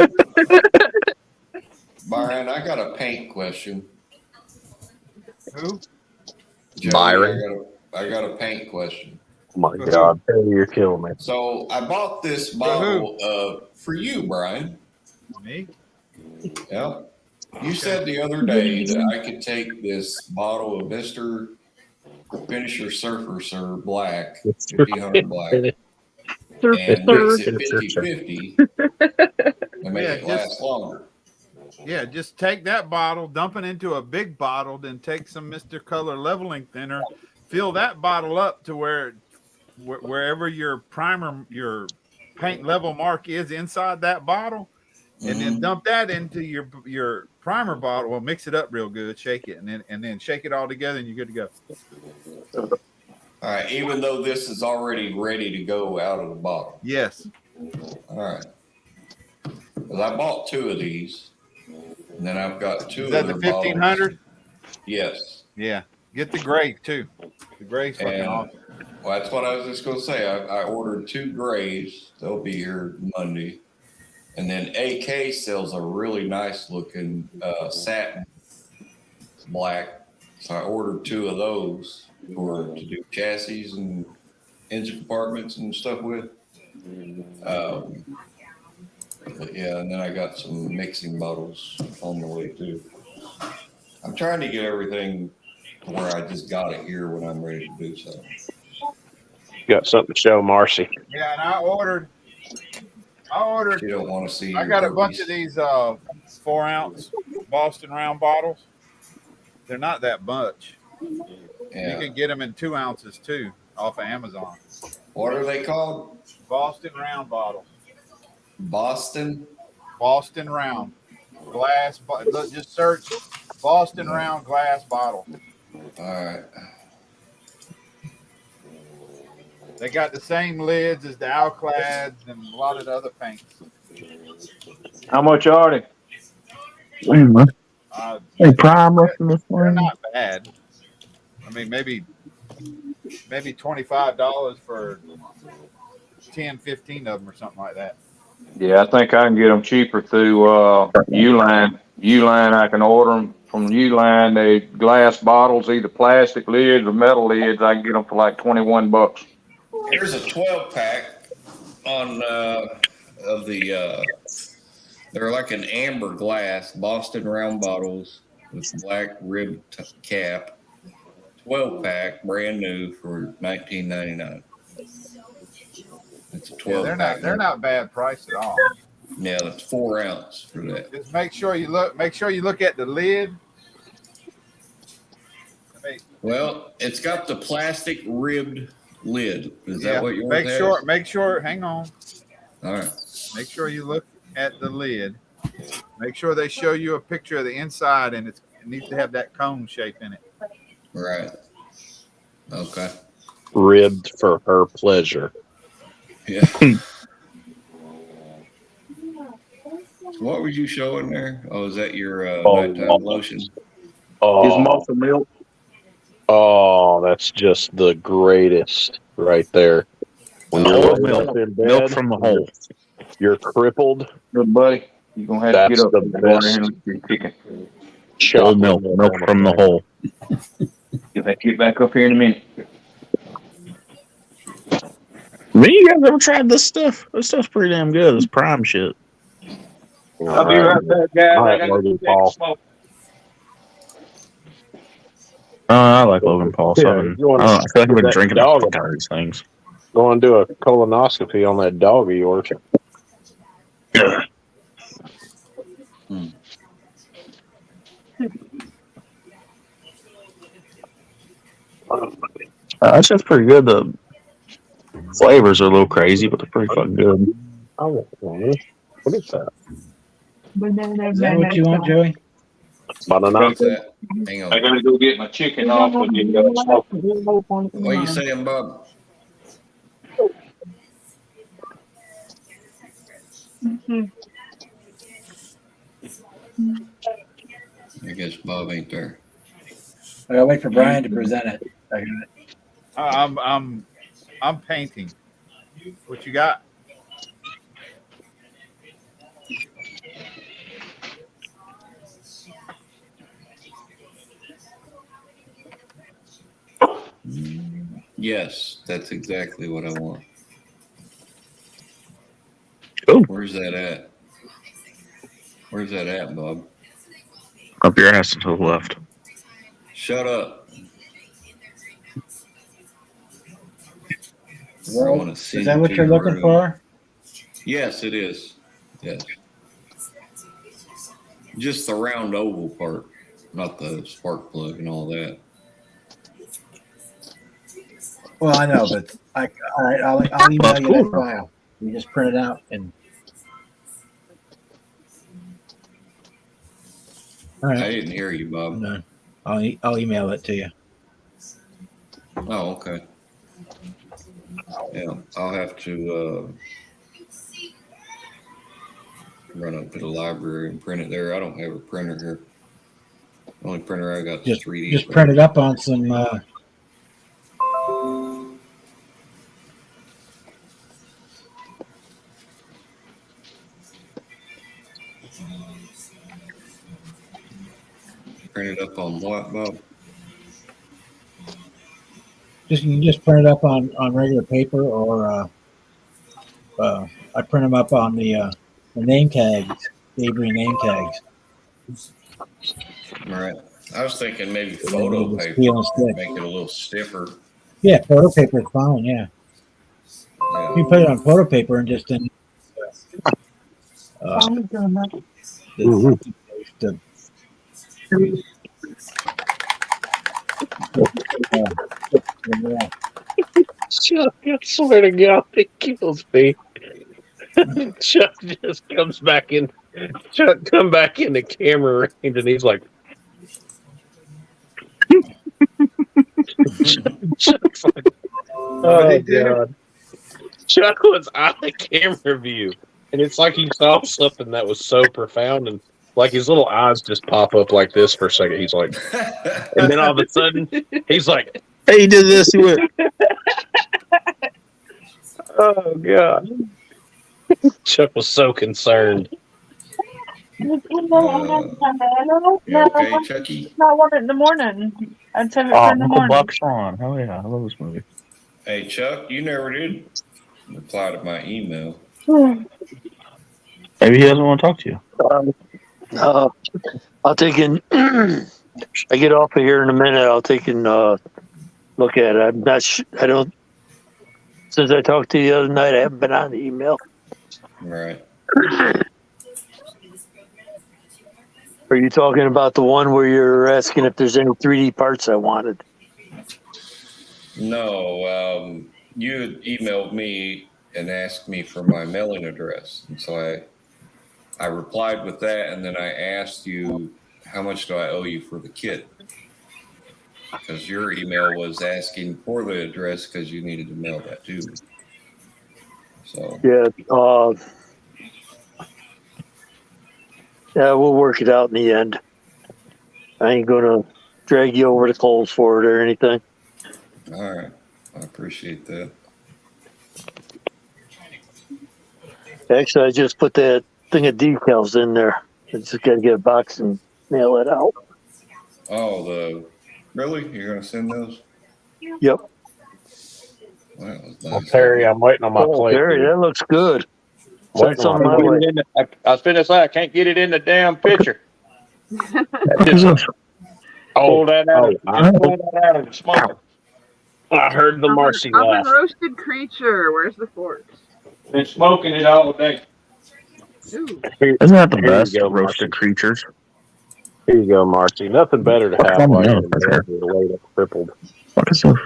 Byron, I got a paint question. Who? Joey, Byron? I got a paint question. Oh my God, Terry, you're killing me. So I bought this bottle for you, Brian. Me? Yep. You said the other day that I could take this bottle of Mr. Finisher Surfer Sir Black, 1500 Black, and mix it 50-50 and make it last longer. Yeah, just take that bottle, dump it into a big bottle, then take some Mr. Color leveling thinner, fill that bottle up to wherever your primer, your paint level mark is inside that bottle, and then dump that into your primer bottle. Well, mix it up real good, shake it, and then shake it all together, and you're good to go. All right, even though this is already ready to go out of the bottle. Yes. All right. Well, I bought 2 of these, and then I've got 2 Is that other the 1500? Yes. Yeah. Get the gray too. The gray's fucking awesome. Well, that's what I was just going to say. I ordered 2 grays. They'll be here Monday. And then AK sells a really nice looking satin black. So I ordered 2 of those to do chassis and engine compartments and stuff with. Yeah, and then I got some mixing bottles on the way too. I'm trying to get everything to where I just got it here when I'm ready to do something. Got something to show Marcy. Yeah, and I ordered. You don't want to see I your got a bunch herpes. of these 4-ounce Boston round bottles. They're not that much. Yeah. You can get them in 2 ounces too off of Amazon. What are they called? Boston round bottles. Boston round glass. Look, just search Boston round glass bottle. All right. They got the same lids as the Alclads and a lot of the other paints. How much are they? Hey, Prime left in this They're morning. not bad. I mean, maybe $25 for 10, 15 of them or something like that. Yeah, I think I can get them cheaper through Uline. Uline, I can order them from Uline. They glass bottles, either plastic lids or metal lids. I can get them for like $21. Here's a 12-pack on of the. They're like an amber glass Boston round bottles with black rib cap. 12-pack, brand new for $19.99. It's a 12-pack. They're not bad price at all. Yeah, that's 4 ounce for that. Just make sure you look at the lid. Well, it's got the plastic ribbed lid. Is that what yours has? Make sure. Hang on. All right. Make sure you look at the lid. Make sure they show you a picture of the inside, and it needs to have that cone shape in it. Right. Okay. Ribbed for her pleasure. Yeah. What were you showing there? Oh, is that your nighttime lotion? Is muscle milk? Oh, that's just the greatest right there. When you're Old laying milk, up in bed, milk from the hole. You're crippled. Good buddy. You're gonna have to get up the and go in best. there and look at your chicken. Old milk from the hole. You'll have to get back up here in a minute. Me, you guys ever tried this stuff? This stuff's pretty damn good. It's prime shit. I'll be right back, guys. I gotta go take a smoke. I like Logan Paul. So I feel like I've been drinking the dog fuck out of these things. Go and do a colonoscopy on that dog of yours. That's just pretty good. The flavors are a little crazy, but they're pretty fucking good. I want one. What is that? Is that what you want, Joey? What's that? Hang on. I gotta go get my chicken off with the smoke. What are you saying, Bob? I guess Bob ain't there. I gotta wait for Brian to present it. I got it. I'm painting. What you got? Yes, that's exactly what I want. Cool. Where's that at? Where's that at, Bob? Up your ass to the left. Shut up. Well, is that what you're looking for? Yes, it is. Yes. Just the round oval part, not the spark plug and all that. Well, I know, but all right, I'll email you that file. You just print it out and. All right. I didn't hear you, Bob. No, I'll email it to you. Oh, okay. Yeah, I'll have to run up to the library and print it there. I don't have a printer here. The only printer I got is 3D. Just print it up on some. Print it up on what, Bob? You can just print it up on regular paper, or I print them up on the name tags, Avery name tags. Right. I was thinking maybe And then photo you just paper, peel and stick. make it a little stiffer. Yeah, photo paper is fine. Yeah, Yeah. you put it on photo paper and just then. Chuck, I swear to God, it kills me. Chuck just comes back in. Chuck come back in the camera range, and he's like, Chuck's like, oh God. Chuck was on the camera view, and it's like he saw something that was so profound, and like his little eyes just pop up like this for a second. He's like, and then all of a sudden, he's like, Hey, he did this. He went. oh God. Chuck was so concerned. You okay, Chucky? I want it in the morning. I'd save it for Oh, in the Uncle morning. Buck's on. Oh yeah, I love this movie. Hey, Chuck, you never did reply to my email. Maybe he doesn't want to talk to you. I'll take in. I get off of here in a minute. I'll take and look at it. I'm not. I don't. Since I talked to you the other night, I haven't been on the email. Right. Are you talking about the one where you're asking if there's any 3D parts I wanted? No, you had emailed me and asked me for my mailing address, and so I replied with that, and then I asked you how much do I owe you for the kit, because your email was asking for the address because you needed to mail that to me. So Yeah. Yeah, we'll work it out in the end. I ain't gonna drag you over the coals for it or anything. all right, I appreciate that. Actually, I just put that thing of decals in there. I just gotta get a box and mail it out. Oh, really? You're gonna send those? Yep. Wow, that was Well, nice. Terry, I'm waiting on my Oh, plate. Terry, Dude. that looks good. Waiting Send on something my way. I was finna say I can't get it in the damn picture. Pull that out of the smoker. I heard the Marcy Oven laugh. roasted creature. Where's the forks? Been smoking it all day. Ooh. Isn't that the Here you best? go, Roasted Marcy. creatures. Here you go, Marcy. Nothing better to have I'm while down you're in for bed sure. with the weight up crippled. What is this?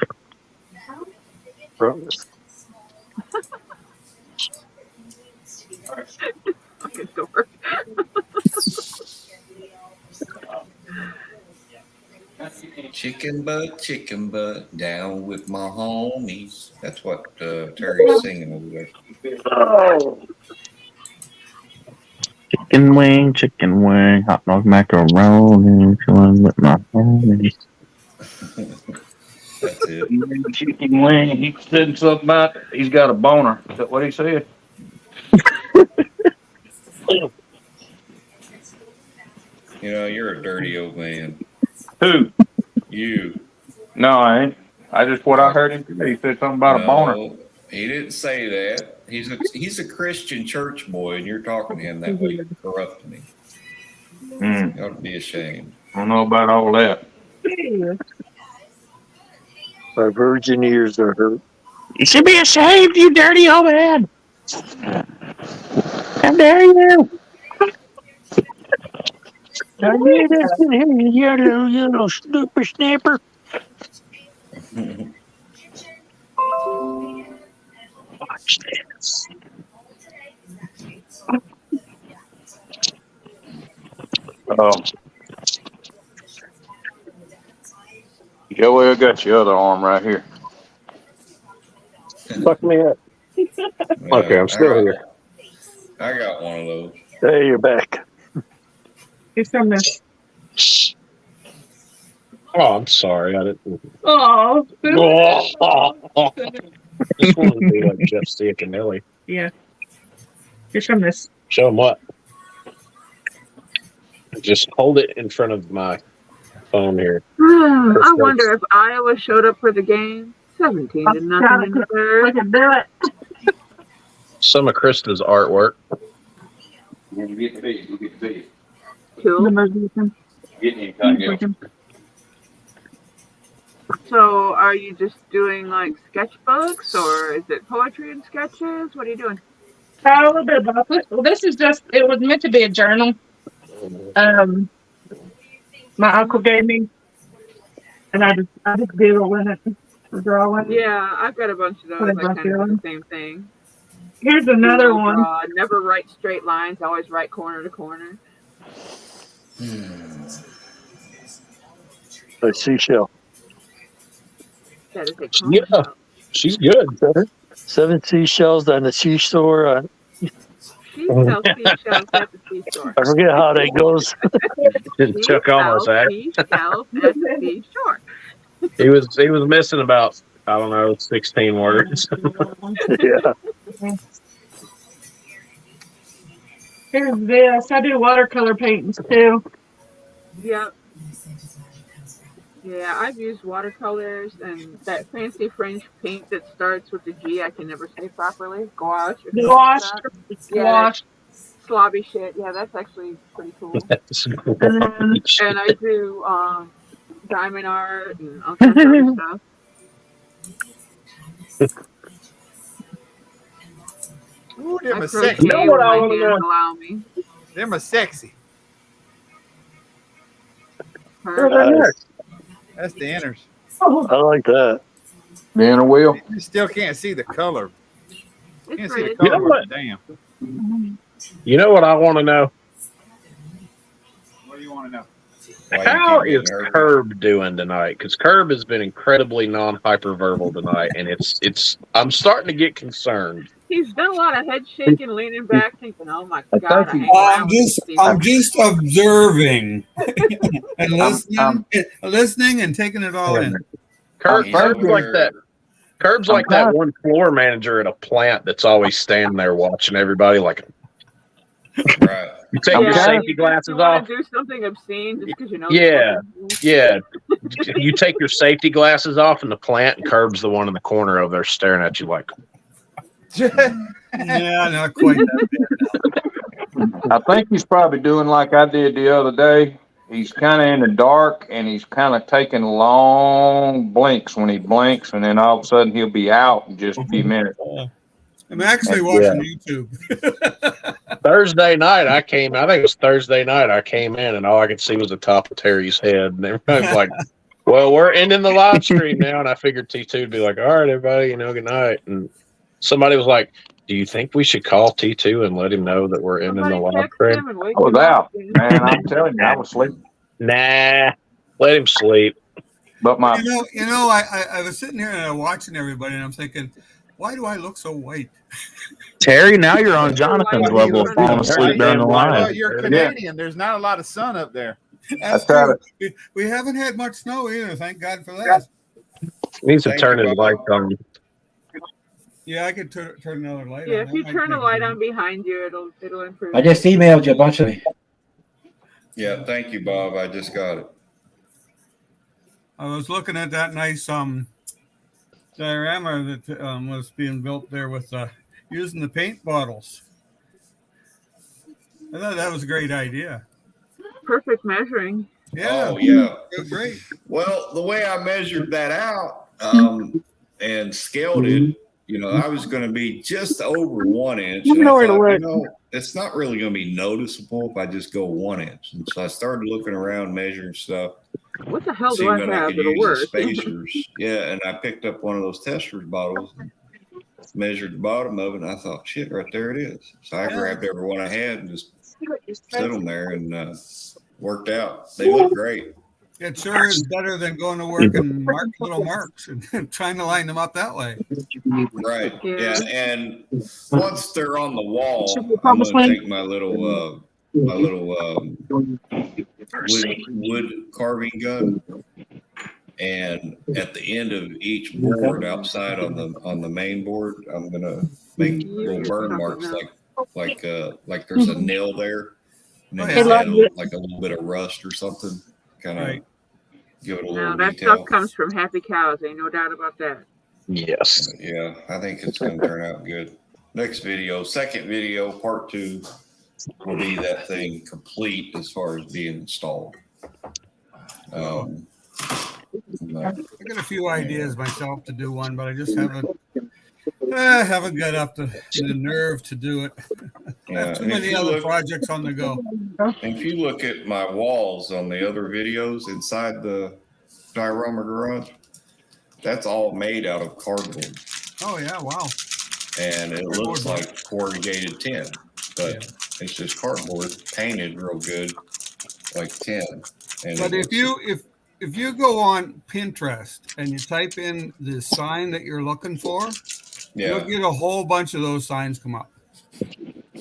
Fucking dork. Chicken butt, down with my homies. That's what Terry's singing over there. Oh. Chicken wing, hot dog macaroni, chilling with my homies. That's it. Chicken wing. He said something about he's got a boner. Is that what he said? You know, you're a dirty old man. Who? You. No, I ain't. I just what I heard him say. He said something about a boner. No, he didn't say that. He's a Christian church boy, and you're talking to him that way, corrupting him. You ought to be ashamed. I don't know about all that. My virgin ears are hurt. You should be ashamed, you dirty old man. How dare you? I hear this in here, you little snooper snapper. Watch this. Joey, I got your other arm right here. Fuck me up. Okay, I'm still here. I got one of those. Hey, you're back. He's from this. Oh, I'm sorry. I didn't. Oh. This one would be like Jeff Stiacanelli. Yeah. He's from this. Show him what. Just hold it in front of my phone here. I wonder if Iowa showed up for the game. 17-0 in the third. We can do it. Some of Krista's artwork. Cool. So, are you just doing like sketchbooks, or is it poetry and sketches? What are you doing? A little bit of both. Well, this is just, it was meant to be a journal. My uncle gave me, and I just doodle in it, drawing. Yeah, I've got a bunch of those. I kind of do the same thing. Here's another one. Never write straight lines. Always write corner to corner. A seashell. That is a Yeah, she's good. 7 seashells on the seashore. She sells seashells at the seashore. I forget how that goes. Chuck almost had. Seashells at the seashore. He was missing about, I don't know, 16 words. Yeah. Here's this. I do watercolor paintings too. Yep. Yeah, I've used watercolors and that fancy French paint that starts with the G. I can never say properly. Gouache. Gouache. Gouache. Slobby shit. Yeah, that's actually pretty cool. And I do diamond art and all kinds of other stuff. Ooh, them I are sexy. crochet when my hands allow me. Them are sexy. That's the inners. I like that. Man, a wheel. You still can't see the color. You can't see the You know color. what? Damn. You know what I want to know? What do you want to know? How is Curb doing tonight? Because Curb has been incredibly non-hyperverbal tonight, and I'm starting to get concerned. He's done a lot of head shaking, leaning back, thinking, "Oh my God!" I'm just observing and listening and taking it all in. Curb's like that. Curb's like that one floor manager at a plant that's always standing there watching everybody. Like, right. You take your safety glasses off. Do something obscene just because you know. Yeah. You take your safety glasses off in the plant, and Curb's the one in the corner over there staring at you like. Yeah, not quite that bad. I think he's probably doing like I did the other day. He's kind of in the dark, and he's kind of taking long blinks when he blinks, and then all of a sudden he'll be out in just a few minutes. I'm actually watching YouTube. Thursday night, I think it was Thursday night, I came in, and all I could see was the top of Terry's head. And everybody's like, well, we're ending the live stream now. And I figured T2 would be like, all right, everybody, good night. And somebody was like, do you think we should call T2 and let him know that we're ending the live stream? I was out, man. I'm telling you, I was sleeping. Nah, let him sleep. But my, I was sitting here and I'm watching everybody, and I'm thinking, why do I look so white? Terry, now you're on Jonathan's level of falling asleep during the live. Well, you're Canadian. There's not a lot of sun up there. That's true. We haven't had much snow either. Thank God for that. He needs to turn his lights on. Yeah, I could turn another light on. Yeah, if you turn a light on behind you, it'll improve. I just emailed you a bunch of. Yeah, thank you, Bob. I just got it. I was looking at that nice diorama that was being built there with using the paint bottles. I thought that was a great idea. Perfect measuring. Yeah. Oh, yeah. Great. Well, the way I measured that out and scaled it, I was going to be just over 1 inch. And I thought, it's not really going to be noticeable if I just go 1 inch. And so I started looking around, measuring stuff. What the hell do I have that'll work? Spacers. Yeah, and I picked up one of those testers bottles and measured the bottom of it, and I thought, shit, right there it is. So I grabbed every one I had and just set them there, and worked out. They look great. It sure is better than going to work and mark little marks and trying to line them up that way. Right. Yeah. And once they're on the wall, I'm going to take my little wood carving gun, and at the end of each board outside on the main board, I'm going to make little burn marks like there's a nail there, and then like a little bit of rust or something, kind of give it a No, little that detail. stuff comes from happy cows. Ain't no doubt about that. Yes. Yeah, I think it's going to turn out good. Next video, second video, part 2, will be that thing complete as far as being installed. I got a few ideas myself to do one, but I just haven't got up the nerve to do it. I have too many other projects on the go. If you look at my walls on the other videos inside the diorama garage, that's all made out of cardboard. Oh yeah, wow. And it looks like corrugated tin, but it's just cardboard painted real good, like tin. And But if you go on Pinterest and you type in the sign that you're looking for, you'll get a whole bunch of those signs come up.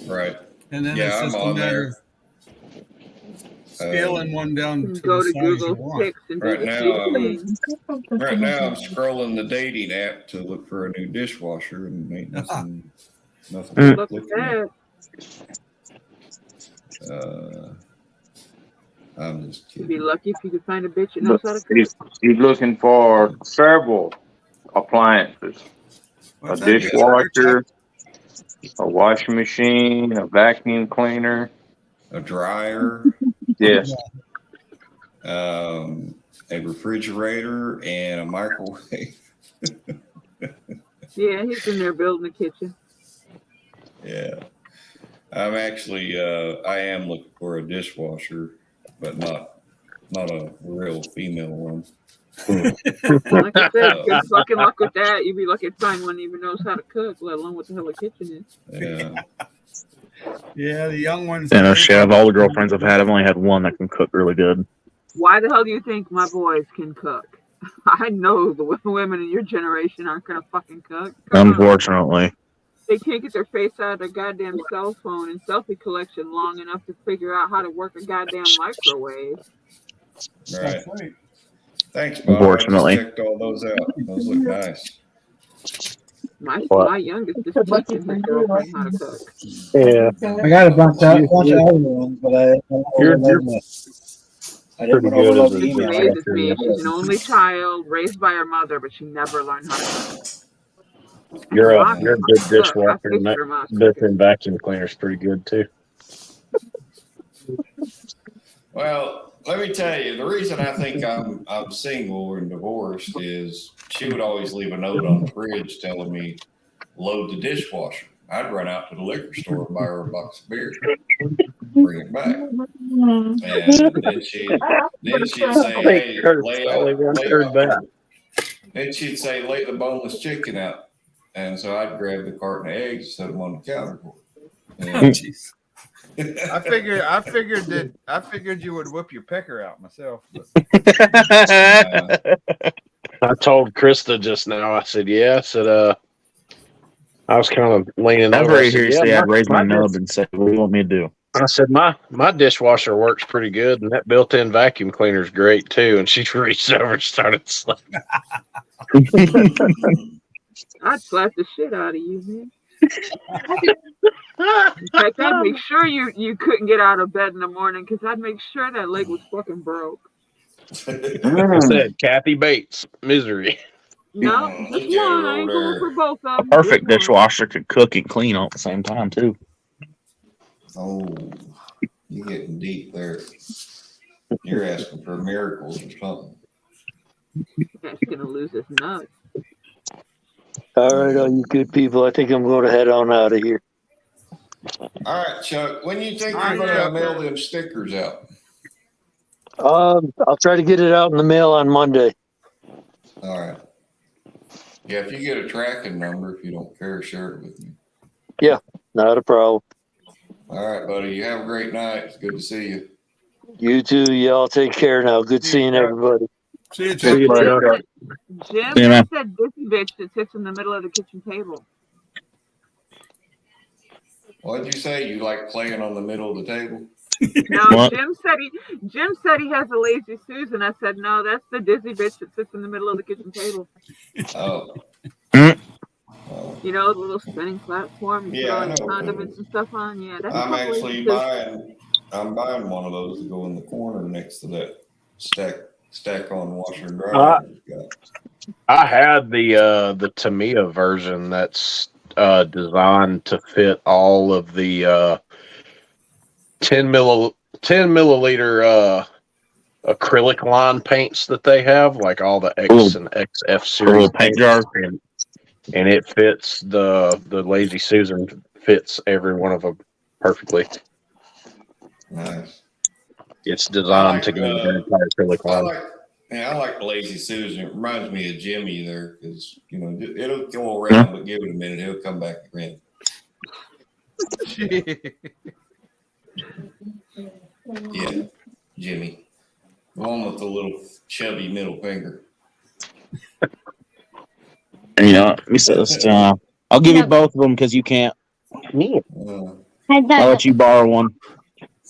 Right. And then it's just a matter of scaling one down to go the to size Google you want. Pics and do Right the now, thing. I'm scrolling the dating app to look for a new dishwasher, and ain't nothing. Look at that. I'm just kidding. You'd be lucky if you could find a bitch that knows how to cook. He's looking for several appliances. What's a that? dishwasher, a washing machine, a vacuum cleaner, a dryer. Yes. A refrigerator and a microwave. Yeah, he's in there building a kitchen. Yeah. I'm actually I am looking for a dishwasher, but not a real female one. Like I said, good fucking luck with that. You'd be lucky to find one that even knows how to cook, let alone what the hell a kitchen is. Yeah. Yeah, the young ones. Yeah, no shit. Of all the girlfriends I've had, I've only had one that can cook really good. Why the hell do you think my boys can cook? I know the women in your generation aren't gonna fucking cook. Unfortunately. They can't get their face out of their goddamn cell phone and selfie collection long enough to figure out how to work a goddamn microwave. Right. Thanks, Bob. Unfortunately. I just checked all those out. Those look nice. My youngest is teaching his girlfriend how to cook. Yeah. I got a bunch of other ones, but I didn't overload the It email. amazes me. She's an only child raised by her mother, but she never learned how to cook. You're a good dishwasher, and Look, that built-in vacuum cleaner's pretty good too. Well, let me tell you, the reason I think I'm single and divorced is she would always leave a note on the fridge telling me, load the dishwasher. I'd run out to the liquor store and buy her a box of beer, bring it back. And then she'd say, hey, then she'd say, lay the boneless chicken out. And so I'd grab the carton of eggs and set them on the counter for her. I figured you would whip your pecker out myself. I told Krista just now. I said, "Yeah." I said, I was kind of leaning over. Every here say I'd raise my nub and say, "What do you want me to do?" I said, "My dishwasher works pretty good, and that built-in vacuum cleaner is great too." And she reached over and started slapping. I'd slap the shit out of you, man. In fact, I'd make sure you couldn't get out of bed in the morning because I'd make sure that leg was fucking broke. I said, Kathy Bates, misery. No, just one. I ain't going for both of A them. perfect dishwasher could cook and clean all at the same time too. Oh, you're getting deep there. You're asking for miracles or something. That's gonna lose his nuts. All right, all you good people. I think I'm going to head on out of here. All right, Chuck. When you think you're going to mail them stickers out? I'll try to get it out in the mail on Monday. All right. Yeah, if you get a tracking number, if you don't care, share it with me. Yeah, not a problem. All right, buddy. You have a great night. It's good to see you. You too. Y'all take care now. Good seeing everybody. See you, Chuck. Jim, See you, man. said this bitch that sits in the middle of the kitchen table. What did you say? You like playing on the middle of the table? No, What? Jim said he has a lazy Susan. I said no, that's the dizzy bitch that sits in the middle of the kitchen table. Oh. You know, the little spinning platform. You Yeah, I put all know the what that condiments and stuff on. Yeah, that's I'm a couple actually lazy Susans. I'm buying one of those to go in the corner next to that stack stack on washer and dryer. I had the Tamiya version that's designed to fit all of the 10 milliliter acrylic line paints that they have, like all the X and XF series little paint jar. and it fits the Lazy Susan fits every one of them perfectly. Nice. It's designed to go with the entire acrylic line. I like the Lazy Susan. It reminds me of Jimmy there because it'll go around, but give it a minute, he'll come back again. Yeah, Jimmy. The one with the little chubby middle finger. Let me set this down. I'll give you both of them because you can't. I'll let you borrow one.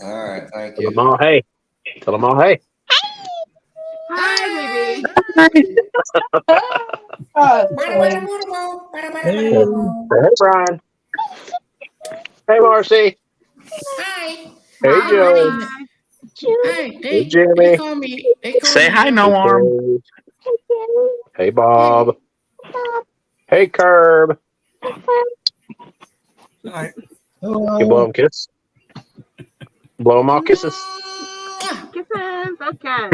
All right, thank Tell you. them all, hey. Tell them all, hey. Hi, baby. Hey, Brian. Hey, Marcy. Hi. Hey, Joe. Hi. Hey, Jimmy. Say hi, No Arm. Hey, Bob. Hey, Curb. Hi. You blow him kiss? Blow him all kisses. Kisses. Okay.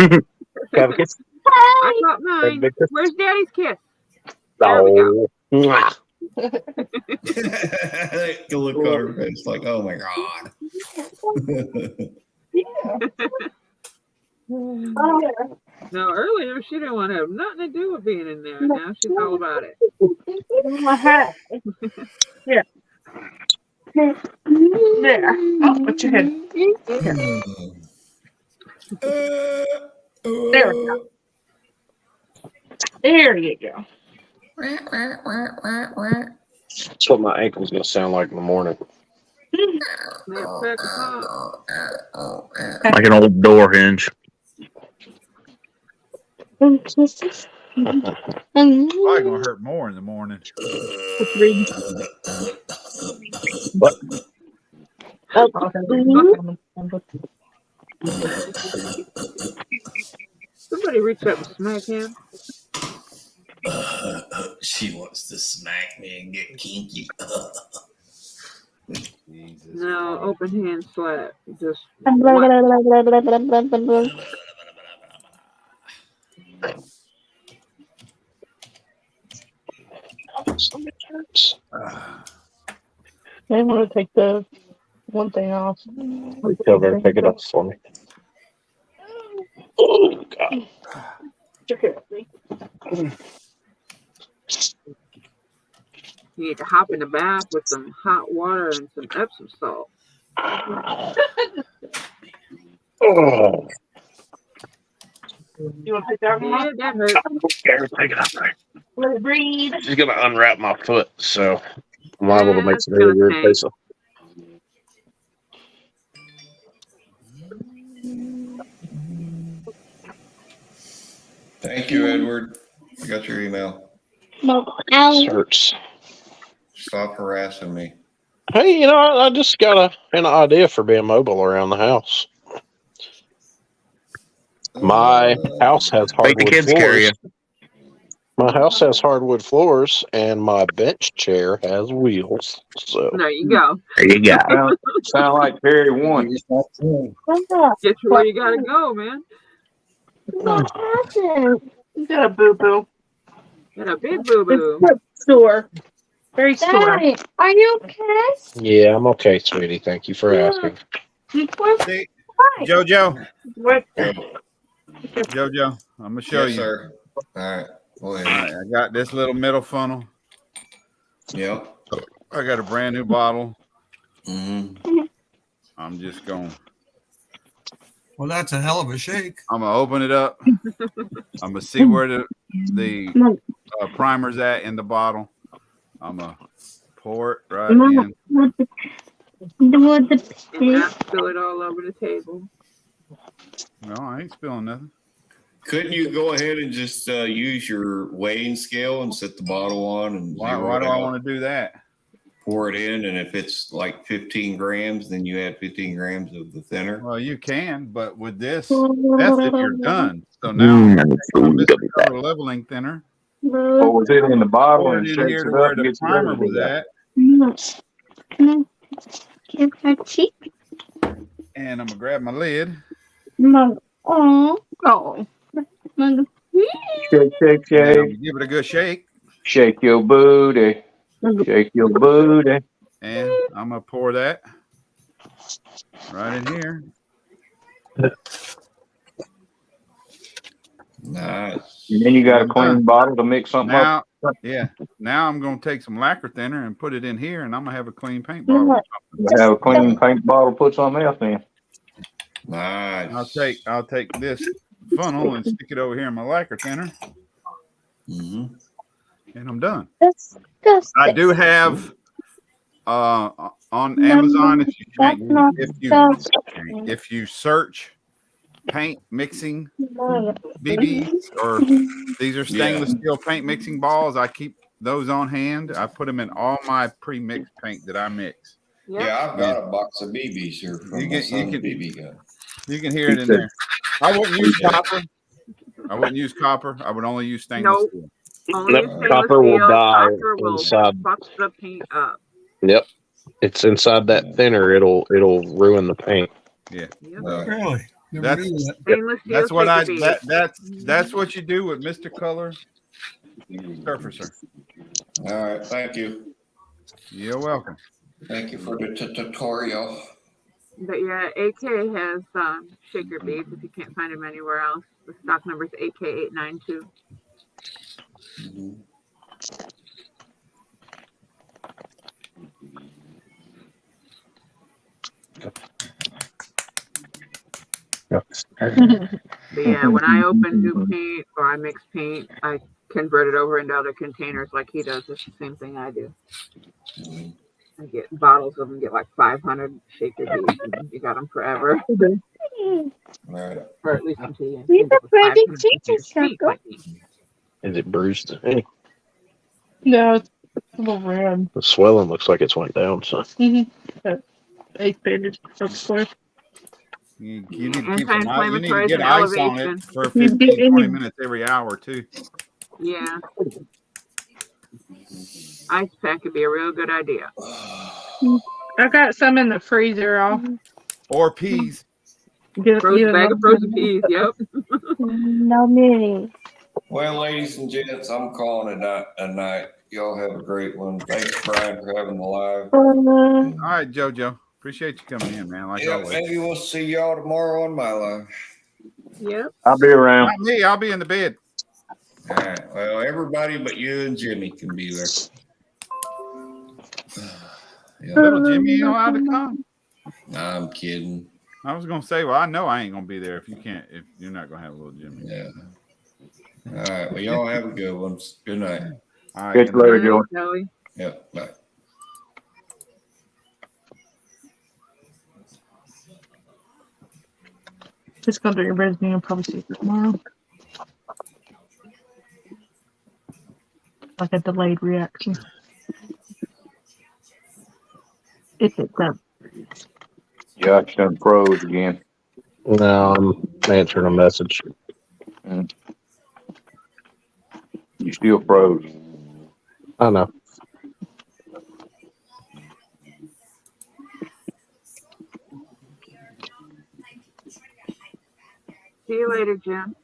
Have a kiss. I got mine. Big kiss. Where's Daddy's kiss? There we go. Mwah. You look on her face like, oh my god. No, earlier she didn't want to have nothing to do with being in there. Now she's all about it. Here. There. Oh, put your head. There we go. There you go. That's what my ankle's going to sound like in the morning. Like Like an old door hinge. It's probably gonna hurt more in the morning. What? Somebody reach up and smack him. She wants to smack me and get kinky. No, open hand slap. Just I want to take the one thing off. Tell her to take it off for me. Oh, God. you need to hop in the bath with some hot water and some Epsom salt. Oh. You want to take that one off? Yeah, that hurt. Okay, take it off there. Let it breathe. She's going to unwrap my foot, so I'm liable to make It's some really gonna weird stink. faces. Thank you, Edward. I got your email. Hurts. Stop harassing me. Hey, I just got an idea for being mobile around the house. My house has Make the hardwood kids carry floors. you. My house has hardwood floors, and my bench chair has wheels. So There you go. There you go. Sound like Perry one. Get you where you gotta go, man. What happened? You got a boo boo. Got a big boo boo. Store. Very store. Are you okay? yeah, I'm okay, sweetie. Thank you for asking. See, JoJo, What? JoJo, I'm gonna show Yes, you. sir. All right. Go All ahead. right, I got this little middle funnel. Yep. I got a brand new bottle. Mm-hmm. I'm just going. Well, that's a hell of a shake. I'm gonna open it up. I'm gonna see where the primer's at in the bottle. I'm gonna pour it right in. And not spill it all over the table. No, I ain't spilling nothing. Couldn't you go ahead and just use your weighing scale and set the bottle on? And Why do I want to do that? pour it in, and if it's like 15 grams, then you add 15 grams of the thinner. Well, you can, but with this, that's if you're done. So now I'm going to take my Mr. Color leveling thinner. Or was it in the bottle Pour and it in shakes here to it where up and the gets it primer ready to was go? at. Can I give her cheek? And I'm going to grab my lid. Mom. Oh. Mom. Shake, shake, And I'm going shake. to give it a good shake. Shake your booty. Shake your booty. And I'm going to pour that right in here. Nice. And then you got a I'm clean done. bottle to mix something Now, up. yeah. Now I'm going to take some lacquer thinner and put it in here, and I'm going to have a clean paint bottle. Have a clean paint bottle, put something else in. Nice. I'll take this funnel and stick it over here in my lacquer thinner. Mm-hmm. And I'm done. That's I do have on Amazon if you search paint mixing BBs, or these are stainless steel paint mixing balls, I keep those on hand. I put them in all my pre-mixed paint that I mix. Yeah, I've got a box of BBs here from my son's BB gun. You can hear it in there. I wouldn't use copper. I would only use stainless steel. Only Nope, stainless copper will steel. die Copper will inside. fuck the paint up. Yep, it's inside that thinner. It'll ruin the paint. Yeah. Really? Never knew that. Stainless steel. That's what shaker beads. that's what you do with Mr. Color Surfacer. All right, thank you. You're welcome. Thank you for the tutorial. But yeah, AK has shaker beads if you can't find them anywhere else. The stock number is AK892. Mm-hmm. But yeah, when I open new paint or I mix paint, I convert it over into other containers like he does. It's the same thing I do. I get bottles of them, get like 500 shaker beads, and you got them forever. Right. Or at least until you We've end up with already 500 cheated, paint Sucker. like me. Is it bruised? Hey, No, it's a little red. the swelling looks like it's went down. So Mm-hmm. 8 pages. You need to keep some you need to Anti-inflammatories get and ice on it elevation. for 15, 20 minutes every hour too. Yeah. Ice pack could be a real good idea. I got some in the freezer. I'll Or peas. get Frozen bag of frozen peas. Yep. No meaning. Well, ladies and gents, I'm calling it a night. Y'all have a great one. Thanks, Brian, for having the live. All right, JoJo. Appreciate you coming in, man. Like Yeah, always. maybe we'll see y'all tomorrow on my live. Yep. I'll be around. Not me. I'll be in the bed. All right. Well, everybody but you and Jimmy can be there. Yeah. Little Jimmy ain't allowed to come. Nah, I'm kidding. I was gonna say, well, I know I ain't gonna be there if you're not gonna have little Jimmy. Yeah. All right. Well, y'all have a good one. Good night. All right. Good later, Joey. Yep. Bye. just gonna do your business and probably see you tomorrow. Like a delayed reaction. If it's up. Josh done froze again. no, I'm answering a message. You still froze. I know. See you later, Jim.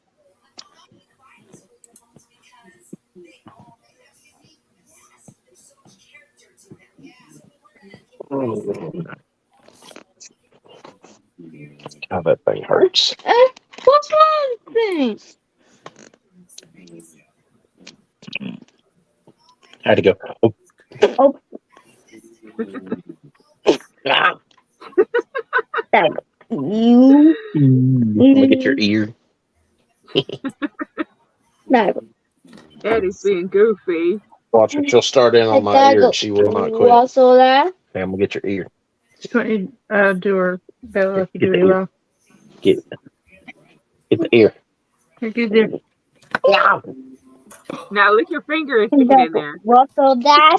God, that thing hurts. What's wrong with things? Had to go. Oh. Oh. Ah. You. Look at your ear. No. Eddie's being goofy. Watch it. She'll start in on my ear and she will not quit. What's all that? Okay, I'm gonna get your ear. Just want you to do her better like you do the it ear. well. Get the ear. Here, get there. Yeah. Now lick your finger and stick it in there. What's all that?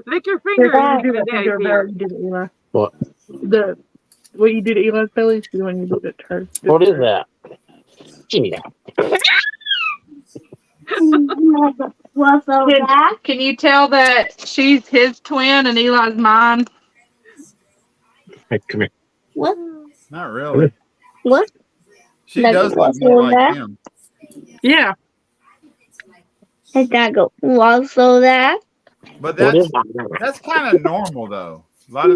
Lick your finger and stick it in Finger there. belly, you did it, Eli. What? What you did at Eli's belly is when you did it to her. What is that? Give me that. What's all that? Can you tell that she's his twin and Eli's mine? Hey, come here. What? Not really. What? She Like, does look what's more all like that? him. Yeah. And I go, what's all that? But What is that's kind of normal though. A lot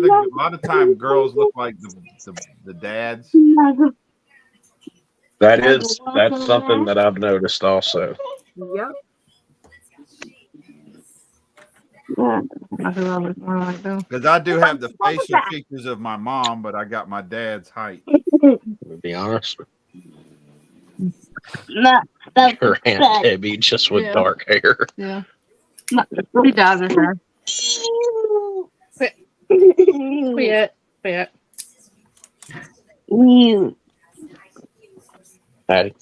of time girls look like the dads. That's something that I've noticed also. Yep. Because I do have the facial features of my mom, but I got my dad's height. To be honest, her Aunt Debbie just with dark hair. Yeah. He dyes her hair. Quit. You. Patty,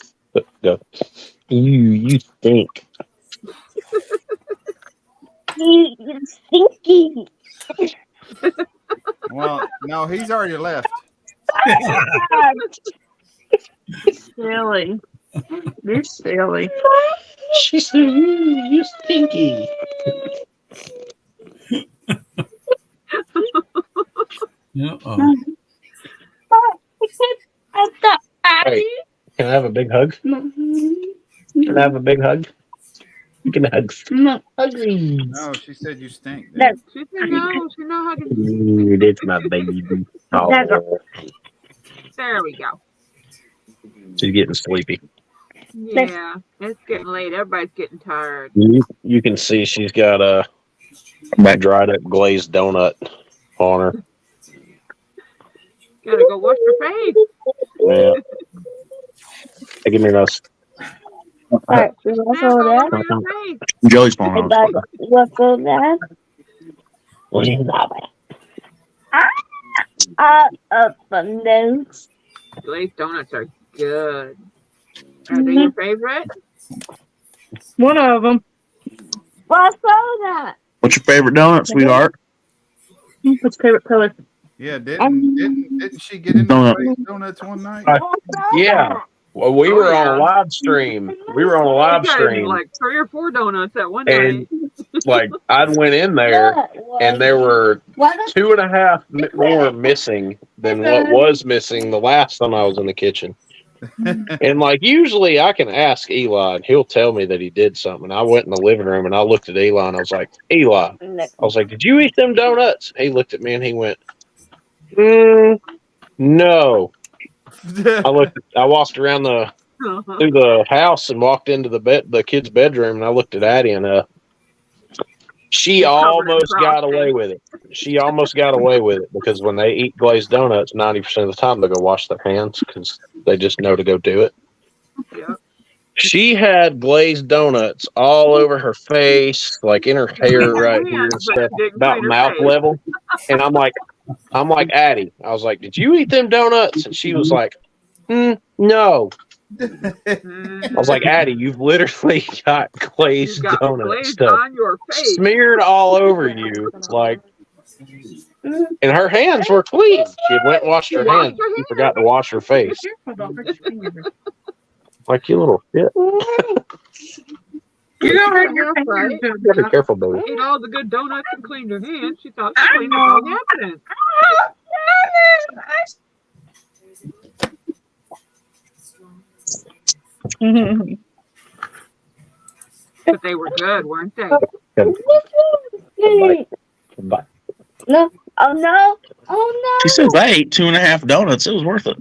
go. You stink. You stinky. Well, no, he's already left. Silly. You're silly. She said, you stinky. Hey, can I have a big hug? Can I have a big hug? You can hug. No, ugly. No, she said you stink. That, She said no. She's not hugging. Ooh, that's my baby. Oh, There we go. she's getting sleepy. Yeah, it's getting late. Everybody's getting tired. You can see she's got a dried up glazed donut on her. Gotta go wash your face. Yeah. Hey, give me those. Alright, so what's all that? Jelly spawn. What's all that? What is that? Abundance. Glazed donuts are good. Are they your favorite? One of them. What's all that? What's your favorite donut, sweetheart? What's your favorite color? Yeah, didn't she get into glazed donuts one night? Yeah. Well, we were on a live stream. We were on a live You got into stream. like 3 or 4 donuts at one And night. like I went in there and there were 2.5 more missing than what was missing the last time I was in the kitchen. And like usually I can ask Eli and he'll tell me that he did something. I went in the living room and I looked at Eli and I was like, Eli, I was like, did you eat them donuts? He looked at me and he went, no. I walked around through the house and walked into the kid's bedroom and I looked at Addie and she almost got away with it. She almost got away with it because when they eat glazed donuts, 90% of the time they go wash their hands because they just know to go do it. Yeah. She had glazed donuts all over her face, like in her hair right here and stuff, about mouth level. And I'm like, Addie, I was like, did you eat them donuts? And she was like, no. I was like, Addie, you've literally got glazed donuts stuff on your face. smeared all over you, like. And her hands were clean. She had went and washed her hands. She forgot to wash her face. Like you little shit. You don't hurt your right? Be careful, baby. Ate all the good donuts and cleaned her hands. She thought she cleaned up all the evidence. But they were good, weren't they? Bye. No. Oh no. Oh no. She says I ate 2.5 donuts. It was worth it.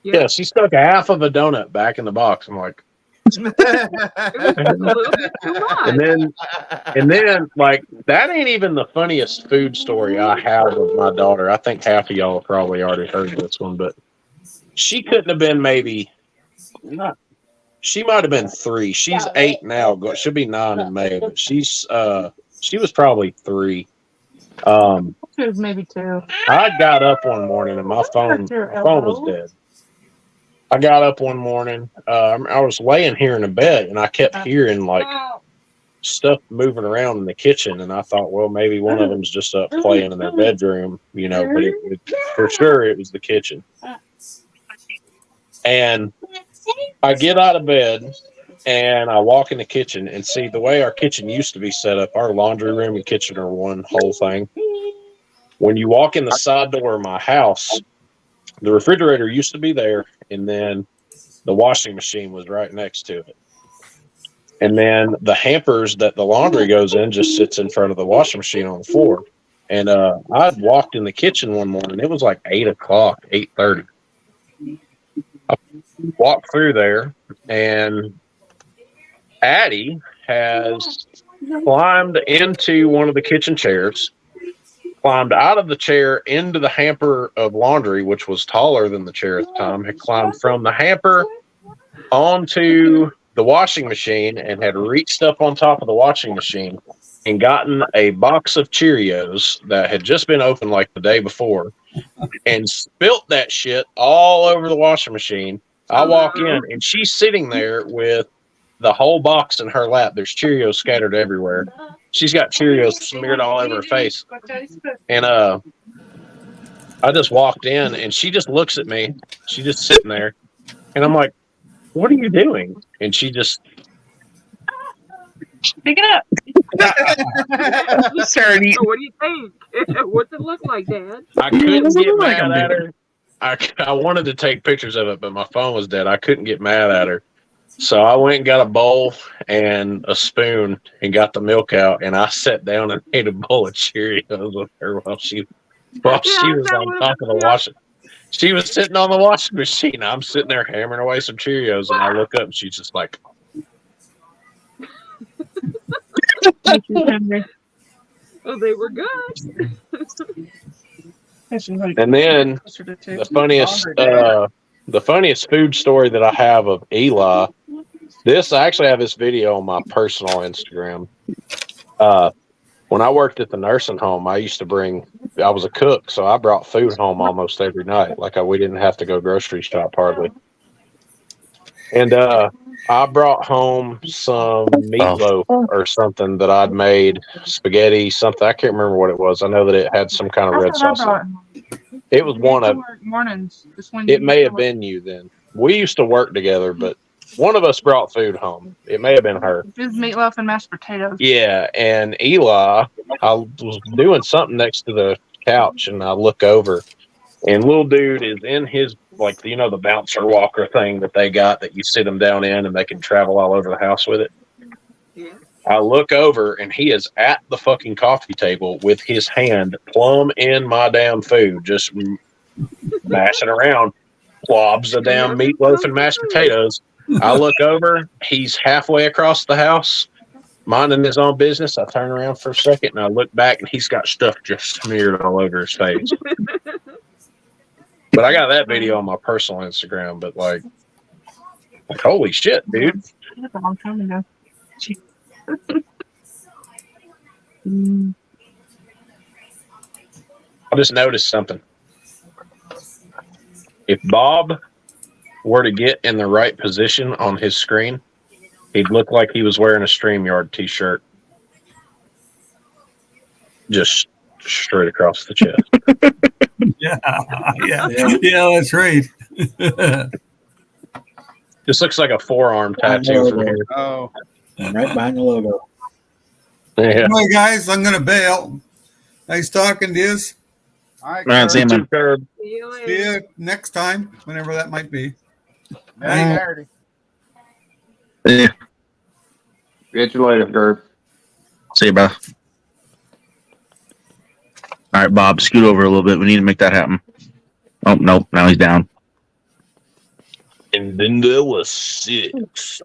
Yeah, she stuck half of a donut back in the box. I'm like, It was a little bit too much. and then, like, that ain't even the funniest food story I have with my daughter. I think half of y'all have probably already heard this one, but she couldn't have been she might have been 3. She's 8 now. She'll be 9 in May, but she was probably 3. Maybe 2. I got up one morning and my phone was dead. I got up one morning. I was laying here in the bed, and I kept hearing like stuff moving around in the kitchen, and I thought, well, maybe one of them's just up playing in their bedroom, you know. But for sure, it was the kitchen. And I get out of bed, and I walk in the kitchen, and see the way our kitchen used to be set up. Our laundry room and kitchen are one whole thing. When you walk in the side door of my house, the refrigerator used to be there, and then the washing machine was right next to it. And then the hampers that the laundry goes in just sits in front of the washing machine on the floor. And I'd walked in the kitchen one morning. It was like 8 o'clock, 8:30. I walked through there, and Addie has climbed into one of the kitchen chairs, climbed out of the chair into the hamper of laundry, which was taller than the chair at the time, had climbed from the hamper onto the washing machine and had reached up on top of the washing machine and gotten a box of Cheerios that had just been opened like the day before and spilt that shit all over the washing machine. I walk in, and she's sitting there with the whole box in her lap. There's Cheerios scattered everywhere. She's got Cheerios smeared all over her face. And I just walked in, and she just looks at me. She's just sitting there. And I'm like, what are you doing? And she just... Pick it up. So what do you think? What's it look like, Dad? I couldn't get mad at her. I wanted to take pictures of it, but my phone was dead. I couldn't get mad at her. So I went and got a bowl and a spoon and got the milk out, and I sat down and ate a bowl of Cheerios with her while she was on top of the washing. She was sitting on the washing machine. I'm sitting there hammering away some Cheerios, and I look up, and she's just like... Oh, they were good. And then the funniest food story that I have of Eli. I actually have this video on my personal Instagram. When I worked at the nursing home, I was a cook, so I brought food home almost every night. We didn't have to go grocery shop hardly. And I brought home some meatloaf or something that I'd made, spaghetti, something. I can't remember what it was. I know that it had some kind of red sauce. It was one of... Mornings. It may have been you then. We used to work together, but one of us brought food home. It may have been her. It was meatloaf and mashed potatoes. Yeah, and Eli, I was doing something next to the couch, and I look over, and little dude is in his, the bouncer walker thing that they got that you sit them down in, and they can travel all over the house with it. Yeah. I look over, and he is at the fucking coffee table with his hand plumb in my damn food, just mashing around, clobs of damn meatloaf and mashed potatoes. I look over, he's halfway across the house, minding his own business. I turn around for a second, and I look back, and he's got stuff just smeared all over his face. But I got that video on my personal Instagram, but holy shit, dude. That's a long time ago. I just noticed something. If Bob were to get in the right position on his screen, he'd look like he was wearing a StreamYard t-shirt. Just straight across the chest. Yeah, that's right. This looks like a forearm tattoo for me. Oh, right behind the logo. Yeah. Anyway, guys, I'm gonna bail. Nice talking to you. All right, see you, man. See you next time, whenever that might be. Alrighty. Yeah. Get you later, Gerb. See you, bro. All right, Bob, scoot over a little bit. We need to make that happen. Oh, nope. Now he's down. And then there was 6.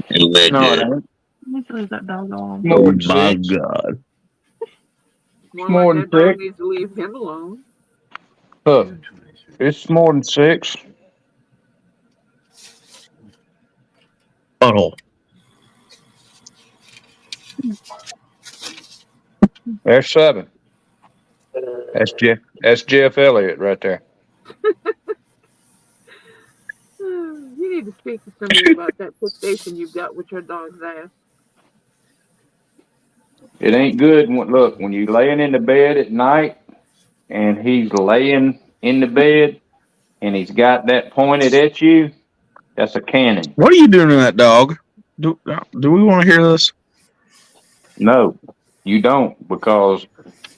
That dog on. Oh, my God. More than six. Needs to leave him alone. It's more than 6. Butthole. There's 7. That's Jeff Elliott right there. need to speak to somebody about that fixation you've got with your dog's ass. It ain't good. Look, when you're laying in the bed at night and he's laying in the bed and he's got that pointed at you, that's a cannon. What are you doing to that dog? Do we want to hear this? No, you don't, because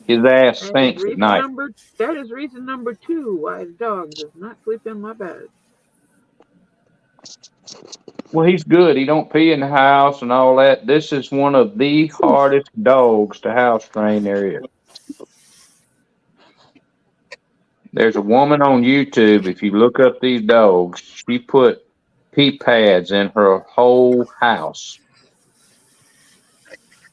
his ass That is stinks at reason night. number 2 why the dog does not sleep in my bed. Well, he's good. He don't pee in the house and all that. This is one of the hardest dogs to house train there is. There's a woman on YouTube, if you look up these dogs, she put pee pads in her whole house.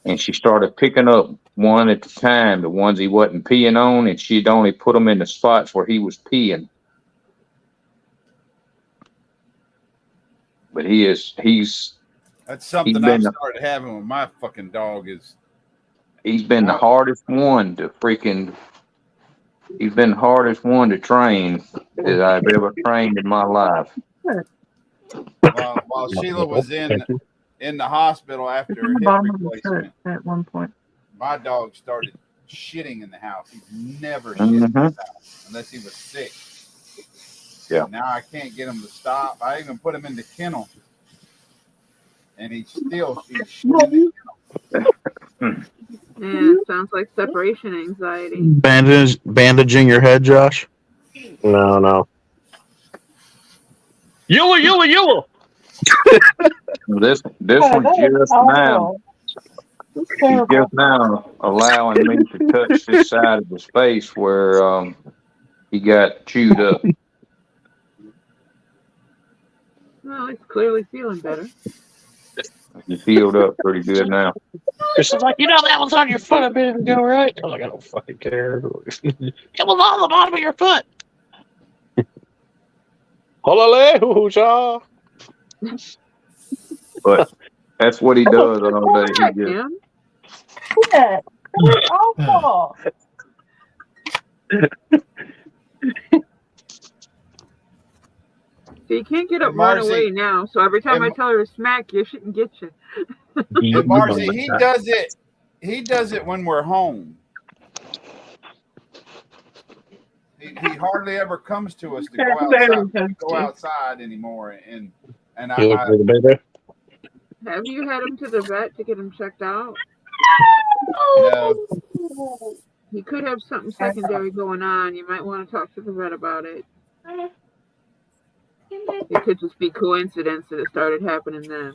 And she started picking up one at a time, the ones he wasn't peeing on, and she'd only put them in the spots where he was peeing. But That's something I've started having with my fucking dog. He's been the hardest one to freaking. He's been the hardest one to train that I've ever trained in my life. While Sheila was in the hospital after a hip replacement, at one point, my dog started shitting in the house. He's never shit in the house unless he was sick. Yeah. Now I can't get him to stop. I even put him in the kennel, and he's shitting in the kennel. Yeah, sounds like separation anxiety. Bandaging your head, Josh? No. Yilla. This one just now. He's just now allowing me to touch this side of the space where he got chewed up. Well, he's clearly feeling better. He's healed up pretty good now. Chris is like, that was on your foot a minute ago, right? I'm like, I don't fucking care. It was on the bottom of your foot. Hallelujah. But that's what he does all day. He just, yeah, awful. So you can't get up right away now. So every time I tell her to smack you, she can get you. And Marcy, he does it. He does it when we're home. He hardly ever comes to us to go outside anymore. And Have you had him to the vet to get him checked out? No. He could have something secondary going on. You might want to talk to the vet about it. It could just be coincidence that it started happening then.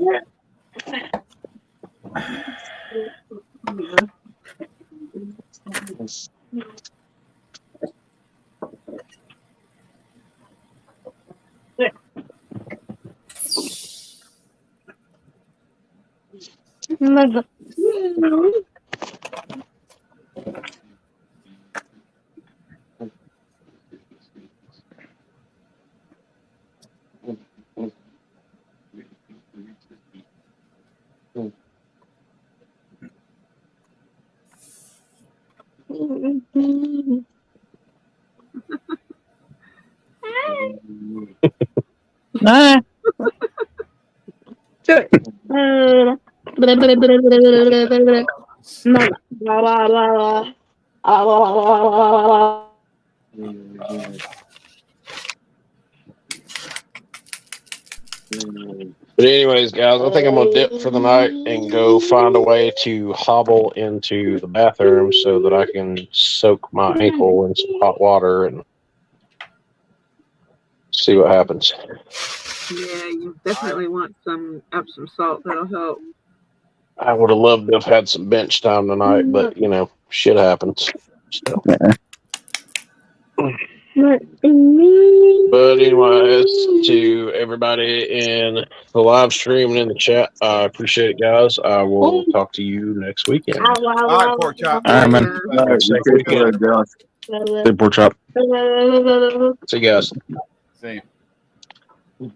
But anyways, guys, I think I'm gonna dip for the night and go find a way to hobble into the bathroom so that I can soak my ankle in some hot water and see what happens. Yeah, you definitely want some Epsom salt. That'll help. I would have loved to have had some bench time tonight, but shit happens. So. But anyways, to everybody in the live stream and in the chat, I appreciate it, guys. I will talk to you next weekend. All right, Pork Chop. All right, man. all right, Safe you take weekend. care, Josh. Good pork chop. See you guys. See you.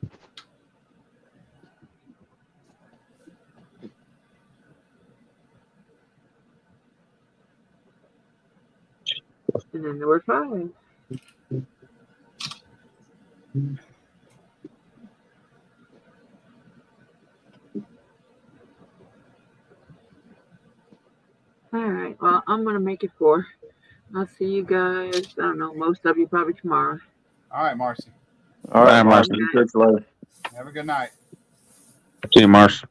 And then there were 5. All right. Well, I'm gonna make it 4. I'll see you guys. I don't know. Most of you probably tomorrow. All right, Marcy. All right, Bye, Marcy. Marcy. Catch you later. Have a good night. See you, Marcy.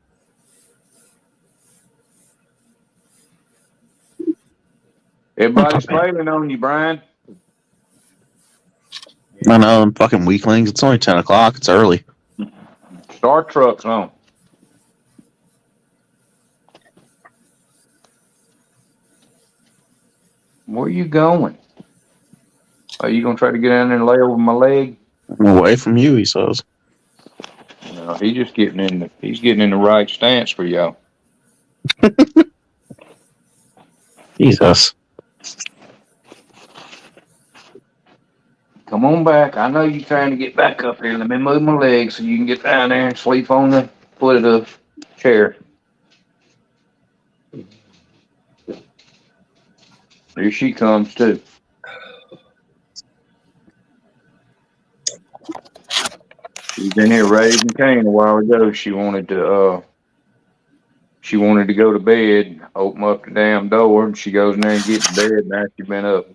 Everybody's flailing on you, Brian. I know, them fucking weaklings. It's only 10 o'clock. It's early. Start trucks on. Where you going? Are you gonna try to get down there and lay over my leg? I'm away from you, he says. No, he's just he's getting in the right stance for y'all. Jesus. Come on back. I know you're trying to get back up here. Let me move my legs so you can get down there and sleep on the foot of the chair. Here she comes too. She's in here raising Cain a while ago. She wanted to go to bed, open up the damn door, and she goes in there and gets in bed, and after she's been up.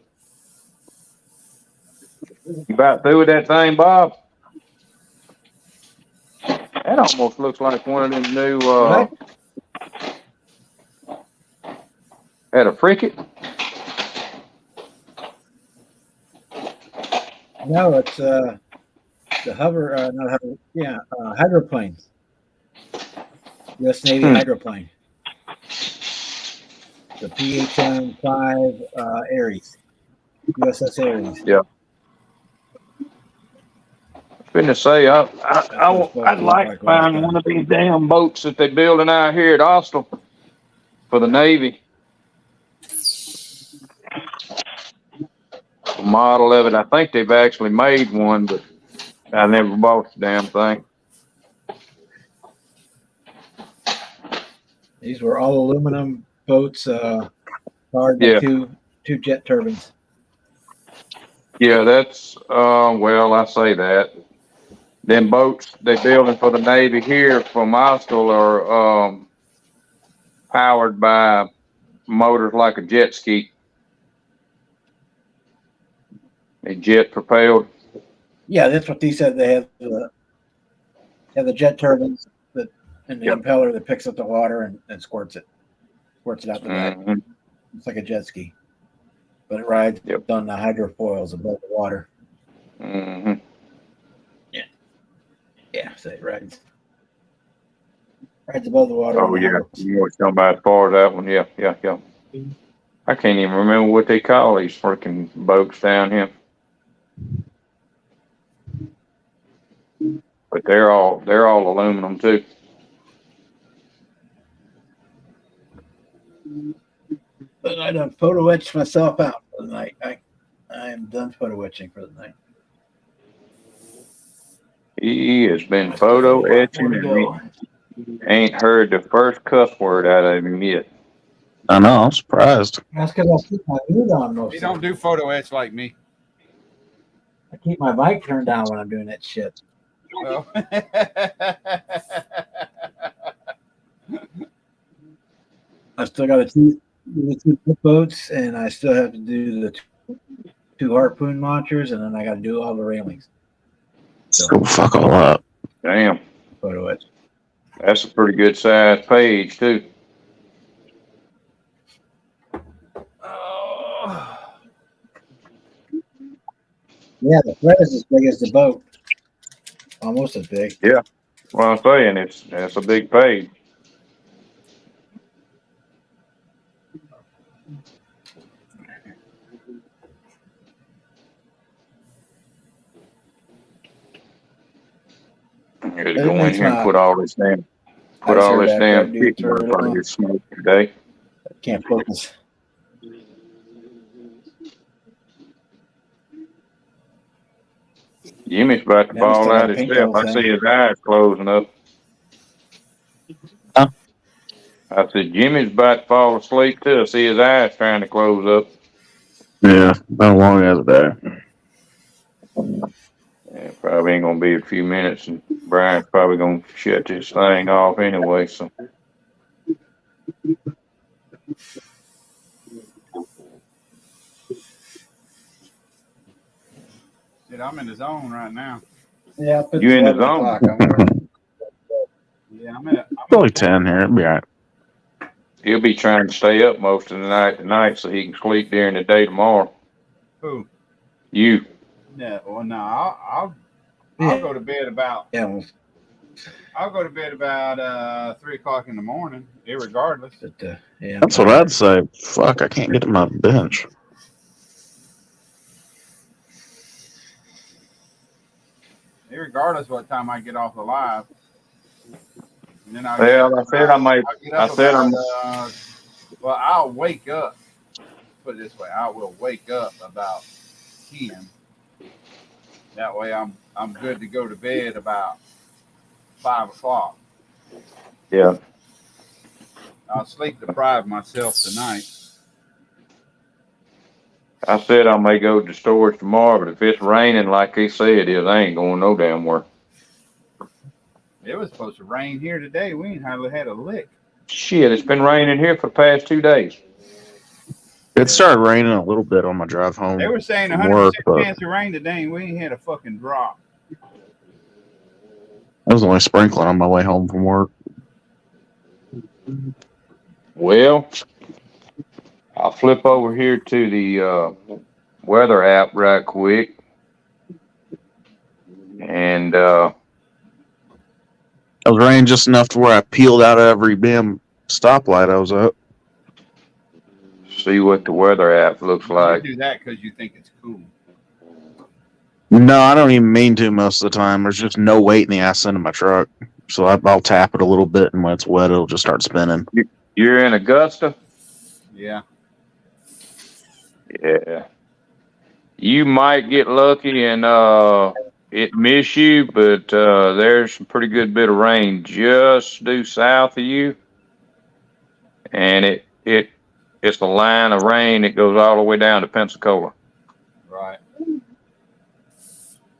You about through with that thing, Bob? That almost looks like one of them new, had a Prickett? No, it's the hover, not hover, yeah, hydroplanes. U.S. Navy hydroplane. The PHM-5 Ares. USS Ares. Yeah. Finna say, I'd like to find one of these damn boats that they're building out here at Austin for the Navy. The model of it, I think they've actually made one, but I never bought the damn thing. These were all aluminum boats, powered by two jet turbines. Yeah, that's well, I say that. Them boats they're building for the Navy here from Austin are powered by motors like a jet ski. They jet propelled. Yeah, that's what they said. They have the jet turbines and the impeller that picks up the water and squirts it out the back. It's like a jet ski, but it rides on the hydrofoils above the water. Mm-hmm. Yeah, so it rides above the water. Oh yeah, you know something about as far as that one. Yeah. I can't even remember what they call these freaking boats down here. But they're all aluminum too. But I done photo etched myself out for the night. I am done photo etching for the night. He has been photo etching and ain't heard the first cuss word out of him yet. I know, I'm surprised. That's because I keep my mood on most. He don't do photo etch like me. I keep my mic turned down when I'm doing that shit. Well. I still got the two boats, and I still have to do the two harpoon launchers, and then I got to do all the railings. So fuck all up. Damn. Photo etch. That's a pretty good size page too. Yeah, the thread is as big as the boat. Almost as big. Yeah. Well, I'm saying that's a big page. I gotta go in here and put all this damn picture in front of your smoke today. I can't focus. Jimmy's about to fall out himself. I see his eyes closing up. Huh? I said Jimmy's about to fall asleep too. I see his eyes trying to close up. Yeah, been a long as a day. Yeah, probably ain't gonna be a few minutes, and Brian's probably gonna shut this thing off anyway. So Shit, I'm in the zone right now. Yeah, if it's You in the 11 zone? o'clock, I'm gonna. Yeah, I'm It's only 10 here. It'll be all right. He'll be trying to stay up most of the night tonight so he can sleep during the day tomorrow. Who? You. Yeah. Well, no, I'll go to bed about. Yeah. I'll go to bed about 3 o'clock in the morning, irregardless. But yeah, That's what I'd say. Fuck, I can't get to my bench. Irregardless what time I get off the live. And then I'll Well, get I up said I might. I'll get I up said about, I'm. well, I'll wake up. Put it this way, I will wake up about 10. That way I'm good to go to bed about 5 o'clock. Yeah. I'll sleep deprive myself tonight. I said I may go to storage tomorrow, but if it's raining like they say it is, I ain't going no damn where. It was supposed to rain here today. We ain't hardly had a lick. Shit, it's been raining here for the past 2 days. It started raining a little bit on my drive home. They were saying from 100% work, but chance of rain today, and we ain't had a fucking drop. I was only sprinkling on my way home from work. Well, I'll flip over here to the weather app right quick. And it was raining just enough to where I peeled out of every damn stoplight I was at. See what the weather app looks like. You do that because you think it's cool. No, I don't even mean to most of the time. There's just no weight in the ass end of my truck. So I'll tap it a little bit, and when it's wet, it'll just start spinning. You're in Augusta? Yeah. Yeah. You might get lucky and it miss you, but there's some pretty good bit of rain just due south of you. And it's a line of rain that goes all the way down to Pensacola. Right.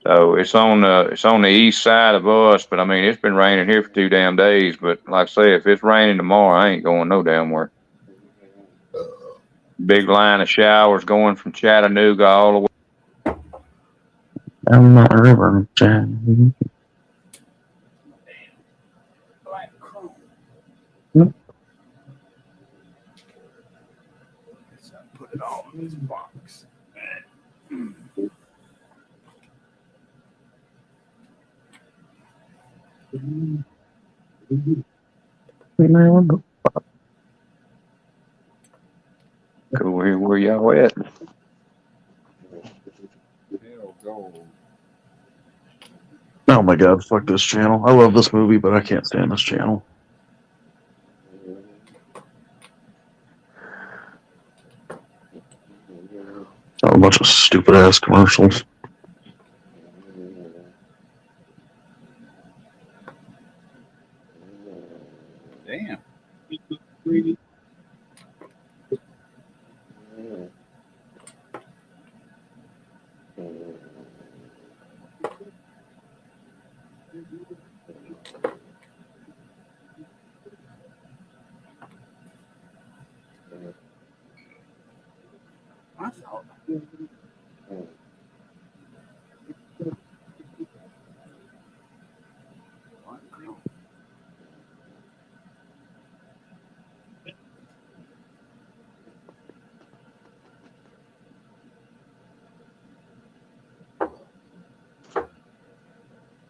So it's on the east side of us, but I mean it's been raining here for 2 damn days. But like I say, if it's raining tomorrow, I ain't going no damn where. Big line of showers going from Chattanooga all the way. I'm not a river. Put it all in this box. Cool. Here, where y'all at? Oh my god, fuck this channel. I love this movie, but I can't stand this channel. Oh, a bunch of stupid ass commercials. Damn. I thought.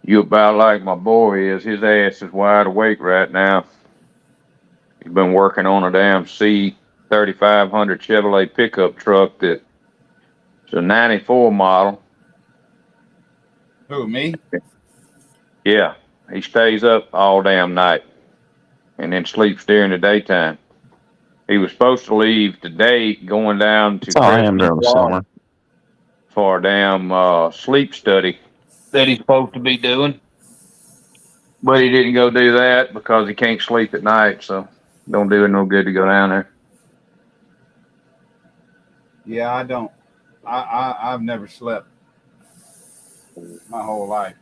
You about like my boy is. His ass is wide awake right now. He's been working on a damn C3500 Chevrolet pickup truck that's a 94 model. Who, me? Yeah, he stays up all damn night and then sleeps during the daytime. He was supposed to leave today going down to That's how I am during the summer. for a damn sleep study that he's supposed to be doing. But he didn't go do that because he can't sleep at night, so don't do it no good to go down there. Yeah, I don't. I've never slept my whole life.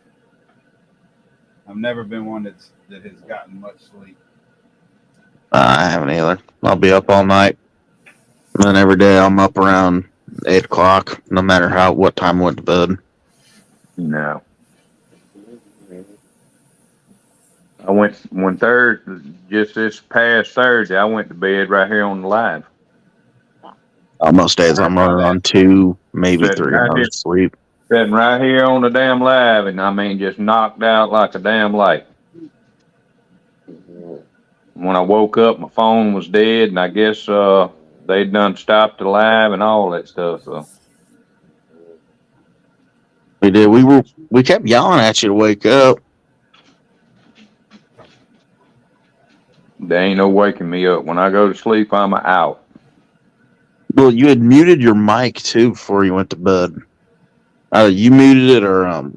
I've never been one that has gotten much sleep. I haven't either. I'll be up all night. And then every day I'm up around 8 o'clock, no matter what time I went to bed. No. I went just this past Thursday. I went to bed right here on the live. Most days I'm running on 2, maybe 3 hours of sleep. Sitting right here on the damn live, and I mean, just knocked out like a damn light. When I woke up, my phone was dead, and I guess they'd done stopped the live and all that stuff. So We did. We kept yelling at you to wake up. there ain't no waking me up. When I go to sleep, I'm out. Well, you had muted your mic too before you went to bed. Either you muted it or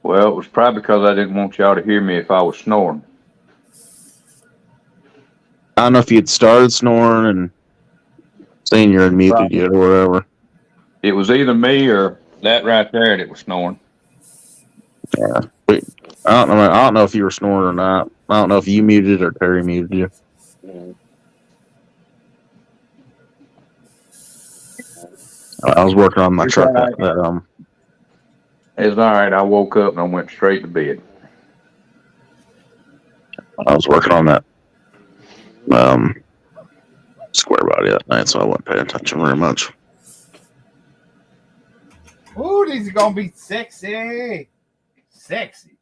Well, it was probably because I didn't want y'all to hear me if I was snoring. I don't know if you had started snoring and saying you're unmuted yet or whatever. It was either me or that right there that was snoring. Yeah. But I don't know if you were snoring or not. I don't know if you muted or Terry muted you. I was working on my truck. It's all right. I woke up and I went straight to bed. I was working on that square body that night, so I wasn't paying attention very much. Ooh, these are gonna be sexy. Sexy.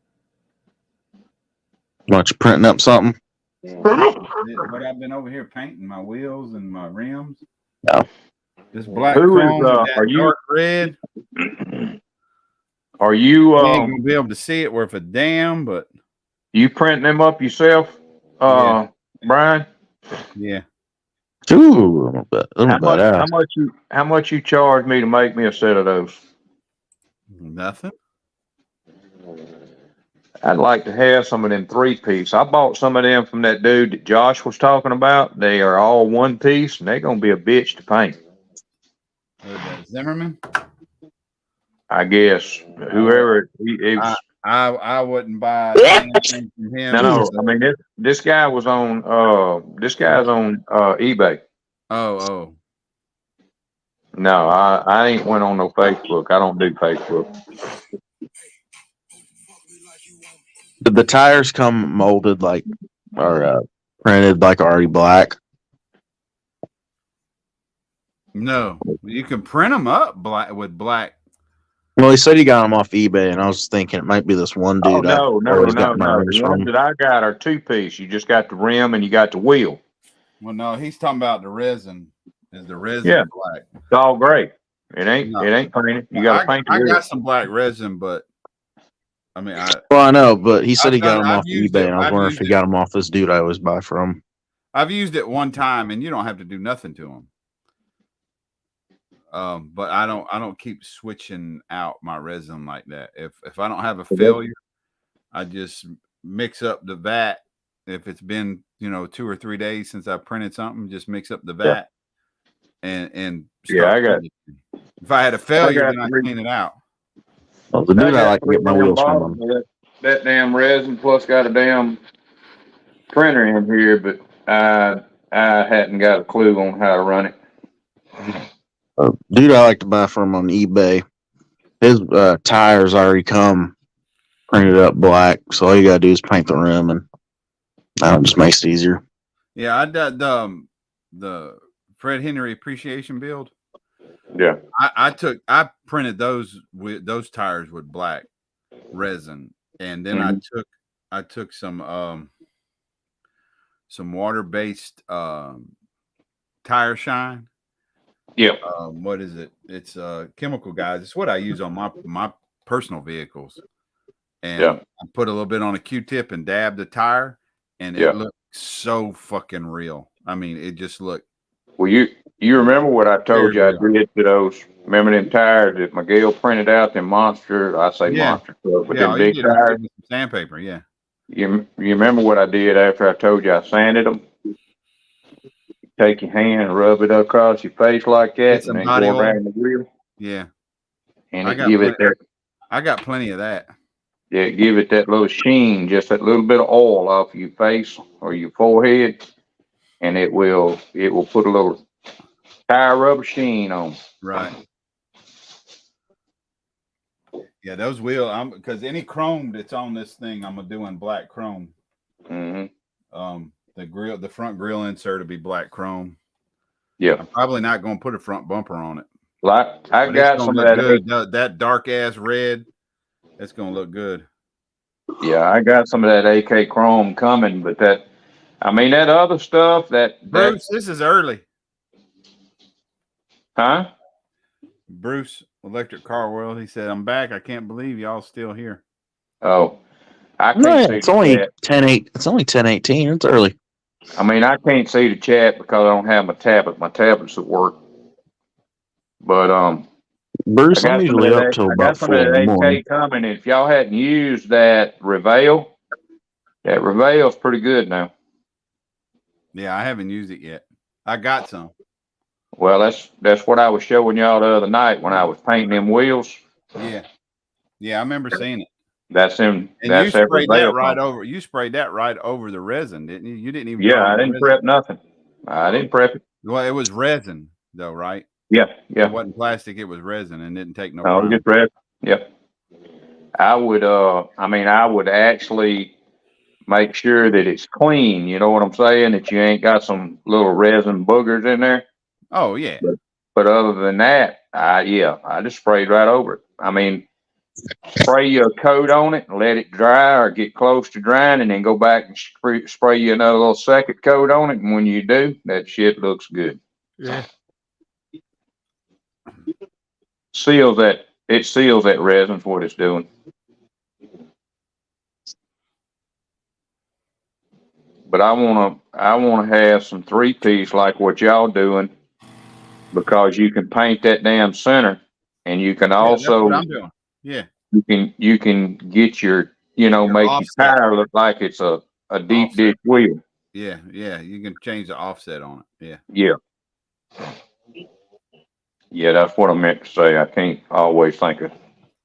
Why you printing up something? But I've been over here painting my wheels and my rims. Yeah. This black Who is, chrome with that are you- dark red. Are you You ain't gonna be able to see it worth a damn, but you printing them up yourself, Yeah. Brian? Yeah. Ooh, How much you charge me to make me a set of those? Nothing. I'd like to have some of them 3-piece. I bought some of them from that dude that Josh was talking about. They are all 1-piece, and they're gonna be a bitch to paint. Zimmerman. I guess whoever he was. I wouldn't buy anything from him. No. I mean, this guy was on. This guy's on eBay. Oh. No, I ain't went on no Facebook. I don't do Facebook. Did the tires come molded like or printed like already black? No, you can print them up black with black. Well, he said he got them off eBay, and I was thinking it might be this one dude. No. Got my The ones that I got are 2-piece. You just got the rim and you got the wheel. Well, no, he's talking about the resin. Is the resin black? It's all gray. It ain't painted. You got to paint the I wheel. got some black resin, but I mean, I know, but he said he got them I've off used eBay, it. and I was I've wondering if used he it. got them off this dude I always buy from. I've used it one time, and you don't have to do nothing to them. But I don't keep switching out my resin like that. If I don't have a failure, I just mix up the vat. If it's been 2 or 3 days since I printed something, just mix up the vat and start printing. If I had a failure, then I clean it out. Well, the dude I like to get my wheels from. That damn resin plus got a damn printer in here, but I hadn't got a clue on how to run it. Dude I like to buy from on eBay, his tires already come printed up black, so all you gotta do is paint the rim, and that just makes it easier. Yeah, I did the Fred Henry appreciation build. Yeah, I printed those tires with black resin, and then I took some water-based tire shine. Yeah. What is it? It's chemical, guys. It's what I use on my personal vehicles. And I put a little bit on a Q-tip and dab the tire, and it looked so fucking real. I mean, it just looked. Well, you remember what I told you I did to those? Remember them tires that Miguel printed out? Them monster, monster trucks, but them big tires. Some sandpaper, yeah. You remember what I did after I told you I sanded them? Take your hand and rub it across your face like that, and then go around the wheel. Yeah, and give it that. I got plenty of that. Yeah, give it that little sheen, just that little bit of oil off your face or your forehead, and it will put a little tire rubber sheen on. Right. Yeah, those wheels. Because any chrome that's on this thing, I'm gonna do in black chrome. The front grill insert will be black chrome. Yeah. I'm probably not gonna put a front bumper on it. Like I But it's got gonna some of look that. good. That dark ass red, it's gonna look good. Yeah, I got some of that AK chrome coming, but that other stuff Bruce, this is early. Huh? Bruce, Electric Car World. He said, "I'm back. I can't believe y'all still here." Oh, I No, can't see it's the only chat. 10:08. It's only 10:18. It's early. I mean, I can't see the chat because I don't have my tablet. My tablet's at work. But Bruce, I'm usually up till I got about some of 4 in that the morning. AK coming. If y'all hadn't used that Reveal is pretty good now. Yeah, I haven't used it yet. I got some. Well, that's what I was showing y'all the other night when I was painting them wheels. Yeah, I remember seeing it. That's him. And That's you sprayed that Reveal right pump. over. You sprayed that right over the resin, didn't you? You didn't even. Yeah, draw I the didn't resin. prep nothing. I didn't prep it. Well, it was resin though, right? Yeah. It wasn't plastic. It was resin, and didn't take no. No, primer. just resin. Yep. I would actually make sure that it's clean. You know what I'm saying? That you ain't got some little resin boogers in there. Oh yeah. But other than that, I just sprayed right over it. I mean, spray you a coat on it and let it dry or get close to drying, and then go back and spray you another little second coat on it. And when you do, that shit looks good. Yeah. Seals that resin's what it's doing. But I wanna have some 3-piece like what y'all doing, because you can paint that damn center, and you can Yeah, that's also what I'm doing. Yeah. you can get your make your offset. tire look like it's a deep Offset. ditch wheel. Yeah. You can change the offset on it. Yeah. Yeah, that's what I meant to say. I can't always think of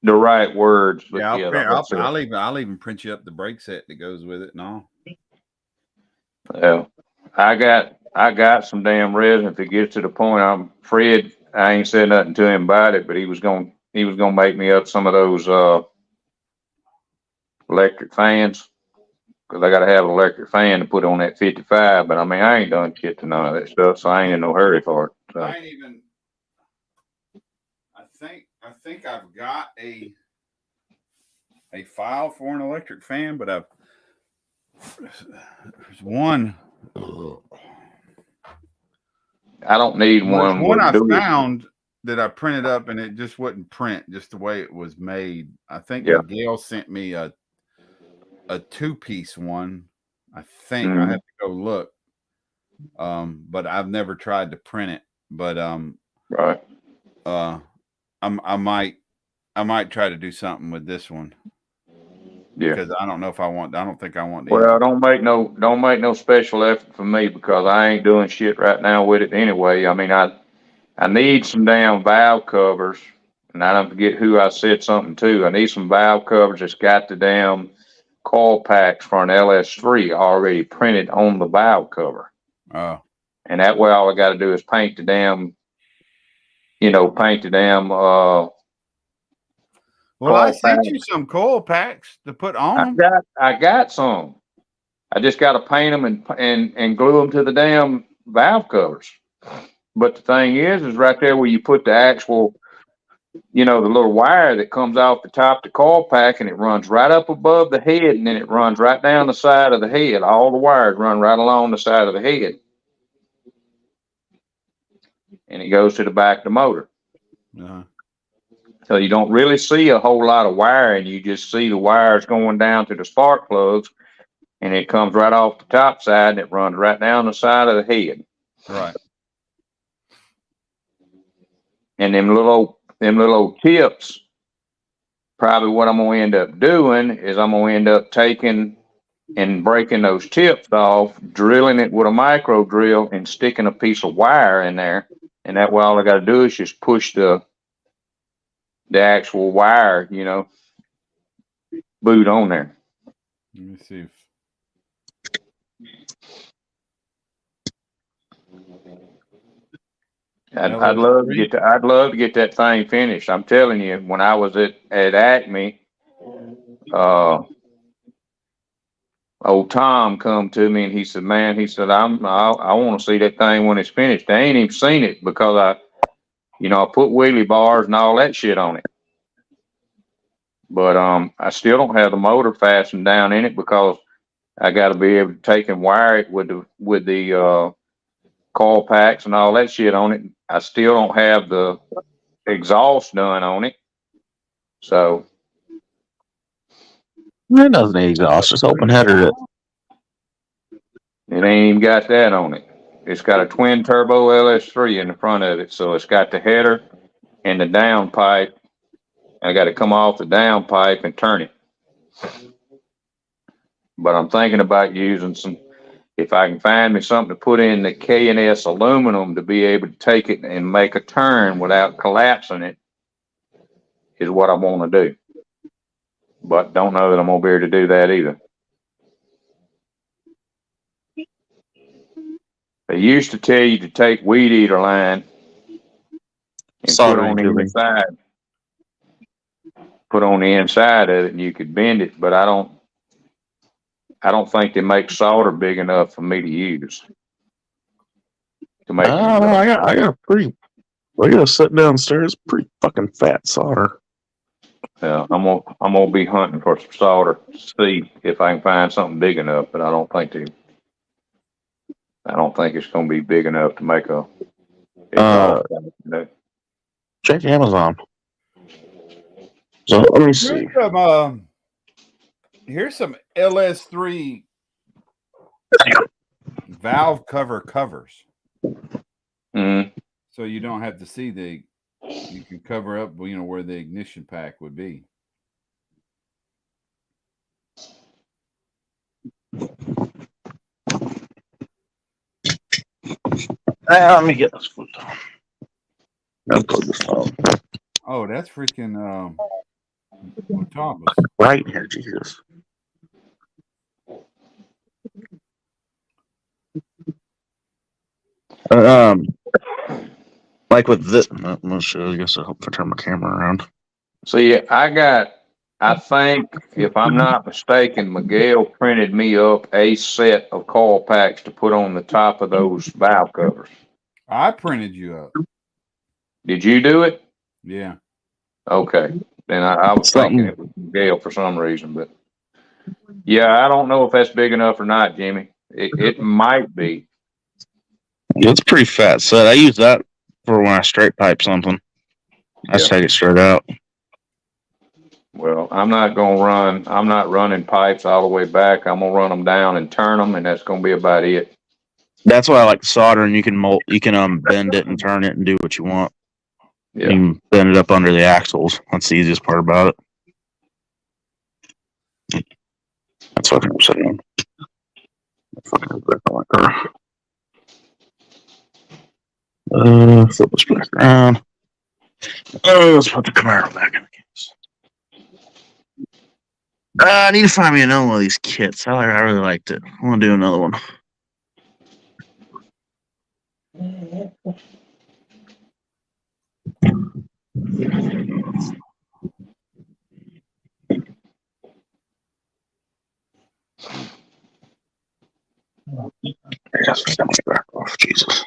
the right words, but Yeah, that's it. I'll even print you up the brake set that goes with it and all. Yeah, I got some damn resin. If it gets to the point, Fred, I ain't said nothing to him about it, but he was gonna make me up some of those electric fans, because I gotta have an electric fan to put on that 55. But I mean, I ain't done shit to none of that stuff, so I ain't in no hurry for it. So. I ain't even. I think I've got a file for an electric fan, but there's one. I don't need one. One I found that I printed up, and it just wouldn't print just the way it was made. I think Miguel sent me a 2-piece one. I think I have to go look. But I've never tried to print it. But right. I might try to do something with this one. Because I don't know if I don't think I want. Well, don't make no special effort for me, because I ain't doing shit right now with it anyway. I mean, I need some damn valve covers, and I don't forget who I said something to. I need some valve covers that's got the damn coil packs for an LS3 already printed on the valve cover. Oh. And that way, all I got to do is paint the damn. Well, I sent you some coil packs to put on them. I got some. I just got to paint them and glue them to the damn valve covers. But the thing is right there where you put the actual, the little wire that comes off the top of the coil pack, and it runs right up above the head, and then it runs right down the side of the head. All the wires run right along the side of the head. And it goes to the back of the motor. So you don't really see a whole lot of wiring. You just see the wires going down to the spark plugs, and it comes right off the top side, and it runs right down the side of the head. Right. And them little tips, probably what I'm going to end up doing is I'm going to end up taking and breaking those tips off, drilling it with a micro drill, and sticking a piece of wire in there. And that way, all I got to do is just push the actual wire, boot on there. Let me see if. I'd love to get I'd love to get that thing finished. I'm telling you, when I was at Acme, old Tom come to me and he said, "Man," he said, I want to see that thing when it's finished." They ain't even seen it because I put wheelie bars and all that shit on it. But I still don't have the motor fastened down in it because I got to be able to take and wire it with the coil packs and all that shit on it. I still don't have the exhaust done on it. So It doesn't need exhaust, just open header it. it ain't even got that on it. It's got a twin turbo LS3 in the front of it, so it's got the header and the down pipe. I got to come off the down pipe and turn it. But I'm thinking about using some, if I can find me something to put in the K&S aluminum to be able to take it and make a turn without collapsing it, is what I want to do. But don't know that I'm going to be able to do that either. They used to tell you to take weed eater line and put on the inside. Put on the inside of it and you could bend it, but I don't think they make solder big enough for me to use. To make I got a pretty, I got to sit downstairs, pretty fucking fat solder. Yeah, I'm gonna be hunting for some solder to see if I can find something big enough, but I don't think it's gonna be big enough to make a exhaust. Check Amazon. So let me see. Here's some LS3 valve cover covers. Mm-hmm. So you don't have to see you can cover up, where the ignition pack would be. Let me get this foot on. I'll put this on. Oh, that's freaking Thomas. Right here, Jesus. Like with this, I'm gonna show you. I guess I hope I turn my camera around. See, I think, if I'm not mistaken, Miguel printed me up a set of coil packs to put on the top of those valve covers. I printed you up. Did you do it? Yeah. Okay. Then I was thinking it was Miguel for some reason, but yeah, I don't know if that's big enough or not, Jimmy. It might be. Yeah, it's pretty fat set. I use that for when I straight pipe something. I just take it straight out. Well, I'm not running pipes all the way back. I'm gonna run them down and turn them, and that's gonna be about it. That's why I like soldering. You can bend it and turn it and do what you want. Yeah. You can bend it up under the axles. That's the easiest part about it. That's what I'm saying. Flip this back around. Let's put the Camaro back in the case. I need to find me another one of these kits. I really liked it. I want to do another one. Yes, get my back off, Jesus.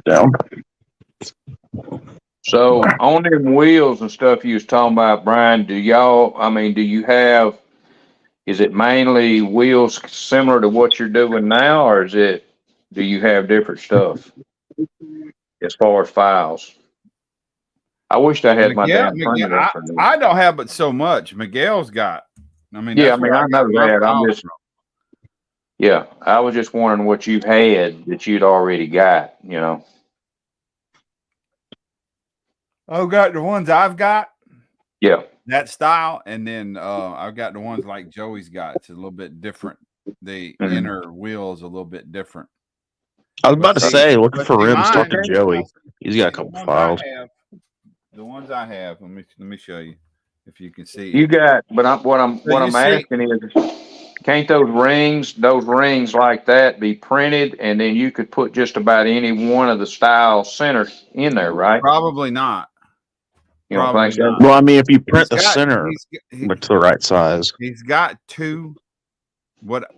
Down. So on them wheels and stuff you was talking about, Brian, do you have, is it mainly wheels similar to what you're doing now, or do you have different stuff as far as files? I wished I had my damn printer up for me. I don't have but so much. Miguel's got. I know that. Yeah, I was just wondering what you had that you'd already got, Oh, got the ones I've got. Yeah. That style, and then I've got the ones like Joey's got. It's a little bit different. The inner wheel is a little bit different. I was about to say, looking for rims. Talk to mine, Joey. He's got a the couple ones files. I have, the ones I have. Let me show you if you can see. You got, but what you I'm see- asking is, can't those rings like that be printed, and then you could put just about any one of the style centers in there, right? Probably not. You don't Probably think so? not. Well, I mean, if you print He's the got- center he's- to the right size. He's got two. What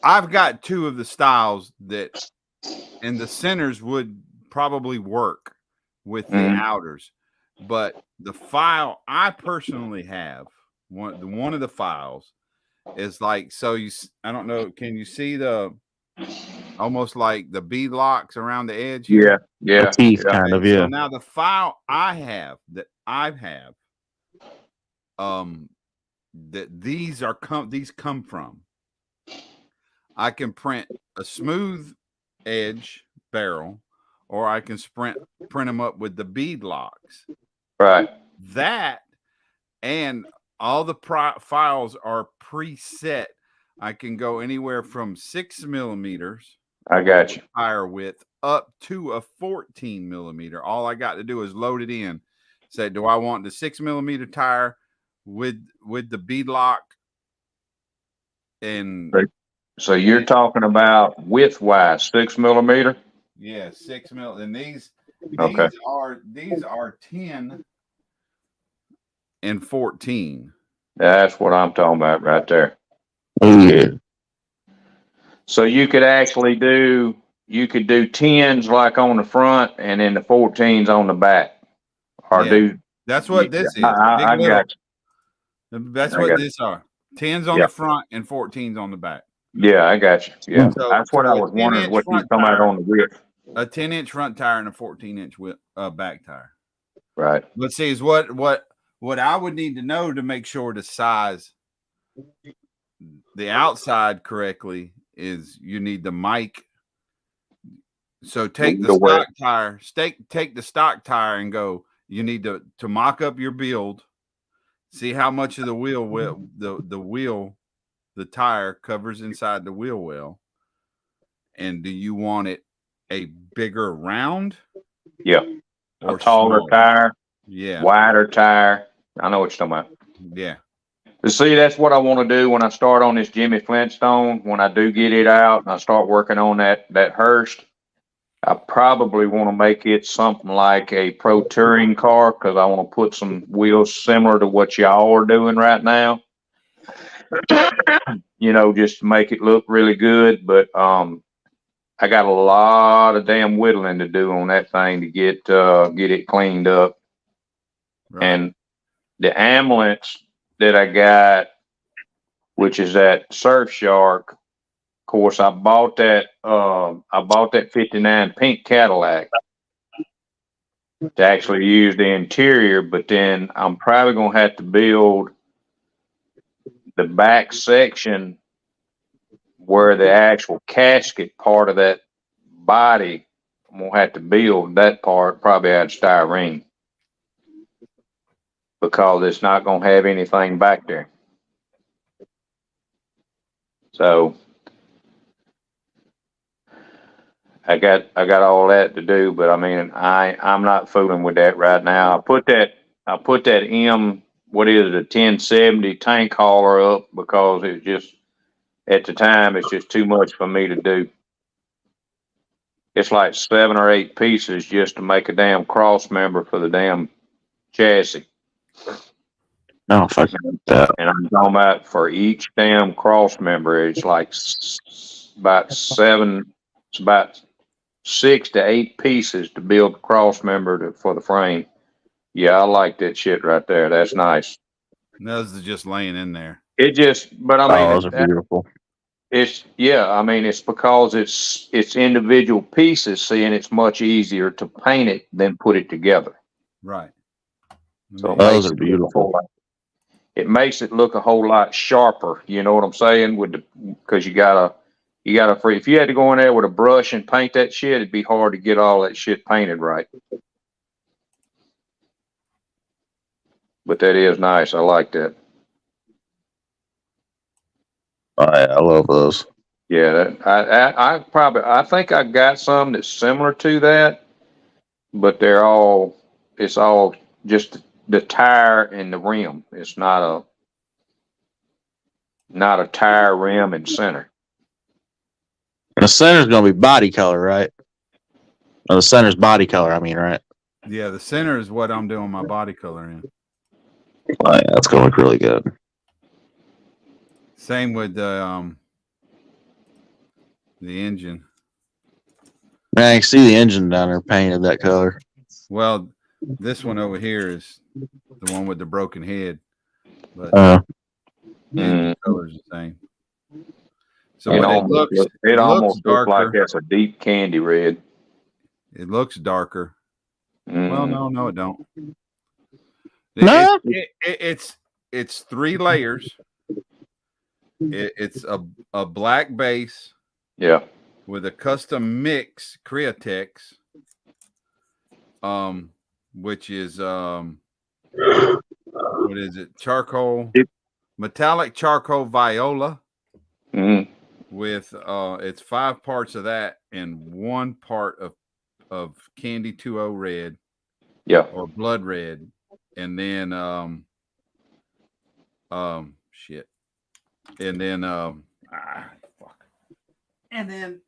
I've got two of the styles that, and the centers would probably work with the outers, but the file I personally have, one of the files is like, so I don't know, can you see the almost like the bead locks around the edge here? The teeth, kind of, yeah. So now the file I have that that these come from, I can print a smooth edge barrel, or I can print them up with the bead locks. Right. That, and all the files are preset. I can go anywhere from 6 millimeters. I got you. Tire width up to a 14 millimeter. All I got to do is load it in. Say, do I want the 6 millimeter tire with the bead lock? And so you're talking about width wise, 6 millimeter? Yeah, 6 mil. And these Okay. are 10 and 14. That's what I'm talking about right there. Oh yeah. So you could actually do 10s like on the front and then the 14s on the back. Or that's what this is. I got you. That's what this are. 10s on the front and 14s on the back. Yeah, I got you. Yeah. So, That's what I was wondering what you come out on the width. A 10-inch front tire and a 14-inch back tire. Right. Let's see, is what I would need to know to make sure to size the outside correctly is you need the mic. So take the stock tire, take the stock tire and go, you need to mock up your build, see how much of the wheel the tire covers inside the wheel well. And do you want it a bigger round? Yeah. Or a taller smaller? tire. Yeah. Wider tire. I know what you're talking about. Yeah. But see, that's what I want to do when I start on this Jimmy Flintstone. When I do get it out and I start working on that Hearst, I probably want to make it something like a pro touring car, because I want to put some wheels similar to what y'all are doing right now. Just to make it look really good. But I got a lot of damn whittling to do on that thing to get it cleaned up. Right. And the ambulance that I got, which is that Surfshark, of course, I bought that 59 pink Cadillac to actually use the interior, but then I'm probably gonna have to build the back section where the actual casket part of that body, I'm gonna have to build that part probably out of styrene, because it's not gonna have anything back there. So I got all that to do, but I mean, I'm not fooling with that right now. I put that a 1070 tank hauler up because it's just, at the time, it's just too much for me to do. It's like 7 or 8 pieces just to make a damn cross member for the damn chassis. No, fuck that. And I'm talking about for each damn cross member, it's like about 6 to 8 pieces to build a cross member for the frame. Yeah, I like that shit right there. That's nice. Those are just laying in there. But I mean, those are beautiful. It's because it's individual pieces, see, and it's much easier to paint it than put it together. Right. So those are beautiful. It makes it look a whole lot sharper. You know what I'm saying? Because you gotta if you had to go in there with a brush and paint that shit, it'd be hard to get all that shit painted right. But that is nice. I like that. I love those. Yeah, I think I got some that's similar to that, but it's all just the tire and the rim. It's not a tire, rim, and center. And the center's gonna be body color, right? No, the center's body color. I mean, right? Yeah, the center is what I'm doing my body color in. Oh, yeah, that's gonna look really good. Same with the engine. Man, I can see the engine down there painted that color. Well, this one over here is the one with the broken head, but the engine color is the same. So, It but it looks almost looks like darker. that's a deep candy red. It looks darker. Well, no, it don't. No? It's 3 layers. It's a black base. Yeah. With a custom mix Createx, which is what is it? Charcoal, metallic charcoal viola. With it's 5 parts of that and 1 part of candy 2O red. Yeah. Or blood red, and then shit, and then fuck, and then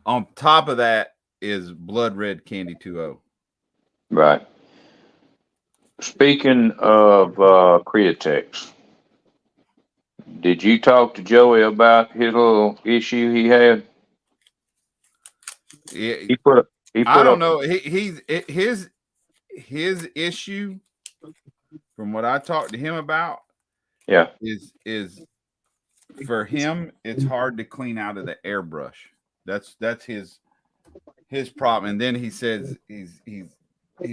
on top of that is blood red candy 2O. Right. Speaking of Createx, did you talk to Joey about his little issue he had? Yeah, I don't know. His issue, from what I talked to him about, yeah, is for him. It's hard to clean out of the airbrush. That's his problem. And then he says he's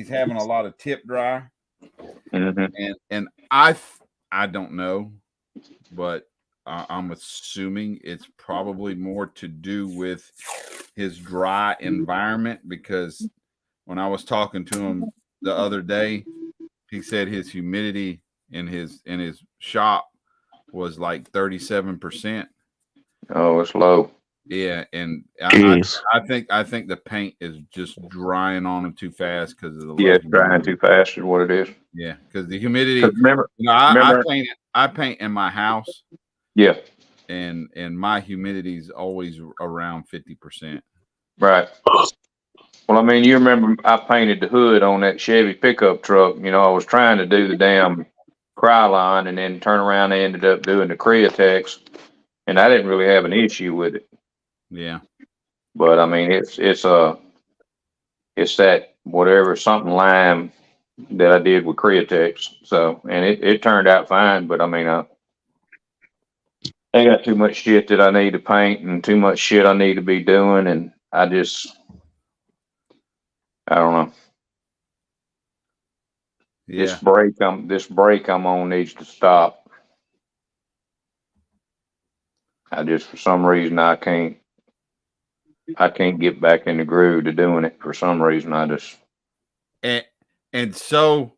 having a lot of tip dry, and I don't know, but I'm assuming it's probably more to do with his dry environment, because when I was talking to him the other day, he said his humidity in his shop was like 37%. Oh, it's low. Yeah, and I think the paint is just drying on him too fast because of the low it's drying too fast is what it is. Yeah, because the humidity. Remember, I paint in my house. Yeah. And my humidity is always around 50%. Right. Well, I mean, you remember I painted the hood on that Chevy pickup truck. You know, I was trying to do the damn Cryline, and then turn around and ended up doing the Createx, and I didn't really have an issue with it. Yeah. But I mean, it's that whatever something lime that I did with Createx. So, and it turned out fine. But I mean, I got too much shit that I need to paint and too much shit I need to be doing, and I don't know. Yeah. This break I'm on needs to stop. For some reason I can't get back in the groove to doing it. For some reason and so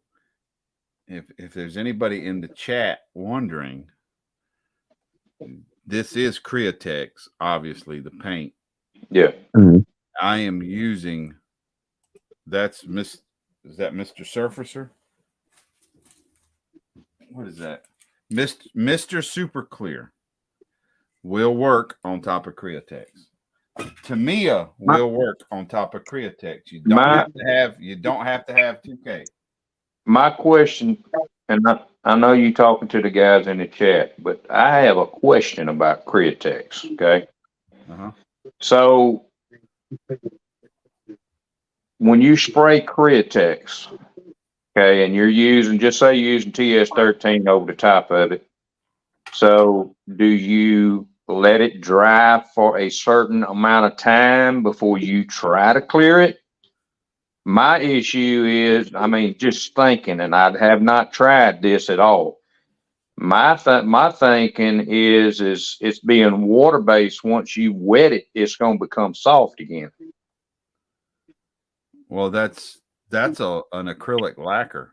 if there's anybody in the chat wondering, this is Createx, obviously the paint. Yeah. I am using is that Mr. Surfacer? What is that? Mr. Super Clear will work on top of Createx. Tamiya will work on top of Createx. You don't have to have 2K. My question, and I know you talking to the guys in the chat, but I have a question about Createx. Okay. So when you spray Createx, okay, and you're using TS13 over the top of it, so do you let it dry for a certain amount of time before you try to clear it? My issue is, I mean, just thinking, and I have not tried this at all. My thinking is it's being water based. Once you wet it, it's going to become soft again. Well, that's an acrylic lacquer.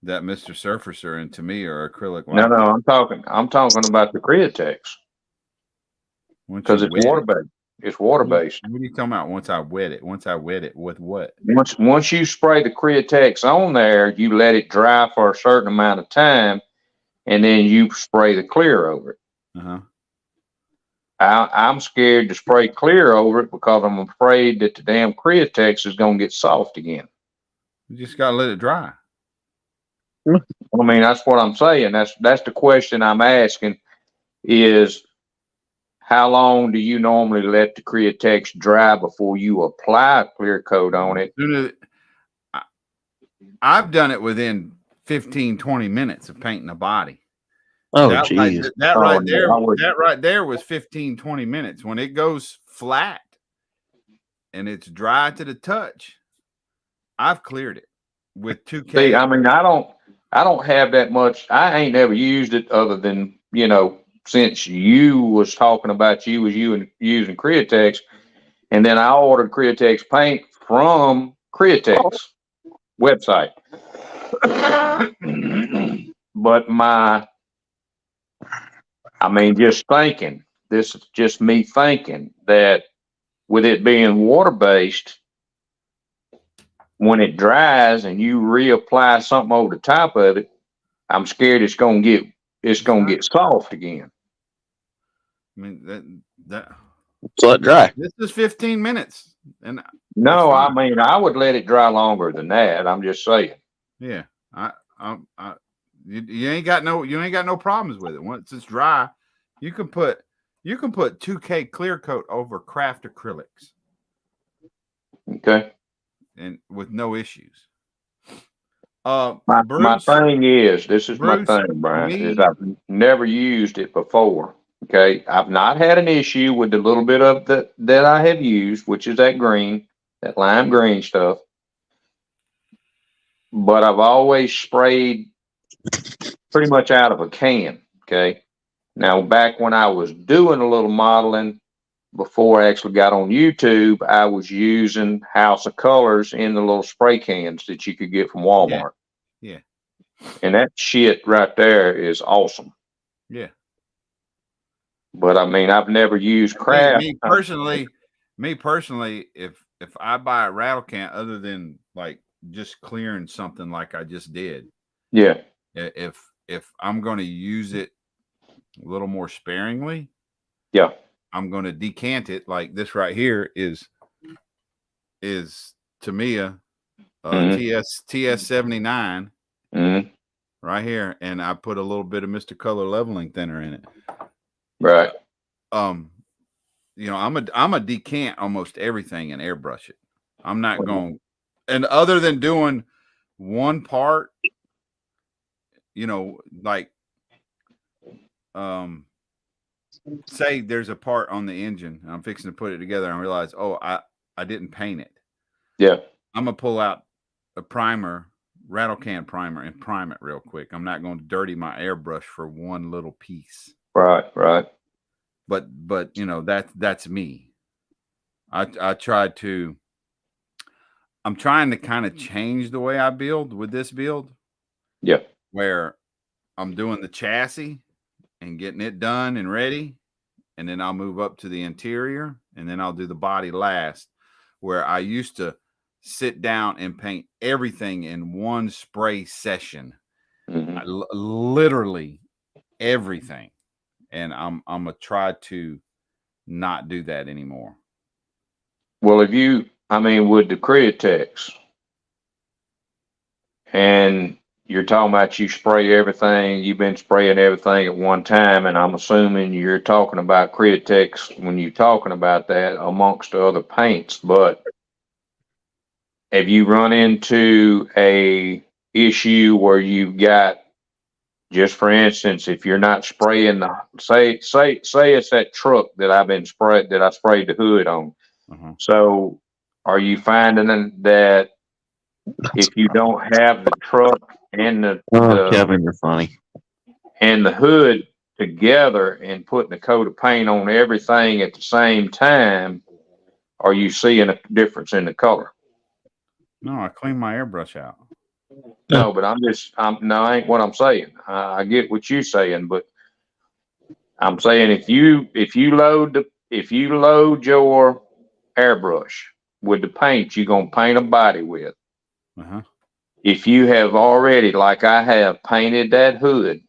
that Mr. Surfacer and to me are acrylic No, like no, that. I'm talking about the Createx Once because you it's wet water it, based. It's water based. what are you talking about? Once I wet it. Once I wet it with what? Once you spray the Createx on there, you let it dry for a certain amount of time, and then you spray the clear over it. Uh-huh. I'm scared to spray clear over it because I'm afraid that the damn Createx is going to get soft again. You just gotta let it dry. I mean, that's what I'm saying. That's the question I'm asking is how long do you normally let the Createx dry before you apply a clear coat on it? I've done it within 15, 20 minutes of painting a body. Oh, that geez. that right there was 15, 20 minutes. When it goes flat and it's dry to the touch, I've cleared it with 2K. See, I mean, I don't have that much. I ain't never used it other than, since you was talking about using Createx, and then I ordered Createx paint from Createx website. But just thinking, this is just me thinking that with it being water-based, when it dries and you reapply something over the top of it, I'm scared it's gonna get soft again. I mean that so let dry. This is 15 minutes. And no, I mean I would let it dry longer than that. I'm just saying. Yeah. You ain't got no problems with it. Once it's dry, you can put 2K clear coat over craft acrylics. Okay. And with no issues. My thing is, this is my thing, Brian, is I've never used it before. Okay. I've not had an issue with the little bit of that I have used, which is that green, that lime green stuff. But I've always sprayed pretty much out of a can. Okay. Now, back when I was doing a little modeling, before I actually got on YouTube, I was using House of Colors in the little spray cans that you could get from Walmart. Yeah. And that shit right there is awesome. Yeah. But I mean, I've never used craft. Me personally, if I buy a rattle can, other than like just clearing something like I just did. Yeah. If I'm going to use it a little more sparingly. Yeah. I'm going to decant it. Like this right here is Tamiya TS 79 right here, and I put a little bit of Mr. Color leveling thinner in it. Right. I'm a decant almost everything and airbrush it. I'm not going, and other than doing one part, like say there's a part on the engine and I'm fixing to put it together and I realize, I didn't paint it. Yeah. I'm gonna pull out a primer, rattle can primer, and prime it real quick. I'm not going to dirty my airbrush for one little piece. Right. But that's me. I'm trying to kind of change the way I build with this build. Yeah. Where I'm doing the chassis and getting it done and ready. And then I'll move up to the interior and then I'll do the body last, where I used to sit down and paint everything in one spray session. Literally everything. And I'm gonna try to not do that anymore. Well, with the Createx, and you're talking about you spray everything, you've been spraying everything at one time, and I'm assuming you're talking about Createx when you're talking about that amongst the other paints, but have you run into a issue where you've got, just for instance, if you're not spraying say it's that truck that I sprayed the hood on. So are you finding that if you don't have the truck and Kevin, you're funny. And the hood together and putting a coat of paint on everything at the same time, are you seeing a difference in the color? No, I clean my airbrush out. No, but no, I ain't what I'm saying. I get what you're saying, but I'm saying if you load your airbrush with the paint you're gonna paint a body with. Uh-huh. If you have already, like I have, painted that hood,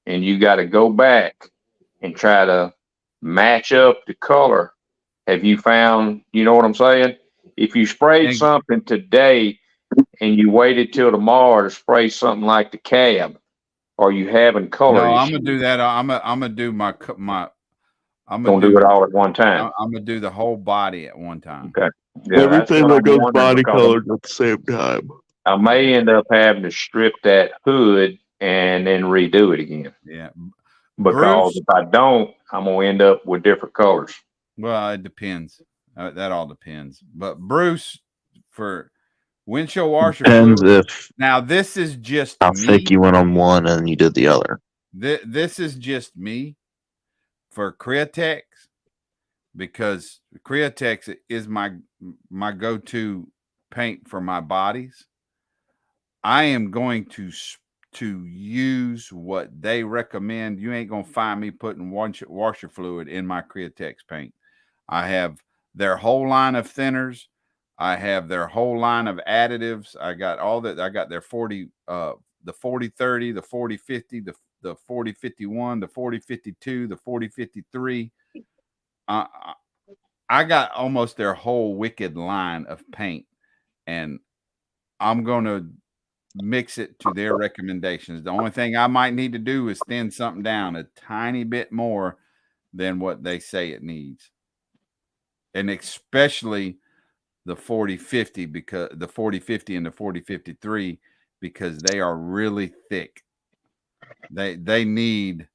and you got to go back and try to match up the color, have you found? You know what I'm saying? If you sprayed And something today and you waited till tomorrow to spray something like the cab, are you having color no, I'm issues? gonna do that. I'm gonna do my I'm gonna Gonna do it do all at one time. I'm gonna do the whole body at one time. Okay. Yeah, that's Everything what that I'm goes wondering body because colored at the same time. I may end up having to strip that hood and then redo it again. Yeah. Because Bruce, if I don't, I'm gonna end up with different colors. well, it depends. That all depends. But Bruce, for windshield washer Depends fluid. if Now this is just how thick me. you went on one and you did the other. This is just me for Createx, because Createx is my go-to paint for my bodies. I am going to use what they recommend. You ain't gonna find me putting washer fluid in my Createx paint. I have their whole line of thinners. I have their whole line of additives. I got all that. I got their 40 the 4030, the 4050, the 4051, the 4052, the 4053. I got almost their whole wicked line of paint, and I'm going to mix it to their recommendations. The only thing I might need to do is thin something down a tiny bit more than what they say it needs. And especially the 4050, because the 4050 and the 4053, because they are really thick. They need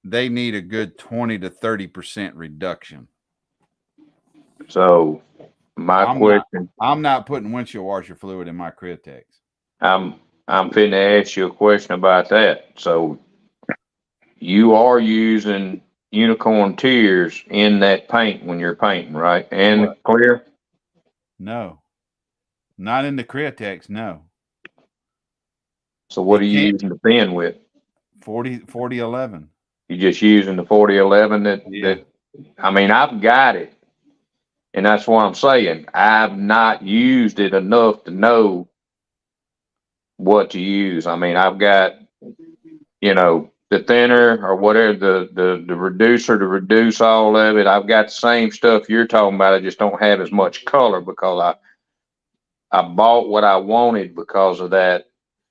a good 20 to 30% reduction. So my question, I'm not putting windshield washer fluid in my Createx. I'm finna ask you a question about that. So you are using unicorn tears in that paint when you're painting, right? And What? clear? No, not in the Createx. No. So what are You you can't. using the pen with? 4011. You just using the 4011 Yeah. I mean, I've got it. And that's what I'm saying. I've not used it enough to know what to use. I mean, I've got, the thinner or whatever, the reducer to reduce all of it. I've got the same stuff you're talking about. I just don't have as much color because I bought what I wanted because of that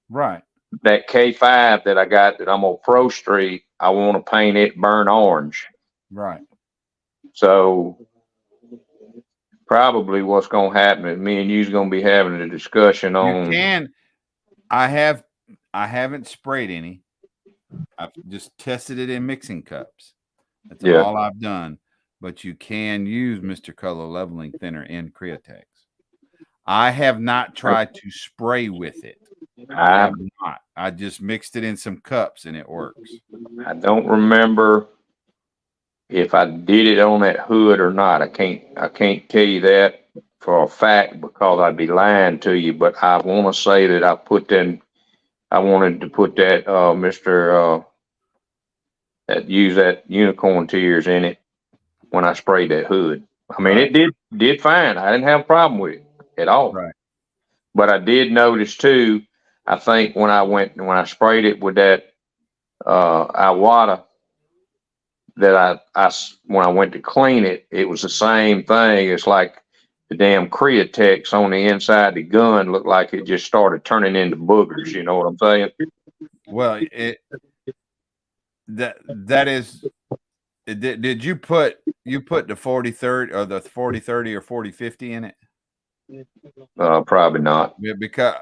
Right. K5 that I got that I'm on Pro Street. I want to paint it burnt orange. Right. So probably what's going to happen is me and you's going to be having a discussion You on. can. I haven't sprayed any. I've just tested it in mixing cups. That's Yeah. all I've done. But you can use Mr. Color Leveling Thinner in Createx. I have not tried to spray with it. I have not. I just mixed it in some cups and it works. I don't remember if I did it on that hood or not. I can't tell you that for a fact because I'd be lying to you, but I want to say that I wanted to put that that use that unicorn tears in it when I sprayed that hood. I mean, Right. it did fine. I didn't have a problem with it at all. Right. But I did notice too, I think when I sprayed it with that Iwata, that when I went to clean it, it was the same thing. It's like the damn Createx on the inside the gun looked like it just started turning into boogers. You know what I'm saying? Well, that is. Did you put the 4030 or the 4030 or 4050 in it? Probably not. Yeah, because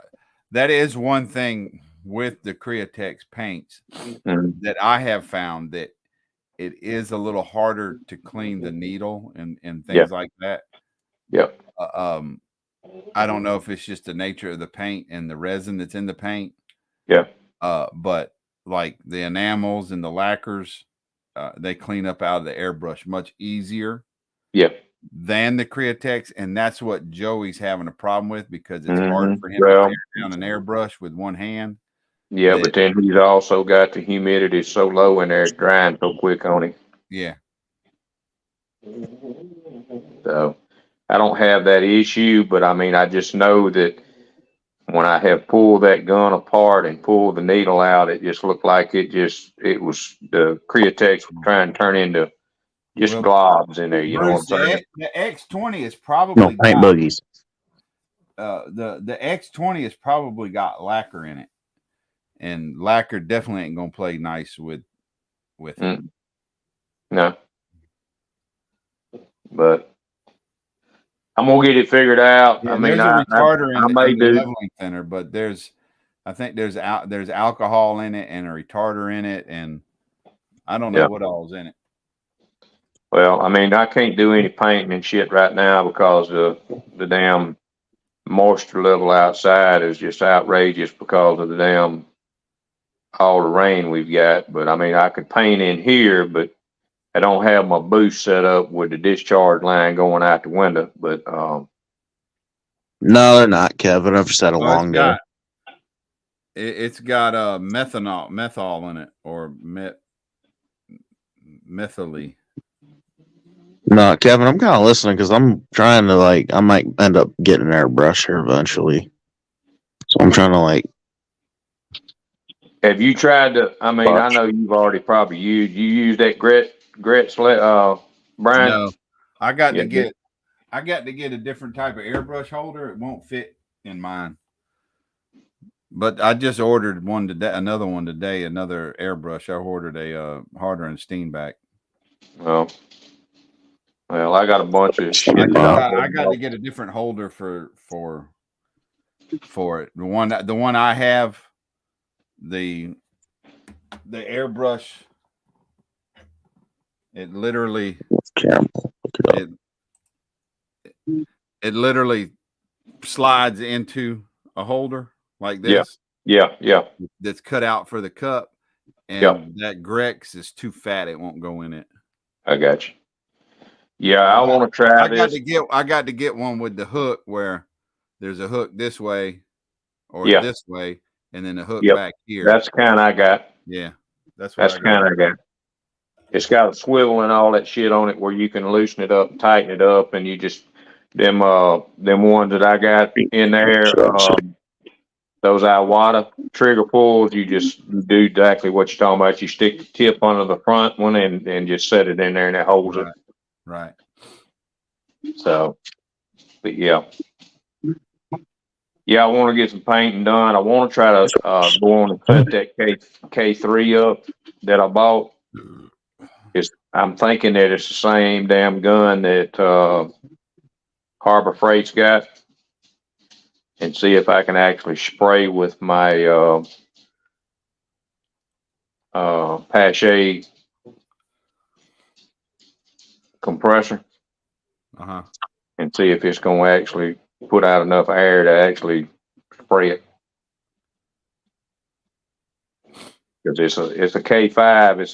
that is one thing with the Createx paints that I have found, that it is a little harder to clean the needle and things like that. Yep. I don't know if it's just the nature of the paint and the resin that's in the paint. Yeah. But like the enamels and the lacquers, they clean up out of the airbrush much easier. Yep. than the Createx, and that's what Joey's having a problem with because it's Mm-hmm. hard for him Well, to tear down an airbrush with one hand. yeah, but then he's also got the humidity so low in there, it's drying so quick on him. Yeah. So I don't have that issue, but I mean, I just know that when I have pulled that gun apart and pulled the needle out, it just looked like it was the Createx trying to turn into just globs in there. You know what Bruce, I'm saying? the X20 is No, probably paint got, boogies. the X20 has probably got lacquer in it, and lacquer definitely ain't gonna play nice with it. No, but I'm gonna get it figured out. Yeah, I mean, there's a retarder I in may the do. leveling thinner, but I think there's alcohol in it and a retarder in it, and I don't know what all's in it. Well, I mean, I can't do any painting and shit right now because the damn moisture level outside is just outrageous because of the damn all the rain we've got. But I mean, I could paint in here, but I don't have my boost set up with the discharge line going out the window. But No, they're not, Kevin. I've just had a long day. It's got methanol in it, or methylene. No, Kevin, I'm kind of listening because I'm trying to I might end up getting an airbrush here eventually. So I'm trying to have you tried to? I mean, I know you've already probably used that Gretz Brian. No, I got to get a different type of airbrush holder. It won't fit in mine. But I just ordered one today, another airbrush. I ordered a Harder and Steenbeck. Well, I got a bunch of shit. I got to get a different holder for it. The one I have, the airbrush, it literally it literally slides into a holder like this. Yeah. That's cut out for the cup, and that Grex is too fat. It won't go in it. I got you. Yeah, I want to try this. I got to get one with the hook where there's a hook this way or this way, and then a hook back here. That's the kind I got. Yeah, that's the kind I got. It's got a swivel and all that shit on it where you can loosen it up and tighten it up, and you just them ones that I got in there. Those Iwata trigger pulls, you just do exactly what you're talking about. You stick the tip under the front one and just set it in there, and it holds it. Right. So, but yeah, I want to get some painting done. I want to try to go on and set that K3 up that I bought. I'm thinking that it's the same damn gun that Harbor Freight's got, and see if I can actually spray with my Pache compressor. And see if it's going to actually put out enough air to actually spray it. Because it's a K5. It's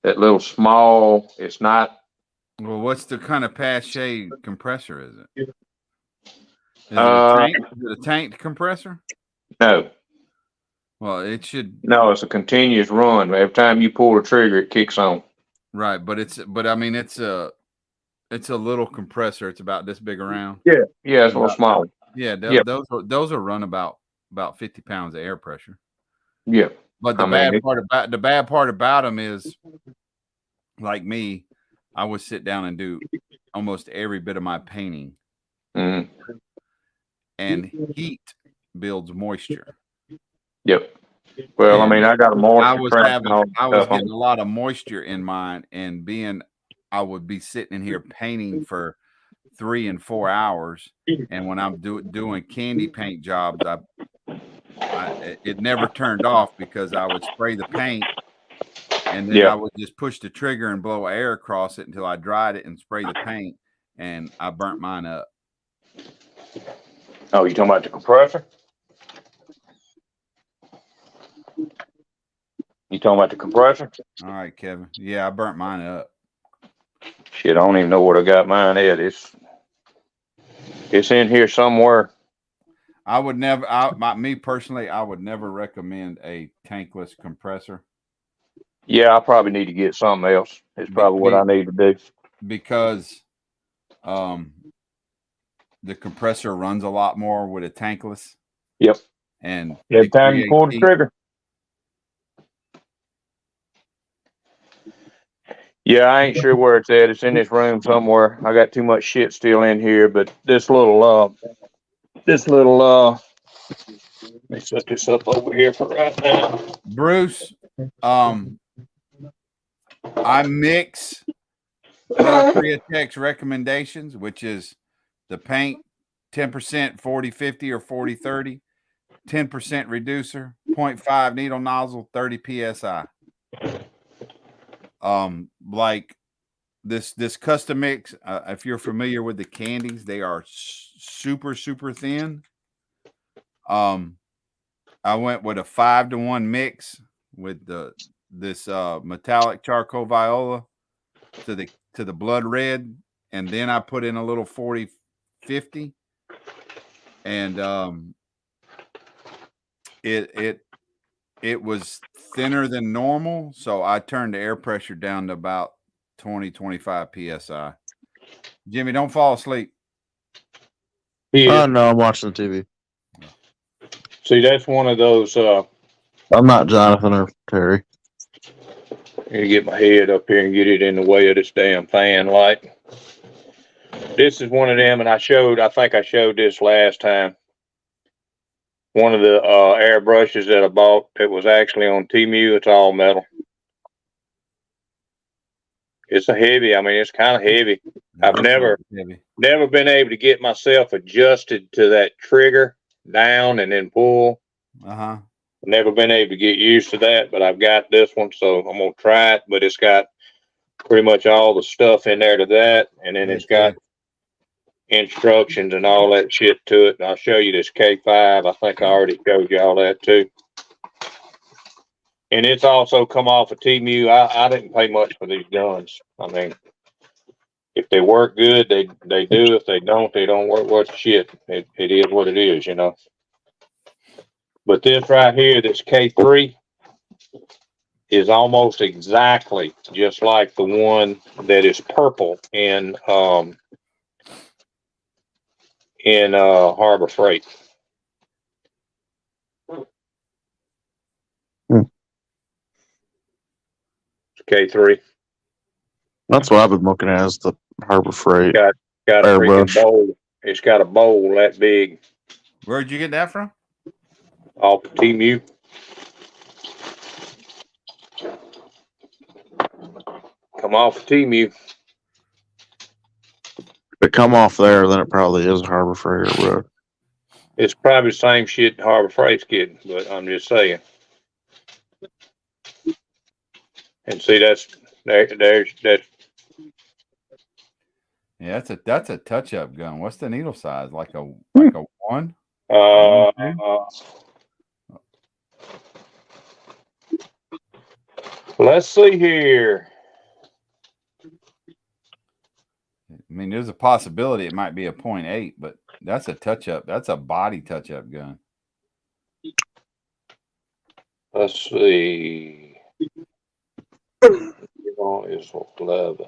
that little small. It's not. Well, what's the kind of Pache compressor is it? Is it a tanked compressor? No. Well, it should. No, it's a continuous run. Every time you pull the trigger, it kicks on. Right, but it's a little compressor. It's about this big around. Yeah, it's a little small. Yeah, those will run about 50 pounds of air pressure. Yeah, but the bad part about them is, like me, I would sit down and do almost every bit of my painting, and heat builds moisture. Yep. Well, I mean, I got a moisture. I was getting a lot of moisture in mine, and I would be sitting in here painting for 3 and 4 hours, and when I'm doing candy paint jobs, it never turned off because I would spray the paint, and then I would just push the trigger and blow air across it until I dried it and spray the paint, and I burnt mine up. Oh, you talking about the compressor? You talking about the compressor? All right, Kevin. Yeah, I burnt mine up. Shit, I don't even know where I got mine at. It's in here somewhere. I would never, me personally, I would never recommend a tankless compressor. Yeah, I probably need to get something else. It's probably what I need to do. Because the compressor runs a lot more with a tankless. Yep. And every time you pull the trigger. Yeah, I ain't sure where it's at. It's in this room somewhere. I got too much shit still in here, but this little let me set this up over here for right now. Bruce, I mix per Createx recommendations, which is the paint 10% 40-50 or 40-30, 10% reducer, 0.5 needle nozzle, 30 psi. Like this custom mix, if you're familiar with the candies, they are super thin. I went with a 5-to-1 mix with this metallic charcoal viola to the blood red, and then I put in a little 40-50, and it was thinner than normal, so I turned the air pressure down to about 20-25 psi. Jimmy, don't fall asleep. Oh no, I'm watching the TV. See, that's one of those. I'm not Jonathan or Terry. You get my head up here and get it in the way of this damn fan light. This is one of them, and I think I showed this last time. One of the air brushes that I bought that was actually on Temu. It's all metal. It's it's kind of heavy. I've never been able to get myself adjusted to that trigger down and then pull. Never been able to get used to that, but I've got this one, so I'm gonna try it. But it's got pretty much all the stuff in there to that, and then it's got instructions and all that shit to it. And I'll show you this K5. I think I already showed you all that too. And it's also come off of Temu. I didn't pay much for these guns. I mean, if they work good, they do. If they don't work worth shit. It is what it is, you know. But this right here, this K3, is almost exactly just like the one that is purple in Harbor Freight. K3. That's what I've been looking at is the Harbor Freight. Got a freaking airbrush. bowl. It's got a bowl that big. Where'd you get that from? Off the Temu. Come off the Temu. If it come off there, then it probably is Harbor Freight airbrush. It's probably the same shit Harbor Freight's getting, but I'm just saying. And see, there's that. Yeah, that's a touch-up gun. What's the needle size? Like a 1? Let's see here. I mean, there's a possibility it might be a 0.8, but that's a touch-up. That's a body touch-up gun. Let's see. Is 11.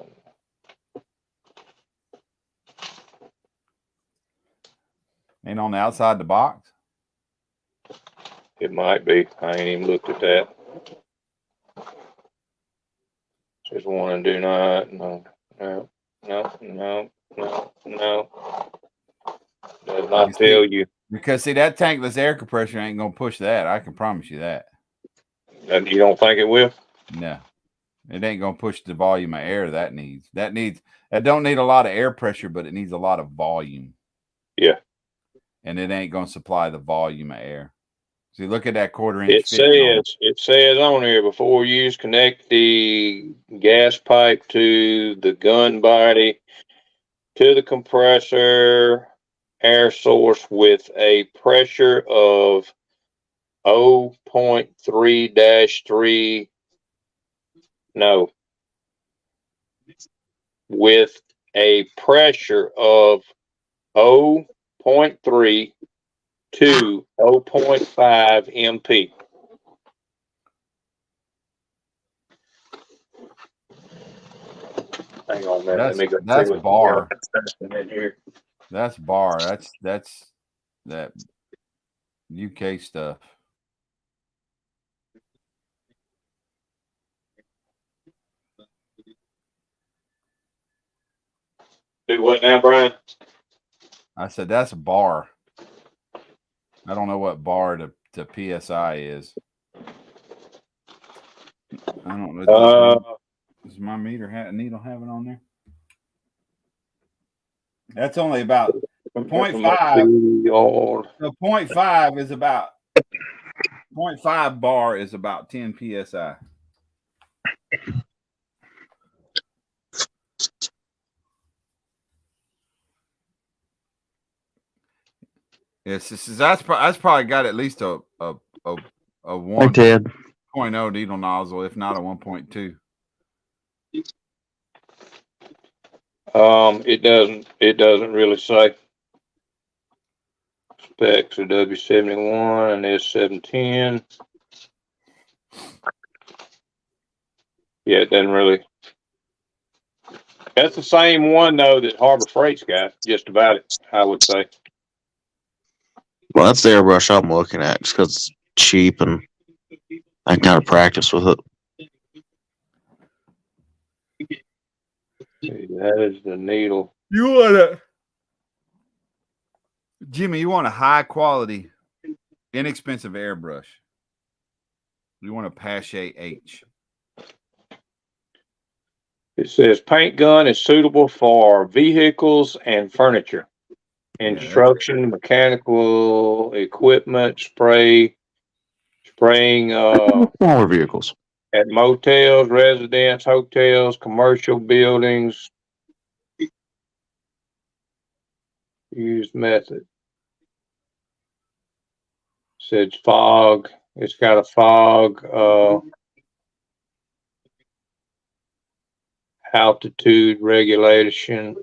Ain't on the outside the box? It might be. I ain't even looked at that. Says one and do not. No. Does not tell you. Because see, that tankless air compressor ain't gonna push that. I can promise you that. And you don't think it will? No. It ain't gonna push the volume of air that needs. That don't need a lot of air pressure, but it needs a lot of volume. Yeah. And it ain't gonna supply the volume of air. See, look at that 1/4 inch. It says on here, before use, connect the gas pipe to the gun body to the compressor air source with a pressure of 0.3-3. No. with a pressure of 0.3 to 0.5 MP. Hang on a minute. Let me go see what bar. in here. That's bar. That's that UK stuff. Do what now, Brian? I said that's bar. I don't know what bar to PSI is. I don't know. Does my needle have it on there? That's only about 0.5. So 0.5 is about 0.5 bar is about 10 PSI. Yes, that's probably got at least a 1.0 needle nozzle, if not a 1.2. It doesn't really say. Specs are W71 and S710. Yeah, it doesn't really. That's the same one though that Harbor Freight's got. Just about it, I would say. Well, that's the airbrush I'm looking at, just because it's cheap and I can kind of practice with it. That is the needle. You want Jimmy? You want a high quality, inexpensive airbrush. You want a Pache H. It says paint gun is suitable for vehicles and furniture. Instruction, mechanical equipment, spraying smaller vehicles at motels, residence, hotels, commercial buildings. Used method. Says fog. It's got a fog altitude regulation.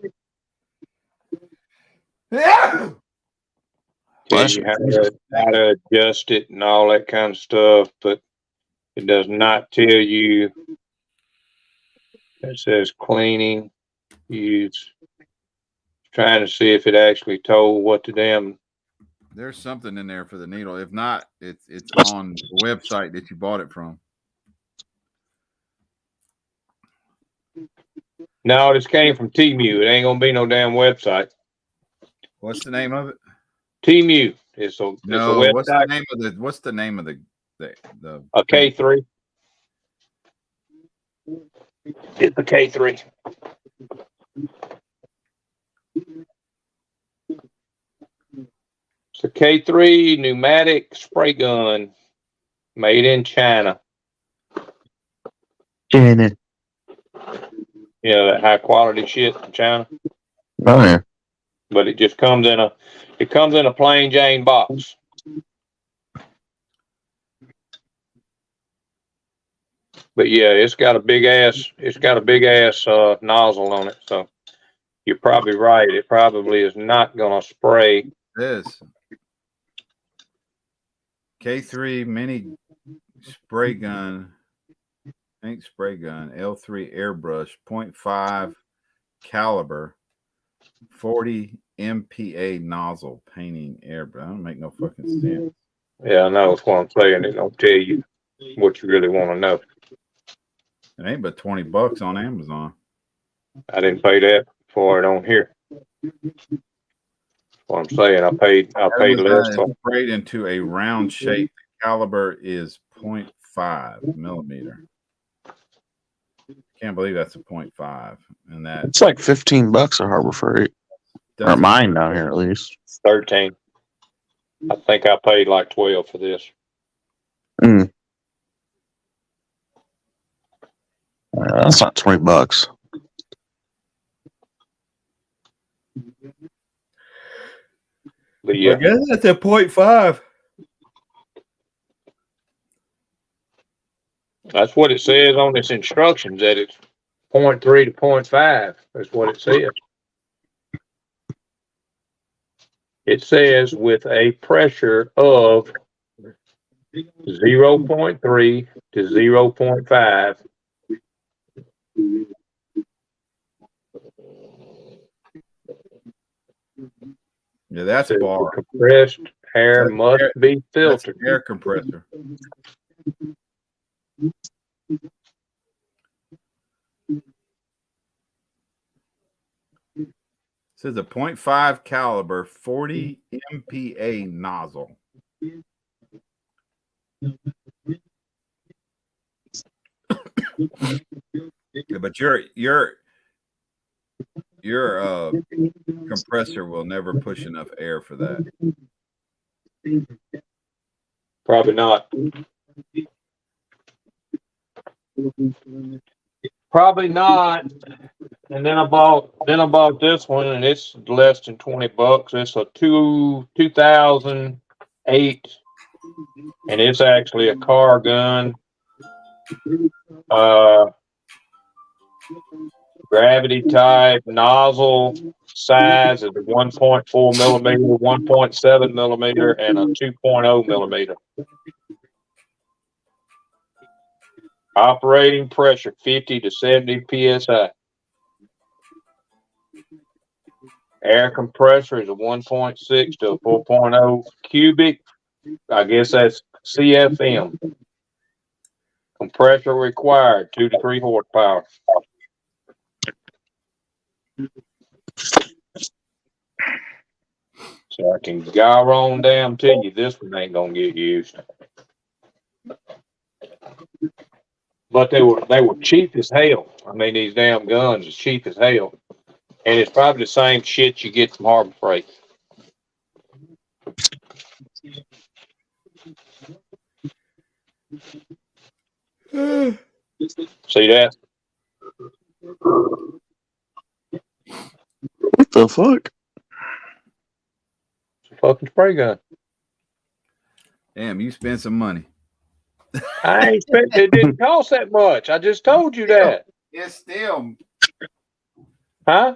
Tells you how to adjust it and all that kind of stuff, but it does not tell you. It says cleaning. Use. Trying to see if it actually told what the damn. There's something in there for the needle. If not, it's on the website that you bought it from. No, this came from TMU. It ain't gonna be no damn website. What's the name of it? TMU. It's a website. What's the name of the a K3? It's a K3. It's a K3 pneumatic spray gun made in China. China. You know, that high quality shit from China. Oh yeah. But it just comes in a plain Jane box. But yeah, it's got a big ass nozzle on it. So you're probably right. It probably is not gonna spray. This K3 mini spray gun, ink spray gun, L3 airbrush, 0.5 caliber, 40 MPa nozzle painting airbrush. I don't make no fucking sense. Yeah, I know. That's what I'm saying. It don't tell you what you really want to know. It ain't but $20 on Amazon. I didn't pay that for it on here. What I'm saying, I paid less for. Sprayed into a round shape. The caliber is 0.5 millimeter. Can't believe that's a 0.5, and that it's like $15 at Harbor Freight. Or mine down here, at least. It's 13. I think I paid like 12 for this. That's not $20. But yeah, I guess that's a 0.5. That's what it says on its instructions. That 0.3 to 0.5. That's what it says. It says with a pressure of 0.3 to 0.5. Yeah, that's bar. Compressed air That's must air, be that's filtered. air compressor. It says a 0.5 caliber 40 MPa nozzle. Yeah, but your compressor will never push enough air for that. Probably not. Probably not. And then I bought this one, and it's less than $20. It's a 2008, and it's actually a car gun. Gravity type nozzle size is 1.4 millimeter, 1.7 millimeter, and a 2.0 millimeter. Operating pressure 50 to 70 psi. Air compressor is a 1.6 to a 4.0 cubic. I guess that's CFM. Compressor required 2 to 3 horsepower. So I can go on down to you. This one ain't gonna get used. But they were cheap as hell. I mean, these damn guns is cheap as hell. And it's probably the same shit you get from Harbor Freight. See that? What the fuck? It's a fucking spray gun. Damn, you spent some money. I ain't spent. It didn't cost that much. I just told you that. It's still, Huh?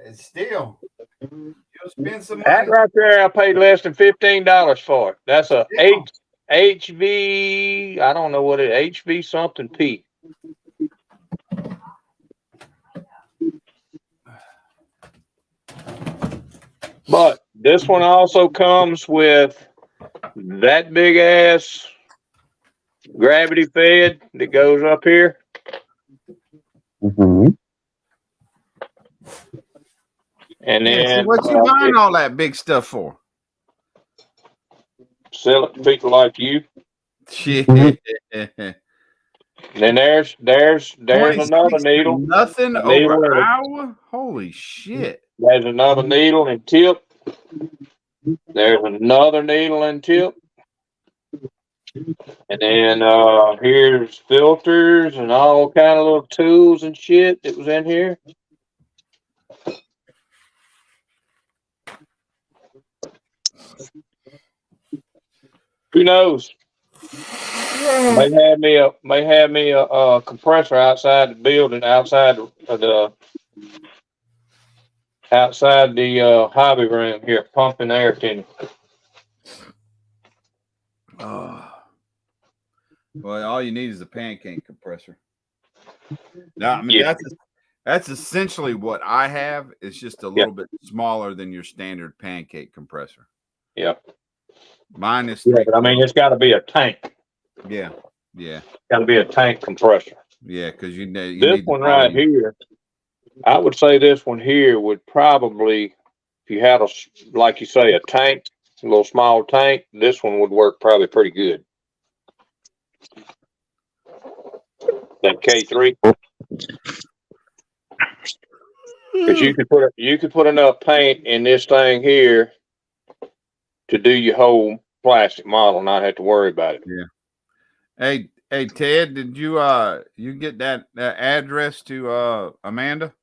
it's still. You'll spend some That money. right there, I paid less than $15 for it. That's a HV. I don't know what it HV something P. But this one also comes with that big ass gravity fed that goes up here. Mm-hmm. And Yeah, then so what you buying all that big stuff for? sell it to people like you. Shit. Then there's another 26 needle. for nothing A over needle and hour? Holy shit. there's another needle and tip. There's another needle and tip. And then here's filters and all kind of little tools and shit that was in here. Who knows? May have me a compressor outside the building, outside the hobby room here, pumping air to me. Well, all you need is a pancake compressor. Now, I mean, Yeah. that's essentially what I have. It's just a little bit smaller than your standard pancake compressor. Yeah. Mine is Yeah, but I mean, it's got to be a tank. Yeah. Yeah. Got to be a tank compressor. Yeah, because you This need one right here, I would say this one here would probably, if you had like you say, a tank, a little small tank, this one would work probably pretty good. That K3, because you could put enough paint in this thing here to do your whole plastic model, not have to worry about it. Yeah. Hey Ted, did you you get that address to Amanda?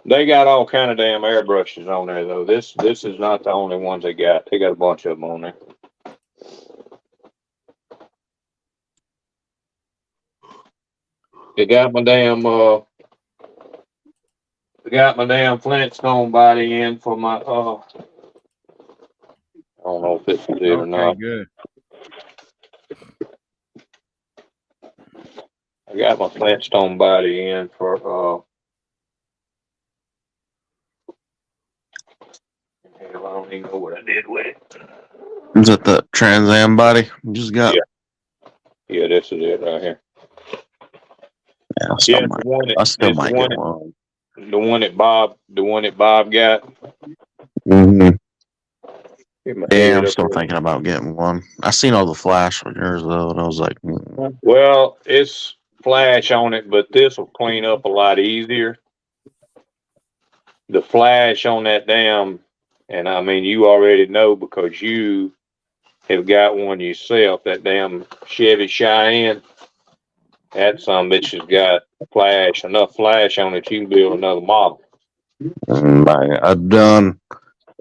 They got all kind of damn airbrushes on there though. This is not the only ones they got. They got a bunch of them on there. They got my damn Flintstone body in for my I don't know if this is it or Okay, not. good. I got my Flintstone body in for hell, I don't even know what I did with it. Is it the Trans Am body you just got? Yeah, this is it right here. Yeah, I still might get one. The one that Bob got. Mm-hmm. Get my Yeah, head I'm up still there. thinking about getting one. I seen all the flash on yours though, and I was like, Well, it's flash on it, but this will clean up a lot easier. The flash on that damn, and I mean, you already know because you have got one yourself, that damn Chevy Cheyenne. That some bitch has got enough flash on it, you can build another model. I've done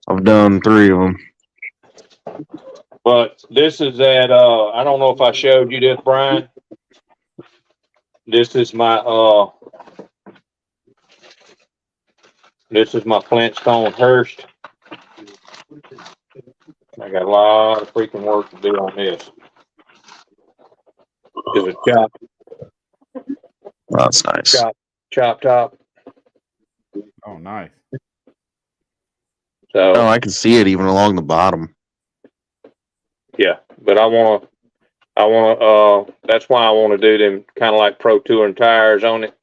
3 of them. But this is that, I don't know if I showed you this, Brian. This is my Flintstone Hearst. I got a lot of freaking work to do on this. Is a chop. That's nice. Chop top. Oh, nice. So I can see it even along the bottom. yeah, but that's why I want to do them kind of like Pro Touring tires on it.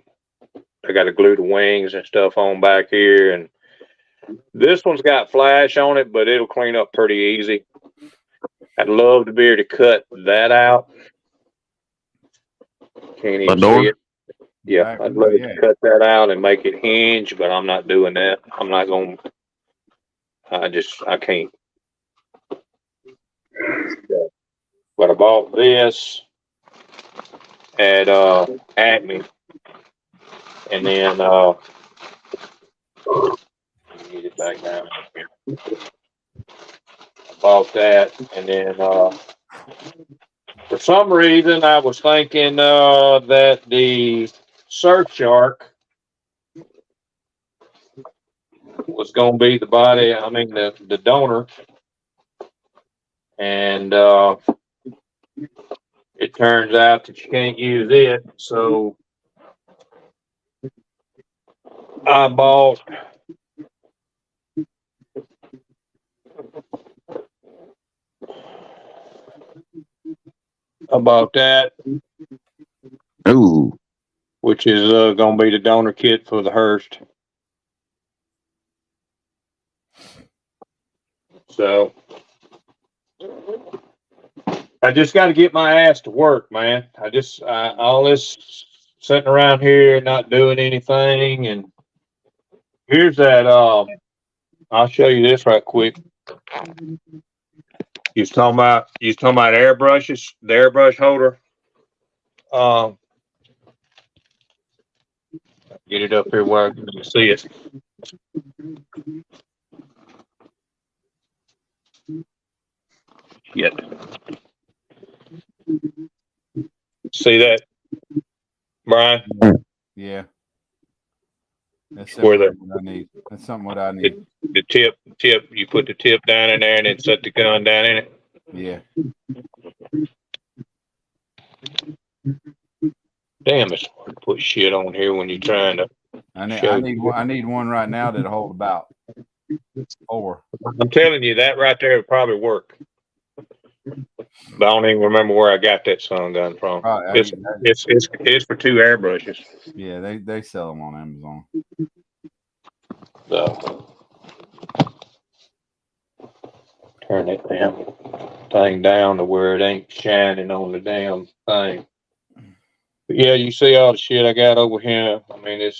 I got to glue the wings and stuff on back here, and this one's got flash on it, but it'll clean up pretty easy. I'd love to be able to cut that out. Can't even see it. Yeah, I'd love to cut that out and make it hinge, but I'm not doing that. I'm not going to. I can't. But I bought this at Acme, and then get it back down here. I bought that, and then for some reason I was thinking that the Surfshark was going to be the body. I mean the donor, and it turns out that you can't use it. So I bought that. Ooh. Which is going to be the donor kit for the Hearst. So I just got to get my ass to work, man. All this sitting around here not doing anything, and here's that. I'll show you this right quick. You was talking about airbrushes, the airbrush holder. Get it up here where I can see it. Yet. See that, Brian? Yeah. That's Where what I need. That's something what I need. The tip, you put the tip down in there and then set the gun down in it. Yeah. Damn, it's hard to put shit on here when you're trying to. I need one right now that'll hold about 4. I'm telling you, that right there would probably work. But I don't even remember where I got that sun gun from. It's for 2 airbrushes. Yeah, they sell them on Amazon. So turn that damn thing down to where it ain't shining on the damn thing. But yeah, you see all the shit I got over here. I mean,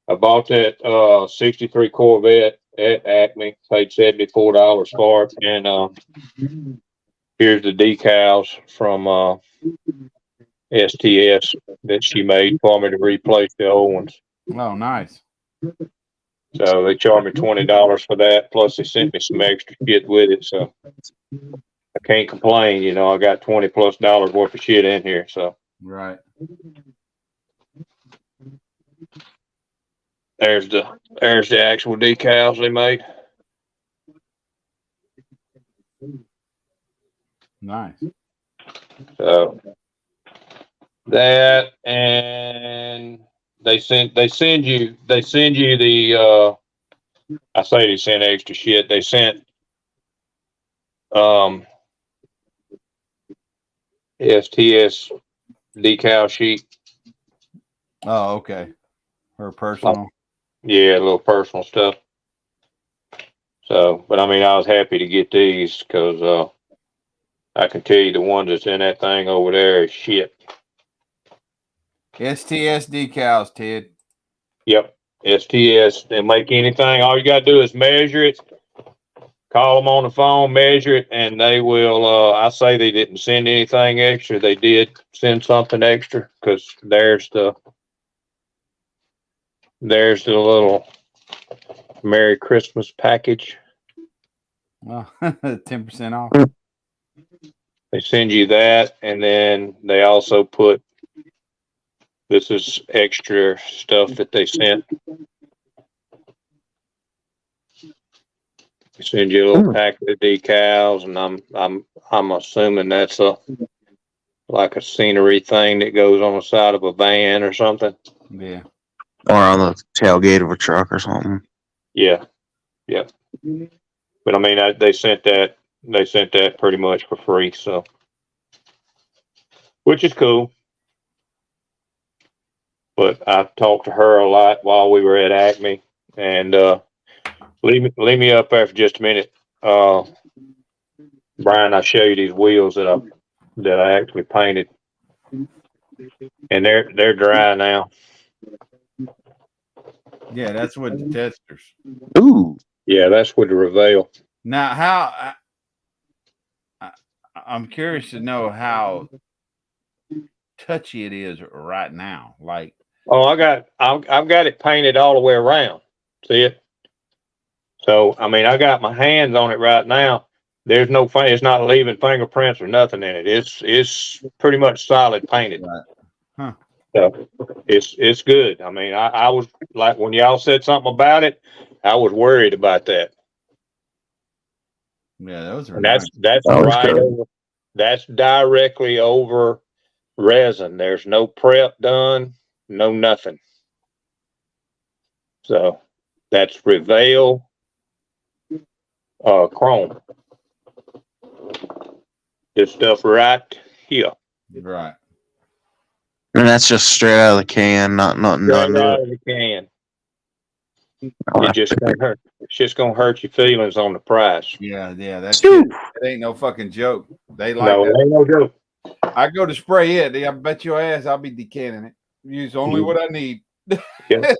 I bought that 63 Corvette at Acme, paid $74 for it, and here's the decals from STS that she made for me to replace the old ones. Oh, nice. So they charged me $20 for that. Plus they sent me some extra shit with it. So I can't complain. You know, I got $20+ worth of shit in here. So Right. there's the actual decals they made. Nice. So that, and they send you the I say they sent extra shit. They sent STS decal sheet. Oh, okay. Her personal. Yeah, a little personal stuff. So, but I mean, I was happy to get these because I can tell you the ones that's in that thing over there is shit. STS decals, Ted. Yep, STS. They make anything. All you got to do is measure it. Call them on the phone, measure it, and they will. I say they didn't send anything extra. They did send something extra because there's the little Merry Christmas package. Well, 10% off. They send you that, and then they also put, this is extra stuff that they sent. They send you a little packet of decals, and I'm assuming that's like a scenery thing that goes on the side of a van or something. Yeah. Or on the tailgate of a truck or something. Yeah. Yeah. But I mean, they sent that pretty much for free, so, which is cool. But I talked to her a lot while we were at Acme, and leave me up there for just a minute. Brian, I'll show you these wheels that I actually painted, and they're dry now. Yeah, that's with the testers. Ooh. Yeah, that's with the Reveal. Now, how I'm curious to know how touchy it is right now. Like, oh, I've got it painted all the way around. See it? So I mean, I got my hands on it right now. There's no it's not leaving fingerprints or nothing in it. It's pretty much solid painted. Right. Huh. So it's good. I mean, I was like, when y'all said something about it, I was worried about that. Yeah, those are And nice. that's right over. That's directly over resin. There's no prep done, no nothing. So that's Reveal chrome. This stuff right here. Right. And that's just straight out of the can, not nothing Straight under out it. of the can. Oh, It's just gonna hurt your feelings on the price. Yeah, that shit. It ain't no fucking joke. They like No, that. it ain't no joke. I go to spray it. I bet your ass I'll be decanting it. Use only what I need. Yeah.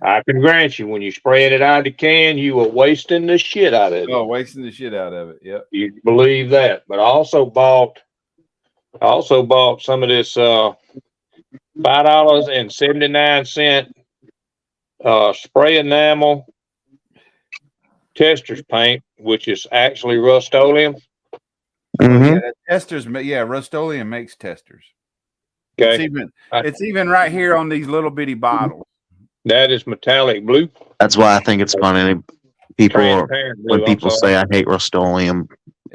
I can grant you, when you're spraying it out of the can, you are wasting the shit out of it. Oh, wasting the shit out of it. Yep. You believe that. But I also bought some of this $5.79 spray enamel testers paint, which is actually Rust-Oleum. Oh, yeah, that testers. Yeah, Rust-Oleum makes testers. Okay. It's even right here on these little bitty bottles. That is metallic blue. That's why I think it's funny. Transparent blue, When people say I hate Rust-Oleum,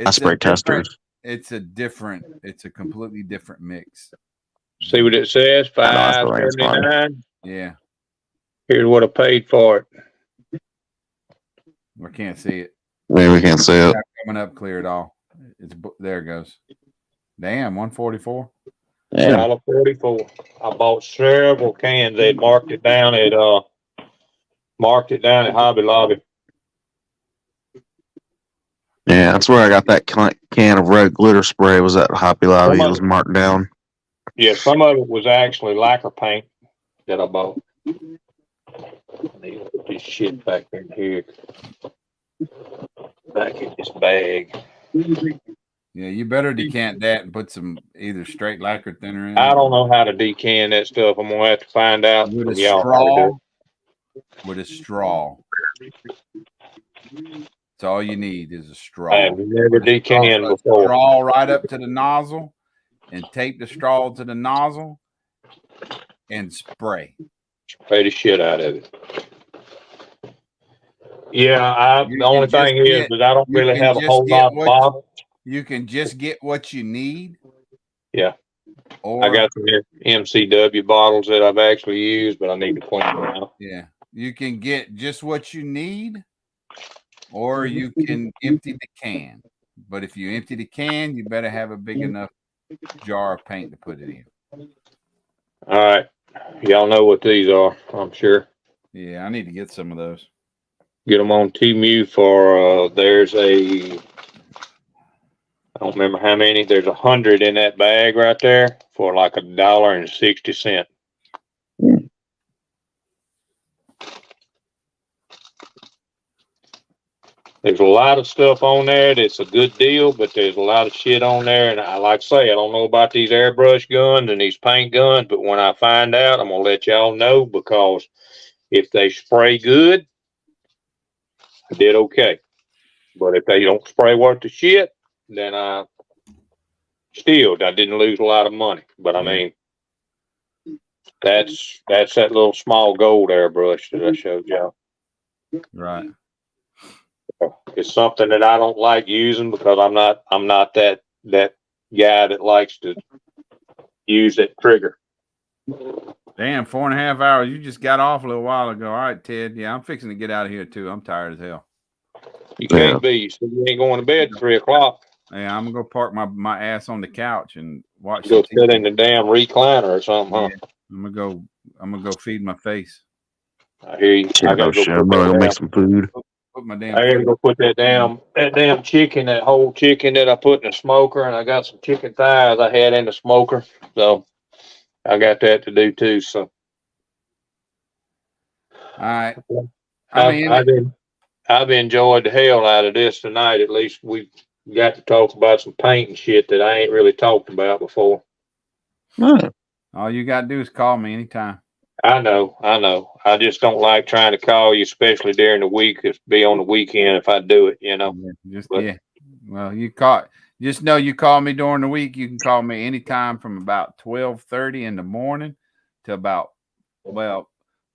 I spray testers. It's a completely different mix. See what it says? $5.79. Yeah. Here's what I paid for it. I can't see it. Maybe we can't see it. It's not coming up clear at all. There it goes. Damn, 144. $1.44. I bought several cans. They marked it down at Hobby Lobby. Yeah, that's where I got that can of red glitter spray. Was at Hobby Lobby. It was marked down. Yeah, some of it was actually lacquer paint that I bought. I need to put this shit back in here. Back in this bag. Yeah, you better decant that and put some either straight lacquer thinner in. I don't know how to decant that stuff. I'm gonna have to find out With a from y'all. straw. with a straw. That's all you need is a straw. I've never decanned before. Straw right up to the nozzle, and tape the straw to the nozzle, and spray. Spray the shit out of it. Yeah, the only thing is that I don't really have a whole lot of bottles. You can just get what you need. Yeah. Or I got some MCW bottles that I've actually used, but I need to clean them out. Yeah. You can get just what you need, or you can empty the can. But if you empty the can, you better have a big enough jar of paint to put it in. All right. Y'all know what these are, I'm sure. Yeah, I need to get some of those. Get them on Temu for, there's I don't remember how many. There's 100 in that bag right there for like $1.60. There's a lot of stuff on there that's a good deal, but there's a lot of shit on there. And I like to say, I don't know about these airbrush guns and these paint guns, but when I find out, I'm going to let y'all know, because if they spray good, I did okay. But if they don't spray worth the shit, then I didn't lose a lot of money. But I mean, that's that little small gold airbrush that I showed y'all. Right. It's something that I don't like using, because I'm not that guy that likes to use that trigger. Damn, 4.5 hours. You just got off a little while ago. All right, Ted. Yeah, I'm fixing to get out of here too. I'm tired as hell. You can't be. You said you ain't going to bed at 3 o'clock. Yeah, I'm gonna go park my ass on the couch and watch. Go sit in the damn recliner or something, huh? Yeah, I'm gonna go feed my face. I hear you. Yeah, I gotta go make some food. Put my damn. I gotta go put that damn chicken, that whole chicken that I put in the smoker, and I got some chicken thighs I had in the smoker, so I got that to do too. So, all right. I've enjoyed the hell out of this tonight. At least we got to talk about some paint and shit that I ain't really talked about before. All you gotta do is call me anytime. I know. I just don't like trying to call you, especially during the week. It'd be on the weekend if I do it, you know. Yeah. Well, just know you call me during the week. You can call me anytime from about 12:30 in the morning to about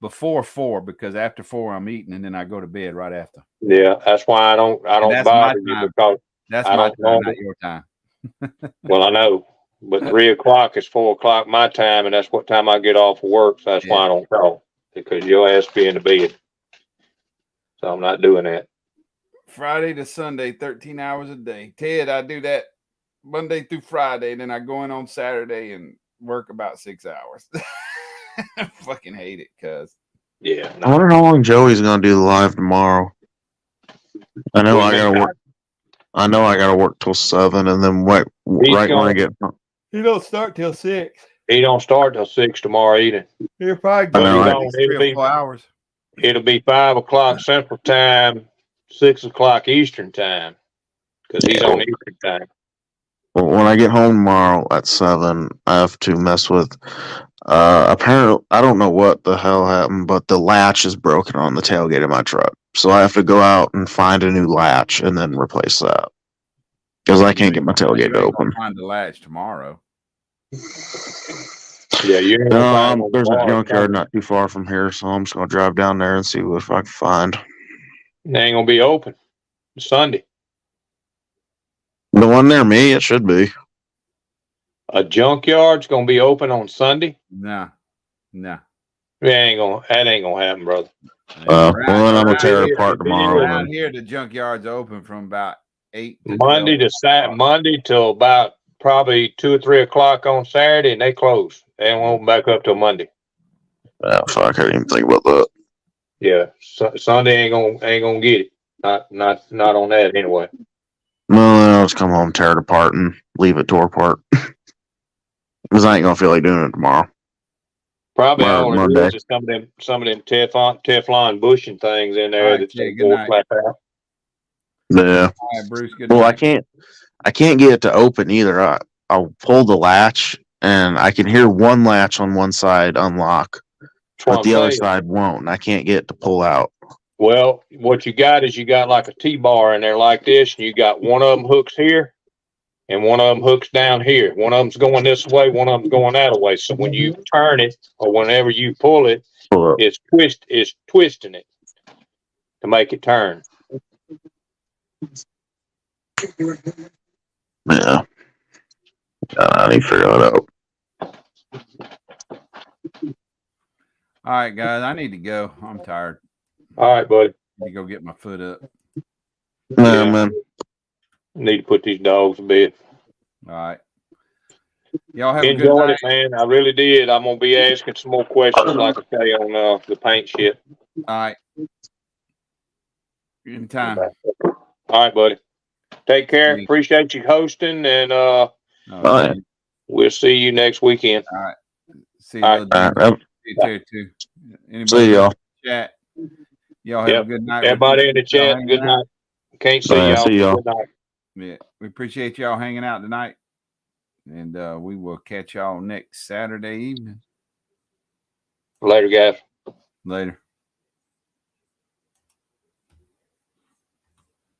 before 4, because after 4 I'm eating and then I go to bed right after. Yeah, that's why I don't bother you, because that's my time, not your time. Well, I know. But 3 o'clock is 4 o'clock my time, and that's what time I get off of work. So that's why I don't call, because your ass be in the bed. So I'm not doing that. Friday to Sunday, 13 hours a day. Ted, I do that Monday through Friday, then I go in on Saturday and work about 6 hours. I fucking hate it, cuz. Yeah. I wonder how long Joey's gonna do the live tomorrow. I know I gotta work till 7, and then when I get home. He don't start till 6. He don't start till 6 tomorrow evening. He'll probably go 3 or 4 hours. It'll be 5 o'clock Central Time, 6 o'clock Eastern Time, because he's on Eastern Time. Well, when I get home tomorrow at 7, I have to mess with. Apparently, I don't know what the hell happened, but the latch is broken on the tailgate of my truck, so I have to go out and find a new latch and then replace that, because I can't get my tailgate to open. Find the latch tomorrow. Yeah, there's a junkyard not too far from here, so I'm just gonna drive down there and see what I can find. They ain't gonna be open Sunday. The one near me, it should be. A junkyard's gonna be open on Sunday? Nah. That ain't gonna happen, brother. Well, then I'm gonna tear it apart tomorrow. Around here, the junkyard's open from about 8 to Monday till about probably 2 or 3 o'clock on Saturday, and they close. They won't open back up till Monday. Oh, fuck! I didn't even think about that. Yeah, Sunday ain't gonna get it. Not on that anyway. Well, then I'll just come home, tear it apart, and leave it tore apart. Because I ain't gonna feel like doing it tomorrow. Probably all it Monday. is some of them Teflon bushing things in there that's going flat out. Yeah. All right, Bruce. Good Well, night. I can't get it to open either. I'll pull the latch, and I can hear one latch on one side unlock, what but I'm the other saying. side won't, and I can't get it to pull out. Well, what you got is you got like a T-bar in there like this, and you got one of them hooks here, and one of them hooks down here. One of them's going this way, one of them's going that way. So when you turn it, or whenever you pull it, it's twisting it to make it turn. Yeah. I need to figure that out. All right, guys, I need to go. I'm tired. All right, buddy. Need to go get my foot up. Yeah, man. Need to put these dogs to bed. All right. Y'all have a good Enjoyed night. it, man. I really did. I'm gonna be asking some more questions, like I say, on the paint shit. All right. Anytime. All right, buddy. Take care. Appreciate you hosting, and we'll see you next weekend. All right. See you, All little right. dude. See you too. Anybody See y'all. in the chat? Y'all have Yep. a good night. Everybody in the Appreciate y'all chat, good hanging out. night. Can't see y'all. See y'all. Good night. Yeah, we appreciate y'all hanging out tonight, and we will catch y'all next Saturday evening. Later, guys. Later.